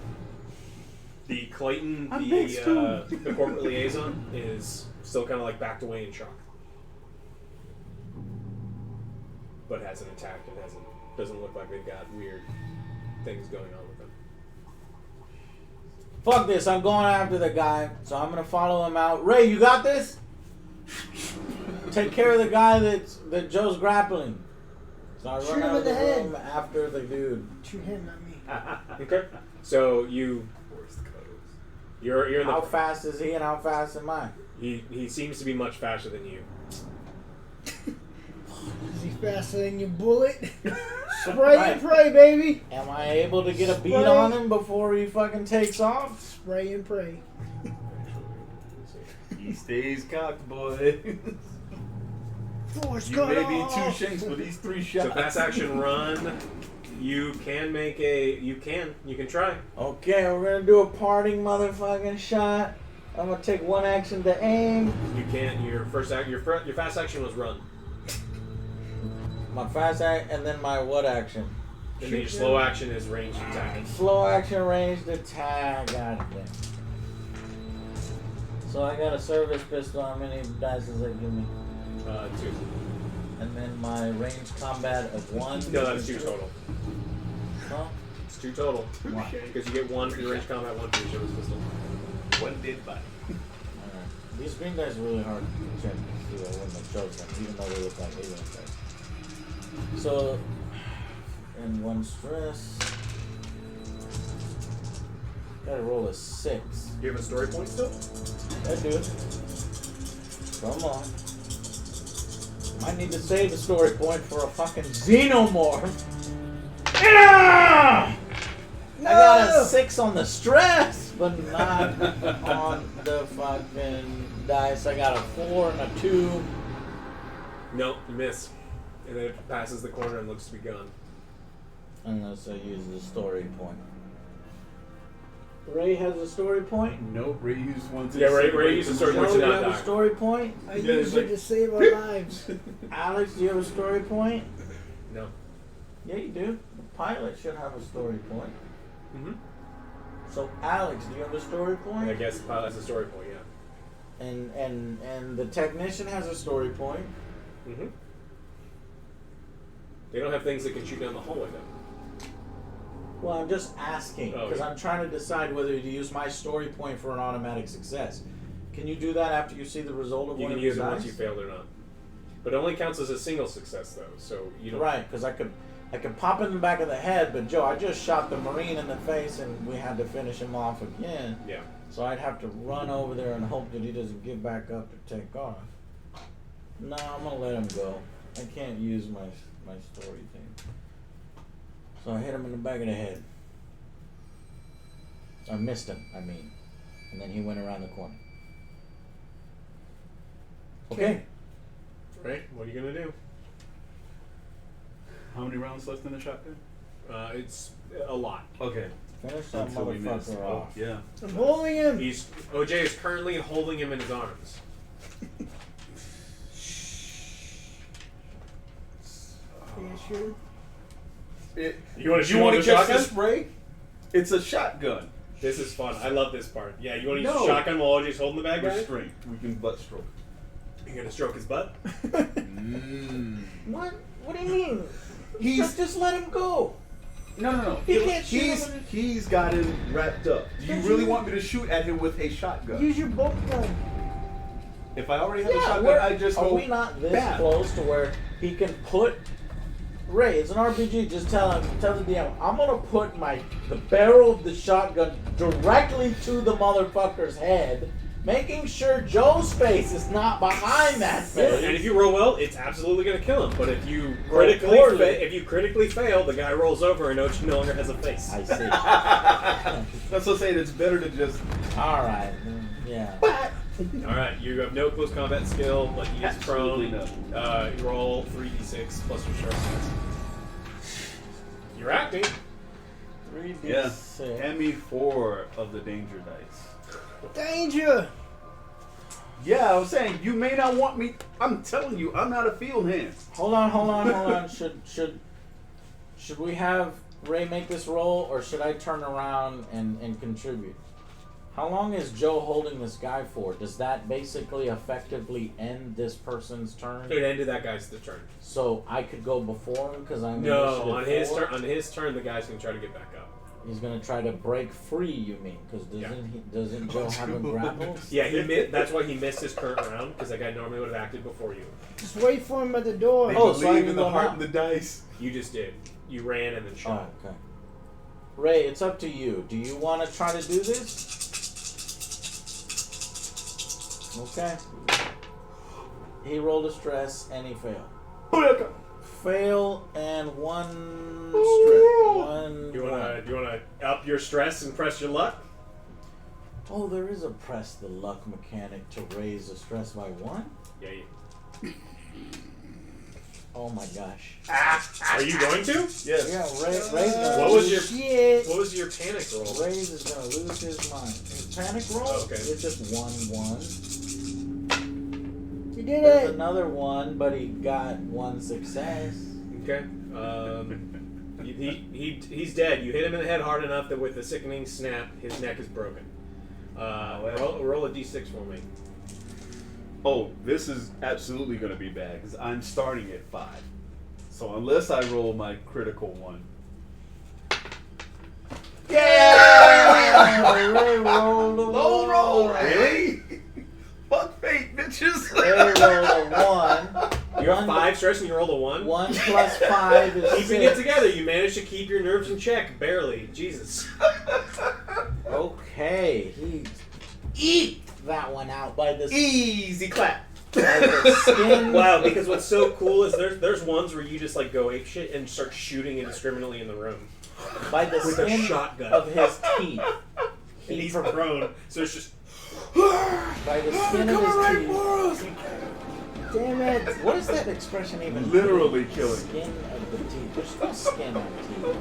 The Clayton, I'm next to him. the corporate liaison, is still kind of like backed away in shock, but hasn't attacked. It doesn't look like they've got weird things going on with them. Fuck this, I'm going after the guy, so I'm gonna follow him out. Ray, you got this? Take care of the guy that Joe's grappling. So I Shoot run him out of in the the head. room after the dude. Shoot him, not me. Okay, so you're in How the. fast is he and how fast am I? He seems to be much faster than you. Is he faster than your bullet? Spray Right. and pray, baby. Am I able to get a beat Spray. on him before he fucking takes off? Spray and pray. He stays cocked, boy. Force You cut may be off. 2 shanks, but he's 3 shots. So fast action run. You can make a. You can try. Okay, we're gonna do a parting motherfucking shot. I'm gonna take 1 action to aim. You can't. Your fast action was run. My fast act and then my what action? And then your slow action is ranged attack. Slow action ranged attack. God damn. So I got a service pistol. How many dice does that give me? 2. And then my ranged combat of 1. No, that's 2 total. Huh? It's 2 total. Why? Because you get 1 for your range combat, 1 for your show's pistol. One dead body. Alright. These green dice are really hard to check. See, I wouldn't have chosen them, even though they look like alien dice. So, and 1 stress. Gotta roll a 6. Do you have a story point still? I do. Come on. Might need to save a story point for a fucking xenomorph. Yeah! No! I got a 6 on the stress, but not on the fucking dice. I got a 4 and a 2. No, you miss. And then it passes the corner and looks to be gone. Unless I use the story point. Ray has a story point? Nope, Ray used one to Yeah, Ray used a story point Joe, to do you not have a die. story point? I Yeah, use it's it like- to save our lives. Alex, do you have a story point? No. Yeah, you do. The pilot should have a story point. Mm-hmm. So, Alex, do you have a story point? I guess the pilot has a story point, yeah. And the technician has a story point. Mm-hmm. They don't have things that can shoot down the hallway, though. Well, I'm just asking Oh, because yeah. I'm trying to decide whether to use my story point for an automatic success. Can you do that after you see the result of You one can of use these it once dice? you failed or not. But it only counts as a single success, though, so you don't... Right, because I could pop in the back of the head, but Joe, I just shot the Marine in the face and we had to finish him off again. Yeah. So I'd have to run over there and hope that he doesn't get back up to take off. No, I'm gonna let him go. I can't use my story thing. So I hit him in the back of the head. I missed him, I mean. And then he went around the corner. Okay. Right? What are you going to do? How many rounds left in the shotgun? It's a lot. Okay. Finish that Until we miss. motherfucker Oh, off. yeah. I'm holding him. OJ is currently holding him in his arms. Are you sure? You want to shoot You want with to a catch shotgun? this, Ray? It's a shotgun. This is fun. I love this part. Yeah, you want to use No. a shotgun while OJ's holding the bad guy? Restraint. We can butt stroke. You're going to stroke his butt? What? What do you mean? He's Just let him go. no. He can't shoot He's him. he's got him wrapped up. Do you really want me to shoot at him with a shotgun? Use your bolt gun. If I already have a Yeah, shotgun, we're- I just are go. we not this bam. close to where he can put Ray? It's an RPG. Just tell the DM, I'm gonna put the barrel of the shotgun directly to the motherfucker's head, making sure Joe's face is not behind that face. And if you roll well, it's absolutely going to kill him. But if you Roll critically fail, the guy rolls over and OJ no longer has a face. I see. That's what I'm saying. It's better to just. All right. Yeah. All right, you have no close combat skill, but he is Absolutely prone. You roll 3d6 plus your sharp dice. You're acting. 3d6. Yeah. Hand me 4 of the danger dice. Danger. Yeah, I was saying you may not want me. I'm telling you, I'm not a field hand. Hold on. Should we have Ray make this roll, or should I turn around and contribute? How long is Joe holding this guy for? Does that basically effectively end this person's turn? It ended that guy's turn. So I could go before him because I'm No, on his initiative turn. On his turn, the guy's gonna try to get back up. He's gonna try to break free. You mean? Because doesn't Joe have him grappled? Yeah, that's why he missed his current round because that guy normally would have acted before you. Just wait for him at the door. They Oh, so I believe can in the go heart now. and the dice. You just did. You ran and then Oh, shot. okay. Ray, it's up to you. Do you want to try to do this? Okay. He rolled a stress and he failed. Fail and 1 stress. One. Do you wanna up your stress and press your luck? Oh, there is a press the luck mechanic to raise the stress by 1. Yeah. Oh my gosh. Are you going to? Yes. Yeah, Ray's gonna What was your Shit. What was your panic roll? Ray's is gonna lose his mind. His panic roll. Okay. It's just 1. You did There's it. another 1, but he got 1 success. Okay. He's dead. You hit him in the head hard enough that with a sickening snap, his neck is broken. Roll a d6 for me. Oh, this is absolutely going to be bad because I'm starting at 5. So unless I roll my critical one, Ray rolled a Low roll, one. Ray. Fuck fate, bitches. Ray rolled a 1. You have 5 stress and you rolled a 1? 1 plus 5 is Keeping it 6. together, you managed to keep your nerves in check, barely. Jesus. Okay, he eat that one out by the, Easy clap. by the skin. Wow, because what's so cool is there's ones where you just like go apeshit and start shooting indiscriminately in the room. By the With a skin shotgun. of his teeth. And he's prone, so it's just... By the skin of his teeth. Damn it. What is that expression even? Literally mean? killing. Skin of the teeth. There's no skin on teeth.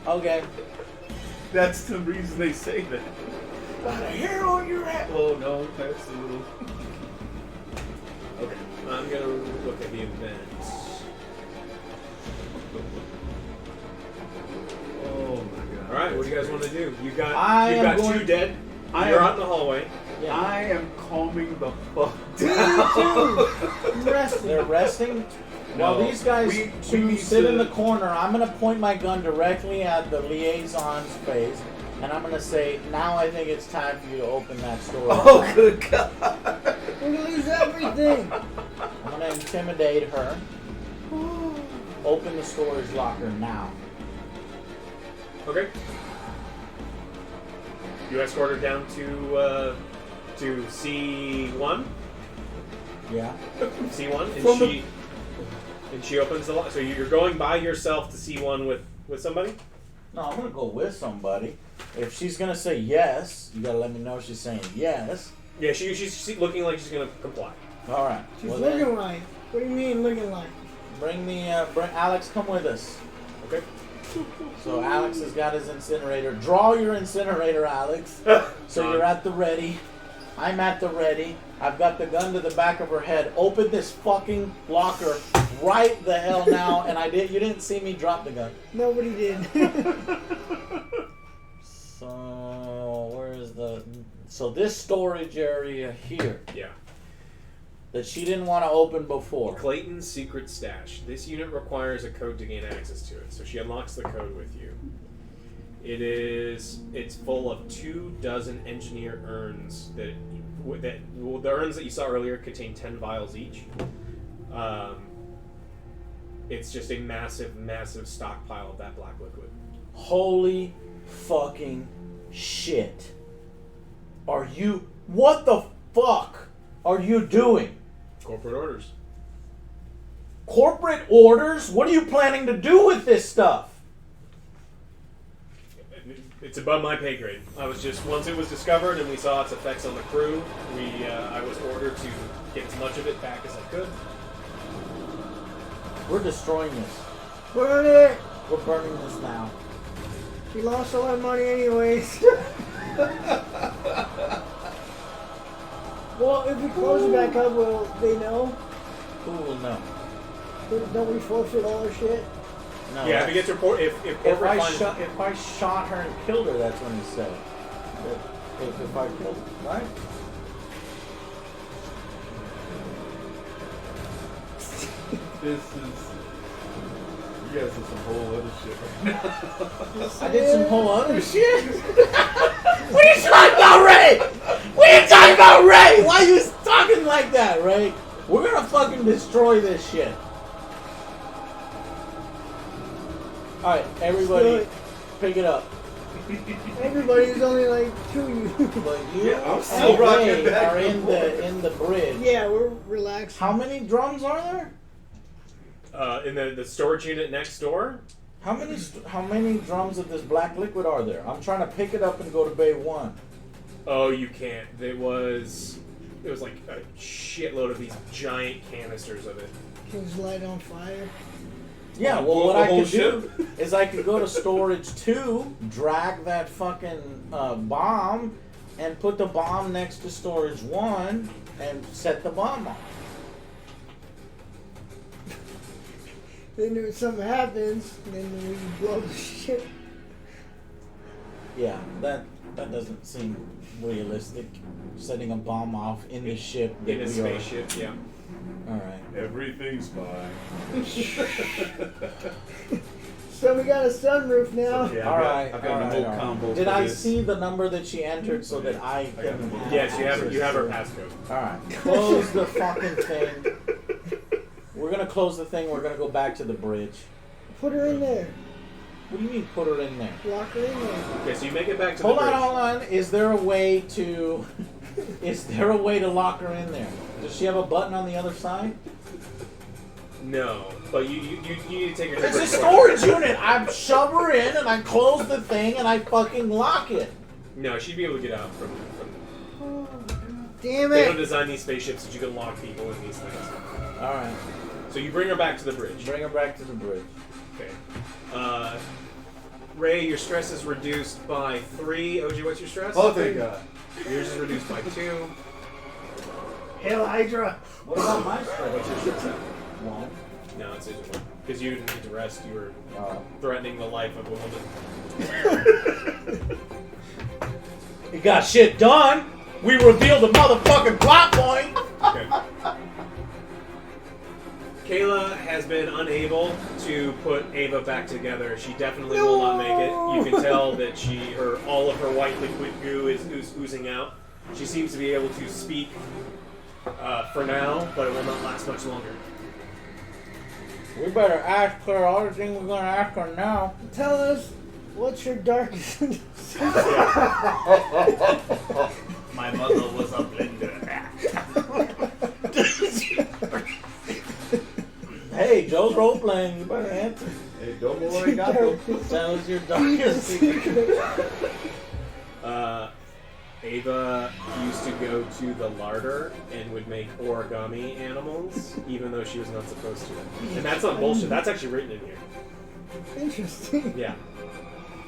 Okay. That's the reason they say that. Got a hair on your head. Oh no, that's a little. Okay, I'm gonna look at the events. Oh my god. Alright, what do you guys want to do? You've got I you've am got going- 2 dead. I You're am- out in the hallway. Yeah. I am calming the fuck Me down. too. I'm resting. They're resting. No, While these guys we two need sit to- in the corner, I'm gonna point my gun directly at the liaison's face, and I'm gonna say, "Now I think it's time for you to open that store." Oh good god. We're gonna lose everything. I'm gonna intimidate her. Open the storage locker now. Okay. You escort her down to C1. Yeah. C1, and From she opens the lock. So you're going by yourself to C1 with somebody. No, I'm gonna go with somebody. If she's gonna say yes, you gotta let me know she's saying yes. Yeah, she's looking like she's gonna comply. All right. She's Well, looking then, like. What do you mean looking like? bring Alex. Come with us. Okay. So Alex has got his incinerator. Draw your incinerator, Alex. So you're at the ready. I'm at the ready. I've got the gun to the back of her head. Open this fucking locker right the hell now. And you didn't see me drop the gun. Nobody did. So where's so this storage area here Yeah. that she didn't want to open before. Clayton's secret stash. This unit requires a code to gain access to it, so she unlocks the code with you. It's full of 24 engineer urns the urns that you saw earlier contain 10 vials each. It's just a massive stockpile of that black liquid. Holy fucking shit. What the fuck are you doing? Corporate orders. Corporate orders? What are you planning to do with this stuff? It's above my pay grade. Once it was discovered and we saw its effects on the crew, I was ordered to get as much of it back as I could. We're destroying this. Burn it. We're burning this now. We lost all our money anyways. Well, if we close it back up, will they know? Who will know? Don't we forfeit all our shit? No. Yeah, if it gets report, if If corporate I finds if I shot her and killed her, that's when he said. If I killed her, right? This is. You guys did some whole other shit right now. I did some whole other shit. What are you talking about, Ray? What are you talking about, Ray? Why are you talking like that, Ray? We're gonna fucking destroy this shit. Alright, everybody, pick it up. Everybody, there's only like 2 of you. But you Yeah, I'm and still rocking Ray back are and in the bridge. Yeah, we're relaxed. How many drums are there? in the storage unit next door. How many drums of this black liquid are there? I'm trying to pick it up and go to Bay 1. Oh, you can't. It was like a shitload of these giant canisters of it. Can you just light it on fire? Yeah, Blow well, what the I whole could do is I could go to storage 2, drag that fucking bomb, and put the bomb next to storage 1, and set the bomb off. Then if something happens, then we blow the shit. Yeah, that doesn't seem realistic. Setting a bomb off in the ship that In a we spaceship, yeah. All right. Everything's fine. So we got a sunroof now. Yeah, All right. I've got an old combo. Did for I this. see the number that she entered so that I can? Yes, you have her passcode. All right. Close the fucking thing. We're gonna close the thing. We're gonna go back to the bridge. Put her in there. What do you mean, put her in there? Lock her in there. Okay, so you make it back to Hold the on, bridge. hold on. Is there a way to? Is there a way to lock her in there? Does she have a button on the other side? No, but you need to take her to It's the a bridge. storage unit. I shove her in and I close the thing and I fucking lock it. No, she'd be able to get out from Oh, damn They don't it. design these spaceships that you can lock people in these things. All right. So you bring her back to the bridge. Bring her back to the bridge. Okay. Ray, your stress is reduced by 3. OG, what's your stress? Oh, thank God. Yours is reduced by 2. Hail Hydra. What about my stress? What's your stress at? One. No, it's 1. Because you didn't need to rest. You were Uh, threatening the life of a woman. you got shit done. We revealed the motherfucking plot point. Okay. Kayla has been unable to put Ava back together. She definitely will not make it. You can tell that all of her white liquid goo is oozing out. She seems to be able to speak for now, but it will not last much longer. We better ask her all the things we're gonna ask her now. Tell us what's your darkest. My mother was a blender. Hey, Joe's role playing. You better answer. Hey, don't worry, got them. That was your darkest secret. Ava used to go to the larder and would make origami animals, even though she was not supposed to. And that's not bullshit. That's actually written in here. Interesting. Yeah.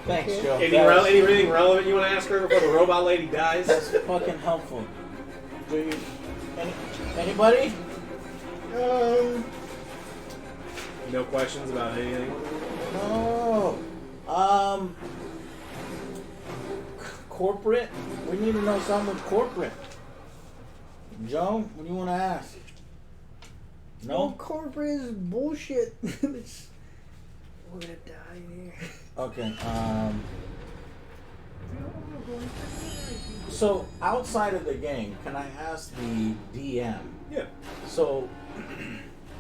Thanks, Joe. Anything relevant you want to ask her before the robot lady dies? That's fucking helpful. Do you? Anybody? No questions about anything? No. Corporate? We need to know something with corporate. Joe, what do you want to ask? No, No? corporate is bullshit. We're gonna die in here. Okay, so outside of the game, can I ask the DM? Yeah. So,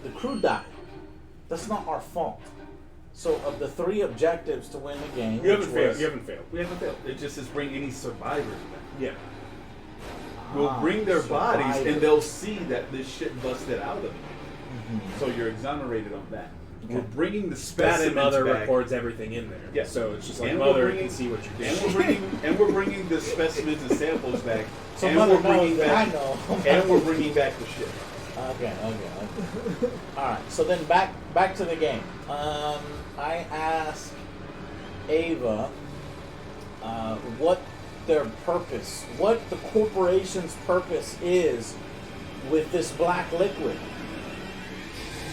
the crew died. That's not our fault. So, of the 3 objectives to win the game, You haven't which failed. was- You haven't failed. We haven't failed. It just is bring any survivors back. Yeah. We'll bring their bodies survivors. and they'll see that this shit busted out of them. Mhm. So you're exonerated on that. We're Okay. bringing the That specimens and Mother back. records everything in there. Yeah. So it's just like And Mother we're can bringing- see what you're And doing. we're bringing the specimens and samples back. So and Mother we're bringing knows that back. I know. And we're bringing back the shit. Okay. Alright, so then back to the game. I asked Ava what their purpose, what the corporation's purpose is with this black liquid.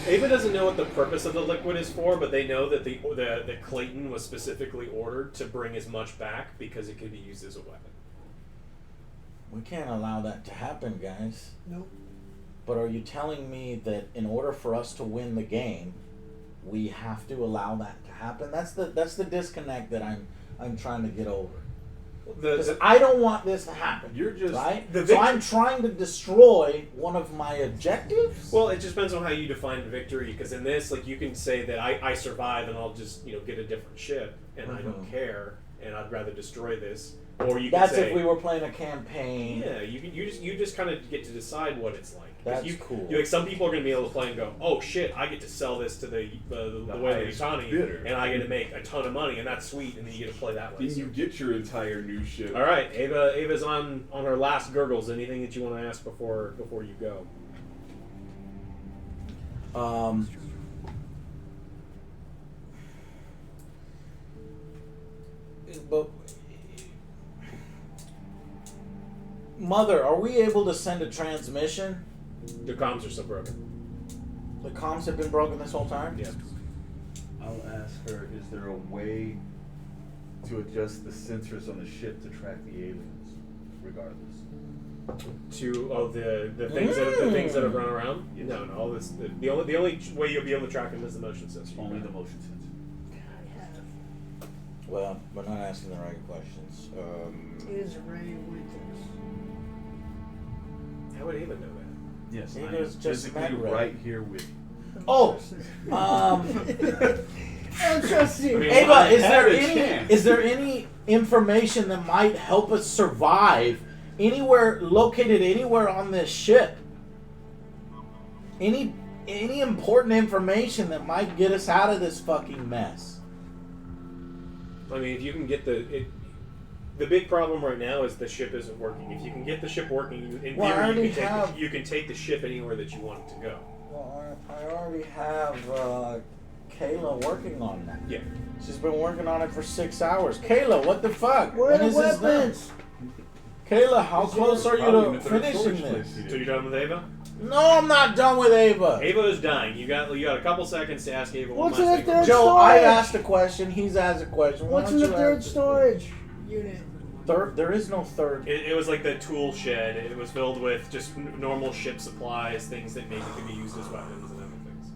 Ava doesn't know what the purpose of the liquid is for, but they know that that Clayton was specifically ordered to bring as much back because it could be used as a weapon. We can't allow that to happen, guys. Nope. But are you telling me that in order for us to win the game, we have to allow that to happen? That's the disconnect that I'm trying to get over. Because I don't want this to happen. You're just right? the So vic- I'm trying to destroy one of my objectives? Well, it just depends on how you define victory. Because in this, like, you can say that I survive and I'll just get a different ship and I don't care and I'd rather destroy this. Or you can That's say, if we were playing a campaign. yeah, you just kind of get to decide what it's like. 'Cause That's cool. Like, some people are going to be able to play and go, oh shit, I get to sell this to the way of the highest economy, bidder. and I get to make a ton of money, and that's sweet, and then you get to play that way. Then you get your entire new ship. All right, Ava's on her last gurgles. Anything that you want to ask before you go? But Mother, are we able to send a transmission? The comms are still broken. The comms have been broken this whole time? Yeah. I'll ask her, is there a way to adjust the sensors on the ship to track the aliens, regardless? The things that have run around. No, all this. The only way you'll be able to track them is the motion sensor. Only the motion sensor. Well, we're not asking the right questions. Is Ray with us? How would Ava know that? Yes, He I was am just physically met right here with you. Oh, I don't trust you. I mean, Ava, I is had there a any chance. is there any information that might help us survive anywhere located anywhere on this ship? Any important information that might get us out of this fucking mess? I mean, if you can get the big problem right now is the ship isn't working. If you can get the ship working, in Well, I theory, already have- you can take the ship anywhere that you want it to go. Well, I already have Kayla working on that. Yeah. She's been working on it for 6 hours. Kayla, what the fuck? Where are When the is this done? weapons? Kayla, how close are you Probably in to the third finishing storage this? place he So did. you're done with Ava? No, I'm not done with Ava. Ava is dying. You got a couple seconds to ask Ava one What's in last the thing. third Joe, I storage? asked a question. He's asked a question. Why What's in don't the you third ask- storage unit? Third? There is no third. It was like the tool shed. It was filled with just normal ship supplies, things that maybe could be used as weapons and other things.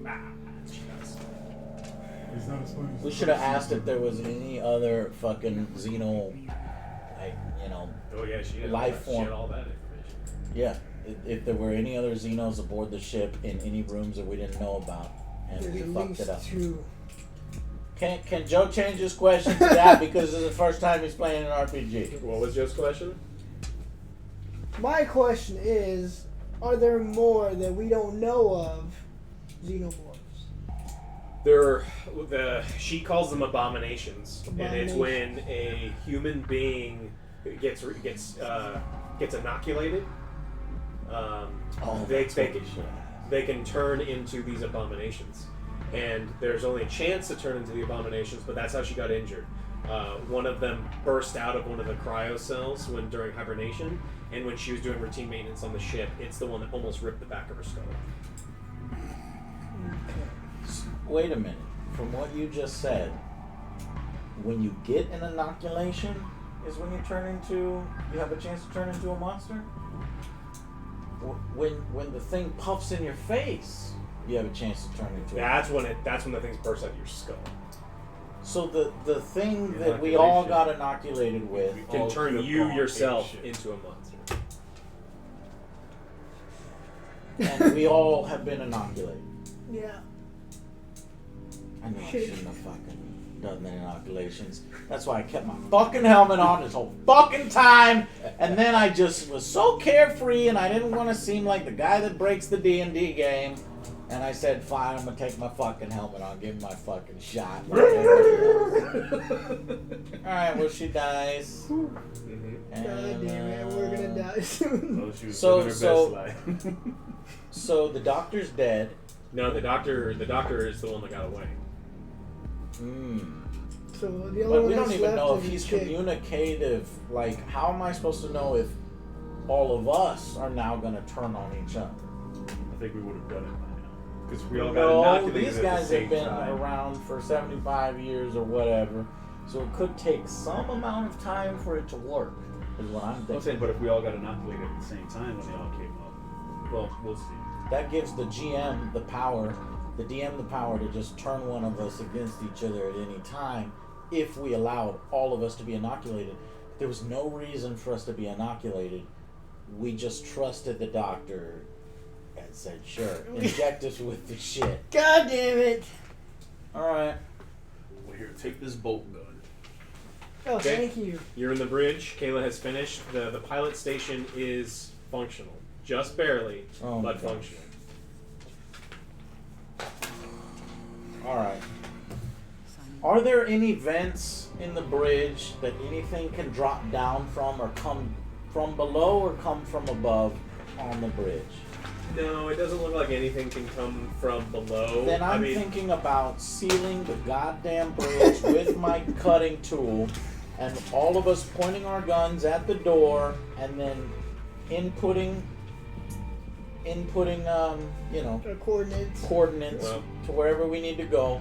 Nah, it's just- He's not as funny as We the should have person. asked if there was any other fucking Xeno, like, you know, Oh yeah, she had Life She had form. all that information. yeah. If there were any other Xenos aboard the ship in any rooms that we didn't know about, and There's we at fucked least it up. 2. Can Joe change his question to that because it's the first time he's playing an RPG? What was Joe's question? My question is, are there more that we don't know of xenomorphs? She calls them abominations, and it's when Abominations. a human being gets inoculated. They that's can what we should have. they can turn into these abominations, and there's only a chance to turn into the abominations, but that's how she got injured. One of them burst out of one of the cryo cells during hibernation, and when she was doing routine maintenance on the ship, it's the one that almost ripped the back of her skull. Wait a minute. From what you just said, when you get an inoculation is when you have a chance to turn into a monster? When the thing puffs in your face, you have a chance to turn into a That's when the things burst out of your skull. So the thing that we all got inoculated with Can All turn could've you gone yourself apeshit. into a monster. and we all have been inoculated. Yeah. I know I shouldn't have fucking done the inoculations. That's why I kept my fucking helmet on this whole fucking time. And then I just was so carefree and I didn't want to seem like the guy that breaks the D&D game. And I said, fine, I'm going to take my fucking helmet on, give him my fucking shot. Like Alright, well, she dies. Mm-hmm. And, God damn it, we're gonna die soon. Oh, she was So- living her so- best life. So the doctor's dead. No, the doctor is the one that got away. So the only But one we don't that's even left know is if he's the chick. communicative. Like, how am I supposed to know if all of us are now going to turn on each other? I think we would have done it by now. Because we all got No, inoculated these at guys the same have been time. around for 75 years or whatever, so it could take some amount of time for it to work, is what I'm I'm thinking. saying, but if we all got inoculated at the same time when they all came up, well, we'll see. That gives the GM the power, the DM the power to just turn one of us against each other at any time if we allowed all of us to be inoculated. There was no reason for us to be inoculated. We just trusted the doctor and said, sure, inject us with the shit. God damn it! Alright. Well, here, take this bolt gun. Oh, Okay. thank you. You're in the bridge. Kayla has finished. The pilot station is functional. Just barely, Oh, but okay. functional. Alright. Are there any vents in the bridge that anything can drop down from or come from below or come from above on the bridge? No, it doesn't look like anything can come from below. Then I'm thinking about sealing the goddamn bridge with my cutting tool and all of us pointing our guns at the door and then inputting Coordinates. coordinates Well. to wherever we need to go.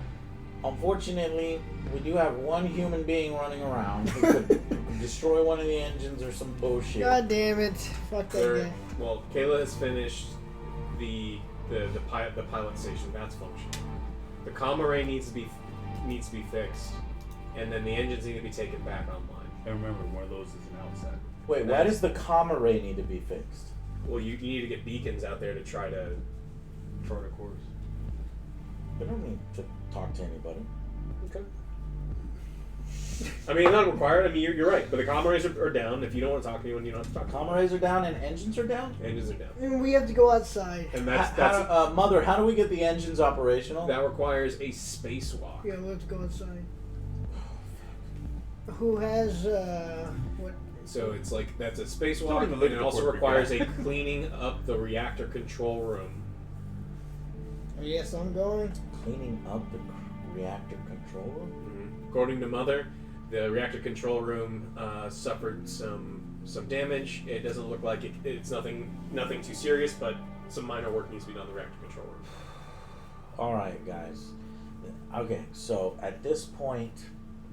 Unfortunately, we do have one human being running around who could destroy one of the engines or some bullshit. God damn it! Fuck that guy. Well, Kayla has finished the pilot station. That's functional. The comm array needs needs to be fixed, and then the engines need to be taken back online. And remember, one of those is an outside. Wait, why does the comm array need to be fixed? Well, you need to get beacons out there to try to Chart a course. We don't need to talk to anybody. Okay. I mean, not required. I mean, you're right. But the comm arrays are down. If you don't want to talk to anyone, you don't have to talk to Comm arrays are down and engines are down? Engines are down. And we have to go outside. And Mother, how do we get the engines operational? that requires a spacewalk. Yeah, we have to go outside. Who has what? So it's like that's a Don't spacewalk, even and look it at the also corporate requires guy. a cleaning up the reactor control room. Yes, I'm going. Cleaning up the reactor control room? According to Mother, the reactor control room suffered some damage. It doesn't look like it's nothing too serious, but some minor work needs to be done in the reactor control room. Alright, guys. Okay, so at this point...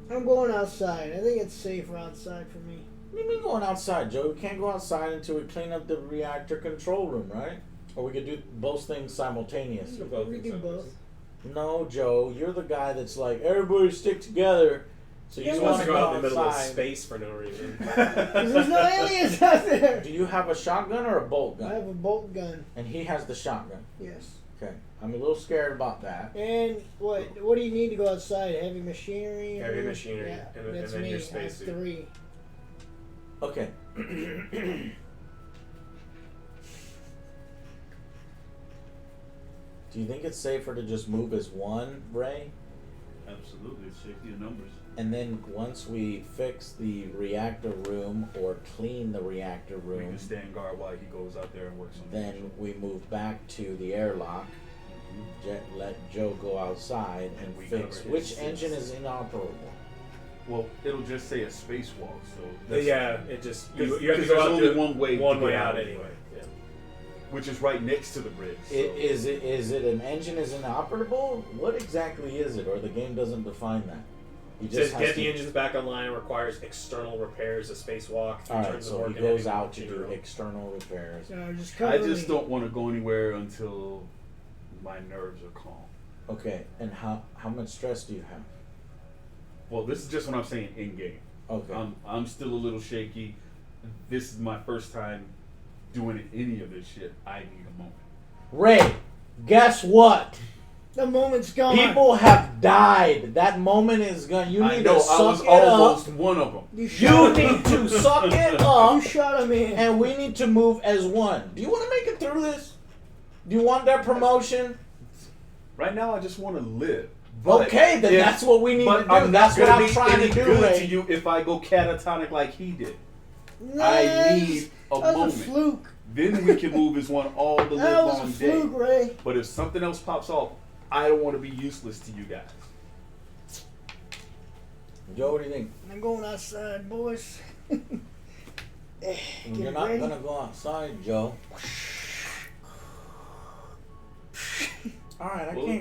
I'm going outside. I think it's safer outside for me. What do you mean going outside, Joe? We can't go outside until we clean up the reactor control room, right? Or we could do both things simultaneously. We do both. No, Joe, you're the guy that's like, everybody stick together. So He you just want wants to to go out go in the middle of outside. space for no reason. 'Cause there's no aliens out there. Do you have a shotgun or a bolt I gun? have a bolt gun. And he has the shotgun. Yes. Okay. I'm a little scared about that. And what do you need to go outside? Heavy machinery? Heavy machinery, Yeah, and that's then me. your I have spacesuit. 3. Okay. Do you think it's safer to just move as one, Ray? Absolutely, it's safety in numbers. And then once we fix the reactor room or clean the reactor We room, can stand guard while he goes out there and works on then we move back to the airlock, let Joe go outside and And we fix cover which his engine six. is inoperable. Well, it'll just say a spacewalk, so Yeah, it just you have to because go there's out only the- one way one to way get out out anyway. Yeah. which is right next to the bridge. So. Is it an engine is inoperable? What exactly is it? Or the game doesn't define that? He It says has get the to- engines back online requires external repairs, a spacewalk, 3 Alright, turns of so work, he and goes heading out to do 0. external repairs. Just cover I just me. don't want to go anywhere until my nerves are calm. Okay, and how much stress do you have? Well, this is just what I'm saying in game. Okay. I'm still a little shaky. This is my first time doing any of this shit. I need a moment. Ray, guess what? The moment's gone. People have died. That moment is gone. You I need know to I was suck it up. almost one of them. You You shot need to suck it You up, shot him in. and we need to move as one. Do you want to make it through this? Do you want that promotion? Right now, I just want to live. But Okay, then that's what we need to do. I'm That's not what gonna I'm be trying any to do, good Ray. to you if I go catatonic like he did. Nice. I need a That was moment. a fluke. Then we can move as one all the That live was a long day. fluke, Ray. But if something else pops off, I don't want to be useless to you guys. Joe, what do you think? I'm going outside, boys. Get You're not ready. gonna go outside, Joe. All right, I Well, can't.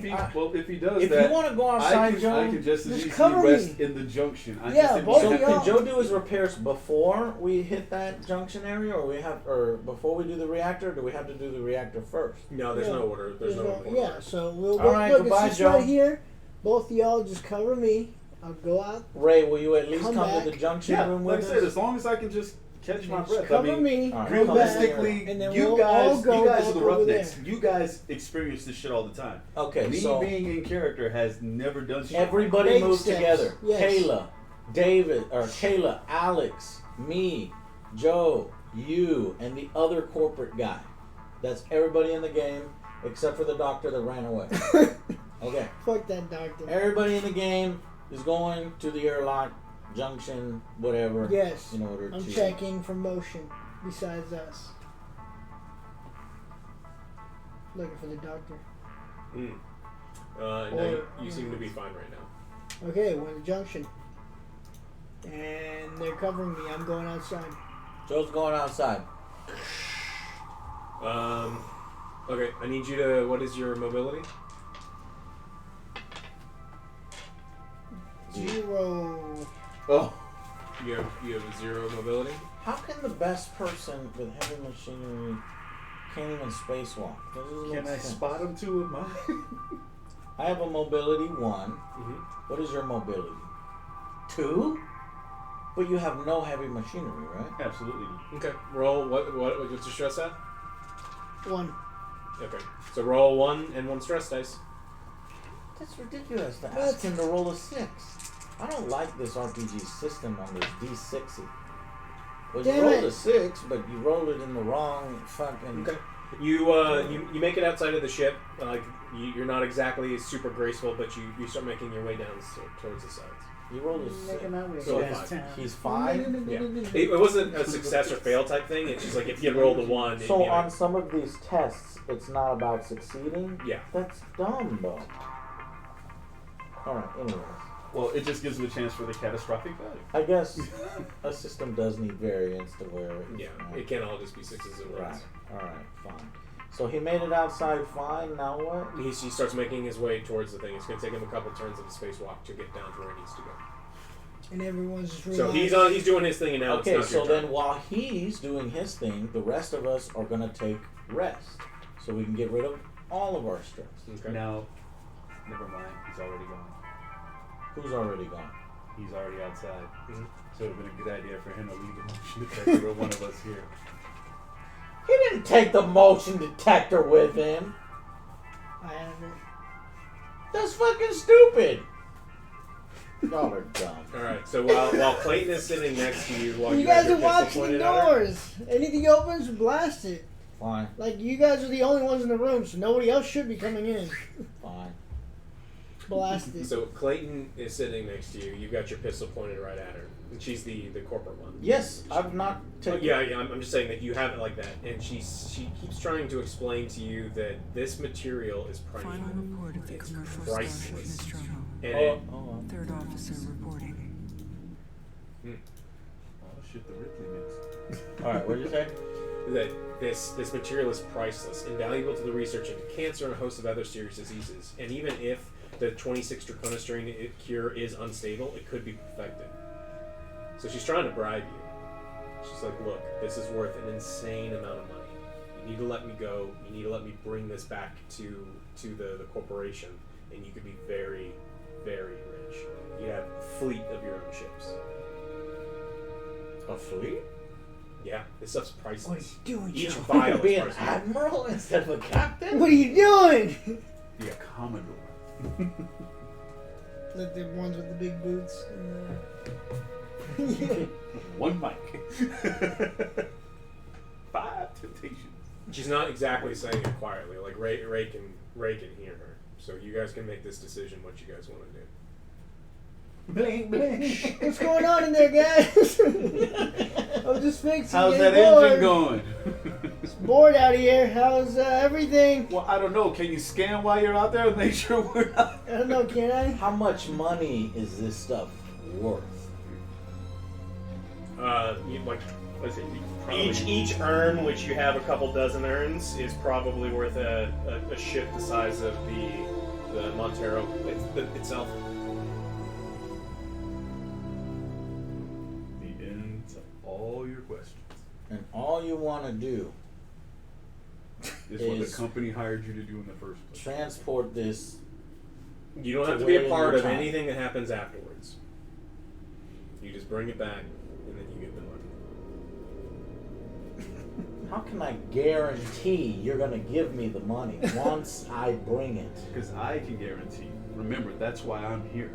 if he does if that, you want to go I outside, can, Joe, I can just as just easily cover rest me. in the junction. I Yeah, just didn't both So of want y'all. can Joe do his repairs before we hit that junction area, or before we do the reactor? Or do we have to do the reactor first? No, there's Yeah. no order. There's no order. Yeah, so we'll All go. right, Look, goodbye, it's just Joe. right here. Both of y'all just cover me. I'll go out. Ray, will you at least Come come back. to the junction Yeah, room like I with said, us? as long as I can just catch my Just breath. cover I mean, me. all right, go back, realistically, and then you we'll guys, all go you guys back are the over roughnecks. there. You guys experience this shit all the time. Okay, Me so being in character has never done shit. everybody Baby move steps. together. Yes. Kayla, Alex, me, Joe, you, and the other corporate guy. That's everybody in the game except for the doctor that ran away. Okay. Fuck that doctor. Everybody in the game is going to the airlock junction, whatever. Yes. In order I'm to checking for motion besides us. Looking for the doctor. No, you seem to be fine right now. Okay, we're in the junction. And they're covering me. I'm going outside. Joe's going outside. Okay, I need you to. What is your mobility? 0. Oh, You have 0 mobility. How can the best person with heavy machinery can't even spacewalk? That doesn't can make I sense. spot him too with mine? I have a mobility 1. Mm-hmm. What is your mobility? 2? But you have no heavy machinery, right? Absolutely. Okay. Roll. What's your stress at? 1. Okay. So roll 1 and 1 stress dice. That's ridiculous to ask him to roll a 6. I don't like this RPG system on this D60. Well, you Damn rolled it. a 6, but you rolled it in the wrong fucking... Okay. You make it outside of the ship. You're not exactly super graceful, but you start making your way down towards the sides. You rolled a 6. Making my way So across five. town. He's 5? Yeah. It wasn't a success or fail type thing. It's just like if you rolled a 1. it'd So be on like, some of these tests, it's not about succeeding? Yeah. That's dumb, though. Alright, anyways. Well, it just gives them a chance for the catastrophic value. I guess a system does need variance to where it's... Yeah. It can't all just be 6s and 1s. Right. Alright, fine. So he made it outside fine, now what? He starts making his way towards the thing. It's going to take him a couple turns of the spacewalk to get down to where he needs to go. And everyone's just So realizing. he's doing his thing, and now Okay, it's not so your turn. then while he's doing his thing, the rest of us are going to take rest. So we can get rid of all of our stress. Okay. Now, never mind. He's already gone. Who's already gone? He's already outside. Mhm. So it would have been a good idea for him to leave the motion detector with one of us here. He didn't take the motion detector with him. I haven't. That's fucking stupid. Y'all are dumb. Alright, so while Clayton is sitting next to you, while You have guys your are pistol watching the pointed at her, doors. Anything opens, blast it. Fine, Like, you guys are the only ones in the room, so nobody else should be coming in. fine. Blast it. So Clayton is sitting next to you. You've got your pistol pointed right at her. And she's the corporate one. Yes, I've not taken... Yeah, I'm just saying that you have it like that. And she keeps trying to explain to you that this material is Final primal. report of the It's commercial priceless. starship Nostromo. And Oh, Third officer reporting. Oh shit, the Ripley mix. Alright, what did you say? that this material is priceless, invaluable to the research into cancer and a host of other serious diseases. And even if the 26 Dracona strain cure is unstable, it could be perfected. So she's trying to bribe you. She's like, look, this is worth an insane amount of money. You need to let me go. You need to let me bring this back to the corporation, and you could be very, very rich. You have a fleet of your own ships. A fleet? Yeah, this stuff's What are you priceless. doing, Each Joe? vial Be is an priceless. admiral instead of a captain? What are you doing? Be a Commodore. Like the ones with the big boots. Yeah. One mic. 5 temptations. She's not exactly saying it quietly. Like Ray can hear her. So you guys can make this decision what you guys want to do. Bling, bling. What's going on in there, guys? I'm just fixing How's to that get bored. engine going? It's bored out here. How's everything? Well, I don't know. Can you scan while you're out there and make sure we're not? I don't know, can I? How much money is this stuff worth? Let's see. Probably, Each urn, which you have a couple dozen urns, is probably worth a ship the size of the Montero itself. the end of all your questions. And all you want to do Is what the Is- company hired you to do in the first place. transport this. You don't have to To be wait a part your of time. anything that happens afterwards. You just bring it back, and then you get the money. How can I guarantee you're going to give me the money once I bring it? Because I can guarantee. Remember, that's why I'm here.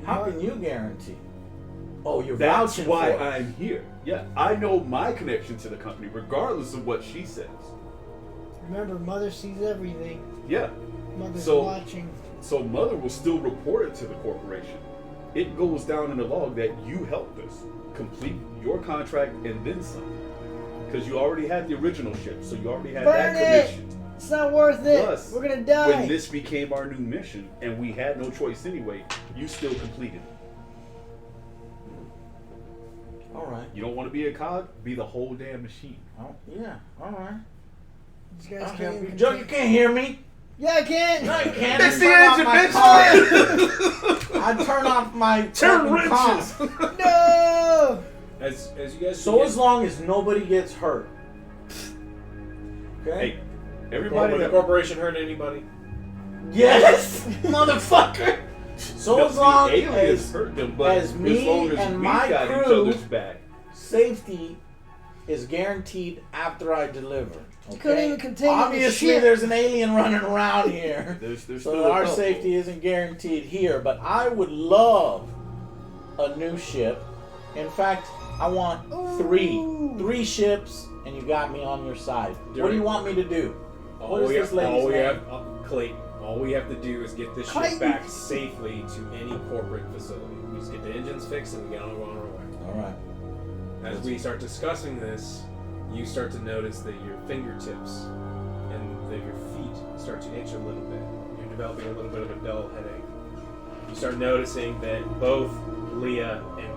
How can you guarantee? Oh, you're That's vouching why for it. I'm here. Yeah, I know my connection to the company, regardless of what she says. Remember, Mother sees everything. Yeah. Mother's So- watching. So Mother will still report it to the corporation. It goes down in the log that you helped us complete your contract and then some. Because you already had the original ship, so you already had Burn that it! commission. It's not worth it. Plus, We're gonna die. when this became our new mission, and we had no choice anyway, you still completed it. All right. You don't want to be a cog? Be the whole damn machine. Oh, yeah. All right. These guys I'll can't help even you. Joe, you can't hear me. Yeah, I can. No, you can't. Fix the Turn off engine, my bitch! car. I turn off my Turn fucking car. wrenches! No. As you guys So begin- as long as nobody gets hurt. Okay? Hey, everybody Would the that... corporation hurt anybody? Yes, motherfucker. So No, as long the aliens as hurt them, but as me as long as and we my got each crew- other's back. safety is guaranteed after I deliver. Couldn't Okay. even contain the Obviously, ship. there's an alien running around here, There's still so a our couple. safety isn't guaranteed here. But I would love a new ship. In fact, I want three ships, and you got me on your side. What do you want me to do? What is this lady's name? Clayton. All we have to do is get this ship Clayton. back safely to any corporate facility. We just get the engines fixed and we get on our way. All right. As we start discussing this, you start to notice that your fingertips and that your feet start to itch a little bit. You're developing a little bit of a dull headache. You start noticing that both Leah and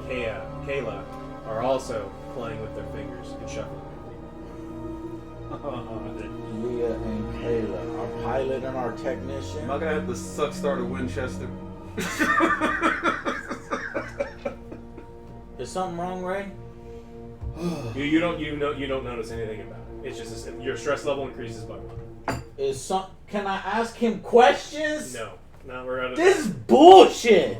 Kayla are also playing with their fingers and shuffling their feet. Leah and Kayla, our pilot and our technician. Am I gonna have the suck starter Winchester? Is something wrong, Ray? You don't notice anything about it. It's just your stress level increases by 1. Can I ask him questions? No, we're out of This is bullshit.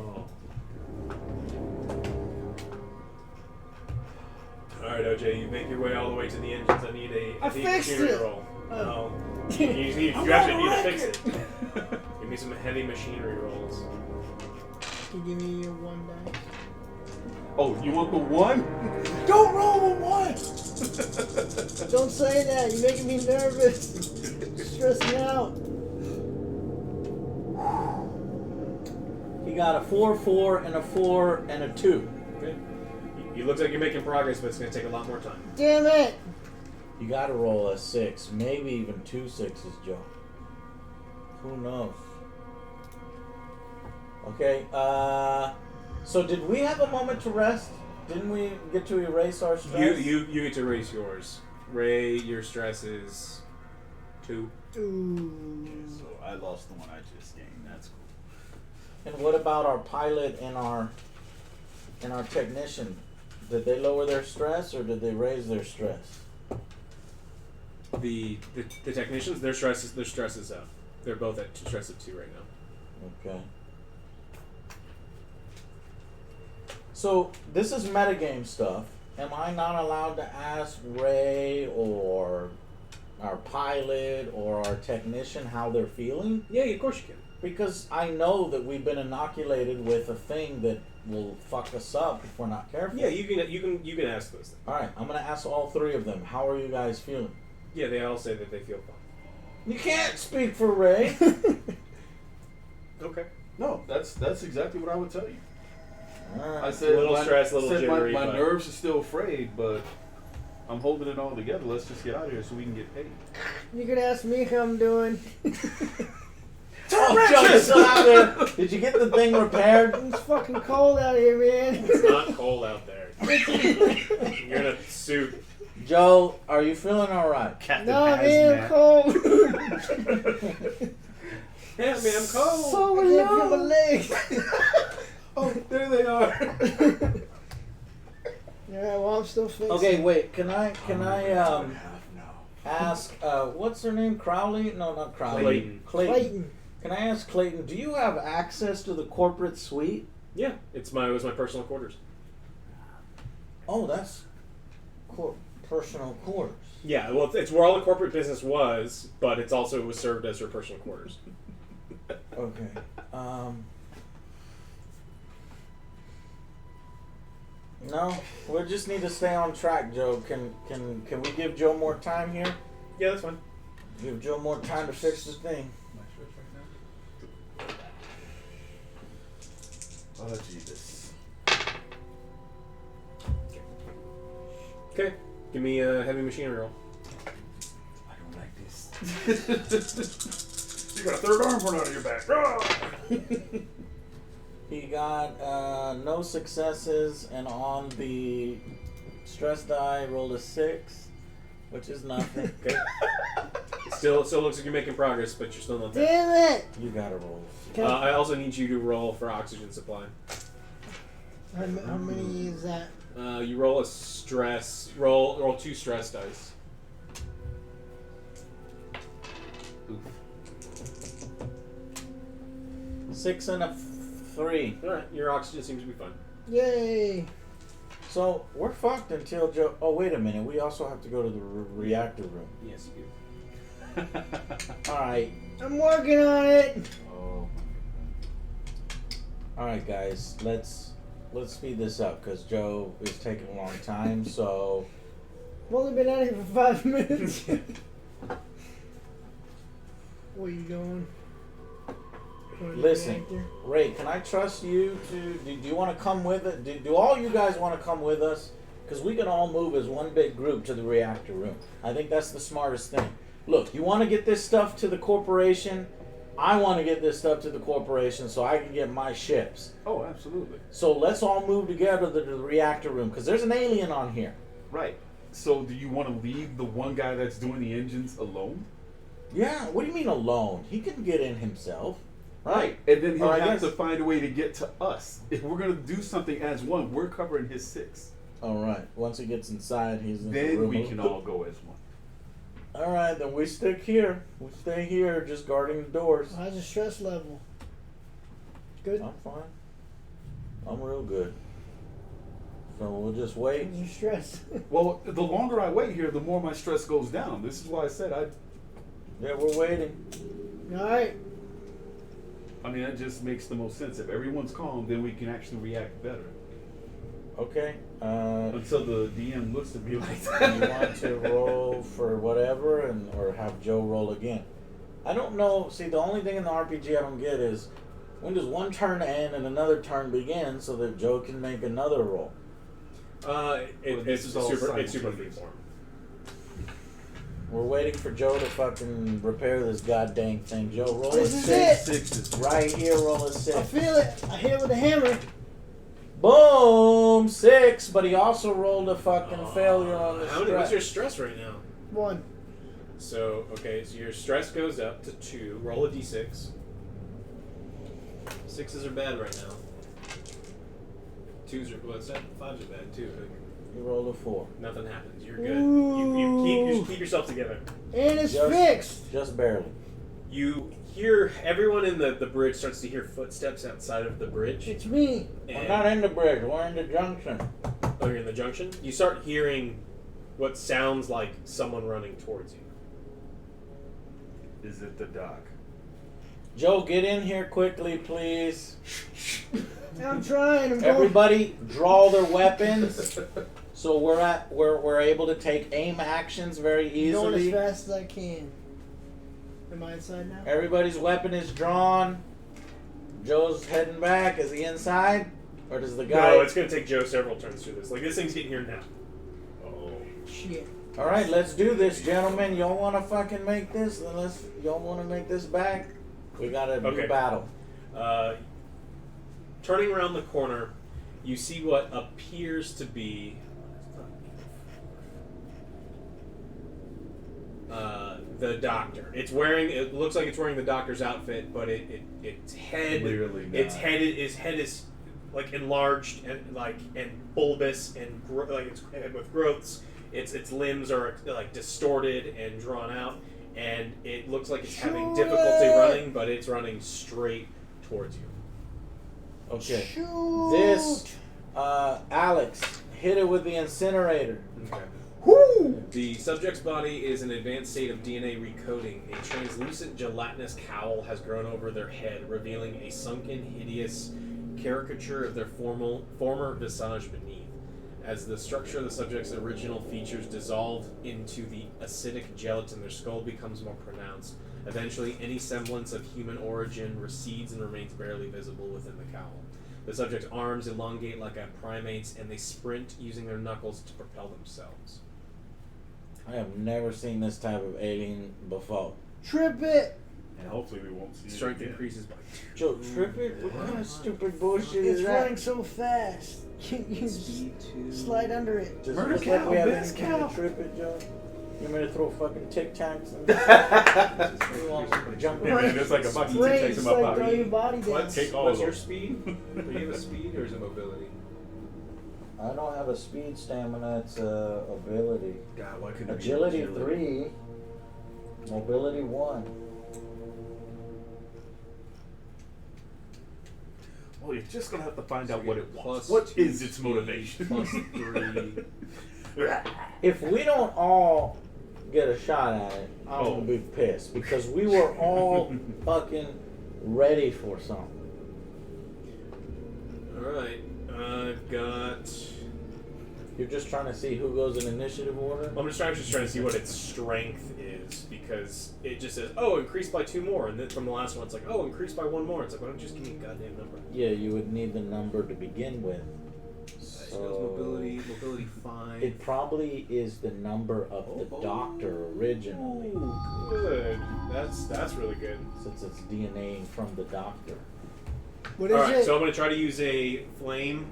All right, OJ, you make your way all the way to the engines. I need a I fixed machinery it. roll. No, you actually need to fix it. Give me some heavy machinery rolls. Can you give me your 1 die? Oh, you want the one? Don't roll a 1. Don't say that. You're making me nervous. Stress me out. He got a 4, 4, and a 4, and a 2. Okay. You look like you're making progress, but it's going to take a lot more time. Damn it. You gotta roll a 6, maybe even 2 6s, Joe. Who knows? Okay, so did we have a moment to rest? Didn't we get to erase our stress? You get to erase yours. Ray, your stress is 2. Ooh. So I lost the one I just gained. That's cool. And what about our pilot and our technician? Did they lower their stress or did they raise their stress? The technicians, their stress is up. They're both at stress of 2 right now. Okay. So this is metagame stuff. Am I not allowed to ask Ray or our pilot or our technician how they're feeling? Yeah, of course you can. Because I know that we've been inoculated with a thing that will fuck us up if we're not careful. Yeah, you can ask those things. All right, I'm gonna ask all 3 of them. How are you guys feeling? Yeah, they all say that they feel fine. You can't speak for Ray. Okay. No, that's exactly what I would tell you. All right. I said Little stressed, little jittery, my but- nerves are still frayed, but I'm holding it all together. Let's just get out of here so we can get paid. You could ask me how I'm doing. Oh, Joe, you're still out there. Did you get the thing repaired? It's fucking cold out here, man. It's not cold out there. You're in a suit. Joe, are you feeling all right? Captain No, man, I'm cold. Yeah, man, I'm cold. So I can't feel my legs. Oh, there they are. Yeah, well, I'm still fixing. Okay, wait. Can I ask? What's her name? Crowley? No, not Crowley. Clayton. Clayton. Can I ask Clayton? Do you have access to the corporate suite? Yeah, it was my personal quarters. Oh, that's personal quarters. Yeah, well, it's where all the corporate business was, but it was served as her personal quarters. Okay. No, we just need to stay on track, Joe. Can we give Joe more time here? Yeah, that's fine. Give Joe more time to fix the thing. Oh, Jesus. Okay, give me a heavy machinery roll. I don't like this. You got a third arm running out of your back. Ah! He got no successes, and on the stress die, rolled a 6, which is nothing. Okay. It still looks like you're making progress, but you're still not there. Damn it! You gotta roll. I also need you to roll for oxygen supply. How many is that? You roll a stress. Roll 2 stress dice. 6 and a 3. All right, your oxygen seems to be fine. Yay! So we're fucked until Joe. Oh wait a minute. We also have to go to the reactor room. Yes, you do. All right. I'm working on it. Oh. All right, guys. Let's speed this up because Joe is taking a long time. So I've only been out here for 5 minutes. Where you going? Going to the listen, reactor? Ray. Can I trust you to? Do you want to come with it? Do all you guys want to come with us? Because we can all move as one big group to the reactor room. I think that's the smartest thing. Look, you want to get this stuff to the corporation. I want to get this stuff to the corporation so I can get my ships. Oh, absolutely. So let's all move together to the reactor room because there's an alien on here. Right. So do you want to leave the one guy that's doing the engines alone? Yeah, what do you mean alone? He can get in himself. Right. And then he'll Or I have guess- to find a way to get to us. If we're going to do something as one, we're covering his 6. All right. Once he gets inside, he's in the Then room. we can all go as one. All right, then we stick here. We stay here, just guarding the doors. How's your stress level? Good? I'm fine. I'm real good. So we'll just wait. How's your stress? Well, the longer I wait here, the more my stress goes down. This is why I said Yeah, we're waiting. Alright. I mean, that just makes the most sense. If everyone's calm, then we can actually react better. Okay. Until the DM looks at me like You that. want to roll for whatever, or have Joe roll again? I don't know. See, the only thing in the RPG I don't get is when does one turn end and another turn begin, so that Joe can make another roll. It's is all super simultaneous. freeform. We're waiting for Joe to fucking repair this goddamn thing. Joe, roll a This is 6. it. 6s. Right here, roll a I 6. feel it. I hit it with a hammer. Boom, 6. But he also rolled a fucking failure on the What's your stress. stress right now? 1. So, okay, so your stress goes up to 2. Roll a d6. 6s are bad right now. 2s are, what's that? 5s are bad too. He rolled a 4. Nothing happens. You're good. You keep yourself together. And it's Just- fixed. Just barely. You hear, everyone in the bridge starts to hear footsteps outside of the bridge. It's me. We're not in the bridge. We're in the junction. Oh, you're in the junction? You start hearing what sounds like someone running towards you. Is it the doc? Joe, get in here quickly, please. I'm trying. I'm going. Everybody, draw their weapons. So we're able to take aim actions very Going as easily. fast as I can. Am I inside now? Everybody's weapon is drawn. Joe's heading back. Is he inside, or does the guy? No, it's going to take Joe several turns through this. Like, this thing's getting here now. Oh. Shit. All right, let's do this, gentlemen. Y'all want to fucking make this? Unless y'all want to make this back, we gotta do Okay. battle. Turning around the corner, you see what appears to be the doctor. It looks like it's wearing the doctor's outfit, but its head, Clearly not. its head is like enlarged and bulbous and with growths. Its limbs are like distorted and drawn out, and it looks like it's having difficulty running, but it's running straight towards you. Okay. Shoot. This, Alex, hit it with the incinerator. Okay. Woo! The subject's body is in an advanced state of DNA recoding. A translucent gelatinous cowl has grown over their head, revealing a sunken, hideous caricature of their former visage beneath. As the structure of the subject's original features dissolve into the acidic gelatin, their skull becomes more pronounced. Eventually, any semblance of human origin recedes and remains barely visible within the cowl. The subject's arms elongate like a primate's, and they sprint using their knuckles to propel themselves. I have never seen this type of alien before. Trip it. And hopefully we won't see Strength it again. increases by 2. Joe, trip it? What kind of stupid bullshit It's is running that? so fast. You just slide under it. Does Murder it look like cow, we have best anything cow. to trip it, Joe? You want me to throw fucking Tic Tacs? You want to jump Yeah, man, there's like a box of Right, Tic Tacs it's in my like throw pocket. your body down. What's Take all of your them. speed? Do you have a speed or is it mobility? I don't have a speed stamina, it's a ability. God, why couldn't it be Agility 3, mobility 1. Well, you're just gonna have to find out you what get it plus wants. What 2 is its speed, motivation? plus 3. If we don't all get a shot at it, I'm gonna be pissed because we were all fucking ready for something. Alright, I've got... You're just trying to see who goes in initiative order? I'm just trying to see what its strength is, because it just says, oh, increased by 2 more, and then from the last one it's like, oh, increased by 1 more. It's like, why don't you just give me a goddamn number? Yeah, you would need the number to begin with. So mobility 5. It probably is the number of the doctor originally, Ooh, good. That's really good. since it's DNA from the doctor. What is Alright, it? so I'm going to try to use a flame.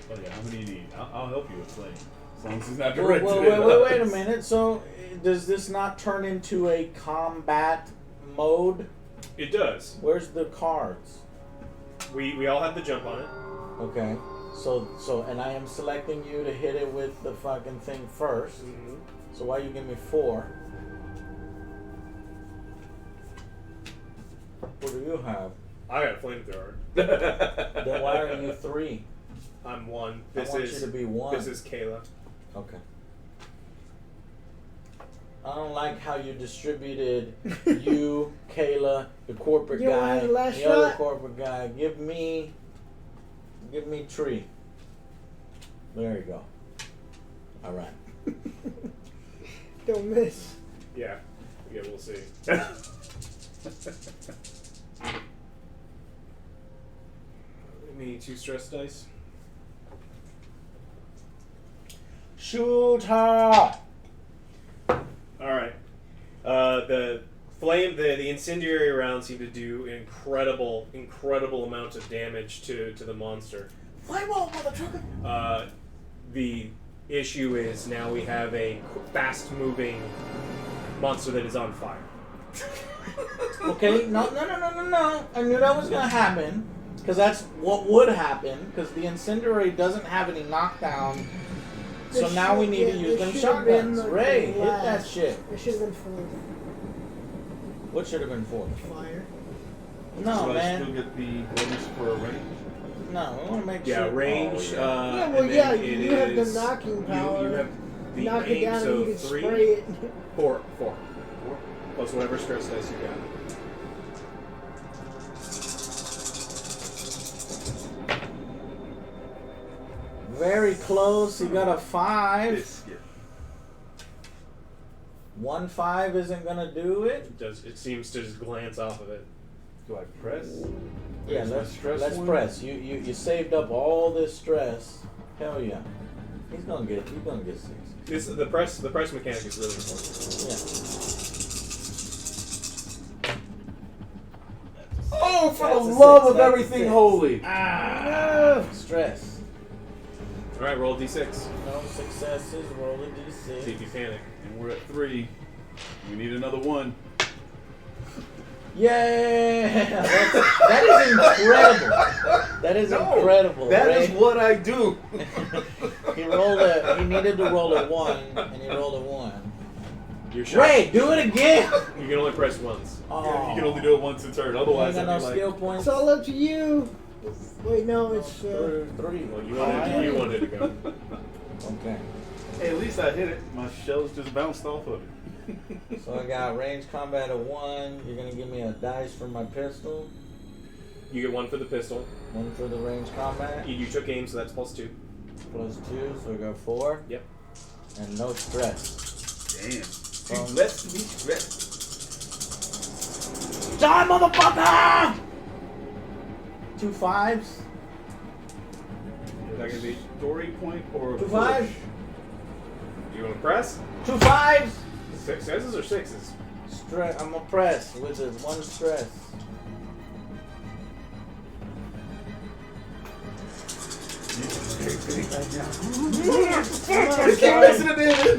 Oh yeah, how many you need? I'll help you with flame. As long as it's not Wait, directed. wait a minute. So, does this not turn into a combat mode? It does. Where's the cards? We all have the jump on it. Okay. So, and I am selecting you to hit it with the fucking thing first. Mm-hmm. So why you give me 4? What do you have? I got a flamethrower. Then why are you 3? I'm 1. I want you to be 1. This is Kayla. Okay. I don't like how you distributed you, Kayla, the corporate You guy, want the last other shot? corporate guy. Give me Tree. There you go. All right. Don't miss. Yeah, we'll see. Give me 2 stress dice. Shoot her! Alright. The flame, the incendiary rounds seem to do incredible amounts of damage to the monster. Flame on, motherfucker! The issue is now we have a fast-moving monster that is on fire. Okay, no. I knew that was gonna happen. Because that's what would happen. Because the incendiary doesn't have any knockdown. So now we need to use them shotguns. Ray, hit that shit. It should have been 4. What should have been 4? Fire. No, So I man. still get the bonus for a range. No, we want to make sure. Yeah, range. Oh, yeah. Yeah, well, and yeah, then you it have the is- knocking power. You have the Knock aim, it down so and you can 3, spray it. 4. Plus whatever stress dice you got. Very close. You got a 5. Biscuit. 1 5 isn't gonna do it. It seems to just glance off of it. Do I press? Yeah, Where's my stress let's one? press. You saved up all this stress. Hell yeah. He's gonna get 6. The press mechanic is really important. Yeah. Oh, for That's the a love 6. of That's a everything 6. holy! Ah, stress. All right, roll d6. No successes. Roll a See if you d6. panic. And we're at 3. We need another 1. Yeah, that is incredible. That is incredible. That Ray. is what I do. He needed to roll a 1, and he rolled a 1. You're shot. Ray, do it again. You can only press once. Oh, You can only do it once a turn. Otherwise, you I'd got be no like, skill points. It's all up to you. Wait, no, it's 3. Well, you wanted to go. Okay. hey, at least I hit it. My shells just bounced off of it. So I got range combat of 1. You're gonna give me a dice for my pistol. You get 1 for the pistol. 1 for the range combat. You took aim, so that's plus 2. Plus 2, so we got 4. Yep. And no stress. Damn. Um, Let's be stressed. Die, motherfucker! 2 5s. Is that gonna be? Story point or a 2 5s. You want to press? 2 5s. Successes or 6s? Stress. I'm gonna press with a 1 stress.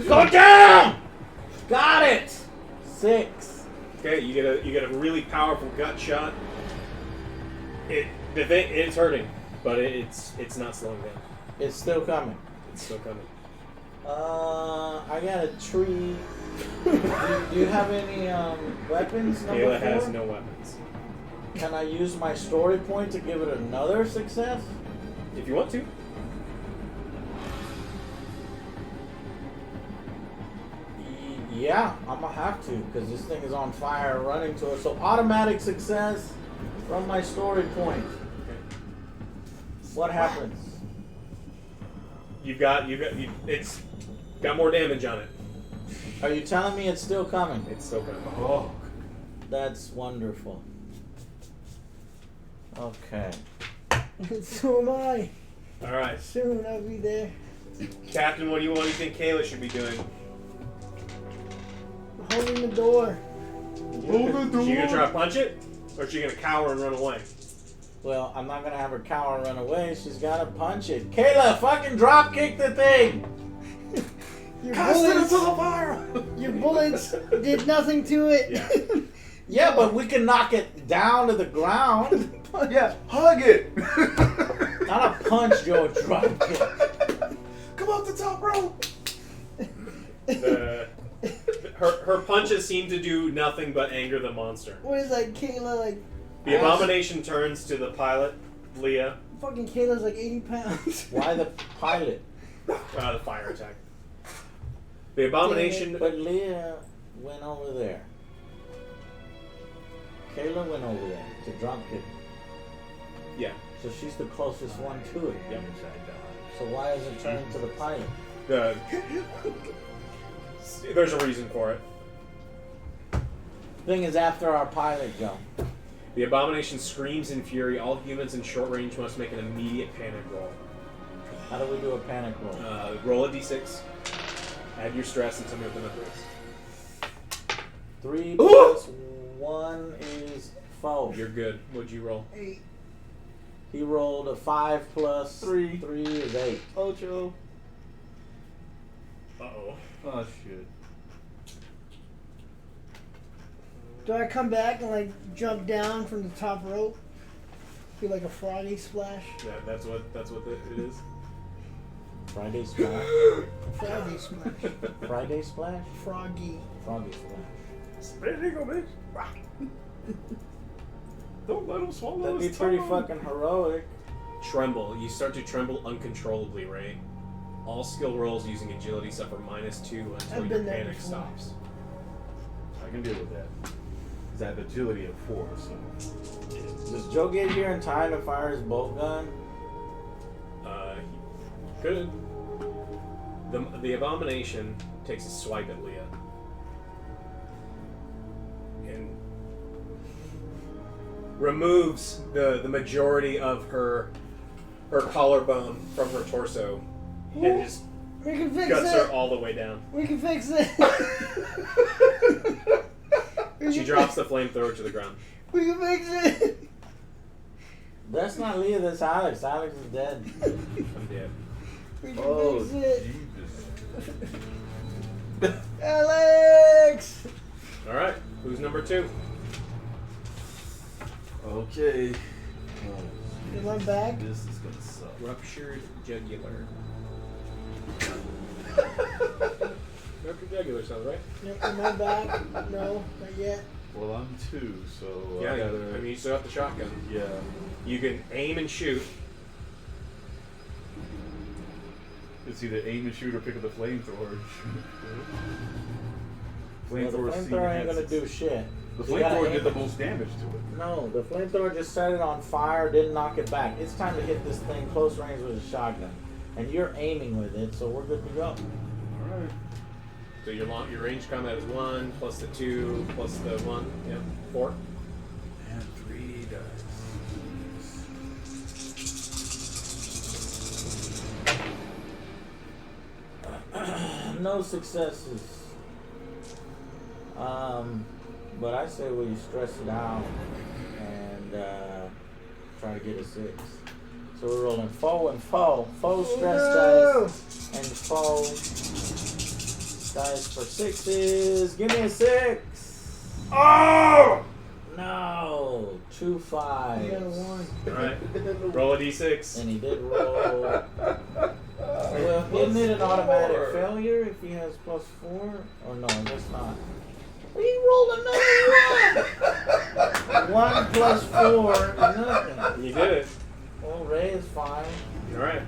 Go down! Got it! 6. Okay, you get a really powerful gut shot. It's hurting, but it's not slowing down. It's still coming. It's still coming. I got a tree. do you have any weapons? Number Kayla 4? has no weapons. Can I use my story point to give it another success? If you want to. Yeah, I'm gonna have to because this thing is on fire running to it. So automatic success from my story point. What happens? It's got more damage on it. Are you telling me it's still coming? It's still coming. Oh. That's wonderful. Okay. So am I. All right, Soon I'll be there. Captain. What do you think Kayla should be doing? Holding the door. Hold the Is she gonna door. try to punch it, or is she gonna cower and run away? Well, I'm not gonna have her cower and run away. She's gotta punch it. Kayla, fucking drop kick the thing. Your Cast it bullets, into the fire. your bullets did nothing to it. Yeah. Yeah, but we can knock it down to the ground. Yeah, hug it. Not a punch, Joe. Drop kick. Come off the top rope. Her punches seem to do nothing but anger the monster. What is that, Kayla? Like, The abomination turns to the pilot, Leah. fucking Kayla's like 80 pounds. Why the pilot? The fire attack. The abomination. But Leah went over there. Kayla went over there to drop kick. Yeah. So she's the closest one to it. Yep. So why is it turning to the pilot? There's a reason for it. Thing is after our pilot, Joe. The abomination screams in fury. All humans in short range must make an immediate panic roll. How do we do a panic roll? Roll a d6. Add your stress and tell me what the number is. 3 plus 1 is 4. You're good. What'd you roll? 8. He rolled a 5 plus 3. 3 is 8. OtherJoe. Uh-oh. Oh shit. Do I come back and like jump down from the top rope? Feel like a froggy splash? That's what it is. Friday splash. Froggy splash. Friday splash? Froggy. Froggy splash. Spread eagle, bitch. Don't let him swallow That'd be his pretty tongue. fucking heroic. Tremble. You start to tremble uncontrollably, right? All skill rolls using agility suffer -2 until I've your been there panic before. stops. I can deal with that. Cause I have agility of 4, so. Does Joe get here in time to fire his bolt gun? He could. The abomination takes a swipe at Leah. And removes the majority of her collarbone from her torso. And just We can fix guts it. her all the way down. We can fix it. She drops the flamethrower to the ground. We can fix it. That's not Leah, that's Alex. Alex is dead. I'm dead. We can Oh, fix it. Jesus. Alex. Alright, who's number 2? Okay. Am I back? This is gonna suck. Ruptured jugular. Ruptured jugular sounds right. Yep, am I back? No, not yet. Well, I'm 2, so Yeah, I gotta. I mean, you still have the shotgun. Yeah. You can aim and shoot. It's either aim and shoot or pick up the flamethrower. Well, the flamethrower ain't gonna do shit. The You gotta flamethrower aim did the it. most damage to it. No, the flamethrower just set it on fire, didn't knock it back. It's time to hit this thing close range with a shotgun. And you're aiming with it, so we're good to go. Alright. So your range combat is 1 plus the 2 plus the 1. Yep, 4. And 3 dice. No successes. But I say we stress it out and try to get a 6. So we're rolling 4 and 4. 4 stress dice and 4 dice for 6s. Give me a 6. Oh! No. 2 I 5s. got a 1. Alright, roll a d6. And he did roll. Well, isn't it an automatic failure if he has +4? Or no, that's not. He rolled another 1. 1 plus 4 is nothing. You did it. Well, Ray is fine. All right.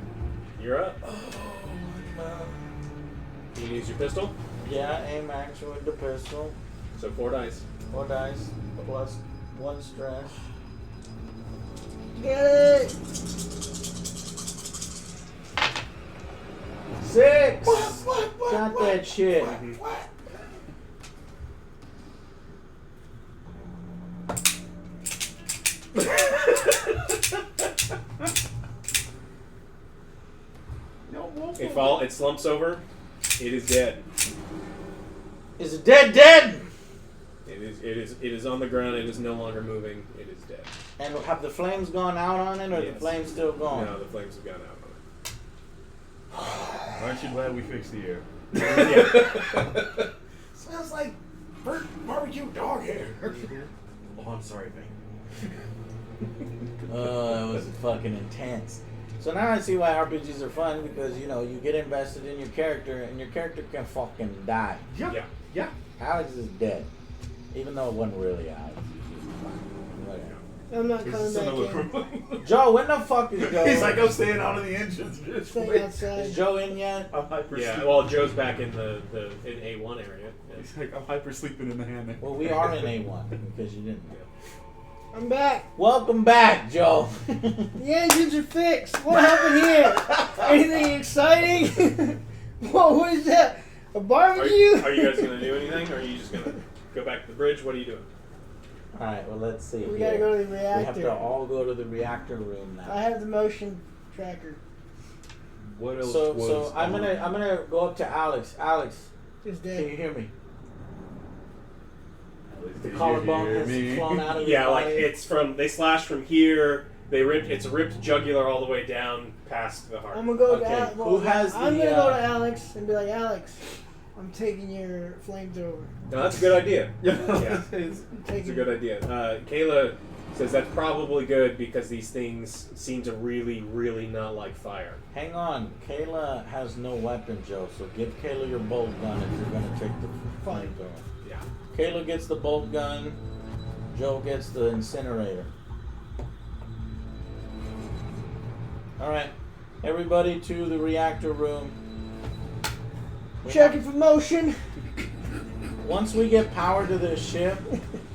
You're up. You use your pistol. Yeah, aim action with the pistol. So 4 dice. 4 dice plus 1 stress. Get it! 6! Got that shit. It slumps over. It is dead. Is it dead? It is on the ground. It is no longer moving. It is dead. And have the flames gone out on it, or Yes. the flames still going? No, the flames have gone out Aren't you glad we fixed the air? on it. Yeah. Smells like burnt barbecue dog hair. Oh, I'm sorry, babe. That was fucking intense. So now I see why RPGs are fun, because you know you get invested in your character, and your character can fucking die. Yeah. Yeah. Alex is dead, even though it wasn't really Alex. Whatever. I'm not Is coming this back another in. room? Joe, when the fuck is Joe? He's like, I'm staying out of the engines. Stay Is outside. Joe in yet? I'm hyper Yeah. sleeping. Well, Joe's back in the in A1 area. He's like, I'm hyper sleeping in the hammock. Well, we are in A1 because you didn't. I'm back. Welcome back, Joe. The engines are fixed. What happened here? Anything exciting? What is that? A Are barbecue? you guys gonna do anything, or are you just gonna go back to the bridge? What are you doing? All right, well, let's see. We here. gotta go to the We have reactor. to all go to the reactor room now. I have the motion tracker. What else So was I'm on- gonna go up to Alex. Alex, It's can you dead. hear me? Did The you collarbone hear has me? flown out of his Yeah, like body. it's from they slashed from here. It's ripped jugular all the way down past the heart. I'm gonna go Okay, to Alex. who has I'm the, gonna go to Alex and be like, Alex, I'm taking your flamethrower. No, that's a good idea. Yeah. I'm It's taking a good idea. Kayla says that's probably good because these things seem to really, really not like fire. Hang on, Kayla has no weapon, Joe. So give Kayla your bolt gun if you're gonna take the Fine. flamethrower. Yeah. Kayla gets the bolt gun. Joe gets the incinerator. All right, everybody to the reactor room. Checking for motion. Once we get power to this ship,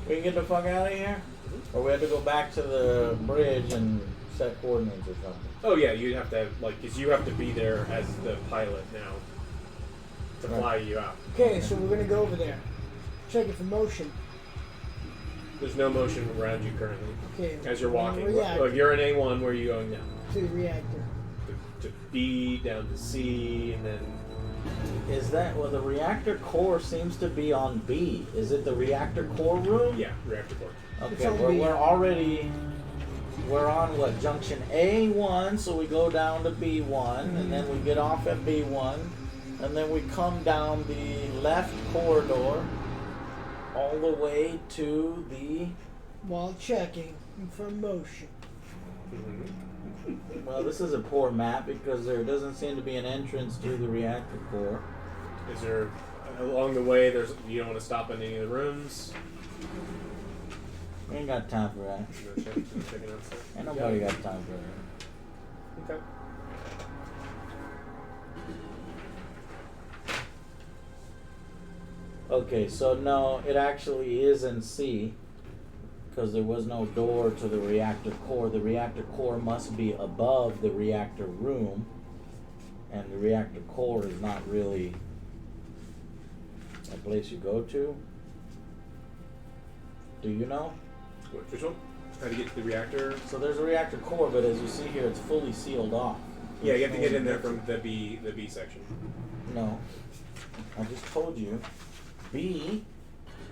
we can get the fuck out of here, or we have to go back to the bridge and set coordinates or something. Oh yeah, you'd have to have because you have to be there as the pilot now to Right. fly you out. Okay, so we're gonna go over there. Checking for motion. There's no motion around you currently Okay. as you're walking. Reactor. Like you're in A1. Where are you going now? To the reactor. To B, down to C, and then Is that well? The reactor core seems to be on B. Is it the reactor core room? yeah, reactor core. It's Okay, on we're B. we're on what, junction A1, so we go down to B1, and then we get off at B1, and then we come down the left corridor all the way to the, While checking for motion. well, this is a poor map because there doesn't seem to be an entrance to the reactor core. Is there along the way? You don't want to stop in any of the rooms. We ain't got time for that. No checking out stuff. Ain't nobody got time for that. Okay. Okay, so no, it actually is in C because there was no door to the reactor core. The reactor core must be above the reactor room, and the reactor core is not really a place you go to. Do you know? Which one? How to get to the reactor? So there's a reactor core, but as you see here, it's fully sealed off. Yeah, you have to get in there from the B section. No, I just told you. B,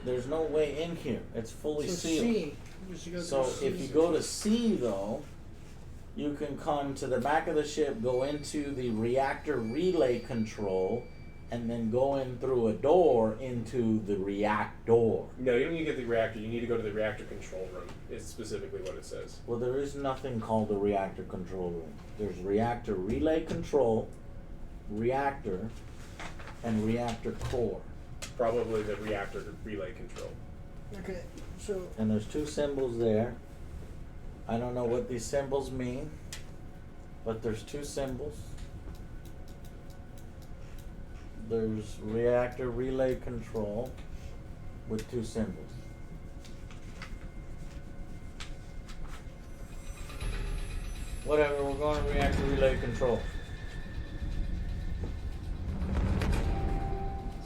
there's no way in here. It's fully So sealed. C. We should go So through if C. you go to C though, you can come to the back of the ship, go into the reactor relay control, and then go in through a door into the reactor. No, you don't need to get the reactor. You need to go to the reactor control room. Is specifically what it says. Well, there is nothing called the reactor control room. There's reactor relay control, reactor, and reactor core. probably the reactor relay control. Okay, so And there's 2 symbols there. I don't know what these symbols mean, but there's 2 symbols. There's reactor relay control with 2 symbols. Whatever, we're going to reactor relay control.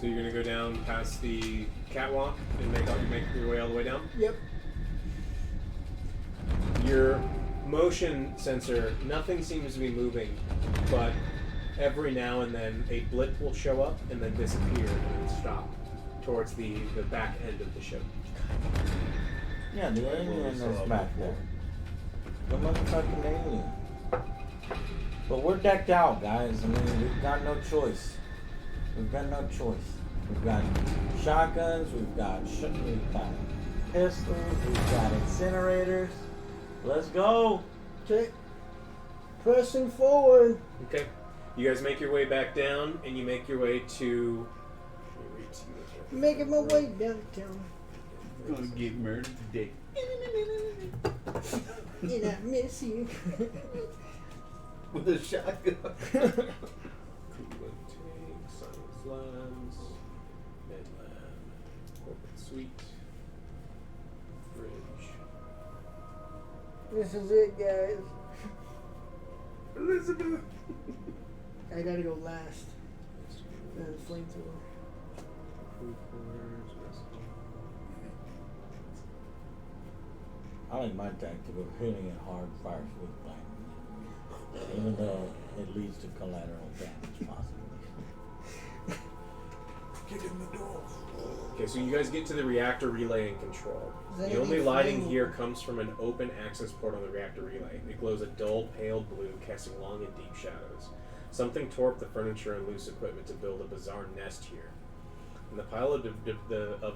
So you're gonna go down past the catwalk and make your way all the way down. yep. Your motion sensor, nothing seems to be moving, but every now and then a blip will show up and then disappear and then stop towards the back end of the ship. Yeah, the alien is back there. The motherfucking alien. But we're decked out, guys. I mean, we've got no choice. We've got no choice. We've got shotguns, we've got pistols, we've got incinerators. Let's go. Okay. Pressing forward. Okay. You guys make your way back down and you make your way to. Making my way downtown. I'm gonna get murdered today. And I miss you. With a shotgun. Coolant tank, science labs, med lab, corporate suite, fridge. This is it, guys. Elizabeth. I gotta go last. The flamethrower. Food corners, recipe. I like my tactic of hitting it hard first with flame. Even though it leads to collateral damage, possibly. Get in the door. Okay, so you guys get to the reactor relay and control. Is that The only any lighting flame? here comes from an open access port on the reactor relay. It glows a dull, pale blue, casting long and deep shadows. Something tore up the furniture and loose equipment to build a bizarre nest here. In the pile of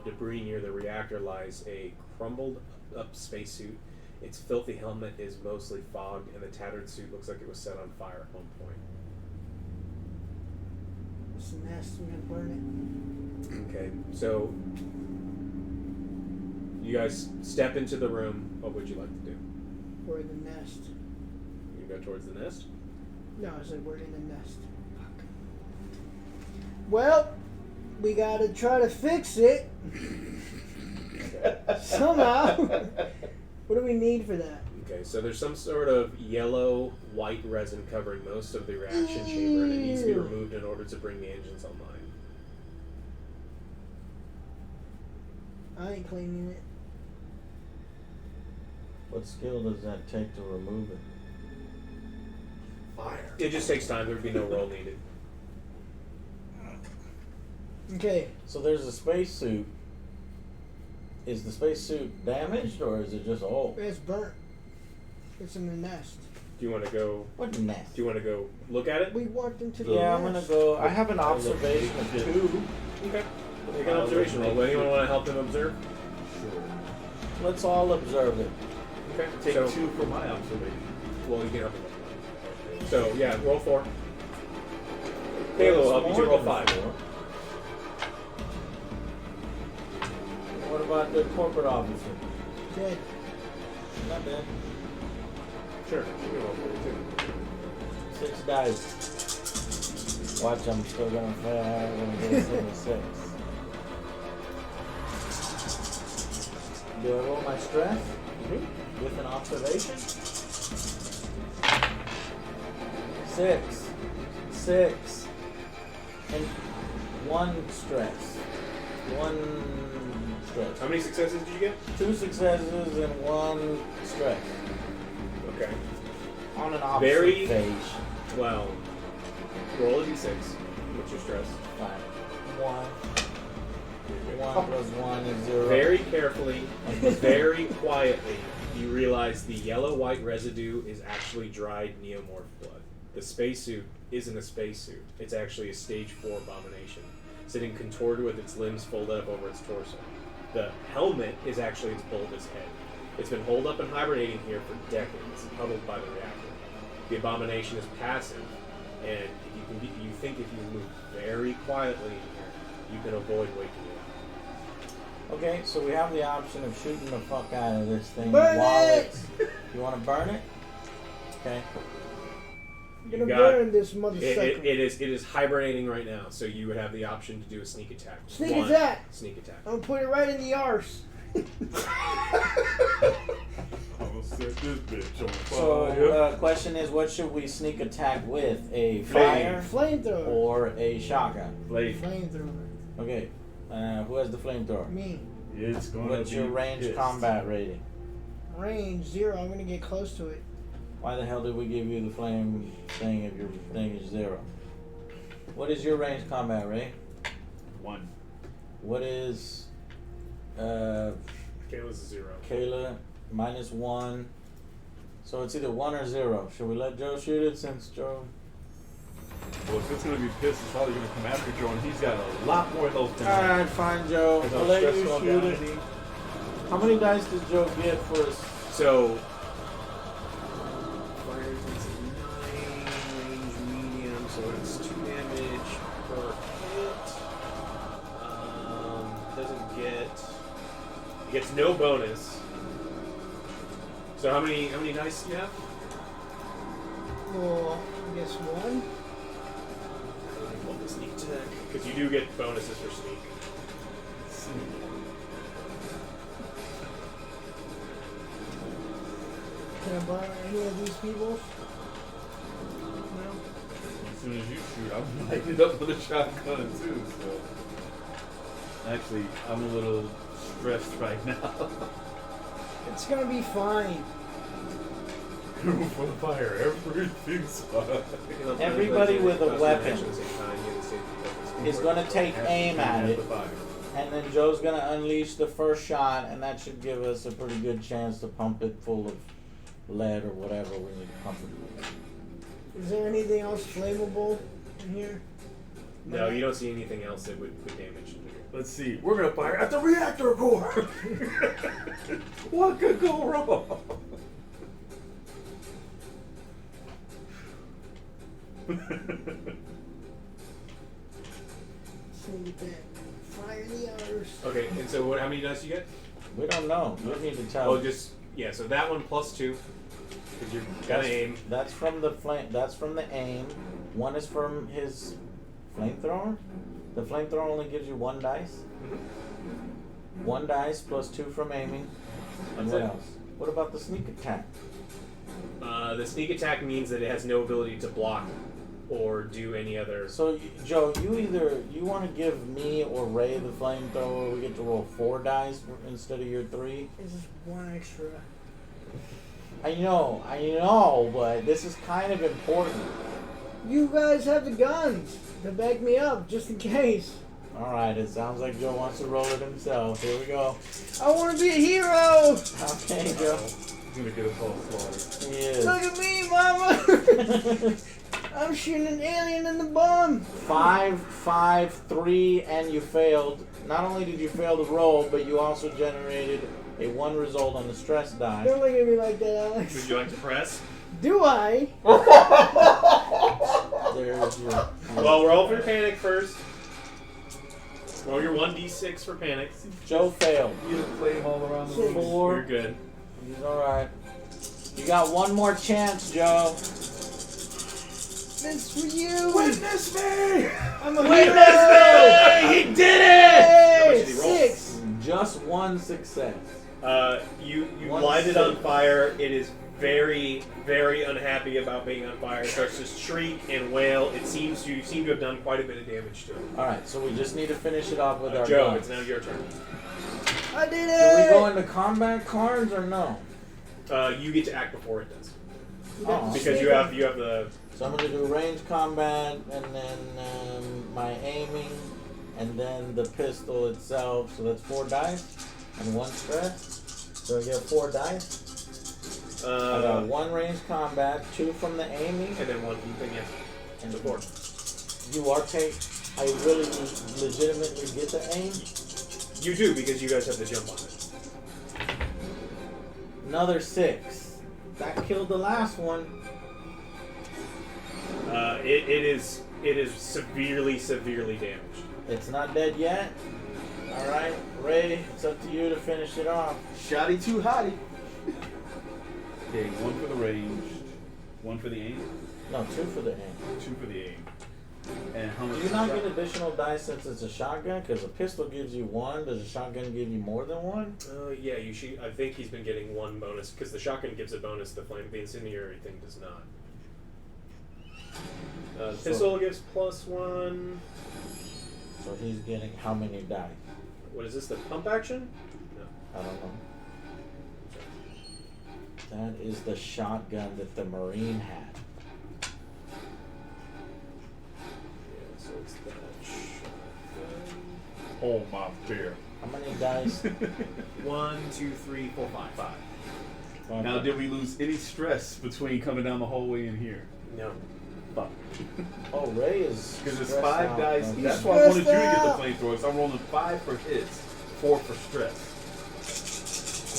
debris near the reactor lies a crumbled up spacesuit. Its filthy helmet is mostly fogged, and the tattered suit looks like it was set on fire at one point. It's a nest. We're gonna burn Okay, so you guys step into the room. What would you like to do? it. We're in the nest. You go towards the nest? No, I said we're in the nest. Fuck. Well, we gotta try to fix it. Somehow. What do we need for that? Okay, so there's some sort of yellow-white resin covering most of the reaction chamber, and it needs to be Ew. removed in order to bring the engines online. I ain't cleaning it. What skill does that take to remove it? Fire. It just takes time. There would be no roll needed. Okay. So there's a spacesuit. Is the spacesuit damaged or is it just old? It's burnt. It's in the nest. Do you want to go? What nest? Do you want to go look at it? We walked into the Yeah, I'm nest. gonna go. I have an observation of 2. Okay. Make an observation roll. Anyone want to help them observe? Sure. Let's all observe it. Okay. Take so, 2 for my observation. well, you can help them. So yeah, roll 4. Halo, I'll help you to roll 5. What about the corporate officer? Dead. Not dead. Sure. You can roll 4 too. 6 dice. Watch, I'm still gonna fail. I'm gonna get a single 6. Do I roll my stress with an observation? 6. 6. And 1 stress. 1 stress. How many successes did you get? 2 successes and 1 stress. Okay. On an Very- observation. Well, roll a d6. What's your stress? Fine. 1. 1 plus 1 is 0. Very carefully, very quietly, you realize the yellow-white residue is actually dried neomorph blood. The spacesuit isn't a spacesuit. It's actually a stage 4 abomination, sitting contorted with its limbs folded up over its torso. The helmet is actually its bulbous head. It's been holed up and hibernating here for decades, huddled by the reactor. The abomination is passive, and you think if you move very quietly in here, you can avoid waking you up. Okay, so we have the option of shooting the fuck out of this thing Burn while it! it's. You want to burn it? Okay. I'm gonna got- burn this motherfucker. It is hibernating right now, so you would have the option to do a sneak attack. Sneak One attack! Sneak attack. I'm gonna put it right in the arse. I'm gonna set this bitch on So, fire. question is, what should we sneak attack with? A fire Flamethrower. or a shotgun? Flamethrower. Okay. Who has the flamethrower? Me. It's gonna What's be your range pissed. combat rating? Range 0. I'm gonna get close to it. Why the hell did we give you the flame thing if your thing is 0? What is your range combat rate? 1. What is Kayla's a 0. Kayla? -1. So it's either 1 or 0. Should we let Joe shoot it since Joe? Well, if it's gonna be pissed, it's probably gonna come after Joe, and he's got a lot more health than me. Alright, fine, Joe. Because We'll I'm let you stressed all shoot down. it. How many dice does Joe get for his? So, fire intensity 9, range medium, so it's 2 damage per hit. Doesn't get. It gets no bonus. So how many dice do you have? Well, I guess 1. What the sneak attack? Because you do get bonuses for sneak. Can I burn any of these people? No. As soon as you shoot, I'm lighting it up with a shotgun too. So, actually, I'm a little stressed right now. It's gonna be fine. Room for the fire, everything's fine. Everybody with a weapon is going to take aim at it, The fire. and then Joe's going to unleash the first shot, and that should give us a pretty good chance to pump it full of lead or whatever we need to pump it with. Is there anything else flammable in here? No, you don't see anything else that would damage. Let's see. We're gonna fire at the reactor core. What could go wrong? Sneak attack. Fire the arse. Okay, and so how many dice do you get? We don't know. You need to tell. Oh, just yeah. So that one plus 2, because you're gonna aim. That's from the flame. That's from the aim. 1 is from his flamethrower. The flamethrower only gives you 1 dice. 1 dice plus 2 from aiming. And That's what it. else? What about the sneak attack? The sneak attack means that it has no ability to block or do any other. So, Joe, you want to give me or Ray the flamethrower. We get to roll 4 dice instead of your 3. This is 1 extra. I know, but this is kind of important. You guys have the guns to back me up, just in case. All right, it sounds like Joe wants to roll it himself. Here we go. I want to be a hero. Okay, Joe. He's gonna get us all slaughtered. He is. Look at me, mama. I'm shooting an alien in the bum. 5, 5, 3, and you failed. Not only did you fail the roll, but you also generated a 1 result on the stress die. Don't look at me like that, Would Alex. you like to press? Do I? There's your. Well, roll for your panic first. Roll your 1d6 for panic. Joe failed. You get a flame all around the room. 4. You're good. He's all right. You got 1 more chance, Joe. This for you. Witness me! I'm a Witness hero. me! He did it! How much Hey, did he roll? 6. Just 1 success. You One light it sip. on fire. It is very, very unhappy about being on fire. It starts to shriek and wail. You seem to have done quite a bit of damage to it. All right, so we just need to finish it off with our Joe, guns. it's now your turn. I did Do it. we go into combat cards or no? You get to act before it does Oh, because you have the. So I'm going to do range combat, and then my aiming, and then the pistol itself. So that's 4 dice and 1 stress. So I get 4 dice. I got 1 range combat, 2 from the aiming, And then 1 thing, yes. and So 4. you are I really legitimately get the aim. You do because you guys have the jump on it. Another 6. That killed the last one. It is severely damaged. It's not dead yet. All right, Ray, it's up to you to finish it off. Shotty too hotty. Okay, 1 for the range, 1 for the aim, No, 2 for the aim. 2 for the aim. And how much? Do you for not shot? get additional dice since it's a shotgun? Because a pistol gives you 1. Does a shotgun give you more than 1? Yeah, you should. I think he's been getting 1 bonus because the shotgun gives a bonus. The incendiary thing does not. The pistol gives +1. So he's getting how many die? What is this? The pump action? No. I don't know. That is the shotgun that the Marine had. Yeah, so it's that shotgun. Oh my bear. How many dice? 1, 2, 3, 4, 5. 5. Now, did we lose any stress between coming down the hallway and here? No. Fuck. Oh, Ray is. Because it's stressed 5 out, dice. bro. That's why I wanted you to stressed get out. the flamethrower. So I'm rolling 5 for hits, 4 for stress.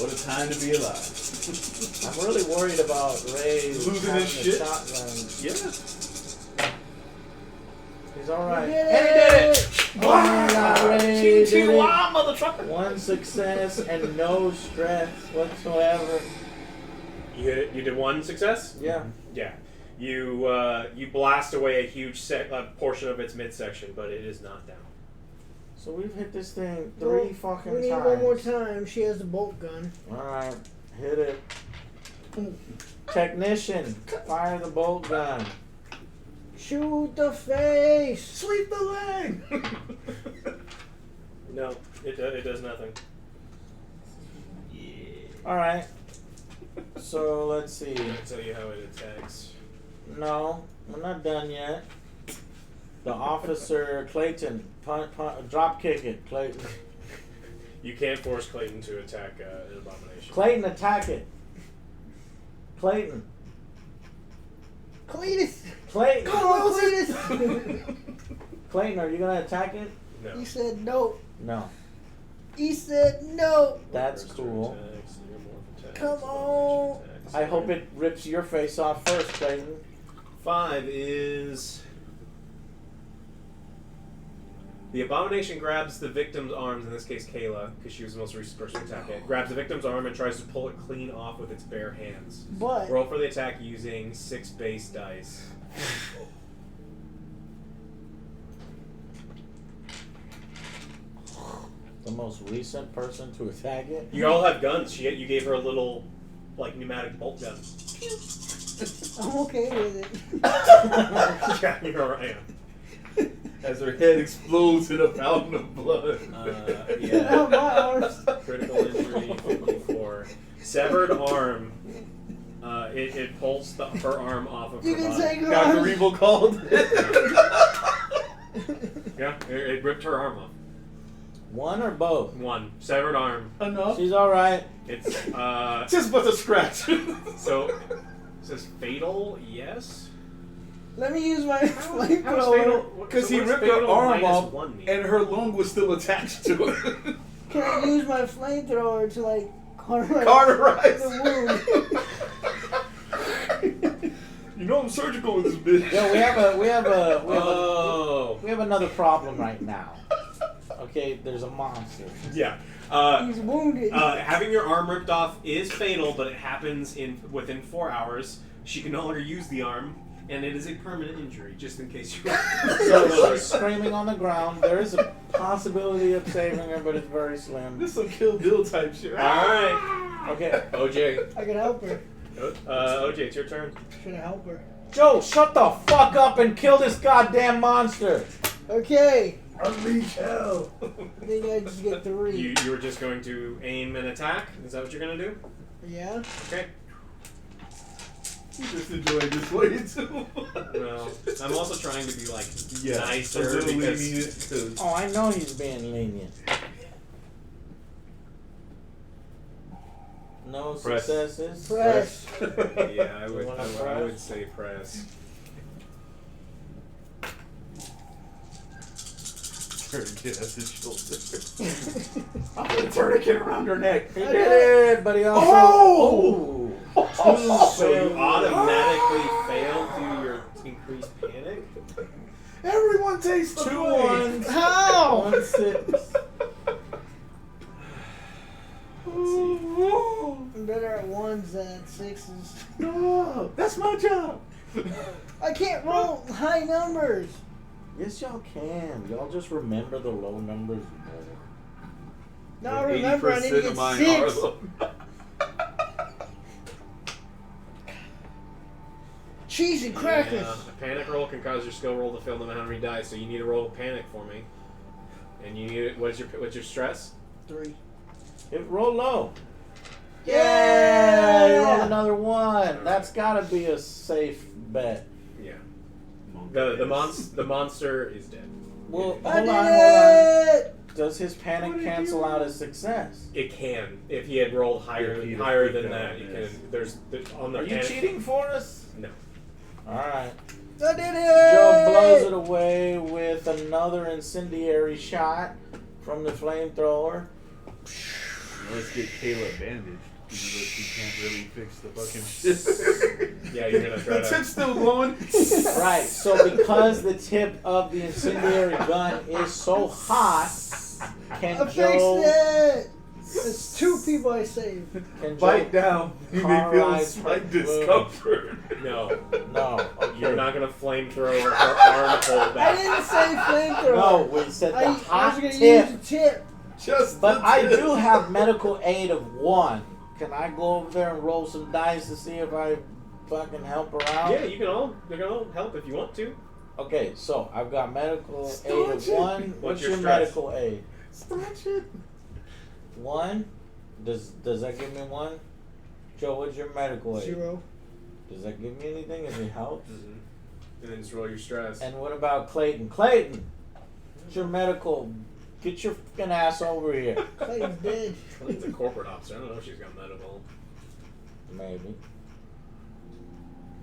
What a time to be alive. I'm really worried about Ray Losing having his a shit? shotgun. Yeah. He's all right. We And did he did it! it! Oh my God, Ray did it. motherfucker. 1 success and no stress whatsoever. You did 1 success? Yeah. Yeah. You blast away a huge portion of its midsection, but it is not down. So we've hit this thing Well, 3 fucking we need times. one more time. She has the bolt gun. Alright, hit it. Technician, fire the bolt gun. Shoot the face. Sweep the leg. No, it does nothing. Alright. So let's see. I'll tell you how it attacks. No, we're not done yet. The officer, Clayton, drop kick it, Clayton. You can't force Clayton to attack an abomination. Clayton, attack it. Clayton. Cletus. Clayton. Come on, Cletus. Clayton, are you gonna attack it? No. He said no. No. He said no. That's First cool. attacks, near-morph attacks, Come abomination on. attacks. I hope it rips your face off first, Clayton. 5 is... The abomination grabs the victim's arms, in this case Kayla, because she was the most recent person to attack it, grabs the victim's arm and tries to pull it clean off with its bare hands. But Roll for the attack using 6 base dice. The most recent person to attack it. You all have guns. You gave her a little, like, pneumatic bolt gun. I'm okay with it. Yeah, you're right. As her head explodes in a fountain of blood. Get out my arms. Critical injury, 54. Severed arm. It pulls her arm off of You her can body. take her Dr. arms. Revo called. Yeah, it ripped her arm off. One or both? 1. Severed arm. Enough. She's alright. It's, Just but a scratch. so, it says fatal, yes? Let me use my How is flamethrower. fatal? Because So he what's ripped her fatal arm minus off, 1 mean? and her lung was still attached to it. Can I use my flamethrower to like cauterize Cauterize. the wound? You know I'm surgical with this bitch. Yo, we have Oh. another problem right now. Okay, there's a monster. Yeah. He's wounded. Having your arm ripped off is fatal, but it happens within 4 hours. She can no longer use the arm, and it is a permanent injury, just in case you... So she's screaming on the ground. There is a possibility of saving her, but it's very slim. This is some Kill Bill type shit. Alright. Okay. OJ. I can help her. OJ, it's your turn. Should I help her? Joe, shut the fuck up and kill this goddamn monster. Okay. Unleash hell. I think I just get 3. You were just going to aim and attack? Is that what you're going to do? Yeah. Okay. You just enjoying this way too. Well, I'm also trying to be, like, Yeah, nicer a little because... lenient, 'cause- Oh, I know he's being lenient. No Press. successes. Press. Yeah, I You would, wanna I press? would say press. Tourniquet at his shoulder. I'm gonna tourniquet around her neck. He did it, but he also. Oh! So you automatically fail due to your increased panic? Everyone taste the 2 blade. 1s. How? 1 6. I'm better at 1s than at 6s. No, that's my job. I can't roll high numbers. Yes, y'all can. Y'all just remember the low numbers more. Now remember, I need to get 6. Cheese and crackers. Yeah, a panic roll can cause your skill roll to fail no matter how many dice, so you need to roll a panic for me. And you need what's your stress? 3. Roll low. Yeah! You rolled another 1. That's gotta be a safe bet. Yeah. The monster is dead. Well, I hold did on. it! Does his panic cancel out his success? It can if he had rolled higher If he'd higher have than freaked out, that. You yes. can there's on the Are you panic, cheating for us? No. Alright. I did it! Joe blows it away with another incendiary shot from the flamethrower. Let's get Kayla bandaged. Even though she can't really fix the fucking shit. Yeah, you're gonna try The to. tip's still glowing. Right, so because the tip of the incendiary gun is so hot, can I fixed Joe it! It's 2 people I saved. can Bite Joe down. You may feel cauterize slight her discomfort. No, No, okay. you're not gonna flamethrower her arm hole I back. didn't say flamethrower. No, we said the I was hot gonna tip. use the tip. Just But the I tip. do have medical aid of 1. Can I go over there and roll some dice to see if I fucking help her out? Yeah, you can all help if you want to. Okay, so I've got medical aid of Staunch it. 1. What's What's your your stress? medical aid? Staunch it. 1? Does that give me 1? Joe, what's your medical aid? 0. Does that give me anything? Does it help? And then just roll your stress. And what about Clayton? Clayton, what's your medical? Get your fucking ass over here. Clayton's dead. Clayton's a corporate officer. I don't know if she's got medical. Maybe.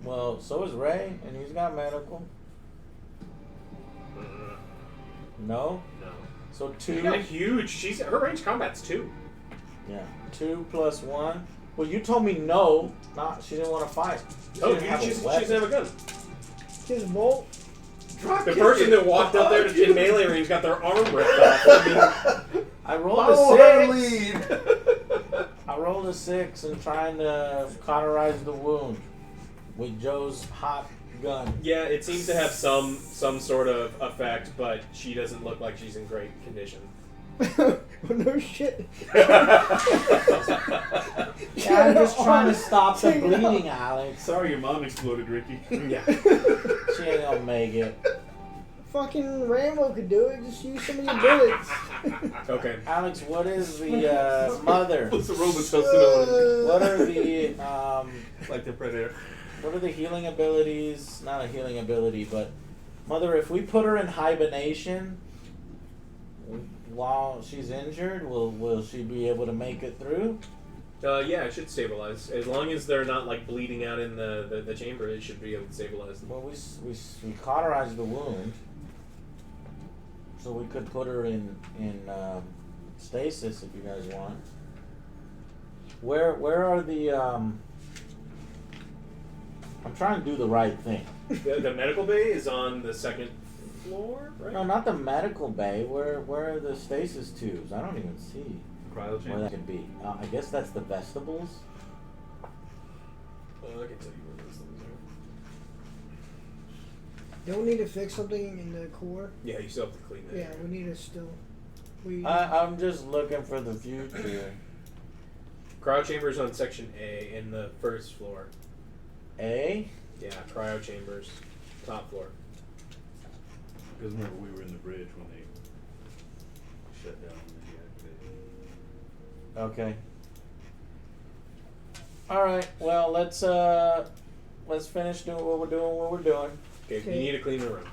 Well, so is Ray, and he's got medical. No? No. So She's 2? got a huge. Her range combat's 2. Yeah. 2 plus 1. Well, you told me no. Not. She didn't want to fight. She Oh, didn't have she a doesn't weapon. have a gun. His bolt. Drop The kick person it. that walked up there in melee range got their arm ripped off. I mean, I rolled Follow her a 6. lead. I rolled a 6 and trying to cauterize the wound with Joe's hot gun. yeah, it seems to have some sort of effect, but she doesn't look like she's in great condition. No shit. Yeah, I'm just trying to stop the Take it bleeding, Alex. Sorry, your mom exploded, Ricky. Yeah. She ain't gonna make it. Fucking Rambo could do it. Just use some of your bullets. Okay. Alex, what is the mother? What's the Robitussin What are the like the Predator. what are the healing abilities? Not a healing ability, but mother, if we put her in hibernation while she's injured, will she be able to make it through? Yeah, it should stabilize. As long as they're not like bleeding out in the chamber, it should be able to stabilize. Well, we cauterized the wound, so we could put her in stasis if you guys want. Where are the I'm trying to do the right thing. The medical bay is on the 2nd floor, right? No, not the medical bay. Where are the stasis tubes? I don't even see Cryo where chamber. that could be. I guess that's the vestibles. I can tell you where those things are. Don't we need to fix something in the core? Yeah, you still have to clean that. Yeah, we need to still. I'm just looking for the future. Cryo chambers on section A in the 1st floor. A? Yeah, cryo chambers, top floor. Because remember, we were in the bridge when they shut down the deactivated. Okay. All right. Well, let's finish doing what we're doing. Okay, Okay. you need to clean the room.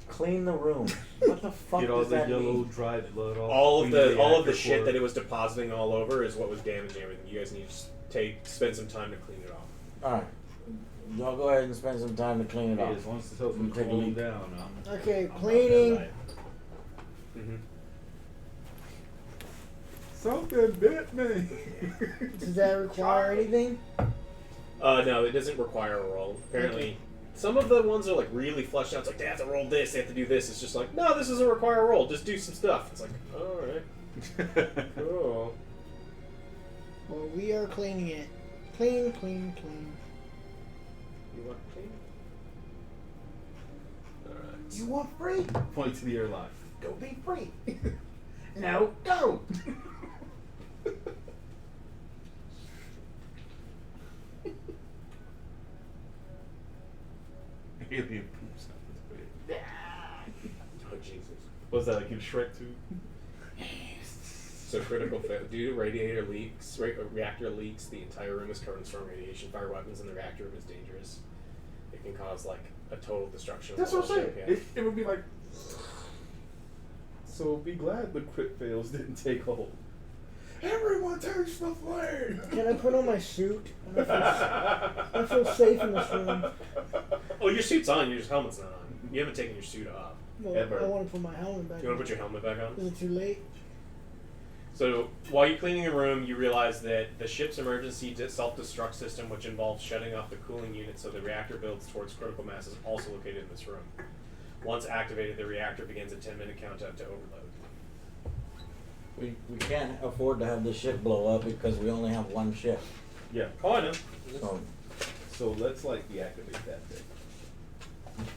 Clean the room. What the fuck Get all does the that yellow mean? dried blood off. All of clean the shit core. that it was depositing all over is what was damaging everything. You guys need to spend some time to clean it off. All right. Y'all go ahead and spend some time to clean it Hey, off. as long as this helps me Take a calm leak. down. Okay, I'm cleaning. about that life. Mm-hmm. Something bit me. Does that require anything? No, it doesn't require a roll. Apparently, Some of the ones are like really fleshed out. It's like they have to roll this, they have to do this. It's just like, no, this doesn't require a roll. Just do some stuff. It's like, all right, cool. Well, we are cleaning it. Clean, clean, clean. You want clean? All right. You want free? Point to the airlock. Go be free. No, go. Alien poops out this way. Oh Jesus. What's that, like in Shrek 2? So critical fail. Due to radiator leaks, reactor leaks, the entire room is covered in strong radiation. Fire weapons in the reactor room is dangerous. It can cause like a total destruction. That's of what the I'm whole saying. ship, It would be like. So be glad the crit fails didn't take hold. Everyone takes the flame. Can I put on my suit? I feel safe in this room. Oh, your suit's on. Your helmet's not on. You haven't taken your suit off. Well, Ever. I want to put my helmet back Do you want on. to put your helmet back on? Is it too late? So while you're cleaning the room, you realize that the ship's emergency self-destruct system, which involves shutting off the cooling unit so the reactor builds towards critical mass, is also located in this room. Once activated, the reactor begins a 10-minute countdown to overload. We can't afford to have the ship blow up because we only have one ship. Yeah. Oh, I know. So let's like deactivate that thing.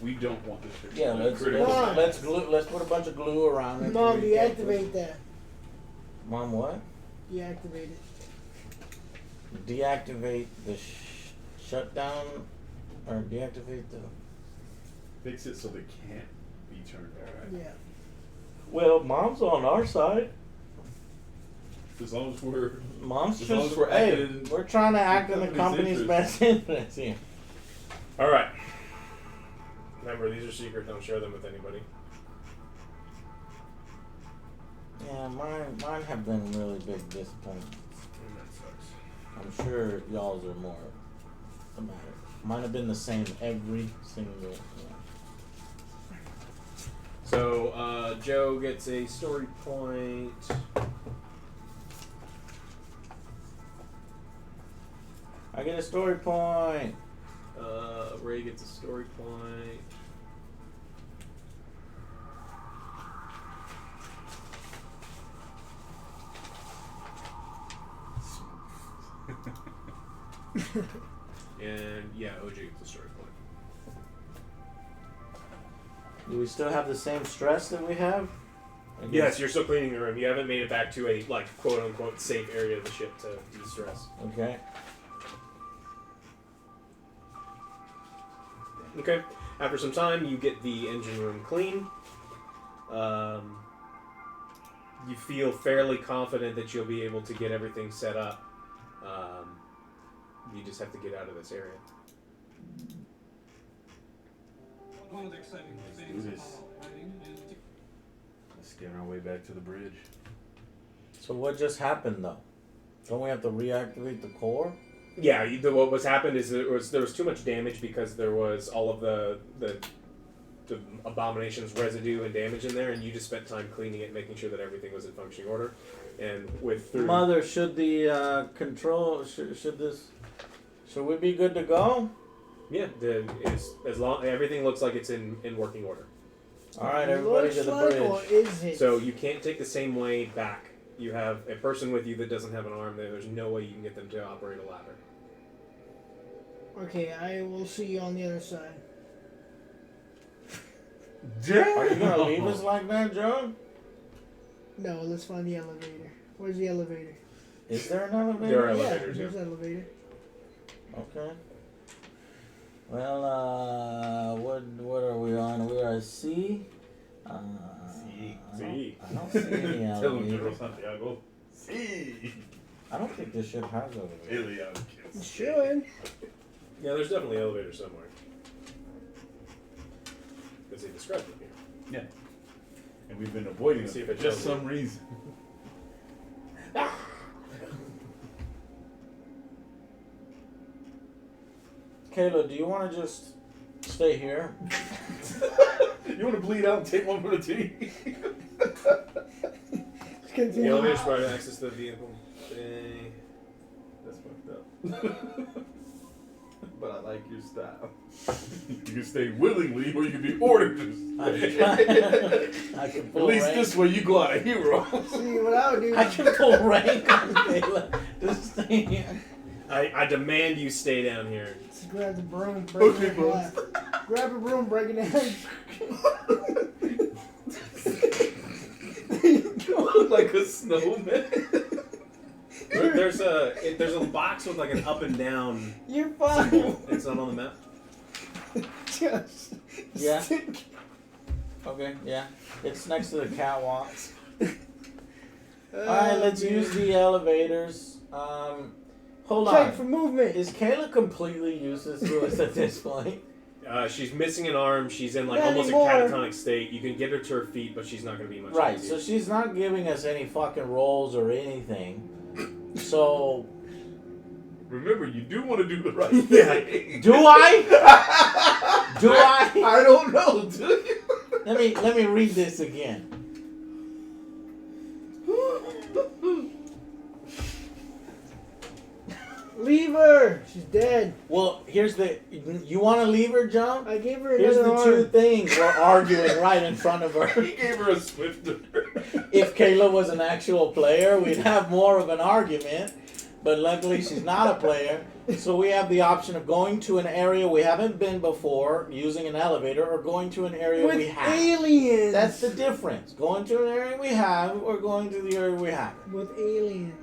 We don't want this shit. Yeah, Mom. let's put a bunch of glue around it. Mom, so we can't deactivate that. Mom, what? Deactivate it. Deactivate the shutdown, or deactivate the. Fix it so they can't be turned on. Yeah. Well, Mom's on our side. As long as we're. Mom's As just. long as we're hey, acting we're trying to act in the company's company's best interest here. All right. Remember, these are secret. Don't share them with anybody. Yeah, mine have been really big disappointments. That sucks. I'm sure y'all's are more about it. Mine have been the same every single one. So Joe gets a story point. I get a story point. Ray gets a story point. And yeah, OJ gets a story point. Do we still have the same stress that we have? I Yes, guess- you're still cleaning the room. You haven't made it back to a like quote unquote safe area of the ship to de-stress. Okay. Okay. After some time, you get the engine room clean. You feel fairly confident that you'll be able to get everything set up. You just have to get out of this area. One of the exciting Let's do things this. about writing is Let's get our way back to the bridge. So what just happened though? Don't we have to reactivate the core? Yeah, what was happened is there was too much damage because there was all of the abomination's residue and damage in there, and you just spent time cleaning it, making sure that everything was in functioning order. And through Mother, should the should we be good to go? yeah, as long everything looks like it's in working order. All right, everybody Looks to the like, or bridge. is it? So you can't take the same way back. You have a person with you that doesn't have an arm. There's no way you can get them to operate a ladder. Okay, I will see you on the other side. Are you gonna leave us like that, Joe? No, let's find the elevator. Where's the elevator? Is there an elevator? There are Yeah, elevators, there's an elevator. Okay. Well, what are we on? We are C. C. I don't see any Tell him, elevator. General Santiago. See. I don't think this ship has elevator. Alien It kids. should. Yeah, there's definitely elevators somewhere. Because they described them here. Yeah. And we've been avoiding See it if for it just tells some reason. Kayla, do you want to just stay here? You want to bleed out and take one for the team? Let's The continue. elevator's provided access to the vehicle. That's fucked up. But I like your style. You can stay willingly, or you can be ordered to stay. I can At pull least rank. this way you go out a hero. See, what I would do I is can pull rank on Kayla. Just stay here. I demand you stay down here. just grab the broom, break Okay, it in bro. half. Grab a broom, break it in half. Like a snowman. There's a box with like an up and down You're fine. symbol. It's not on the map. Just Yeah. stick. Okay, yeah. It's next to the catwalk. Alright, let's use the elevators. Hold Check on. for movement. Is Kayla completely useless to us at this point? She's missing an arm. She's in like Not almost anymore. a catatonic state. You can get her to her feet, but she's not going to be much. Right, easier. so she's not giving us any fucking rolls or anything. So, Remember, you do want to do the right thing. do I? Do I? I don't know, do you? Let me read this again. Leave her. She's dead. Well, here's the. You want to leave her, John? I gave her Here's another the arm. two things we're arguing right in front of her. He gave her a swifter. If Kayla was an actual player, we'd have more of an argument. But luckily, she's not a player. So we have the option of going to an area we haven't been before, using an elevator, or going to an area With we have. aliens. That's the difference. Going to an area we have, or going to the area we have. With aliens.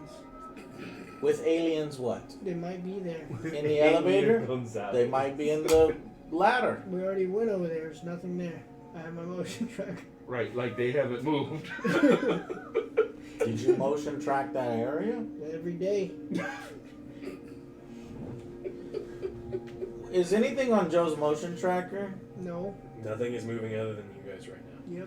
With aliens, what? They might be there. In the elevator? Comes out. They might be in the ladder. We already went over there. There's nothing there. I have my motion tracker. Right, like they haven't moved. Did you motion track that area? Every day. Is anything on Joe's motion tracker? No. Nothing is moving other than you guys right now.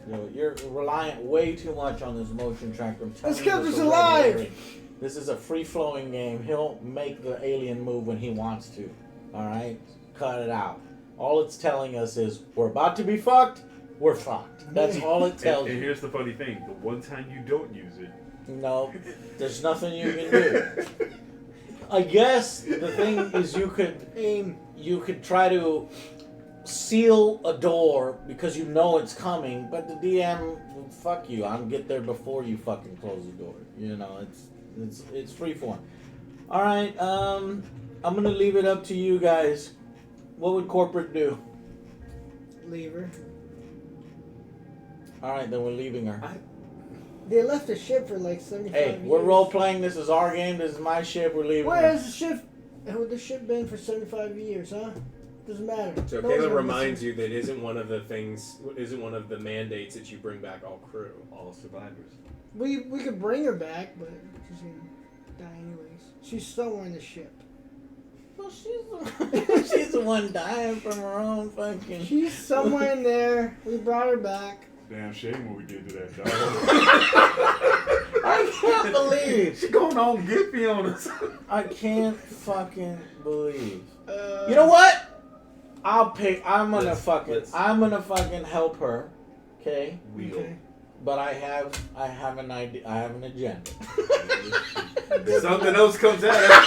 Yep. You're reliant way too much on this motion tracker. I'm telling Let's you keep this this already. alive! This is a free-flowing game. He'll make the alien move when he wants to. Alright? Cut it out. All it's telling us is, we're about to be fucked, we're fucked. That's all it tells And you. here's the funny thing: the one time you don't use it, No, there's nothing you can do. I guess the thing is you could try to seal a door because you know it's coming, but the DM, well, fuck you. I'll get there before you fucking close the door. You know, it's free form. All right, I'm gonna leave it up to you guys. What would corporate do? Leave her. All right, then we're leaving her. They left the ship for like 75 Hey, years. we're role playing. This is our game. This is my ship. We're leaving Where her. has the ship? The ship been for 75 years, huh? Doesn't matter. So No one's Caleb gonna reminds listen. you that isn't one of the mandates that you bring back all crew. all survivors. We could bring her back, but she's gonna die anyways. She's somewhere in the ship. Well, she's the one dying from her own fucking. She's somewhere in there. We brought her back. Damn shame what we did to that dog. I can't believe. She going on Gippy on us. I can't fucking believe. Uh, You know what? I'm gonna Let's- I'm gonna fucking help her. Okay? Okay. But I have an idea. I have an agenda. Something else comes out.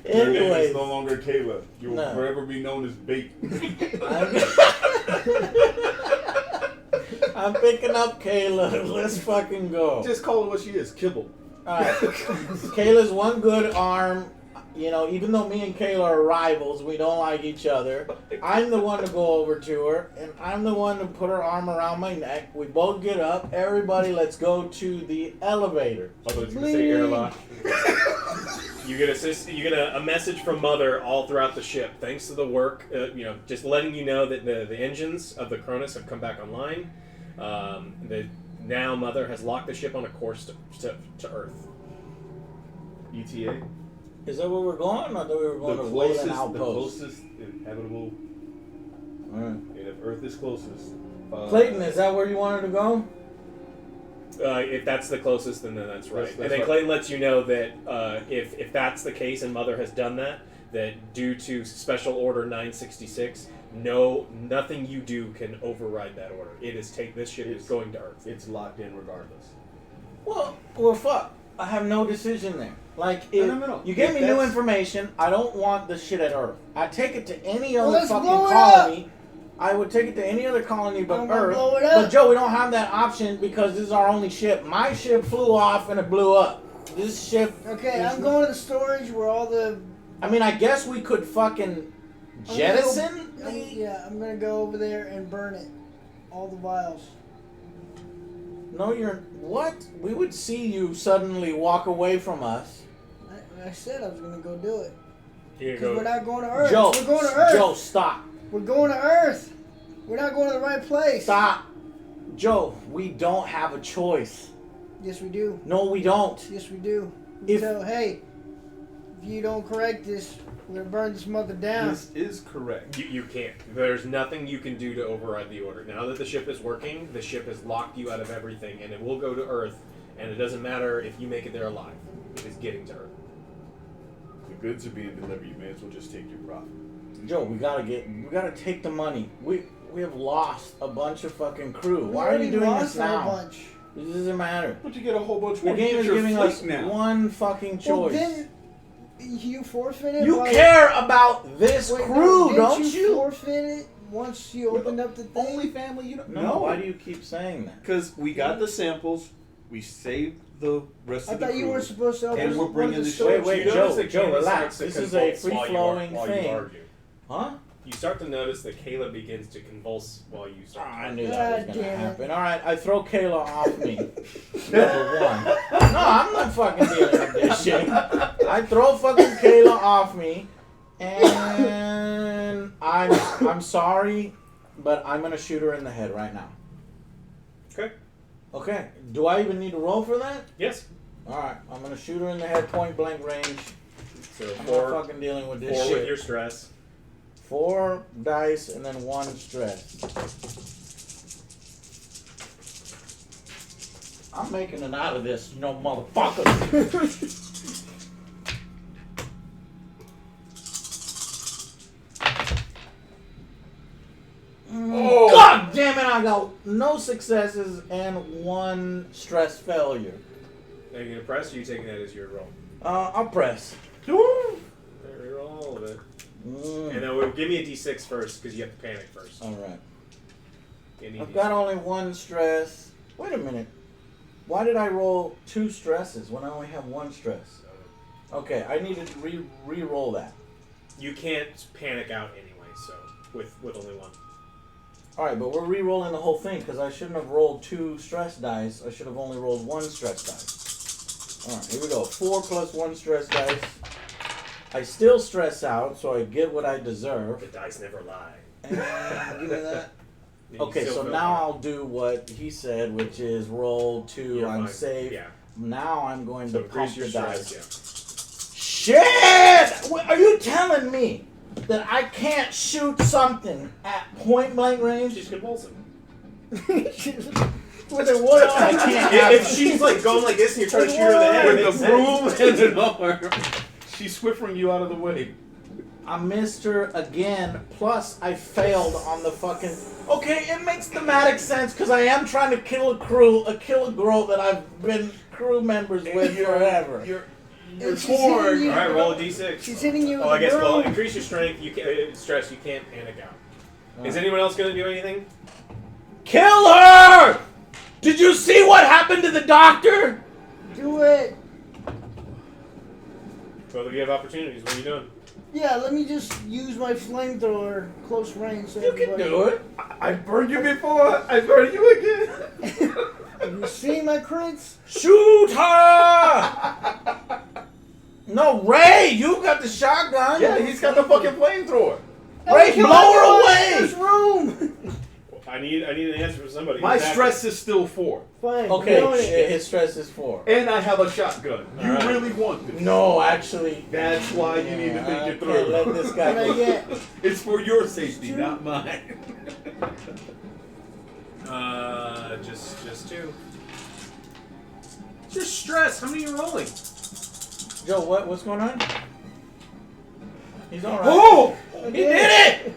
Your name is Anyways, no longer Kayla. You'll No. forever be known as Bait. I'm picking up Kayla. Let's fucking go. Just call her what she is, Kibble. Alright. Kayla's one good arm. You know, even though me and Kayla are rivals, we don't like each other. I'm the one to go over to her, and I'm the one to put her arm around my neck. We both get up. Everybody, let's go to the elevator. I thought you were gonna say airlock. You get a message from Mother all throughout the ship. Thanks to the work, just letting you know that the engines of the Cronus have come back online. Now Mother has locked the ship on a course to Earth. ETA. Is that where we're going? I thought we were going The to Wayland closest, the Outpost. closest inhabitable. Alright. And if Earth is closest. Clayton, is that where you wanted to go? If that's the closest, then that's right. That's and then right. Clayton lets you know that if that's the case and Mother has done that, that due to Special Order 966, nothing you do can override that order. It is this ship is going to Earth. It's locked in regardless. Well, fuck. I have no decision there. Like, if No. you give If me new that's- information, I don't want the shit at Earth. I take it to any other let's fucking blow it colony. I would take it to any other colony but I'm gonna Earth. blow it up. But Joe, we don't have that option because this is our only ship. My ship flew off and it blew up. This ship. Okay, is- I'm going to the storage where all the. I mean, I guess we could fucking jettison. I'm gonna go over there and burn it. All the vials. No, you're what? We would see you suddenly walk away from us. I said I was gonna go do it. Here you Because go. we're not going to Earth. Joe, We're going to Earth. Joe, stop. We're going to Earth. We're not going to the right place. Stop. Joe, we don't have a choice. Yes, we do. No, we don't. Yes, we do. If- So, hey, if you don't correct this, we're going to burn this mother down. This is correct. You can't. There's nothing you can do to override the order. Now that the ship is working, the ship has locked you out of everything, and it will go to Earth, and it doesn't matter if you make it there alive. It is getting to Earth. The goods are being delivered. You may as well just take your profit. Joe, we gotta take the money. We have lost a bunch of fucking crew. We Why are you already doing lost this a now? bunch. It doesn't matter. But you get a whole bunch The more. game You is get your giving fleet us now. one fucking Well, choice. then you forfeited. You care about this Wait, crew, didn't don't you? you? Forfeit it once you opened up the thing. Only family, you don't. No, why do you keep saying that? Because we got the samples, we saved the rest I of the thought crew. you weren't supposed to open And we're one of bringing the the stores. Wait, You notice Joe, that Joe, Caleb relax. starts This to is a convulse while free-flowing you thing. argue. Huh? You start to notice that Caleb begins to convulse while you start. I talking. knew that was God gonna damn it. happen. All right, I throw Kayla off me. Number one. No, I'm not fucking dealing with this shit. I throw fucking Kayla off me, and I'm sorry, but I'm gonna shoot her in the head right now. Okay. Okay. Do I even need to roll for that? Yes. All right. I'm gonna shoot her in the head, point blank range. So I'm four, not fucking dealing with this four shit. with your stress. 4 dice and then 1 stress. I'm making it out of this, motherfucker. Oh. God damn it, I got no successes and 1 stress failure. Are you gonna press, or are you taking that as your roll? I'll press. Reroll all of it. Mm. And then give me a d6 first, because you have to panic first. Alright. You need I've got only 1 stress. Wait a minute. Why did I roll 2 stresses when I only have 1 stress? Okay, I need to re-roll that. You can't panic out anyway, so with only 1. Alright, but we're re-rolling the whole thing because I shouldn't have rolled 2 stress dice. I should have only rolled 1 stress dice. Alright, here we go. 4 plus 1 stress dice. I still stress out, so I get what I deserve. The dice never lie. And give me that. You Okay, still so feel now fine. I'll do what he said, which is roll 2, You're I'm fine. safe. Yeah. Now I'm going So to pump increase your the stress. dice. Shit! Are you telling me that I can't shoot something at point blank Yeah. range? She's convulsing. With a what I on? can't If she's like going like this and you're trying to shoot her in the head, it With makes the broom sense. and an arm. She's swiffering you out of the way. I missed her again, plus I failed on the fucking... Okay, it makes thematic sense because I am trying to kill a girl that I've been crew members with forever. You're And she's torn. hitting you. All right, roll a d6. She's hitting you with Oh, I a guess. Well, broom. increase your strength. You can stress. You can't panic out. Is anyone else going to do anything? Kill her! Did you see what happened to the doctor? Do it. Both of you have opportunities. What are you doing? Yeah, let me just use my flamethrower close range. So You can do it. I've burned you before. I burn you again. Have you seen my crits? Shoot her! No, Ray, you got the shotgun. Yeah, he's got the fucking flamethrower. Ray, Kill blow her everyone in away! this room. I need an answer from somebody. My Who's stress is still 4. Fine. Okay, doing it. his stress is 4. And I have a shotgun. You All right. really want this. No, actually. That's why you need to I make it can't through. let this guy What I get? It's for your safety, not mine. Just 2. It's your stress. How many are you rolling? Joe, what's going on? He's all right. Oh! He did it!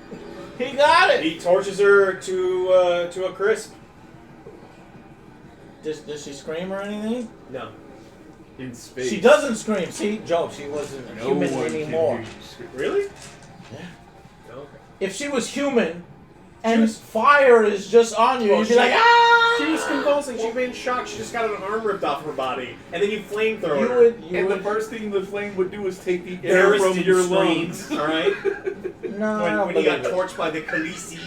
He got it! He torches her to a crisp. Does she scream or anything? No. In space. She doesn't scream. See, Joe, she wasn't No human one can anymore. hear you scream. Really? Yeah. Okay. If she was human and fire is just on you, Well, you'd be she- like, ah! She was convulsing. She'd been in shock. She just got an arm ripped off her body, and then you flamethrower You her. would, you And the would. first thing the flame would do is take the air from Barristan your screams, lungs. all right? No, I don't When he got believe it. torched by the Khaleesi.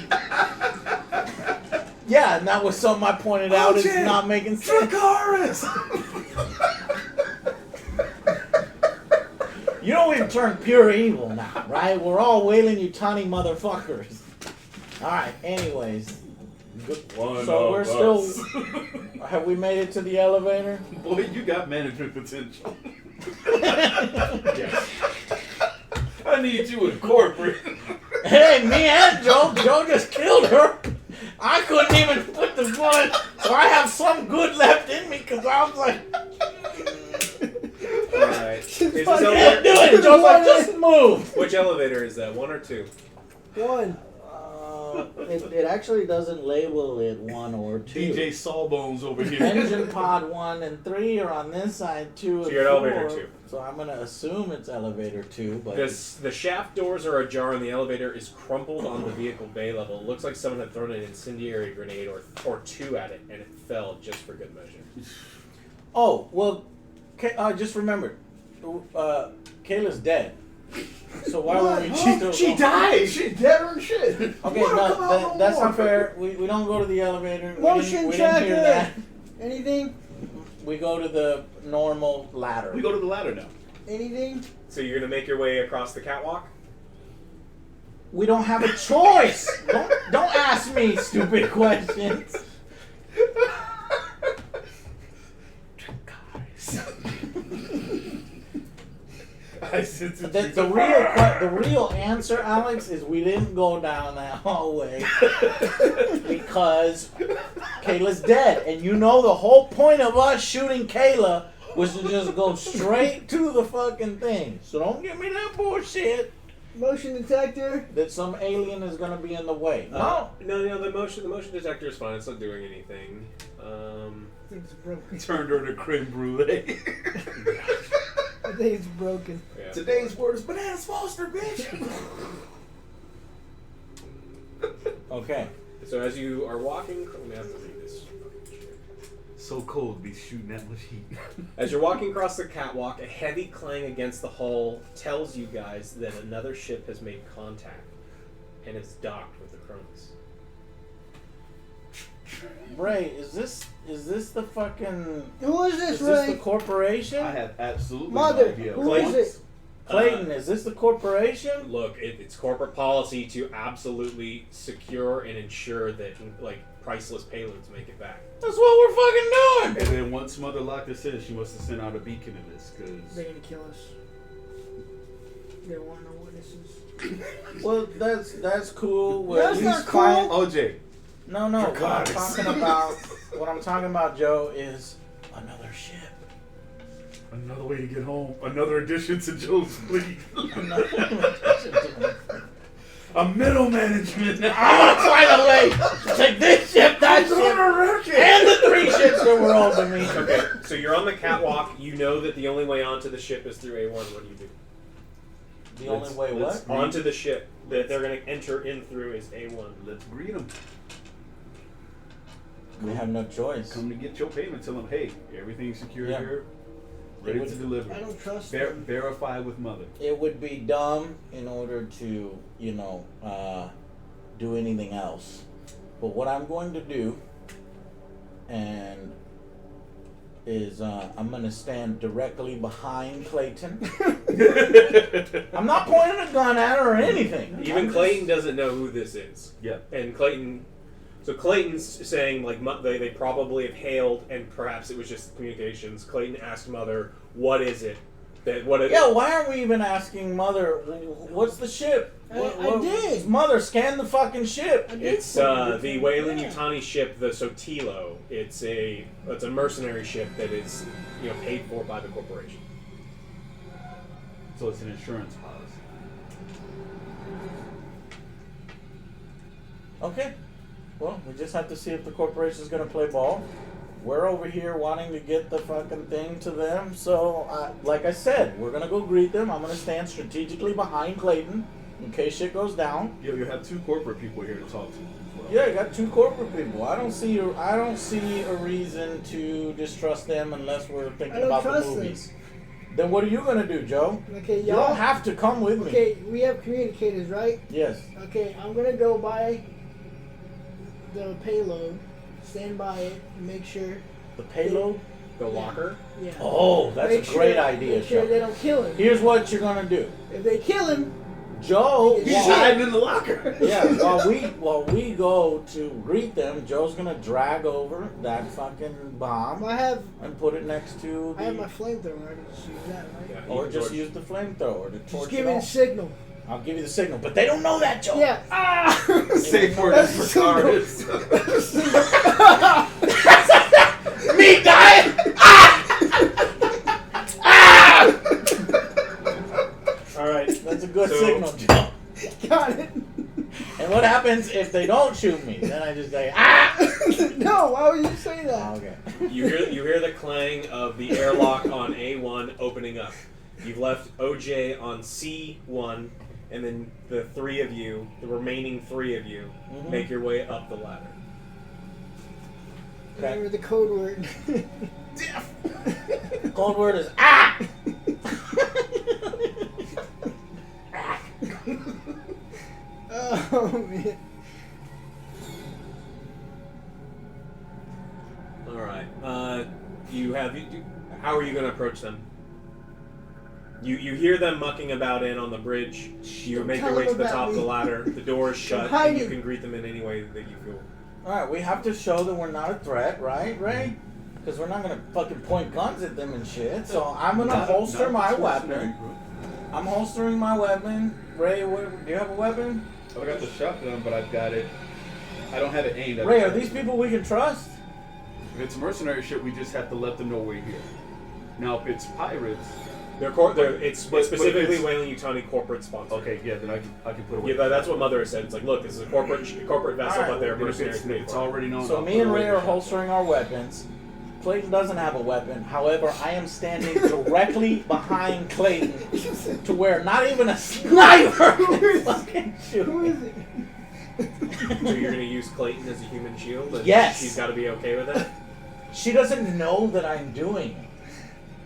Yeah, and that was something I pointed out. It's Jay, not making sense. Dracarys! You know we've turned pure evil now, right? We're all wailing you tiny motherfuckers. Alright, anyways. So we're still... Have we made it to the elevator? Boy, you got management potential. Yeah. I need you in corporate. Hey, me and Joe. Joe just killed her. I couldn't even put the blood, so I have some good left in me because I was like, Alright. Is this fucking can't do elevator? it. Joe's like, just move. Which elevator is that? 1 or 2? 1. It actually doesn't label it 1 or 2. DJ Sawbones over here. Engine pod 1 and 3 are on this side, 2 So and you're at 4. elevator 2. So I'm gonna assume it's elevator 2, but The shaft doors are ajar and the elevator is crumpled on the vehicle bay level. It looks like someone had thrown an incendiary grenade or 2 at it, and it fell just for good measure. oh well, I just remembered. Kayla's dead. So why would we still She go? died! She dead or shit! Okay, What no, about no that's more? not fair. We don't go to the elevator. Motion we didn't hear that. tracker. Anything? We go to the normal ladder. We go to the ladder now. Anything? So you're gonna make your way across the catwalk? We don't have a choice. don't ask me stupid questions. The real answer, Alex, is we didn't go down that hallway because Kayla's dead, and you know the whole point of us shooting Kayla was to just go straight to the fucking thing. So don't give me that bullshit Motion detector. that some alien is gonna be in the way. No. No, the motion detector is fine. It's not doing anything. I think it's broken. Turned her to creme brulee. I think it's broken. Yeah. Today's word is bananas Foster, bitch! Okay. So as you are walking, I'm gonna have to read this fucking shit. So cold, be shooting that much heat. As you're walking across the catwalk, a heavy clang against the hull tells you guys that another ship has made contact and is docked with the Cronus. Ray, is this the fucking? Who is this, Is this the Ray? corporation? I have absolutely Mother, no idea. who is it? Clayton, is this the corporation? Look, it's corporate policy to absolutely secure and ensure that like priceless payloads make it back. That's what we're fucking doing. And then once Mother Locked us in, she must have sent out a beacon in this, because... They're gonna kill us. They want no witnesses. Well, that's cool. We're That's at not least cool. fine- OJ, No. Dracarys. What I'm talking about, Joe, is another ship. another way to get home. Another addition to Joe's fleet. A middle management now. I want to find a way to take this ship, that ship, and the 3 ships that were over me. Okay, so you're on the catwalk. You know that the only way onto the ship is through A1. What do you do? The only way let's- what? Onto the ship that they're going to enter in through is A1. Let's greet them. We have no choice. Come to get your payment. Tell them, hey, everything's secure Yeah. here. Ready would- to deliver. I don't trust Ver- them. verify with Mother. It would be dumb in order to, do anything else. But what I'm going to do, and is I'm going to stand directly behind Clayton. I'm not pointing a gun at her or anything. Even I'm Clayton doesn't know who this is. Yeah. And Clayton's saying like they probably have hailed, and perhaps it was just communications. Clayton asked Mother, "What is it? Yeah, why aren't we even asking Mother, what's the ship? I did. Mother, scan the fucking ship. It's the Wayland Yutani ship, the Sotilo. It's a mercenary ship that is paid for by the corporation. So it's an insurance policy. Okay. Well, we just have to see if the corporation's gonna play ball. We're over here wanting to get the fucking thing to them. So, like I said, we're gonna go greet them. I'm gonna stand strategically behind Clayton in case shit goes down. You have 2 corporate people here to talk to. Yeah, I got 2 corporate people. I don't see a reason to distrust them unless we're thinking about the movies. Then what are you gonna do, Joe? Okay, You y'all don't have to come with me. Okay, we have communicators, right? Yes. Okay, I'm gonna go by the payload, stand by it, and make sure. The payload? The locker. Yeah. Oh, that's Make a great sure, idea, Make sure Joe. they don't kill him. Here's what you're gonna do. If they kill him, Joe, He's hiding in the locker. yeah, while we go to greet them, Joe's gonna drag over that fucking bomb I have and put it next to my the, flamethrower. I can just use that, right? Yeah, or you just torch. use the flamethrower to Just torch give it me the off. signal. I'll give you the signal, but they don't know that, Joe. Yeah. Safe word That's for signal. cards. Me dying. All right. That's a good So- signal, Joe. Got it. And what happens if they don't shoot me? Then I just say, ah! No, why would you say that? Okay. You hear the clang of the airlock on A1 opening up. You've left OJ on C1, and then the remaining three of you, Mhm. make your way up the ladder. Remember the code word. Cold word is ah! Oh man. All right. How are you going to approach them? You hear them mucking about in on the bridge. You make your way to the top of the ladder. The door is shut, and you hiding. can greet them in any way that you feel. Alright, we have to show that we're not a threat, right, Ray? Because we're not going to fucking point guns at them and shit. So I'm going to holster my weapon. I'm holstering my weapon. Ray, do you have a weapon? I got the shotgun, but I've got it. I don't have it aimed at Ray, the are these people we can trust? If it's mercenary shit, we just have to let them know we're here. Now, if it's pirates, It's but specifically it's- Wayland Utani corporate sponsor. okay, yeah, then I can put away. Yeah, that's what Mother has said. It's like, look, this is a corporate vessel, Alright, but they're And if mercenaries. it's, if it's already known. So I'll me put and away Ray the are shotgun. holstering our weapons. Clayton doesn't have a weapon. However, I am standing directly behind Clayton to where not even a sniper can fucking shoot Who me. is it? So you're going to use Clayton as a human shield? And Yes. She's got to be okay with that? She doesn't know that I'm doing it.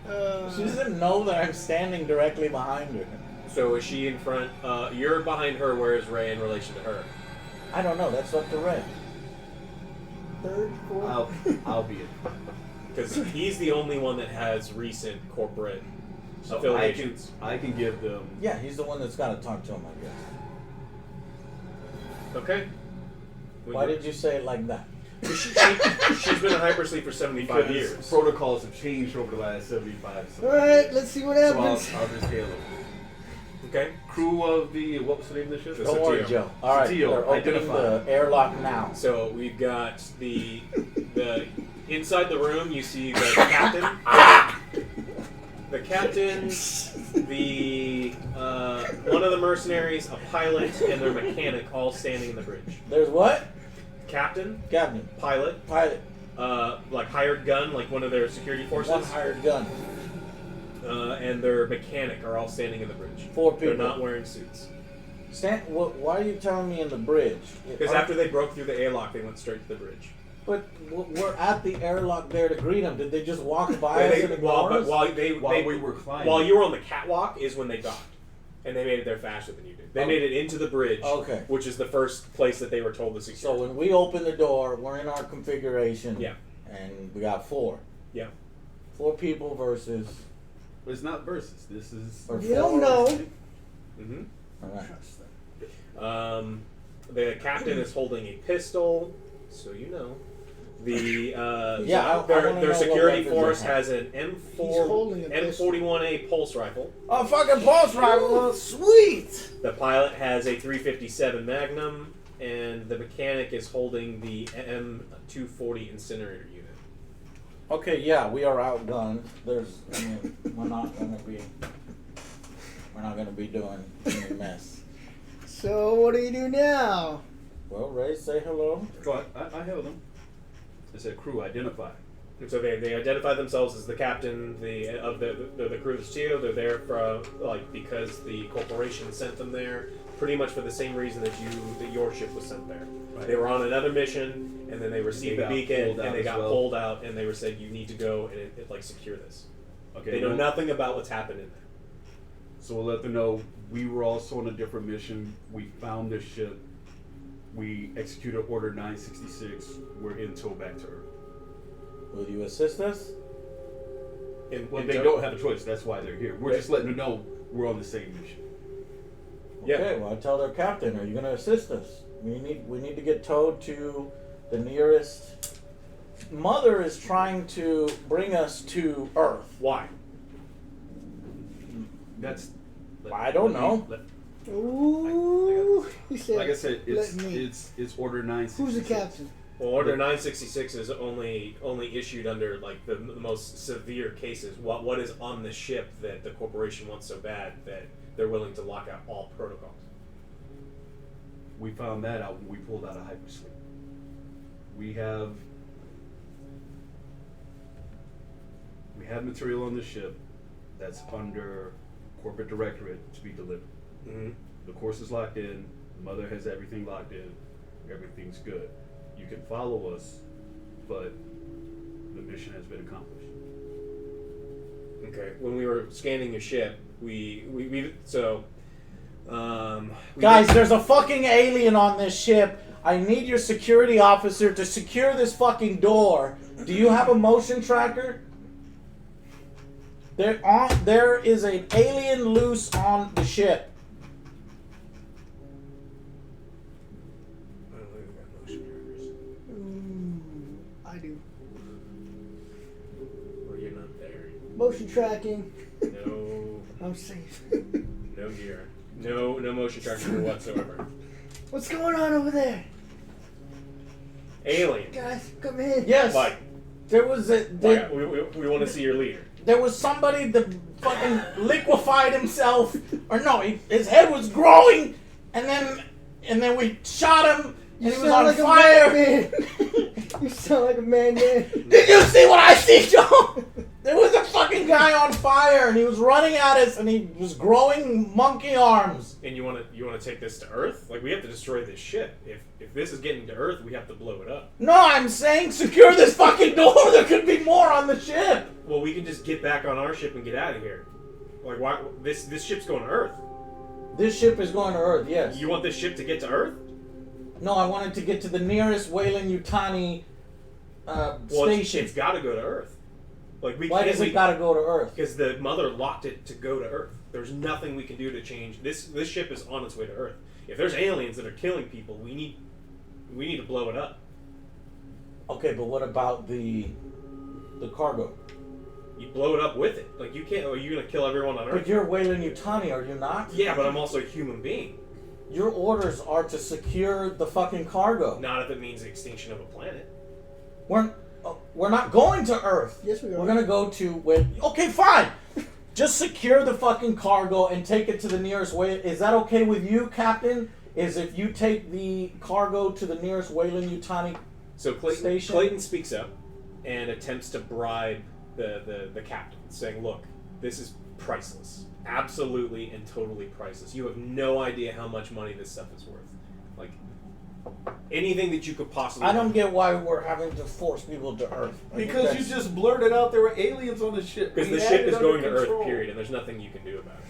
She Uh, doesn't know that I'm standing directly behind her. So is she in front? You're behind her. Where is Ray in relation to her? I don't know. That's up to Ray. third, fourth. I'll be it. Because he's the only one that has recent corporate So affiliations. I can give them. Yeah, he's the one that's got to talk to him, I guess. Okay. Why did you say it like that? She's been in hypersleep for 75 Because years. protocols have changed over the last 75. So All right, let's see what So happens. I'll just hail them. Okay. Crew of the what was the name of the ship? The Don't worry, Satio. Joe. All right, Satio, they're opening identify. the airlock now. So we've got the inside the room. You see the captain, the captain, the one of the mercenaries, a pilot, and their mechanic all standing in the bridge. There's what? Captain, Captain, pilot, pilot, like hired gun, like one of their security forces, one hired gun. and their mechanic are all standing in the bridge. 4 people. They're not wearing suits. Why are you telling me in the bridge? Because after they broke through the airlock, they went straight to the bridge. But we're at the airlock there to greet them. Did they just walk by us and ignore us? While we were climbing. while you were on the catwalk is when they docked, and they made it there faster than you did. They made it into the bridge, Okay. which is the first place that they were told to secure. So when we open the door, we're in our configuration. Yeah. And we got 4. Yeah. 4 people versus. But it's not versus. This is. Or You 4. don't know. Mm-hmm. All right. The captain is holding a pistol, so you know. The Yeah, I wanna know their what security weapons force they have. has an He's holding a pistol. M41A pulse rifle. Oh, fucking pulse rifle! Sweet! The pilot has a 357 Magnum, and the mechanic is holding the M240 incinerator unit. Okay, yeah, we are outgunned. We're not gonna be doing any mess. So what do you do now? Well, Ray, say hello. Go on. I held them. It said crew identify. And so they identify themselves as the captain of the crew of Steel. They're there for because the corporation sent them there, pretty much for the same reason that your ship was sent there. Right. They were on another mission, and then they received the beacon, and they got pulled out, and they were said, "You need to go and secure this." Okay. They know nothing about what's happened in there. So we'll let them know we were also on a different mission. We found this ship. We executed Order 966. We're in tow back to Earth. Will you assist us? Well, they don't have a choice. That's why they're here. We're just letting them know we're on the same mission. Okay, well, I tell their captain, are you going to assist us? We need to get towed to the nearest... Mother is trying to bring us to Earth. Why? That's... I don't know. Ooh, he said. Like I said, "Let me." it's Order 966. Who's the captain? Well, Order 966 is only issued under the most severe cases. What is on the ship that the corporation wants so bad that they're willing to lock out all protocols? We found that out when we pulled out of hypersleep. We have material on the ship that's under corporate directorate to be delivered. Mm-hmm. The course is locked in. The mother has everything locked in. Everything's good. You can follow us, but the mission has been accomplished. Okay. When we were scanning your ship, Guys, there's a fucking alien on this ship. I need your security officer to secure this fucking door. Do you have a motion tracker? There is an alien loose on the ship. I don't think we got motion trackers. I do. Well, you're not there. Motion tracking. No. I'm safe. No gear. No motion tracker whatsoever. What's going on over there? Alien. Guys, come in. Yes. Like, There was a... we want to see your leader. There was somebody that fucking liquefied himself, or no, his head was growing, and then we shot him, and he was on fire. You sound like a madman. Did you see what I see, Joe? There was a fucking guy on fire, and he was running at us, and he was growing monkey arms. And you want to take this to Earth? Like, we have to destroy this ship. If this is getting to Earth, we have to blow it up. No, I'm saying secure this fucking door. There could be more on the ship. Well, we can just get back on our ship and get out of here. Like, why? This ship's going to Earth. This ship is going to Earth, yes. You want this ship to get to Earth? No, I wanted to get to the nearest Weyland-Yutani station. It's got to go to Earth. Like, Why does it got to go to Earth? Because the mother locked it to go to Earth. There's nothing we can do to change this. This ship is on its way to Earth. If there's aliens that are killing people, we need to blow it up. Okay, but what about the cargo? You blow it up with it. Like, you can't. Are you gonna kill everyone on Earth? But you're Weyland-Yutani, are you not? Yeah, but I'm also a human being. Your orders are to secure the fucking cargo. Not if it means the extinction of a planet. We're not going to Earth. Yes, we are. We're gonna go to okay, fine. Just secure the fucking cargo and take it to the nearest way. Is that okay with you, Captain? Is if you take the cargo to the nearest Weyland-Yutani So station? Clayton speaks up and attempts to bribe the captain, saying, "Look, this is priceless, absolutely and totally priceless. You have no idea how much money this stuff is worth. Like anything that you could possibly." I don't get why we're having to force people to Earth. Because you just blurted out there were aliens on the ship. Because the ship is going to Earth, period, and there's nothing you can do about it.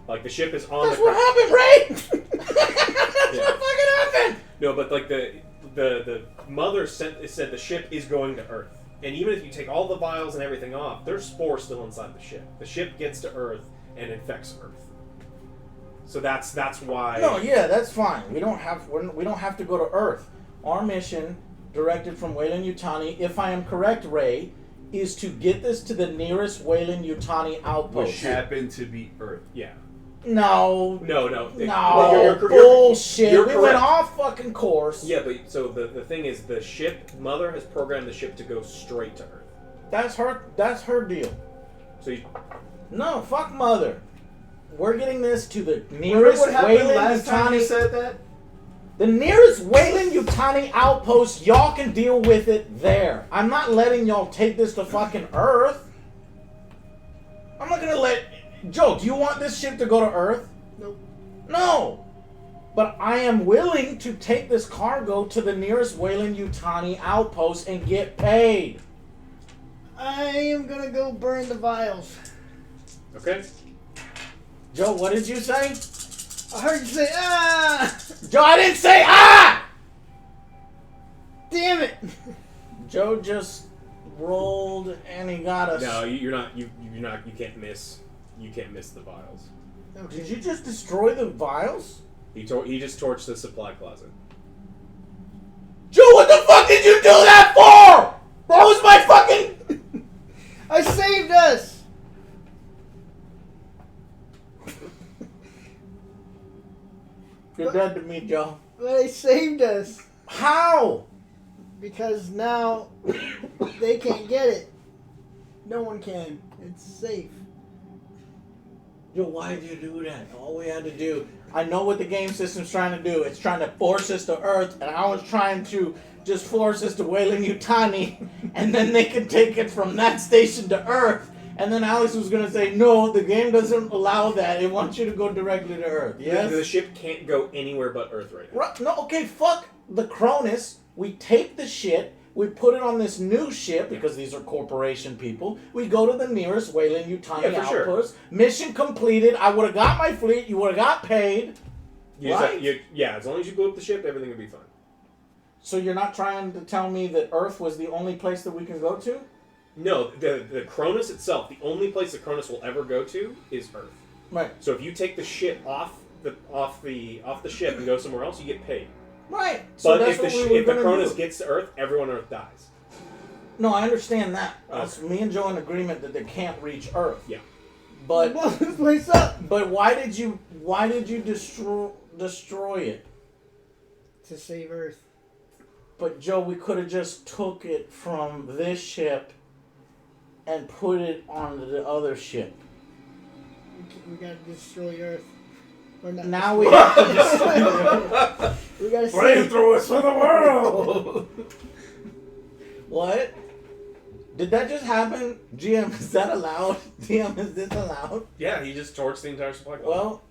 Like the ship is on. That's what happened, Ray. That's Yeah. what fucking happened. No, but like the mother said the ship is going to Earth. And even if you take all the vials and everything off, there's spores still inside the ship. The ship gets to Earth and infects Earth. So that's why. No, yeah, that's fine. We don't have to go to Earth. Our mission, directed from Weyland-Yutani, if I am correct, Ray, is to get this to the nearest Weyland-Yutani outpost. Which happened to be Earth. Yeah. No. No. Bullshit. You're We correct. went off fucking course. Yeah, but so the thing is, the ship mother has programmed the ship to go straight to Earth. That's her deal. So No, fuck mother. We're getting this to the Remember nearest what happened last time you Weyland-Yutani. said that? The nearest Weyland-Yutani outpost, y'all can deal with it there. I'm not letting y'all take this to fucking Earth. I'm not gonna let... Joe, do you want this ship to go to Earth? Nope. No. But I am willing to take this cargo to the nearest Weyland-Yutani outpost and get paid. I am gonna go burn the vials. Okay. Joe, what did you say? I heard you say, ah! Joe, I didn't say ah! Damn it! Joe just rolled and he got us. No, you're not. You can't miss. You can't miss the vials. Okay. Did you just destroy the vials? He just torched the supply closet. Joe, what the fuck did you do that for? That was my fucking... I saved us! You're dead to me, Joe. But I saved us. How? Because now they can't get it. No one can. It's safe. Joe, why did you do that? All we had to do... I know what the game system's trying to do. It's trying to force us to Earth, and I was trying to just force us to Weyland-Yutani, and then they could take it from that station to Earth. And then Alex was going to say, no, the game doesn't allow that. It wants you to go directly to Earth. Yes? The ship can't go anywhere but Earth right now. Right, no, okay, fuck the Cronus. We take the shit. We put it on this new ship, because these are corporation people. We go to the nearest Weyland-Yutani outpost. Sure. Mission completed. I would have got my fleet. You would have got paid. Right? Yeah, as long as you blew up the ship, everything would be fine. So you're not trying to tell me that Earth was the only place that we can go to? No, the Cronus itself, the only place the Cronus will ever go to is Earth. Right. So if you take the ship off the ship and go somewhere else, you get paid. Right. So but if the Cronus gets to Earth, everyone on Earth dies. No, I understand that. Okay. Me and Joe in agreement that they can't reach Earth. Yeah. But blow this place up. But why did you destroy it? To save Earth. But Joe, we could have just took it from this ship and put it on the other ship. We gotta destroy Earth. Or not now we have to destroy Earth. We gotta flamethrowers for the world. What? Did that just happen? GM, is that allowed? GM, is this allowed? Yeah, he just torched the entire supply closet. Well,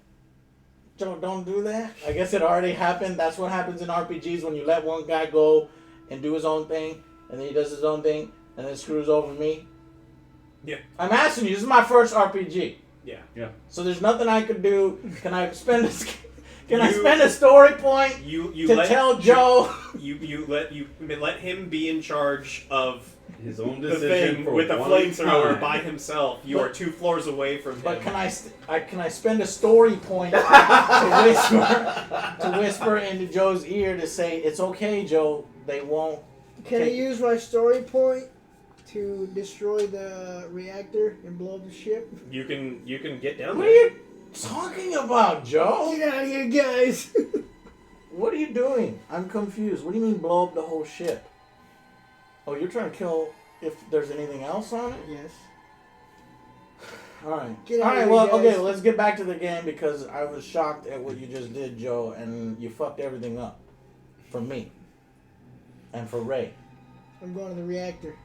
Joe, don't do that. I guess it already happened. That's what happens in RPGs when you let one guy go and do his own thing, and then he does his own thing, and then screws over me. Yeah. I'm asking you, this is my first RPG. Yeah. Yeah. So there's nothing I could do. Can I spend a story point to tell Joe? You let him be in charge of his own the decision thing with a flamethrower by himself. You are 2 floors away from him. But can I spend a story point to whisper into Joe's ear to say it's okay, Joe. They won't. Can I use my story point to destroy the reactor and blow up the ship? You can get down What there. are you talking about, Joe? Get out of here, guys! What are you doing? I'm confused. What do you mean blow up the whole ship? Oh, you're trying to kill if there's anything else on it? Yes. Alright. Get out Alright, of well, here, okay, guys. let's get back to the game because I was shocked at what you just did, Joe, and you fucked everything up. For me. And for Ray. I'm going to the reactor.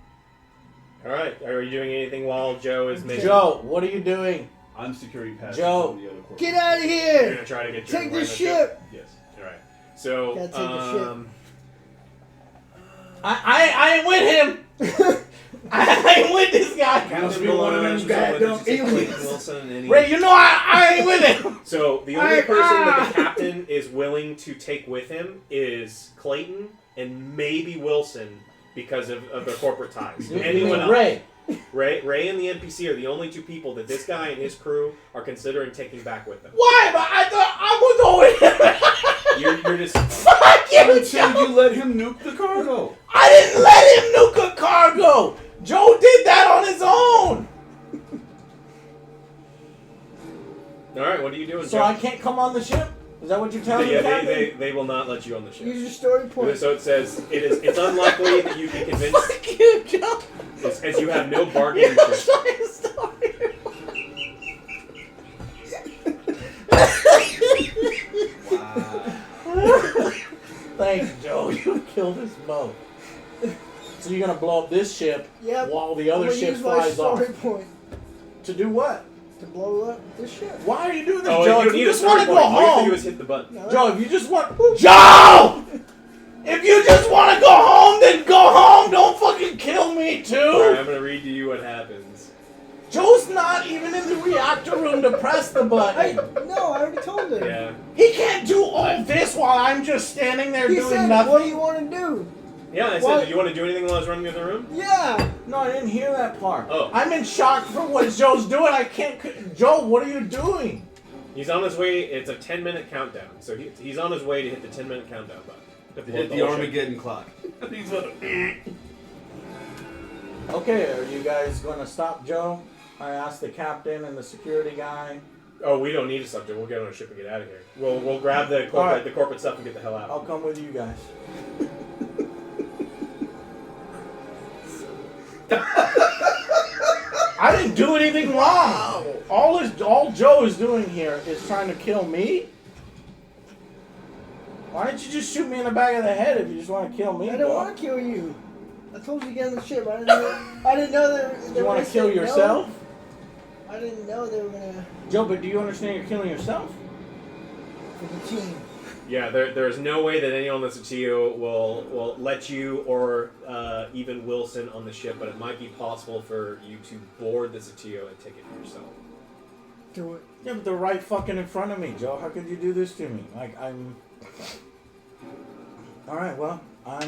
Alright, are you doing anything while Joe is making... Joe, what are you doing? I'm security passing Joe. on the other corporate. Get out of You're here! going to try to get Take your the ship! Yes, alright. So, Gotta take the ship. I ain't with him! I ain't with this guy! Must be one of them goddamn aliens. Wilson and Ray, you know I ain't with him! So the only person that the captain is willing to take with him is Clayton and maybe Wilson because of their corporate ties. Anyone else? Ray and the NPC are the only 2 people that this guy and his crew are considering taking back with them. Why? But I thought I was over him! You're just... Fuck you, Until Joe! you let him nuke the cargo. I didn't let him nuke a cargo! Joe did that on his own! Alright, what are you doing, So Joe? I can't come on the ship? Is that what you're telling me, Captain? They will not let you on the ship. Use your story point. So it says it's unlikely that you can convince... Fuck you, Joe! As you have no You're bargaining not chip. trying to start here. Wow. Thanks, Joe. You killed us both. So you're gonna blow up this ship Yep. while the other I'm gonna ship use my flies off. story point To do what? to blow up the ship. Why are you doing this, Oh, Joe? you If need you a just story want to point. go All you have to home, do is hit the button. No, Joe. If you just want, Joe. If you just want to go home, then go home. Don't fucking kill me too. Alright, I'm gonna read to you what happens. Joe's not even in the reactor room to press the button. No, I already told him. Yeah. He can't do all this while I'm just standing there He doing said, nothing. "What do you want to do?" Yeah, I said, What? do you want to do anything while I was running through the room? Yeah. No, I didn't hear that part. Oh. I'm in shock for what Joe's doing. I can't. Joe, what are you doing? He's on his way. It's a 10-minute countdown. So he's on his way to hit the 10-minute countdown button. To hit the Armageddon clock. He's gonna. Okay, are you guys going to stop Joe? I asked the captain and the security guy. Oh, we don't need a subject. We'll get on a ship and get out of here. We'll grab the corporate, Alright. the corporate stuff and get the hell out. I'll come with you guys. I didn't do anything wrong. All Joe is doing here is trying to kill me. Why didn't you just shoot me in the back of the head if you just want to kill me? I don't Joe? want to kill you. I told you to get on the ship. I didn't know that. Do you want to kill yourself? I didn't know they were gonna Joe, but do you understand you're killing yourself? for the team. Yeah, there's no way that anyone on the Satio will let you or even Wilson on the ship, but it might be possible for you to board the Satio and take it yourself. Do it. Yeah, but they're right fucking in front of me, Joe. How could you do this to me? Like, I'm... Alright, well, I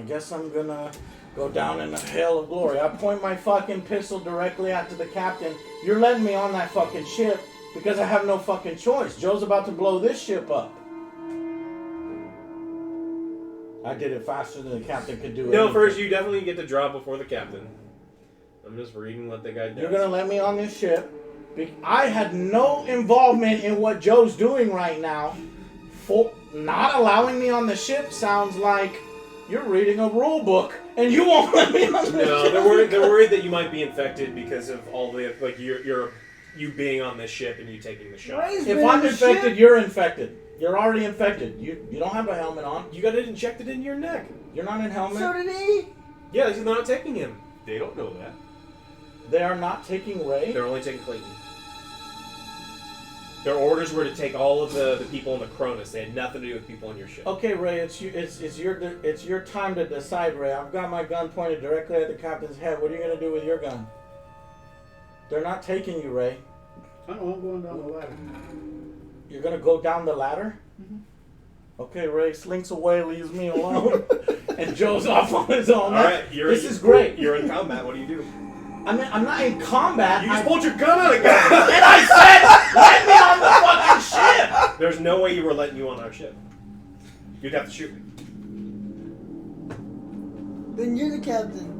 guess I'm gonna go down in a hell of glory. I point my fucking pistol directly at the captain. You're letting me on that fucking ship because I have no fucking choice. Joe's about to blow this ship up. I did it faster than the captain could do it. No, first you definitely get to draw before the captain. I'm just reading what the guy does. You're gonna let me on this ship. I had no involvement in what Joe's doing right now. For not allowing me on the ship sounds like you're reading a rule book and you won't let me on the ship. No, they're worried that you might be infected because of all the like you being on this ship and you taking the shot. Ray's If been I'm on the infected, ship. you're infected. You're already infected. You don't have a helmet on. You got it injected into your neck. You're not in helmet. So did he. Yeah, they're not taking him. They don't know that. They are not taking Ray. They're only taking Clayton. Their orders were to take all of the people in the Cronus. They had nothing to do with people on your ship. Okay, Ray, it's your time to decide, Ray. I've got my gun pointed directly at the captain's head. What are you gonna do with your gun? They're not taking you, Ray. I know, I'm going down the ladder. You're gonna go down the ladder? Mm-hmm. Okay, Ray slinks away, leaves me alone, and Joe's off on his own. All right, This is great. You're in combat. What do you do? I'm not in combat. You just pulled your gun out again. And I said, let me on the fucking ship! There's no way you were letting you on our ship. You'd have to shoot me. Then you're the captain.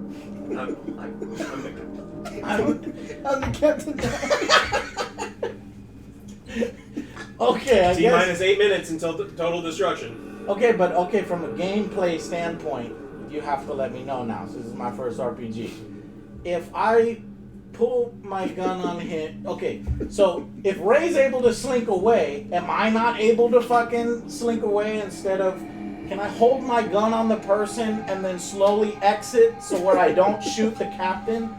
I'm the captain. I'm the captain. Okay, I T guess. minus 8 minutes until total destruction. Okay, but from a gameplay standpoint, you have to let me know now. So this is my first RPG. If I pull my gun on him, okay. So if Ray's able to slink away, am I not able to fucking slink away instead of? Can I hold my gun on the person and then slowly exit so where I don't shoot the captain?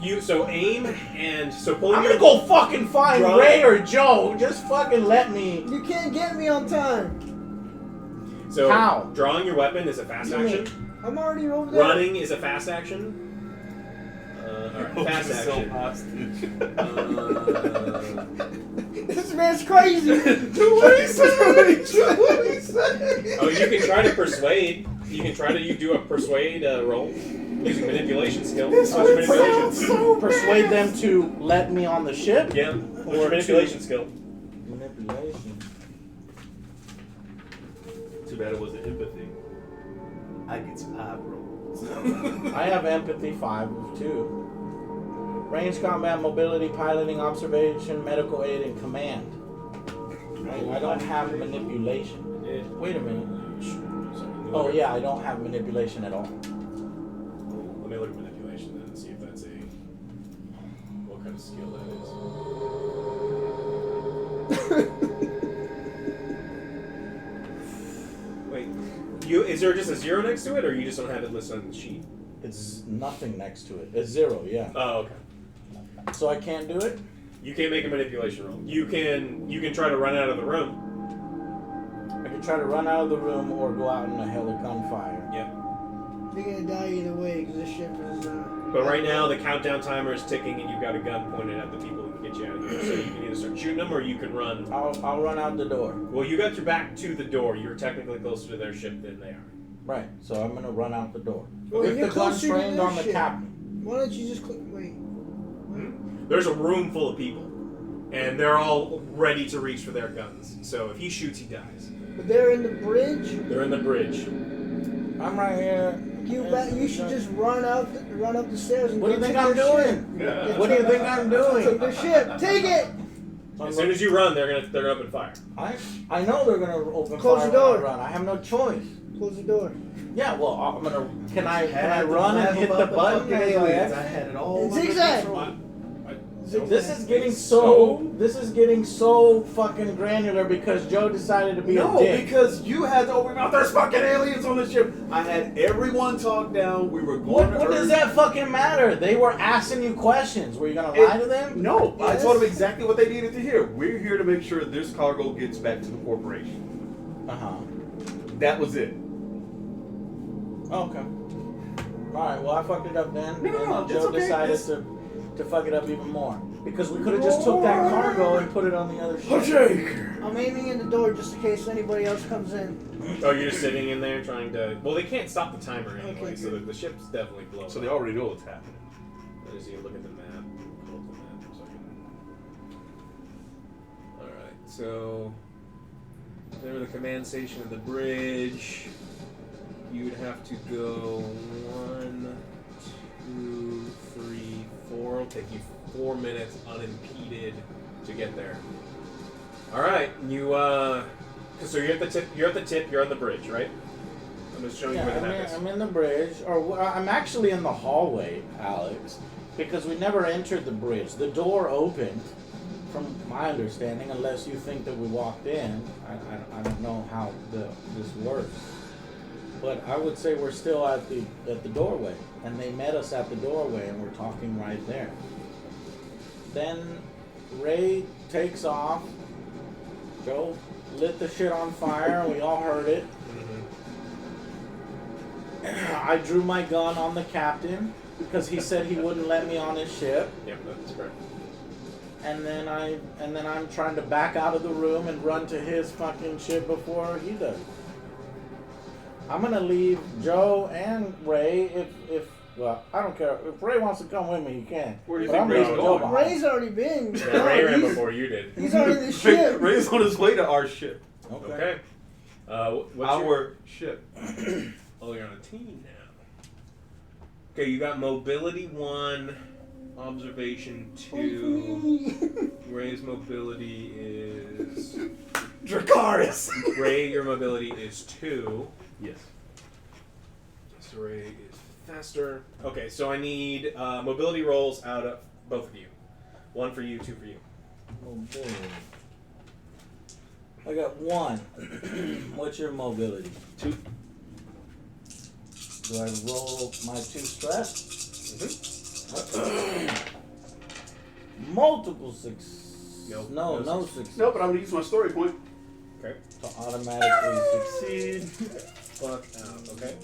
You so aim and so pull. I'm gonna go fucking find Draw. Ray or Joe. Just fucking let me. You can't get me on time. So How? drawing your weapon is a fast What do you action. I'm already over there. Running is a fast action. Alright, fast action. This man's crazy. Oh, you can try to persuade. You can try to do a persuade roll using manipulation skill. What's your manipulation? Persuade them to let me on the ship. Yeah. What's your manipulation skill? Manipulation. Too bad it wasn't empathy. I get some high rolls. I have empathy 5 of 2. Range combat, mobility, piloting, observation, medical aid, and command. I don't have manipulation. Wait a minute. Oh yeah, I don't have manipulation at all. Let me look at manipulation then and see if that's what kind of skill that is. Wait, Wait, is there just a 0 next to it, or you just don't have it listed on the sheet? It's nothing next to it. It's 0, yeah. Oh, okay. So I can't do it? You can't make a manipulation roll. You can try to run out of the room. I can try to run out of the room or go out in a hell of gunfire. Yep. You're gonna die either way because this ship is. But right now the countdown timer is ticking, and you've got a gun pointed at the people who can get you out of here. So you can either start shooting them, or you can run. I'll run out the door. Well, you got your back to the door. You're technically closer to their ship than they are. Right. So I'm gonna run out the door. Well, If you're the gun's closer to trained their on the ship. captain. Why don't you just wait? There's a room full of people, and they're all ready to reach for their guns. So if he shoots, he dies. But they're in the bridge. They're in the bridge. I'm right here. You should just run up the stairs and What do you get think to I'm their ship. doing? Yeah. What do you think I'm Take doing? their ship. Take it. As soon as you run, they're gonna open fire. I know they're gonna open Close fire the door. when I run. I have no choice. Close the door. Yeah, well, I'm gonna. Can I Had to run and laugh hit the about button? fucking as I aliens. I exit? had it all. under Zigzag. control. This is getting so fucking granular because Joe decided to be No, a dick. because you had to open mouth. There's fucking aliens on the ship. I had everyone talk down. We were going to What does Earth. that fucking matter? They were asking you questions. Were you gonna lie to them? No, I Yes. told them exactly what they needed to hear. We're here to make sure this cargo gets back to the corporation. That was it. Okay. Alright, well I fucked it up then. No, and it's Joe okay. decided to fuck it up even more. Because we could have just took that cargo and put it on the other ship. I'm aiming in the door just in case anybody else comes in. Oh, you're just sitting in there trying to. Well, they can't stop the timer anyway, Okay, so good. the ship's definitely blowing. So they already know what's happening. As you look at the map, pull up the map for a second. All right, so they're the command station of the bridge. You would have to go 1, 2, 3, 4. It'll take you 4 minutes unimpeded to get there. All right, you so you're at the tip. You're at the tip. You're on the bridge, right? I'm just showing you where the map is. I'm in the bridge, or I'm actually in the hallway, Alex, because we never entered the bridge. The door opened, from my understanding, unless you think that we walked in. I don't know how this works, but I would say we're still at the doorway, and they met us at the doorway, and we're talking right there. Then Ray takes off. Joe lit the shit on fire, and we all heard it. I drew my gun on the captain because he said he wouldn't let me on his ship, Yep, that's correct. and then I'm trying to back out of the room and run to his fucking ship before he does. I'm gonna leave Joe and Ray if well, I don't care. If Ray wants to come with me, he can. Where do you But think I'm Ray's leaving going? Joe behind. Ray's already been. Yeah, Ray ran he's, before you did. he's already the ship. Ray's on his way to our ship. Okay. What's Our your... ship. Oh, you're on a team now. Okay, you got mobility 1, observation 2. Ray's mobility is... Dracarys. Ray, your mobility is 2. Yes. So Ray is faster. Okay, so I need mobility rolls out of both of you. 1 for you, 2 for you. Mobility. I got 1. What's your mobility? 2. Do I roll my 2 stress? Multiple 6. Nope. No No 6. No, but I'm gonna use my story point. Okay. To automatically succeed. Fuck out. Okay.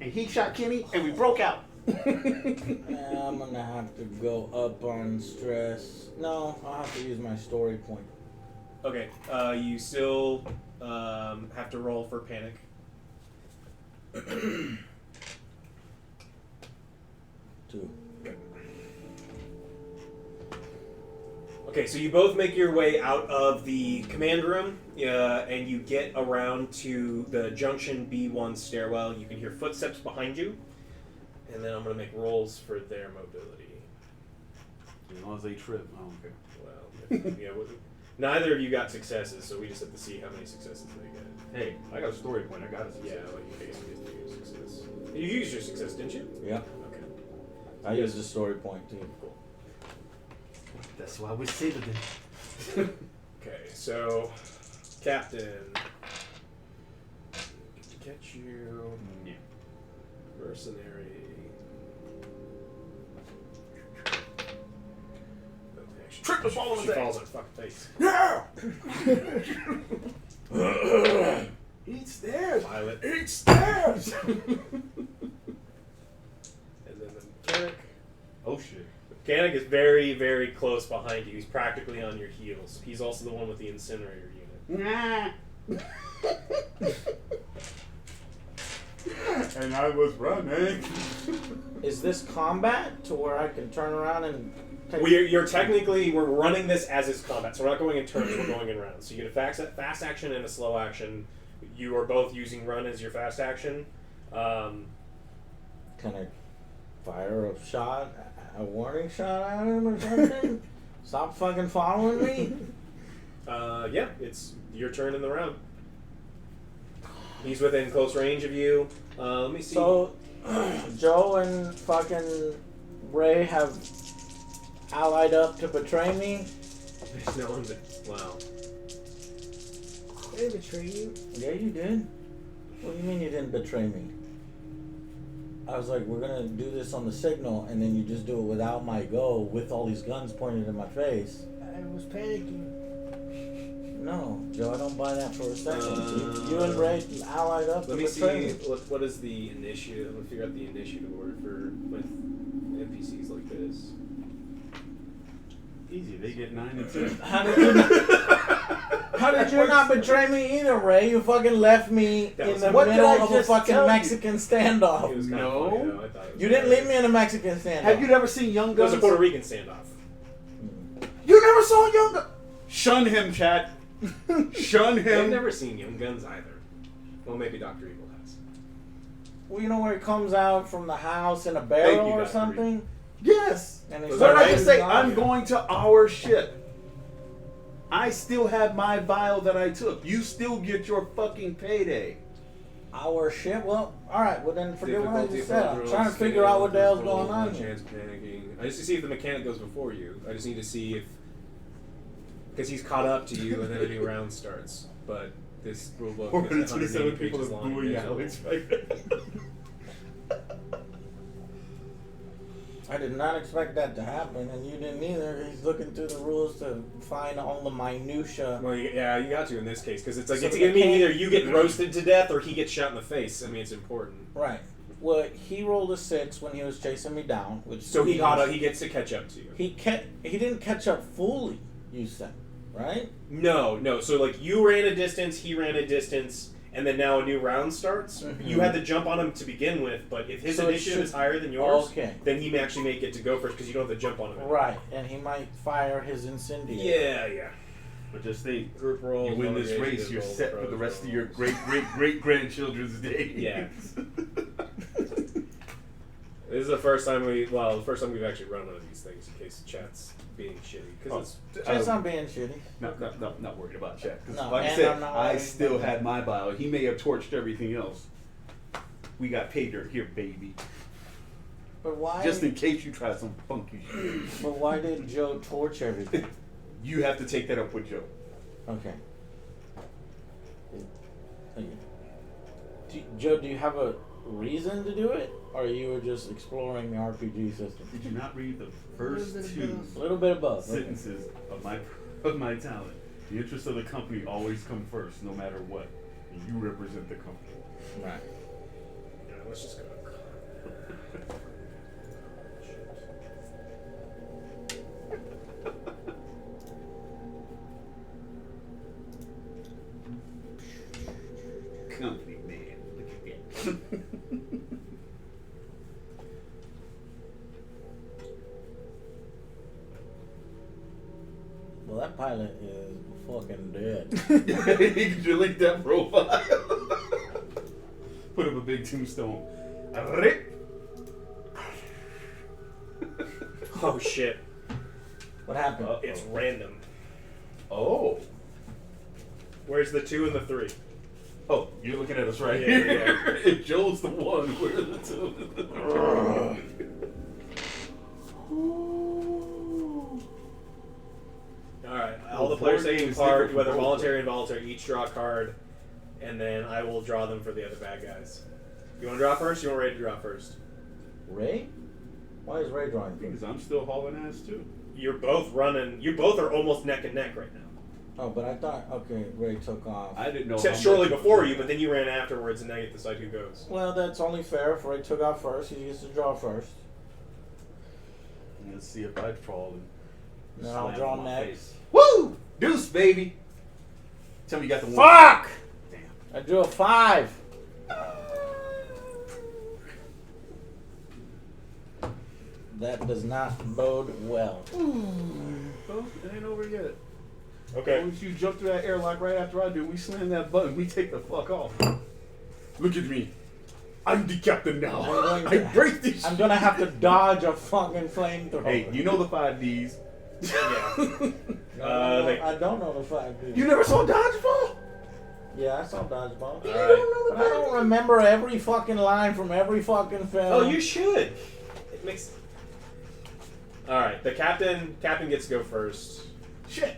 And he shot Kenny, and we broke out. I'm gonna have to go up on stress. No, I'll have to use my story point. Okay. You still have to roll for panic. 2. Okay, so you both make your way out of the command room, and you get around to the junction B1 stairwell. You can hear footsteps behind you, and then I'm going to make rolls for their mobility. As long as they trip, I don't care. Well, yeah, neither of you got successes, so we just have to see how many successes they get. Hey, I got a story point. I got it. Yeah, well, you basically get to use success. You used your success, didn't you? Yeah, Okay. I used the story point too. Cool. That's why we saved it. Okay, so Captain, Get you. Yeah. Mercenary. Trip the ball in She the falls on her fucking face. Yeah! Eat stairs! Violet. Eat stairs! And then the mechanic. Oh shit. The mechanic is very, very close behind you. He's practically on your heels. He's also the one with the incinerator unit. And I was running. Is this combat to where I can turn around and take... We're running this as is combat, so we're not going in turns, we're going in rounds. So you get a fast action and a slow action. You are both using run as your fast action. Can I fire a shot, a warning shot at him or something? Stop fucking following me? Yeah, it's your turn in the round. He's within close range of you. Let me see. So, Joe and fucking Ray have allied up to betray me? There's no one that... Wow. I didn't betray you. Yeah, you did. What do you mean you didn't betray me? I was like, we're gonna do this on the signal, and then you just do it without my go, with all these guns pointed in my face. I was panicking. No, Joe, I don't buy that for a second. You and Ray allied up Let to me betray see me. what is the initiative. I'm gonna figure out the initiative order for with NPCs like this. Easy. They get 9 and 10. How did you not betray me either, Ray? You fucking left me That in was- the What did middle I of a just fucking tell you? Mexican standoff. It was kind No. of funny, though. I thought it was You didn't hilarious. leave me in a Mexican standoff. Have you never seen Young It was Guns? a Puerto Rican standoff. You never saw Young Guns? Shun him, chat. Shun I've him. never seen Young Guns either. Well, maybe Dr. Evil has. Well, you know where he comes out from the house in a Thank barrel you, or Dr. something? Yes. And Was he's What did that I right? just say? I'm going to our ship. I still have my vial that I took. You still get your fucking payday. Our ship? Well, alright, well then forget what I Difficulty just said. I'm control, trying to figure out what the hell's roll, going on one here. chance panicking. I just need to see if the mechanic goes before you. I just need to see if... Because he's caught up to you and then a new round starts. But this rulebook is 180 pages long. I did not expect that to happen, and you didn't either. He's looking through the rules to find all the minutia. Well, yeah, you got to in this case. Because it's like, So it's the going to mean mechanic- either you get roasted to death or he gets shot in the face. I mean, it's important. Right. Well, he rolled a 6 when he was chasing me down, which So he means he gets to catch up to you. He didn't catch up fully. You said, right? No. So like you ran a distance, he ran a distance, and then now a new round starts. Mhm. You had to jump on him to begin with, but if his So it initiative should- is higher than yours, Okay. then he may actually may get to go first because you don't have to jump on him. Right, and he might fire his incendiary. Yeah. But just think, Group roll. you win this race, you're set for the rest of your great grandchildren's days. Yeah. This is the first time we've actually run one of these things in case chat's being shitty. Because Just I'm being shitty. Not worried about Chat. 'Cause No, like I and said, I'm not I worried still about had my bio. He may have torched everything else. We got pay dirt here, baby. But why? Just in case you try some funky shit. But why did Joe torch everything? You have to take that up with Joe. Okay. Joe, do you have a reason to do it, or you were just exploring the RPG system? Did you not read the first Little bit two of A little bit above. Okay. sentences of my talent? The interests of the company always come first, no matter what. And you represent the company. Right. yeah, let's just go. Company man, look at that. Well, that pilot is fucking dead. Could you link that profile? Put up a big tombstone. Rip. Oh shit! What happened? It's random. Oh. Where's the 2 and the 3? Oh, you're looking at us right Yeah, here. If Joel's the one, where are the two? All right. All the players taking part, whether voluntary or involuntary, each draw a card, and then I will draw them for the other bad guys. You want to draw first? You want Ray to draw first? Ray? Why is Ray drawing Because first? I'm still hauling ass too. You're both running. You both are almost neck and neck right now. Oh, but I thought, okay, Ray took off. I didn't know. Except how shortly much- before you, but then you ran afterwards, and now you have to decide who goes. Well, that's only fair. If Ray took off first, he gets to draw first. Let's see if I fall and Then I'll slam draw on my next. face. Woo! Deuce, baby. Tell me you got the one. Fuck! Damn. I drew a 5. That does not bode well. Oh, it ain't over yet. Okay. Once you jump through that airlock right after I do, we slam that button, we take the fuck off. Look at me. I'm the captain now. I'm going I to- break this I'm gonna have to dodge a fucking flamethrower. Hey, you know the 5 Ds. Yeah. I don't know the 5 You never saw Dodgeball? Yeah, I saw dodgeball. All right. But I don't remember every fucking line from every fucking film. Oh, you should. It makes. All right. The captain gets to go first. Shit.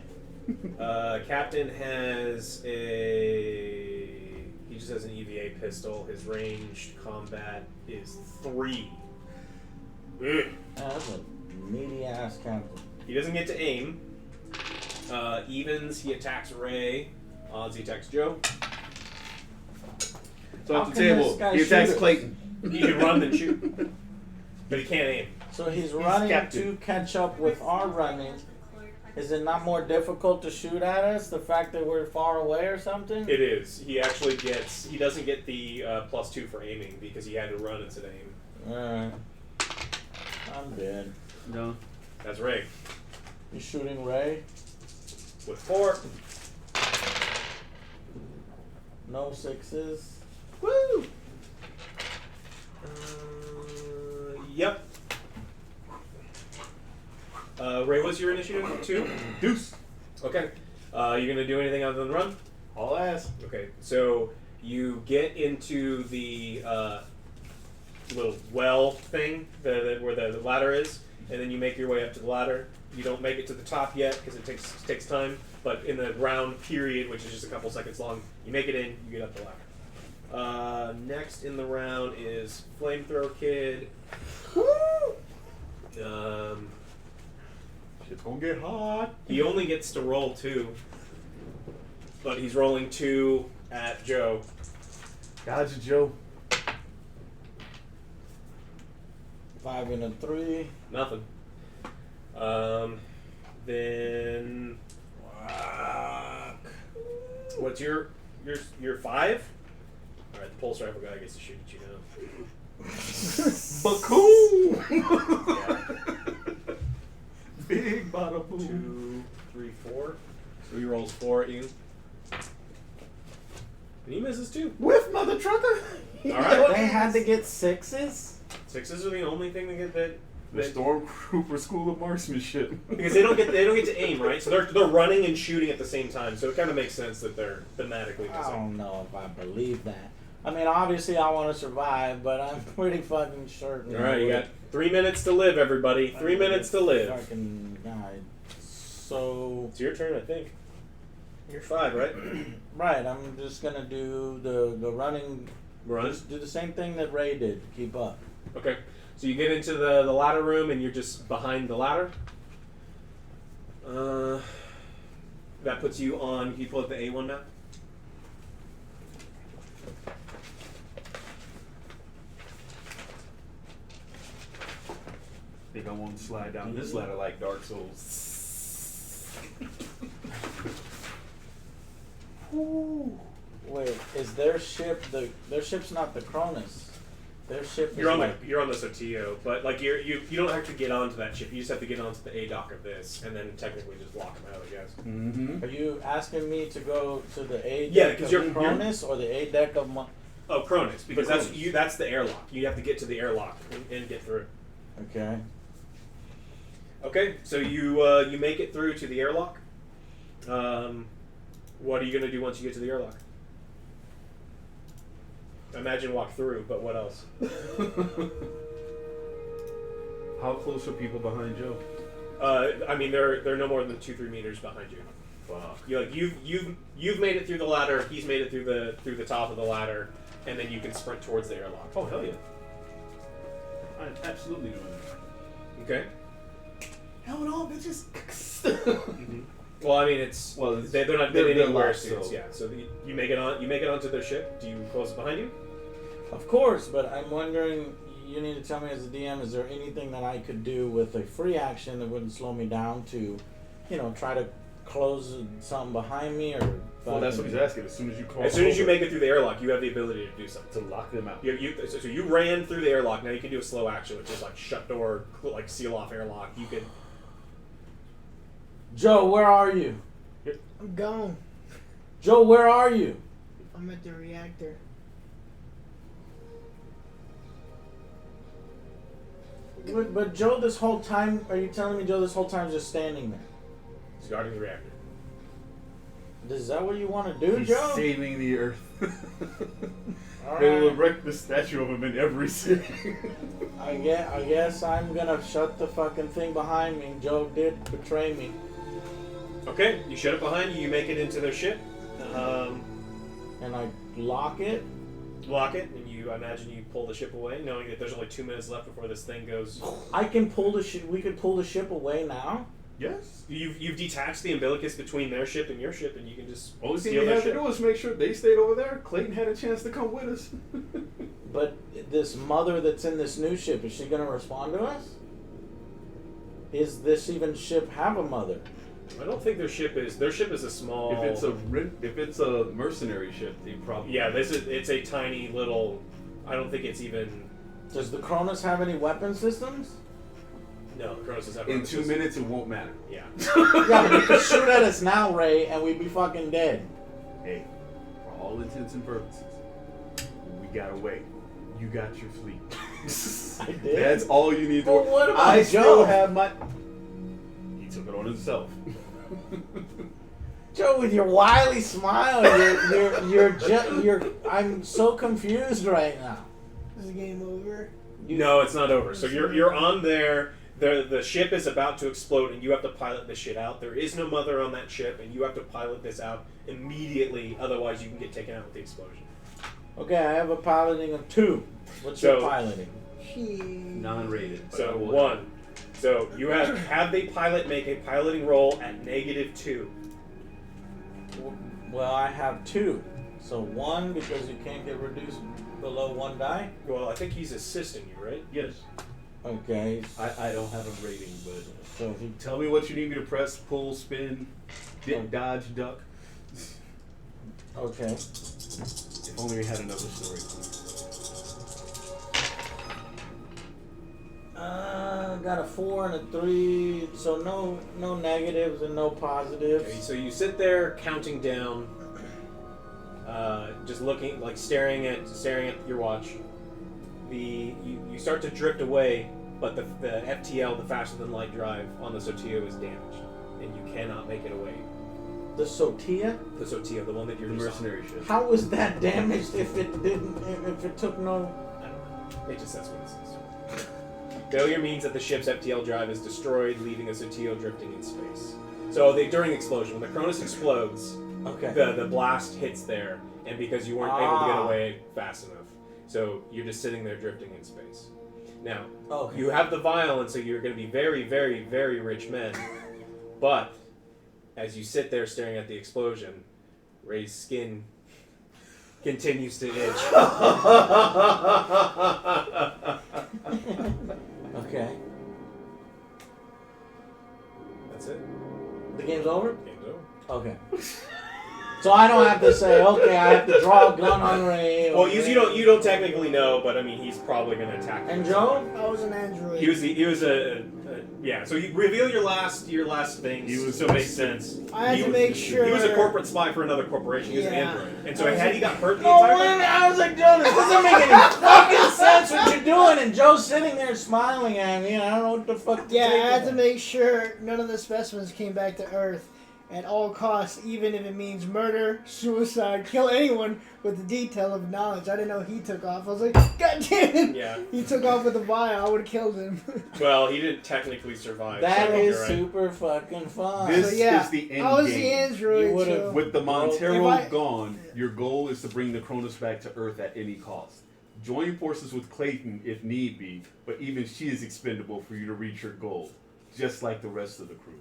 Captain has a. He just has an EVA pistol. His ranged combat is 3. Ugh. That's a meaty ass captain. He doesn't get to aim. Evens, he attacks Ray. Odds, he attacks Joe. So How at the can this table, guy he attacks shoot us? Clayton. He can run and shoot, but he can't aim. So he's running captain. to catch up with our running. Is it not more difficult to shoot at us? The fact that we're far away or something? It is. He actually gets. He doesn't get the +2 for aiming because he had to run instead of aim. Alright. I'm dead. No. That's Ray You shooting Ray? with 4. No 6s. Woo! Yep. Ray, what's your initiative? 2? Deuce. Okay. You gonna do anything other than run? All ass. Okay. So you get into the little well thing where the ladder is, and then you make your way up to the ladder. You don't make it to the top yet because it takes time. But in the round period, which is just a couple seconds long, you make it in. You get up the ladder. Next in the round is Flamethrower Kid. Shit's gonna get hot. He only gets to roll 2, but he's rolling 2 at Joe. Gotcha, Joe. 5 and a 3. Nothing. Then what's your 5? All right, the pulse rifle guy gets to shoot at you now. Bacoon! Yeah. Big bada boom. 2, 3, 4. So he rolls 4 at you. And he misses too. Whiff, mother trucker! All right. They had to get 6s? 6s are the only thing they get that. The Stormtrooper School of Marksmanship. Because they don't get to aim, right? So they're running and shooting at the same time. So it kind of makes sense that they're thematically I missing. don't know if I believe that. I mean, obviously I want to survive, but I'm pretty fucking certain. All right, you got 3 minutes to live, everybody. 3 minutes to live. Fucking guy. So, It's your turn, I think. You're 5, right? right, I'm just gonna do the running. Run. Just do the same thing that Ray did. Keep up. Okay. So you get into the ladder room and you're just behind the ladder. That puts you on. Can you pull up the A1 map? Think I want to slide down this ladder like Dark Souls. Ooh. Wait, is their ship their ship's not the Cronus? Their ship is You're on like, the Sotillo, but like you don't have to get onto that ship. You just have to get onto the A dock of this, and then technically just lock them out, I guess. Mm-hmm. Are you asking me to go to the A deck Yeah, 'cause of you're- Cronus or the A deck of Oh, Cronus, because The that's Cronus. you. That's the airlock. You have to get to the airlock and get through. Okay. Okay, so you make it through to the airlock. What are you gonna do once you get to the airlock? Imagine walk through, but what else? How close are people behind Joe? I mean, they're no more than 2-3 meters behind you. Fuck. You've made it through the ladder. He's made it through the top of the ladder, and then you can sprint towards the airlock. Oh, hell yeah. I'm absolutely doing that. Okay. Helmet on, bitches. Well, I mean, they're not anywhere locked, soon. so- Yeah. So you make it onto their ship. Do you close it behind you? Of course, but I'm wondering. You need to tell me as a DM. Is there anything that I could do with a free action that wouldn't slow me down to, try to close something behind me or? Well, that's what he's asking. As soon as you call. As soon as you make it through the airlock, you have the ability to do something. to lock them out. So you ran through the airlock. Now you can do a slow action, which is like shut door, like seal off airlock. You can. Joe, where are you? I'm gone. Joe, where are you? I'm at the reactor. But Joe, this whole time, are you telling me Joe this whole time is just standing there? He's guarding the reactor. Is that what you want to do, He's Joe? saving the Earth. All They will right. erect the statue of him in every city. I guess I'm gonna shut the fucking thing behind me. Joe did betray me. Okay, you shut it behind you. You make it into their ship. And I lock it. Lock it, and I imagine you pull the ship away, knowing that there's only 2 minutes left before this thing goes. I can pull the ship. We could pull the ship away now. Yes. You've detached the umbilicus between their ship and your ship, and you can just Only thing steal we their have to ship. do is make sure they stayed over there. Clayton had a chance to come with us. But this mother that's in this new ship, is she gonna respond to us? Is this even ship have a mother? I don't think their ship is a small. If it's a mercenary ship, they probably. Yeah, it's a tiny little. I don't think it's even. Does the Cronus have any weapon systems? No, Kronos is In 2 minutes, it won't matter. Yeah. Yeah, but you could shoot at us now, Ray, and we'd be fucking dead. Hey, for all intents and purposes, we got away. You got your fleet. I did. That's all you need to. Well, what about I Joe? still have my. He took it on himself. Joe, with your wily smile, you're I'm so confused right now. Is the game over? No, it's not over. So you're on there. The ship is about to explode, and you have to pilot this shit out. There is no mother on that ship, and you have to pilot this out immediately. Otherwise, you can get taken out with the explosion. Okay, I have a piloting of 2. What's your piloting? Non-rated. but I So will- 1. So you have the pilot make a piloting roll at -2. Well, I have 2. So 1 because you can't get reduced below 1 die. Well, I think he's assisting you, right? Yes. Okay. I don't have a rating, but So if you tell me what you need me to press: pull, spin, dodge, duck. okay. If only we had another story. Got a 4 and a 3. So no negatives and no positives. Okay, so you sit there counting down, just looking, like staring at your watch. You start to drift away, but the FTL, the faster than light drive on the Sotillo is damaged, and you cannot make it away. The Sotia? The Sotillo, the one that you're The just on. mercenary ship. How was that damaged if it didn't? If it took no? I don't know. It just says what it says. Failure means that the ship's FTL drive is destroyed, leaving a Sotillo drifting in space. So during explosion, when the Cronus explodes, Okay. the blast hits there, and because you weren't able to get Ah. away fast enough, so you're just sitting there drifting in space. Now, Okay. you have the vial, and so you're going to be very, very, very rich men. But as you sit there staring at the explosion, Ray's skin continues to itch. Okay. That's it. The game's over. Game's over. Okay. So I don't have to say, okay, I have to draw a gun on Ray. or Well, you don't technically know, but I mean he's probably going to attack you. And Joe? I was an android. He was a yeah. So you reveal your last things. He was so it makes sense. I had He to was- make sure. He was a corporate spy for another corporation. He was an Yeah. android, and so had he got hurt the No, entire wait a time. minute. I was like, Joe, this doesn't make any fucking sense what you're doing. And Joe's sitting there smiling at me, and I don't know what the fuck to Yeah, I take had of to it. make sure none of the specimens came back to Earth. at all costs, even if it means murder, suicide, kill anyone with the detail of knowledge. I didn't know he took off. I was like, God damn it! Yeah. He took off with a vial. I would have killed him. Well, he didn't technically survive. That so is you're right. super fucking fun. This So, yeah, is the end I was game. the android. You would've- So. With the Montero If I- gone, your goal is to bring the Cronus back to Earth at any cost. Join forces with Clayton if need be, but even she is expendable for you to reach your goal, just like the rest of the crew.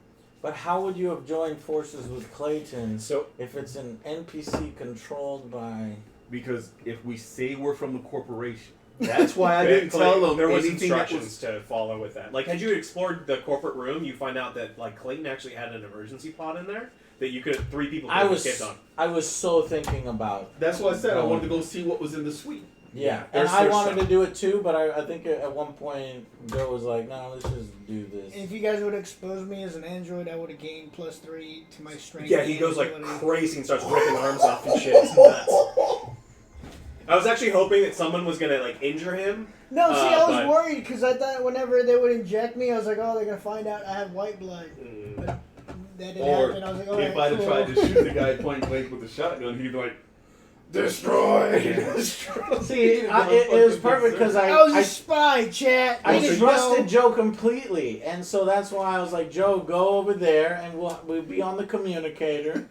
But how would you have joined forces with Clayton So if it's an NPC controlled by... Because if we say we're from the corporation, that's why I didn't tell them there was anything that instructions was... to follow with that. Like, had you explored the corporate room, you find out that like Clayton actually had an emergency pod in there that you could 3 people could have escaped on. I was so thinking about... That's why I said I wanted to go see what was in the suite. Yeah, there's and I stuff. wanted to do it too, but I think at one point Joe was like, no, let's just do this. If you guys would have exposed me as an android, I would have gained +3 to my strength. Yeah, he goes like ability. crazy and starts ripping arms off and shit. It's nuts. I was actually hoping that someone was gonna like injure him. No, see, I was but- worried because I thought whenever they would inject me, I was like, oh, they're gonna find out I have white blood. But that didn't Or happen. I was like, all if right, I'd have cool. tried to shoot the guy point blank with a shotgun, he'd be like, destroy! Destroy! See, it was perfect because I was a spy, chat. I We didn't trusted know. Joe completely, and so that's why I was like, Joe, go over there, and we'll be on the communicator.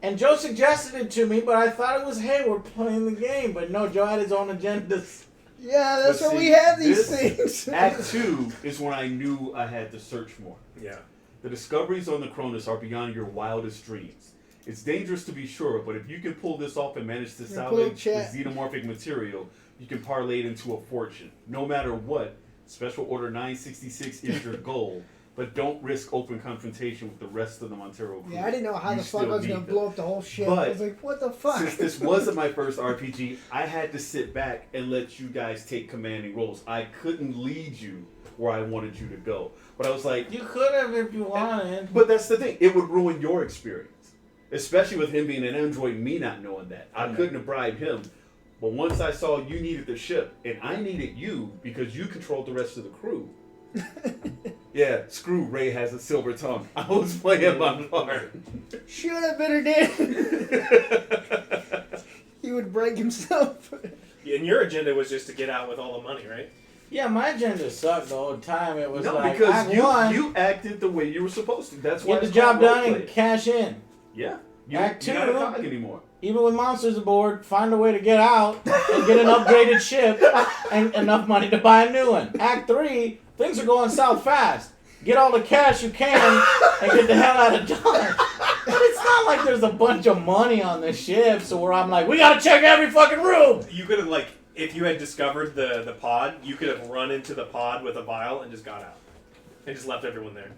And Joe suggested it to me, but I thought it was, hey, we're playing the game. But no, Joe had his own agendas. Yeah, that's But why see, we have these this- things. Act 2 is when I knew I had to search more. Yeah. The discoveries on the Cronus are beyond your wildest dreams. It's dangerous to be sure, but if you can pull this off and manage to Yeah, pull up salvage chat. the xenomorphic material, you can parlay it into a fortune. No matter what, Special Order 966 is your goal, but don't risk open confrontation with the rest of the Montero crew. Yeah, I didn't know how You the fuck still I was need gonna them. blow up the whole ship. But I was like, what the fuck? Since this wasn't my first RPG, I had to sit back and let you guys take commanding roles. I couldn't lead you where I wanted you to go. But I was like, You could have if you wanted. but that's the thing. It would ruin your experience. Especially with him being an android, me not knowing that. I couldn't have bribed him. But once I saw you needed the ship, and I needed you because you controlled the rest of the crew. Yeah, screw Ray has a silver tongue. I was playing my part. Should have been or did. He would break himself. And your agenda was just to get out with all the money, right? Yeah, my agenda sucked the whole time. It was No, like, because Act 1, you acted the way you were supposed to. That's why get the it's job called done roleplay. and cash in. Yeah. You, Act you're not 2. a cog anymore. Even with monsters aboard, find a way to get out and get an upgraded ship and enough money to buy a new one. Act 3, things are going south fast. Get all the cash you can and get the hell out of Dodge. But it's not like there's a bunch of money on the ship, so where I'm like, we gotta check every fucking room. You could have like, if you had discovered the pod, you could have run into the pod with a vial and just got out, and just left everyone there.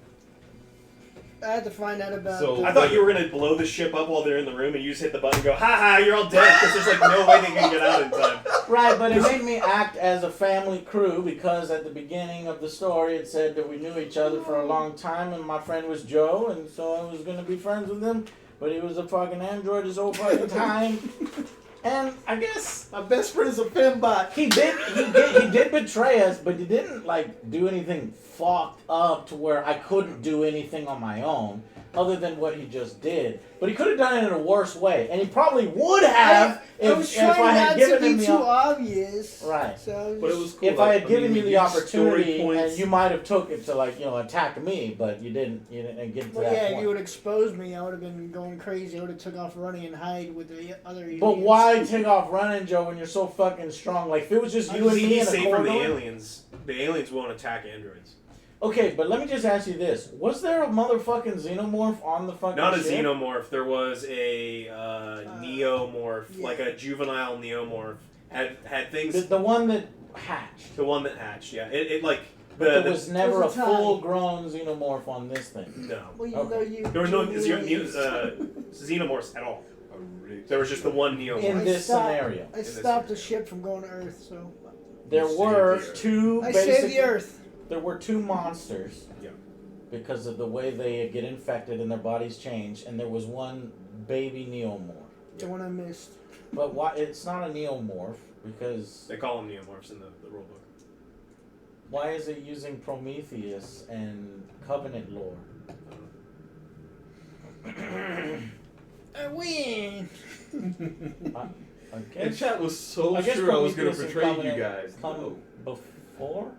I had to find out about. So- I thought you were gonna blow the ship up while they're in the room, and you just hit the button and go, "Ha ha, you're all dead," because there's like no way they can get out in time. Right, but it made me act as a family crew because at the beginning of the story it said that we knew each other for a long time and my friend was Joe and so I was going to be friends with him, but he was a fucking android this whole fucking time. And I guess My best friend is a fembot. he did betray us, but he didn't like do anything fucked up to where I couldn't do anything on my own other than what he just did. But he could have done it in a worse way, and he probably would have I was if trying I had not given to him be the too op- obvious. Right. So But it was cool. If I had given you we the used story opportunity, points. and you might have took it to like attack me, but you didn't get to Well, that yeah, if point. you would expose me, I would have been going crazy. I would have took off running and hide with the other idiots. But why take off running, Joe, when you're so fucking strong? Like if it was just you and me in a safe from the corridor. aliens. The aliens won't attack androids. Okay, but let me just ask you this: was there a motherfucking xenomorph on the fucking Not a ship? xenomorph. There was a neomorph, yeah. like a juvenile neomorph. Had things. The one that hatched. The one that hatched. Yeah. It like But there was never a There's a time. full-grown xenomorph on this thing. no. Well, you Okay. know you. There was no you- xenomorphs at all. There was just the one neomorph. In this scenario, I stopped the ship from going to Earth, so there You were saved the Earth. two. I basic- saved the Earth. There were two monsters. Yeah. Because of the way they get infected and their bodies change, and there was one baby neomorph. The one I missed. But why? It's not a neomorph because They call them neomorphs in the rule book. why is it using Prometheus and Covenant lore? I win. And chat was so I guess sure I was going to Prometheus betray and you Covenant guys. come No. before?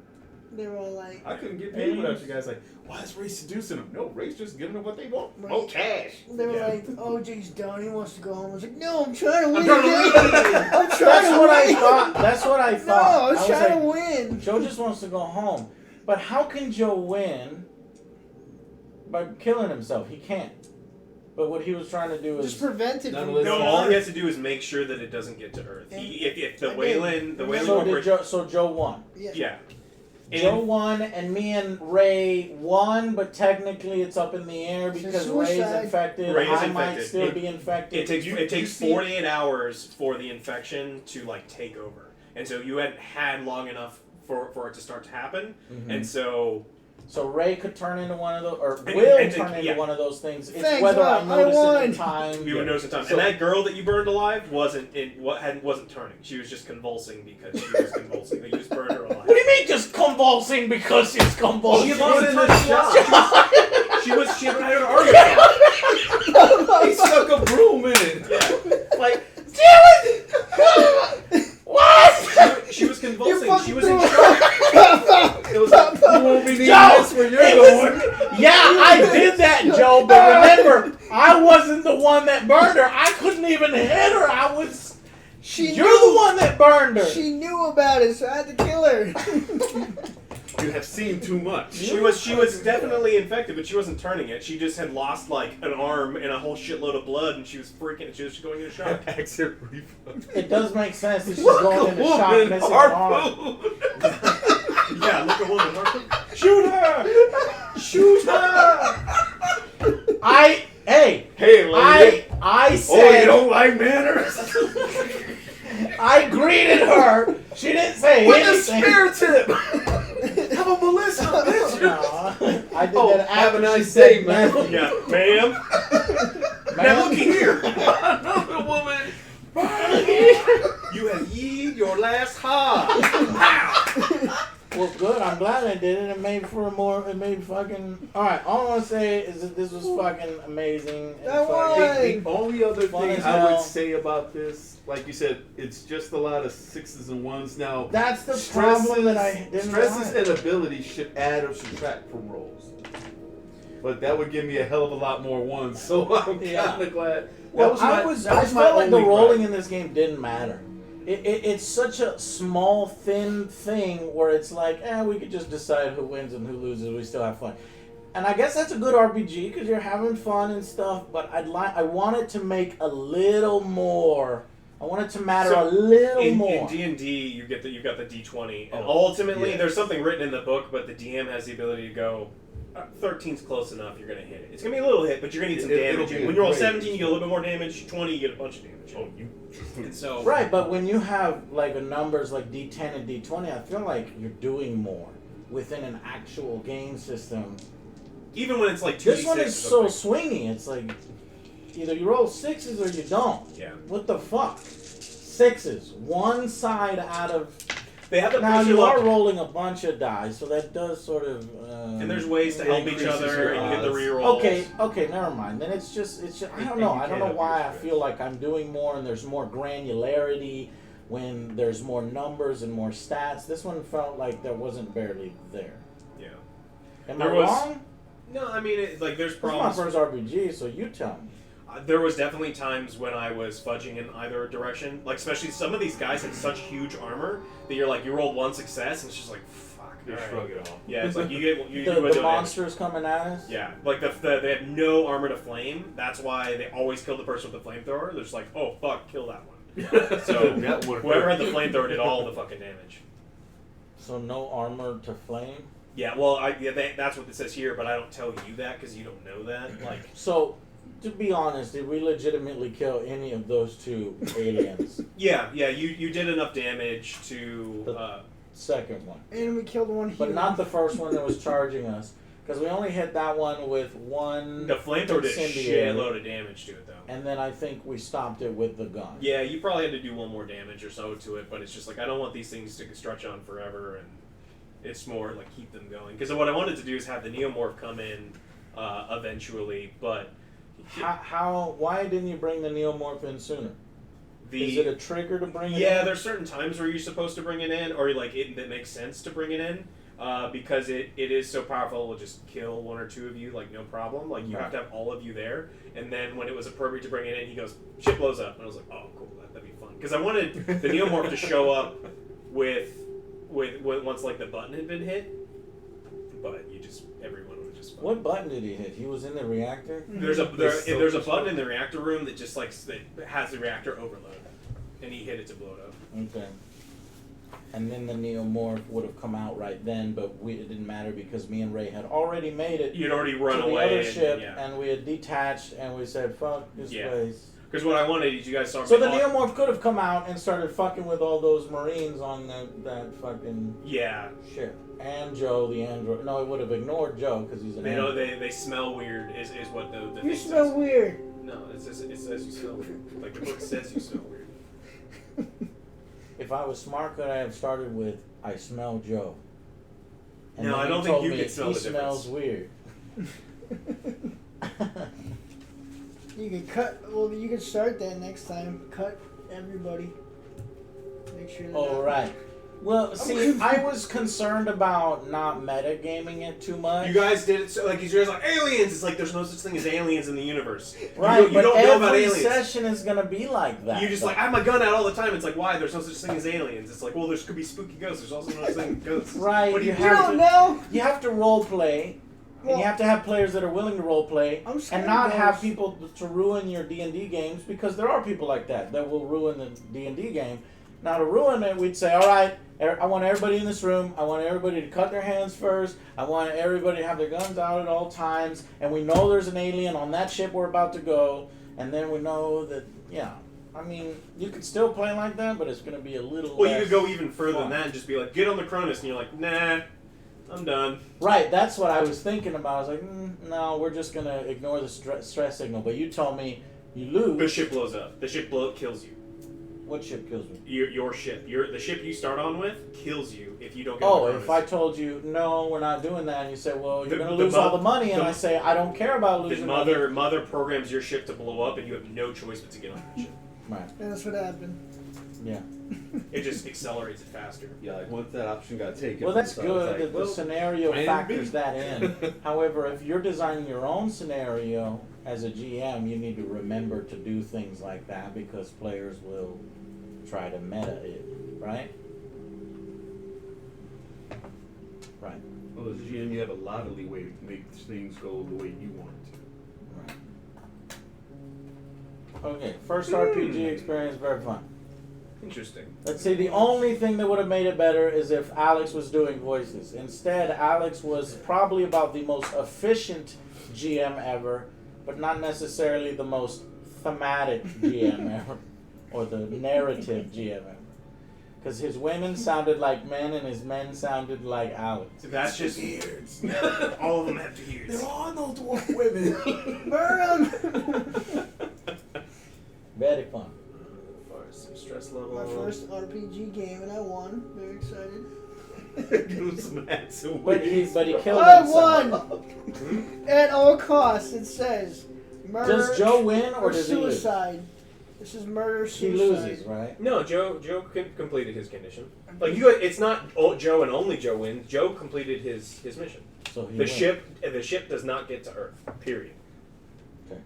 They were all like, I couldn't get paid without you guys. Like, why is Ray seducing them? No, Ray's just giving them what they want. Right. More cash. they were Yeah. like, OJ's done. He wants to go home. I was like, no, I'm trying to win. trying to win. I'm trying That's to what I win. thought. That's what I No, thought. I was trying to like, win. Joe just wants to go home. But how can Joe win by killing himself? He can't. But what he was trying to do is Just prevent it None from of this- No, going all on. he has to do is make sure that it doesn't get to Earth. If the Again, Wayland so corporation, so Joe won. yeah. Joe And won, and me and Ray won, but technically it's up in the air It's a because Ray's suicide. infected. Ray is I might infected. still be infected. it takes You it takes see- 48 hours for the infection to like take over, and so you hadn't had long enough for it to start to happen, and so So Ray could turn into one of those, or And- will and- turn into yeah. one of those things. It's Thanks, whether I Rob. I notice it won. in time. you would know sometimes. So- And that girl that you burned alive wasn't turning. She was just convulsing because she was convulsing. They just burned her alive. What do you mean just convulsing because she's convulsing? She was in the shop. She had an argument. He stuck a broom in it. Yeah. Like, damn it! What? She was You convulsing. fucking She was in threw shock. It was like, you won't be needing Joe, this where you're it going. was- yeah, I did that, Joe, but remember, I wasn't the one that burned her. I couldn't even hit her. You're the one that burned her. She knew about it, so I had to kill her. You have seen too much. She was definitely infected, but she wasn't turning it. She just had lost like an arm and a whole shitload of blood, and she was freaking. She was going into shock. Exit refund. It does make sense that she's Look, going a into shock, woman, missing an our arm. food. Yeah, look at woman. Shoot her! Shoot her! Hey, Hey, lady. I Oh, you said, don't like manners? I greeted her. She didn't say With a anything. spear tip. Have a Melissa, bitch. No, I did Oh, that have a after nice she said day, man. nothing. Yeah, ma'am. Man, Now looky here. Another woman. You have yeed your last hog. Well, good. I'm glad I did it. It made fucking. All right. All I want to say is that this was fucking amazing. And I won. fucking- The only other Fun thing as I hell. would say about this, like you said, it's just a lot of sixes and ones now. That's the problem that I didn't stresses like. and abilities should add or subtract from rolls. But that would give me a hell of a lot more ones, so I'm Yeah. kind of glad. Well, that I was my felt like the only rolling gripe. in this game didn't matter. It's such a small, thin thing where it's like, we could just decide who wins and who loses. We still have fun, and I guess that's a good RPG because you're having fun and stuff. But I want it to make a little more. I want it to matter So, a little In more. D&D, you've got the D20, and Oh, ultimately, yes. there's something written in the book, but the DM has the ability to go, 13's close enough, you're going to hit it. It's going to be a little hit, but you're going to need some It'll damage. be When you roll great. 17, you get a little bit more damage. 20, you get a bunch of damage. Oh, you. And so, Right, but when you have like numbers like D10 and D20, I feel like you're doing more within an actual game system. even when it's like 2d6 This one or is so something. swingy. It's like either you roll sixes or you don't. Yeah. What the fuck? Sixes. One side out of. They have the Now push you luck, are rolling a bunch of dice, so that does sort of. and there's ways to help each increases other, your and you get the odds. rerolls. Okay, never mind. Then it's just. I don't And know. you I don't can't know why I abuse feel like I'm doing more and there's more granularity when there's more numbers and more stats. This one felt like there wasn't barely there. Yeah. Am There I was wrong? No, I mean, there's This is my problems. first RPG, so you tell me. There was definitely times when I was fudging in either direction. Like, especially some of these guys had such huge armor that you're like, you rolled one success, and it's just like, fuck. You alright. shrug it off. Yeah, it's like you get you The do a monsters coming at us? Yeah, like they had no armor to flame. That's why they always kill the person with the flamethrower. They're just like, oh fuck, kill that one. So That would whoever hurt. had the flamethrower did all the fucking damage. So no armor to flame? Yeah, well, that's what it says here, but I don't tell you that because you don't know that. Like, So, to be honest, did we legitimately kill any of those two aliens? yeah, you did enough damage to. Second one. And we killed one But human. not the first one that was charging us. Because we only hit that one with one The flamethrower did a incendiary, shitload of damage to it, though. and then I think we stopped it with the gun. Yeah, you probably had to do one more damage or so to it, but it's just like, I don't want these things to stretch on forever, and it's more like keep them going. Because what I wanted to do is have the Neomorph come in eventually, but Why didn't you bring the neomorph in sooner? Is it a trigger to bring it in? Yeah, there's certain times where you're supposed to bring it in, or like that makes sense to bring it in, because it is so powerful. It will just kill one or two of you, like no problem. Like you have to have all of you there. And then when it was appropriate to bring it in, he goes, ship blows up, and I was like, oh cool, that'd be fun. Because I wanted the neomorph to show up with once like the button had been hit, but everyone was just fun. What button did he hit? He was in the reactor. There's a button in the reactor room that just that has the reactor overload, and he hit it to blow it up. Okay. And then the neomorph would have come out right then, but it didn't matter because me and Ray had already made it. You'd already run to away. the other ship, yeah. and we had detached, and we said, "Fuck this place." Because what I wanted is you guys saw. So the neomorph could have come out and started fucking with all those Marines on that fucking ship. And Joe, the android. No, it would have ignored Joe because he's an android. They smell weird. Is what the You thing smell says. weird. No, it says you smell weird. Like the book says you smell weird. If I was smart, could I have started with "I smell Joe"? And No, then I don't he think told you me can smell he the smells weird. You can cut. Well, you can start that next time. Cut everybody. Make sure. Oh right. Well, see, I was concerned about not metagaming it too much. You guys did it so you guys are like aliens. It's like there's no such thing as aliens in the universe. Right, you but don't know about every aliens. session is gonna be like that. You just I have my gun out all the time. It's like why? There's no such thing as aliens. It's like well, there could be spooky ghosts. There's also no such thing as ghosts. Right. What do You don't know. You have to role play. Well, and you have to have players that are willing to role play I'm scared and not of have those. people to ruin your D&D games because there are people like that will ruin the D&D game. Now to ruin it, we'd say, all right, I want everybody in this room. I want everybody to cut their hands first. I want everybody to have their guns out at all times. And we know there's an alien on that ship we're about to go. And then we know that, I mean, you could still play like that, but it's going to be a little Well, less you could go even further fun. than that and just be like, get on the Cronus, and you're like, nah, I'm done. Right, that's what I was thinking about. I was like, no, we're just going to ignore the stress signal. But you told me you lose. The ship blows up. The ship kills you. What ship kills me? Your ship. The ship you start on with kills you if you don't get Oh, on the if Cronus. I told you, no, we're not doing that, and you say, well, you're going to the lose mo- all the money, and the- I say, I don't care about The losing money. mother programs your ship to blow up, and you have no choice but to get on the ship. Right, And that's what happened. yeah. It just accelerates it faster. Yeah, like once that option got taken. Well, that's so I was good like, that well, the scenario plan factors B. that in. However, if you're designing your own scenario as a GM, you need to remember to do things like that because players will try to meta it, right? Right. Well, as a GM, you have a lot of leeway to make things go the way you want it to. Right. Okay, first RPG experience, very fun. Interesting. Let's see, the only thing that would have made it better is if Alex was doing voices. Instead, Alex was probably about the most efficient GM ever, but not necessarily the most thematic GM ever, or the narrative GM ever. Because his women sounded like men and his men sounded like Alex. That's just beards. all of them have beards. There are no dwarf women. Burn 'em! Very fun. Some stress level. My first RPG game, and I won. Very excited. Give him some hats and But he wigs. killed I himself. won! At all costs, it says. Murder Does Joe win or or does he lose? suicide. This is murder, He suicide. loses, right? No, Joe completed his condition. Like you, it's not Joe and only Joe wins. Joe completed his mission. So he The wins. ship does not get to Earth. Period. Okay.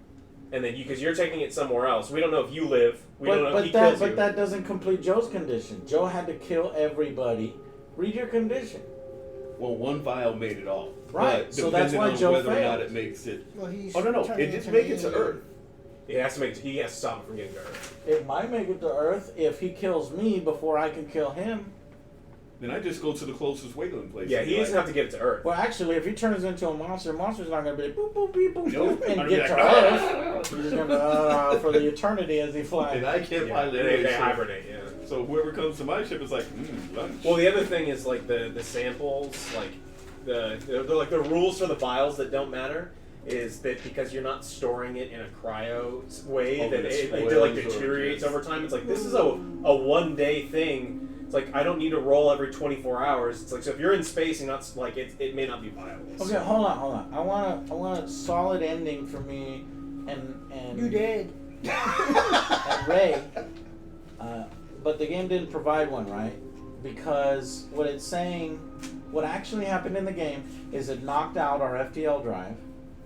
And then because you're taking it somewhere else, we don't know if you live. We don't know if he that, kills you. but that doesn't complete Joe's condition. Joe had to kill everybody. Read your condition. Well, one vial made it all. Right, But so that's depending why on Joe whether or not failed. it makes it. Well, he's Oh no, turning it didn't into make an it to alien. Earth. He has to stop it from getting to Earth. It might make it to Earth if he kills me before I can kill him. Then I just go to the closest whaling place. Yeah, and he be doesn't have to get it to Earth. Well, actually, if he turns into a monster, monster's not going to be like boop, boop, beep, boop, Nope. boop, and I'd get be to like, Earth. He's going to, for the eternity as he flies. And I can't Yeah, pilot they anyway, so- hibernate. Yeah. So whoever comes to my ship is like, lunch. Well, the other thing is like the samples, like they're like the rules for the vials that don't matter is that because you're not storing it in a cryo way Oh, that it it like spoils or deteriorates just- over time. It's like this is a 1 day thing. It's like I don't need to roll every 24 hours. It's like so if you're in space and not like it may not be viable. Okay, hold on. I want a solid ending for me and You did. and Ray, but the game didn't provide one, right? Because what it's saying, what actually happened in the game is it knocked out our FTL drive.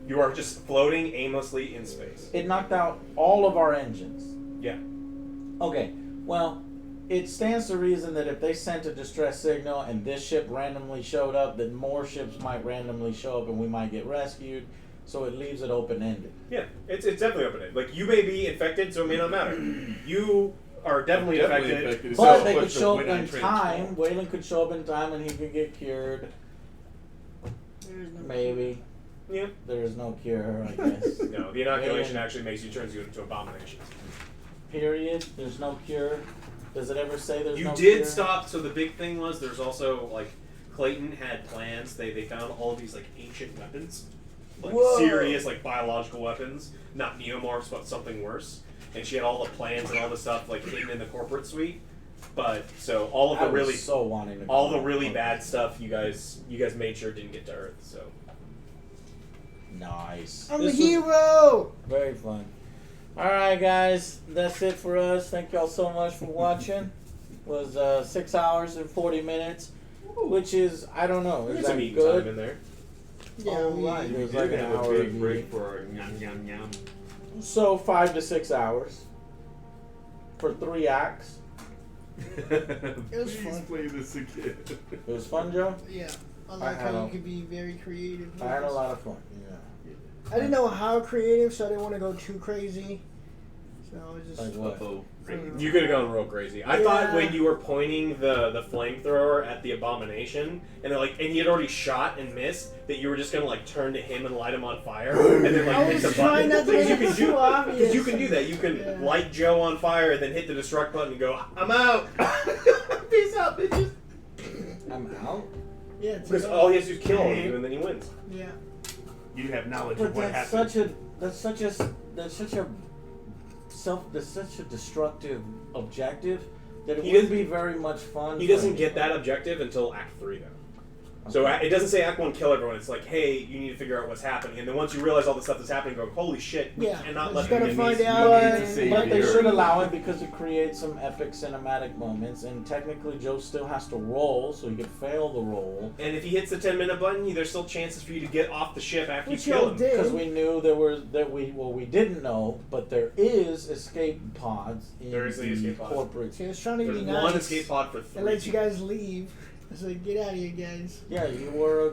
You are just floating aimlessly in space. It knocked out all of our engines. Yeah. Okay, well, it stands to reason that if they sent a distress signal and this ship randomly showed up, then more ships might randomly show up and we might get rescued. So it leaves it open-ended. Yeah, it's definitely open-ended. Like, you may be infected, so it may not matter. You are definitely infected. But So they could show up when I in transform. time. Waylon could show up in time and he could get cured. There's no Maybe. yeah. There's no cure, I guess. No, the inoculation Waylon, actually turns you into abominations. period. There's no cure. Does it ever say there's You no did cure? stop. So the big thing was there's also like Clayton had plans. They found all of these like ancient weapons, like Whoa. serious like biological weapons, not neomorphs, but something worse. And she had all the plans and all the stuff like hidden in the corporate suite. But so all of I the was really so wanting to all go. the really bad stuff you guys made sure didn't get to Earth. So Nice. I'm the This was hero. very fun. Alright guys, that's it for us. Thank y'all so much for watching. It was 6 hours and 40 minutes. Which is, I don't know, is there's that some eating good? time in there. Yeah, Oh, we- right. We There's did like an have hour a of big break eating. for our yum yum yum. So 5 to 6 hours for 3 acts. It was Please fun. play this again. It was fun, Joe. Yeah, I I like had how a- you could be very creative. with I had a this. lot of fun. Yeah. I didn't know how creative, so I didn't want to go too crazy. So I was just. Like what? Uh-oh. You could have gone real crazy. I thought when you were pointing the flamethrower at the abomination, and he had already shot and missed, that you were just gonna like turn to him and light him on fire, and then like I hit was the trying button. not to Because make it too obvious. Because you can do that. You can Yeah. light Joe on fire, then hit the destruct button and go, "I'm out." Peace out, bitches. I'm out. Yeah, it's Because like, all he has to do is kill all of you, and then he wins. yeah. You have knowledge But of what that's happened. such a destructive objective that it He would doesn't- be very much fun. He for doesn't get that anybody. objective until Act 3, though. So Okay. it doesn't say Act 1 kill everyone. It's like, hey, you need to figure out what's happening. And then once you realize all the stuff that's happening, go, holy shit, we Yeah, cannot we let just gotta them find miss. out. need to save But they your- should allow it because it creates some epic cinematic moments, and technically Joe still has to roll, so he could fail the roll. And if he hits the 10-minute button, there's still chances for you to get off the ship after Which you kill y'all him. did. Because we knew we didn't know, but there is escape pods in There is the escape pod. corporate. See, I was trying to There's be one nice. escape pod for 3. And let you guys leave. I was like, get out of here, guys. Yeah, you were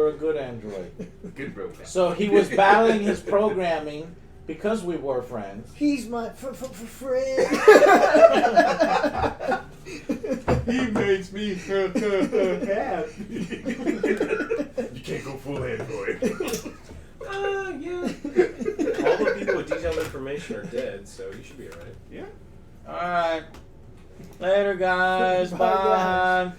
a good android. Good bro. So he was battling his programming because we were friends. He's my friend. He makes me happy. You can't go full android. Yeah. All the people with detailed information are dead, so you should be alright. Yeah. All right. Later, guys. Bye, Bye. guys.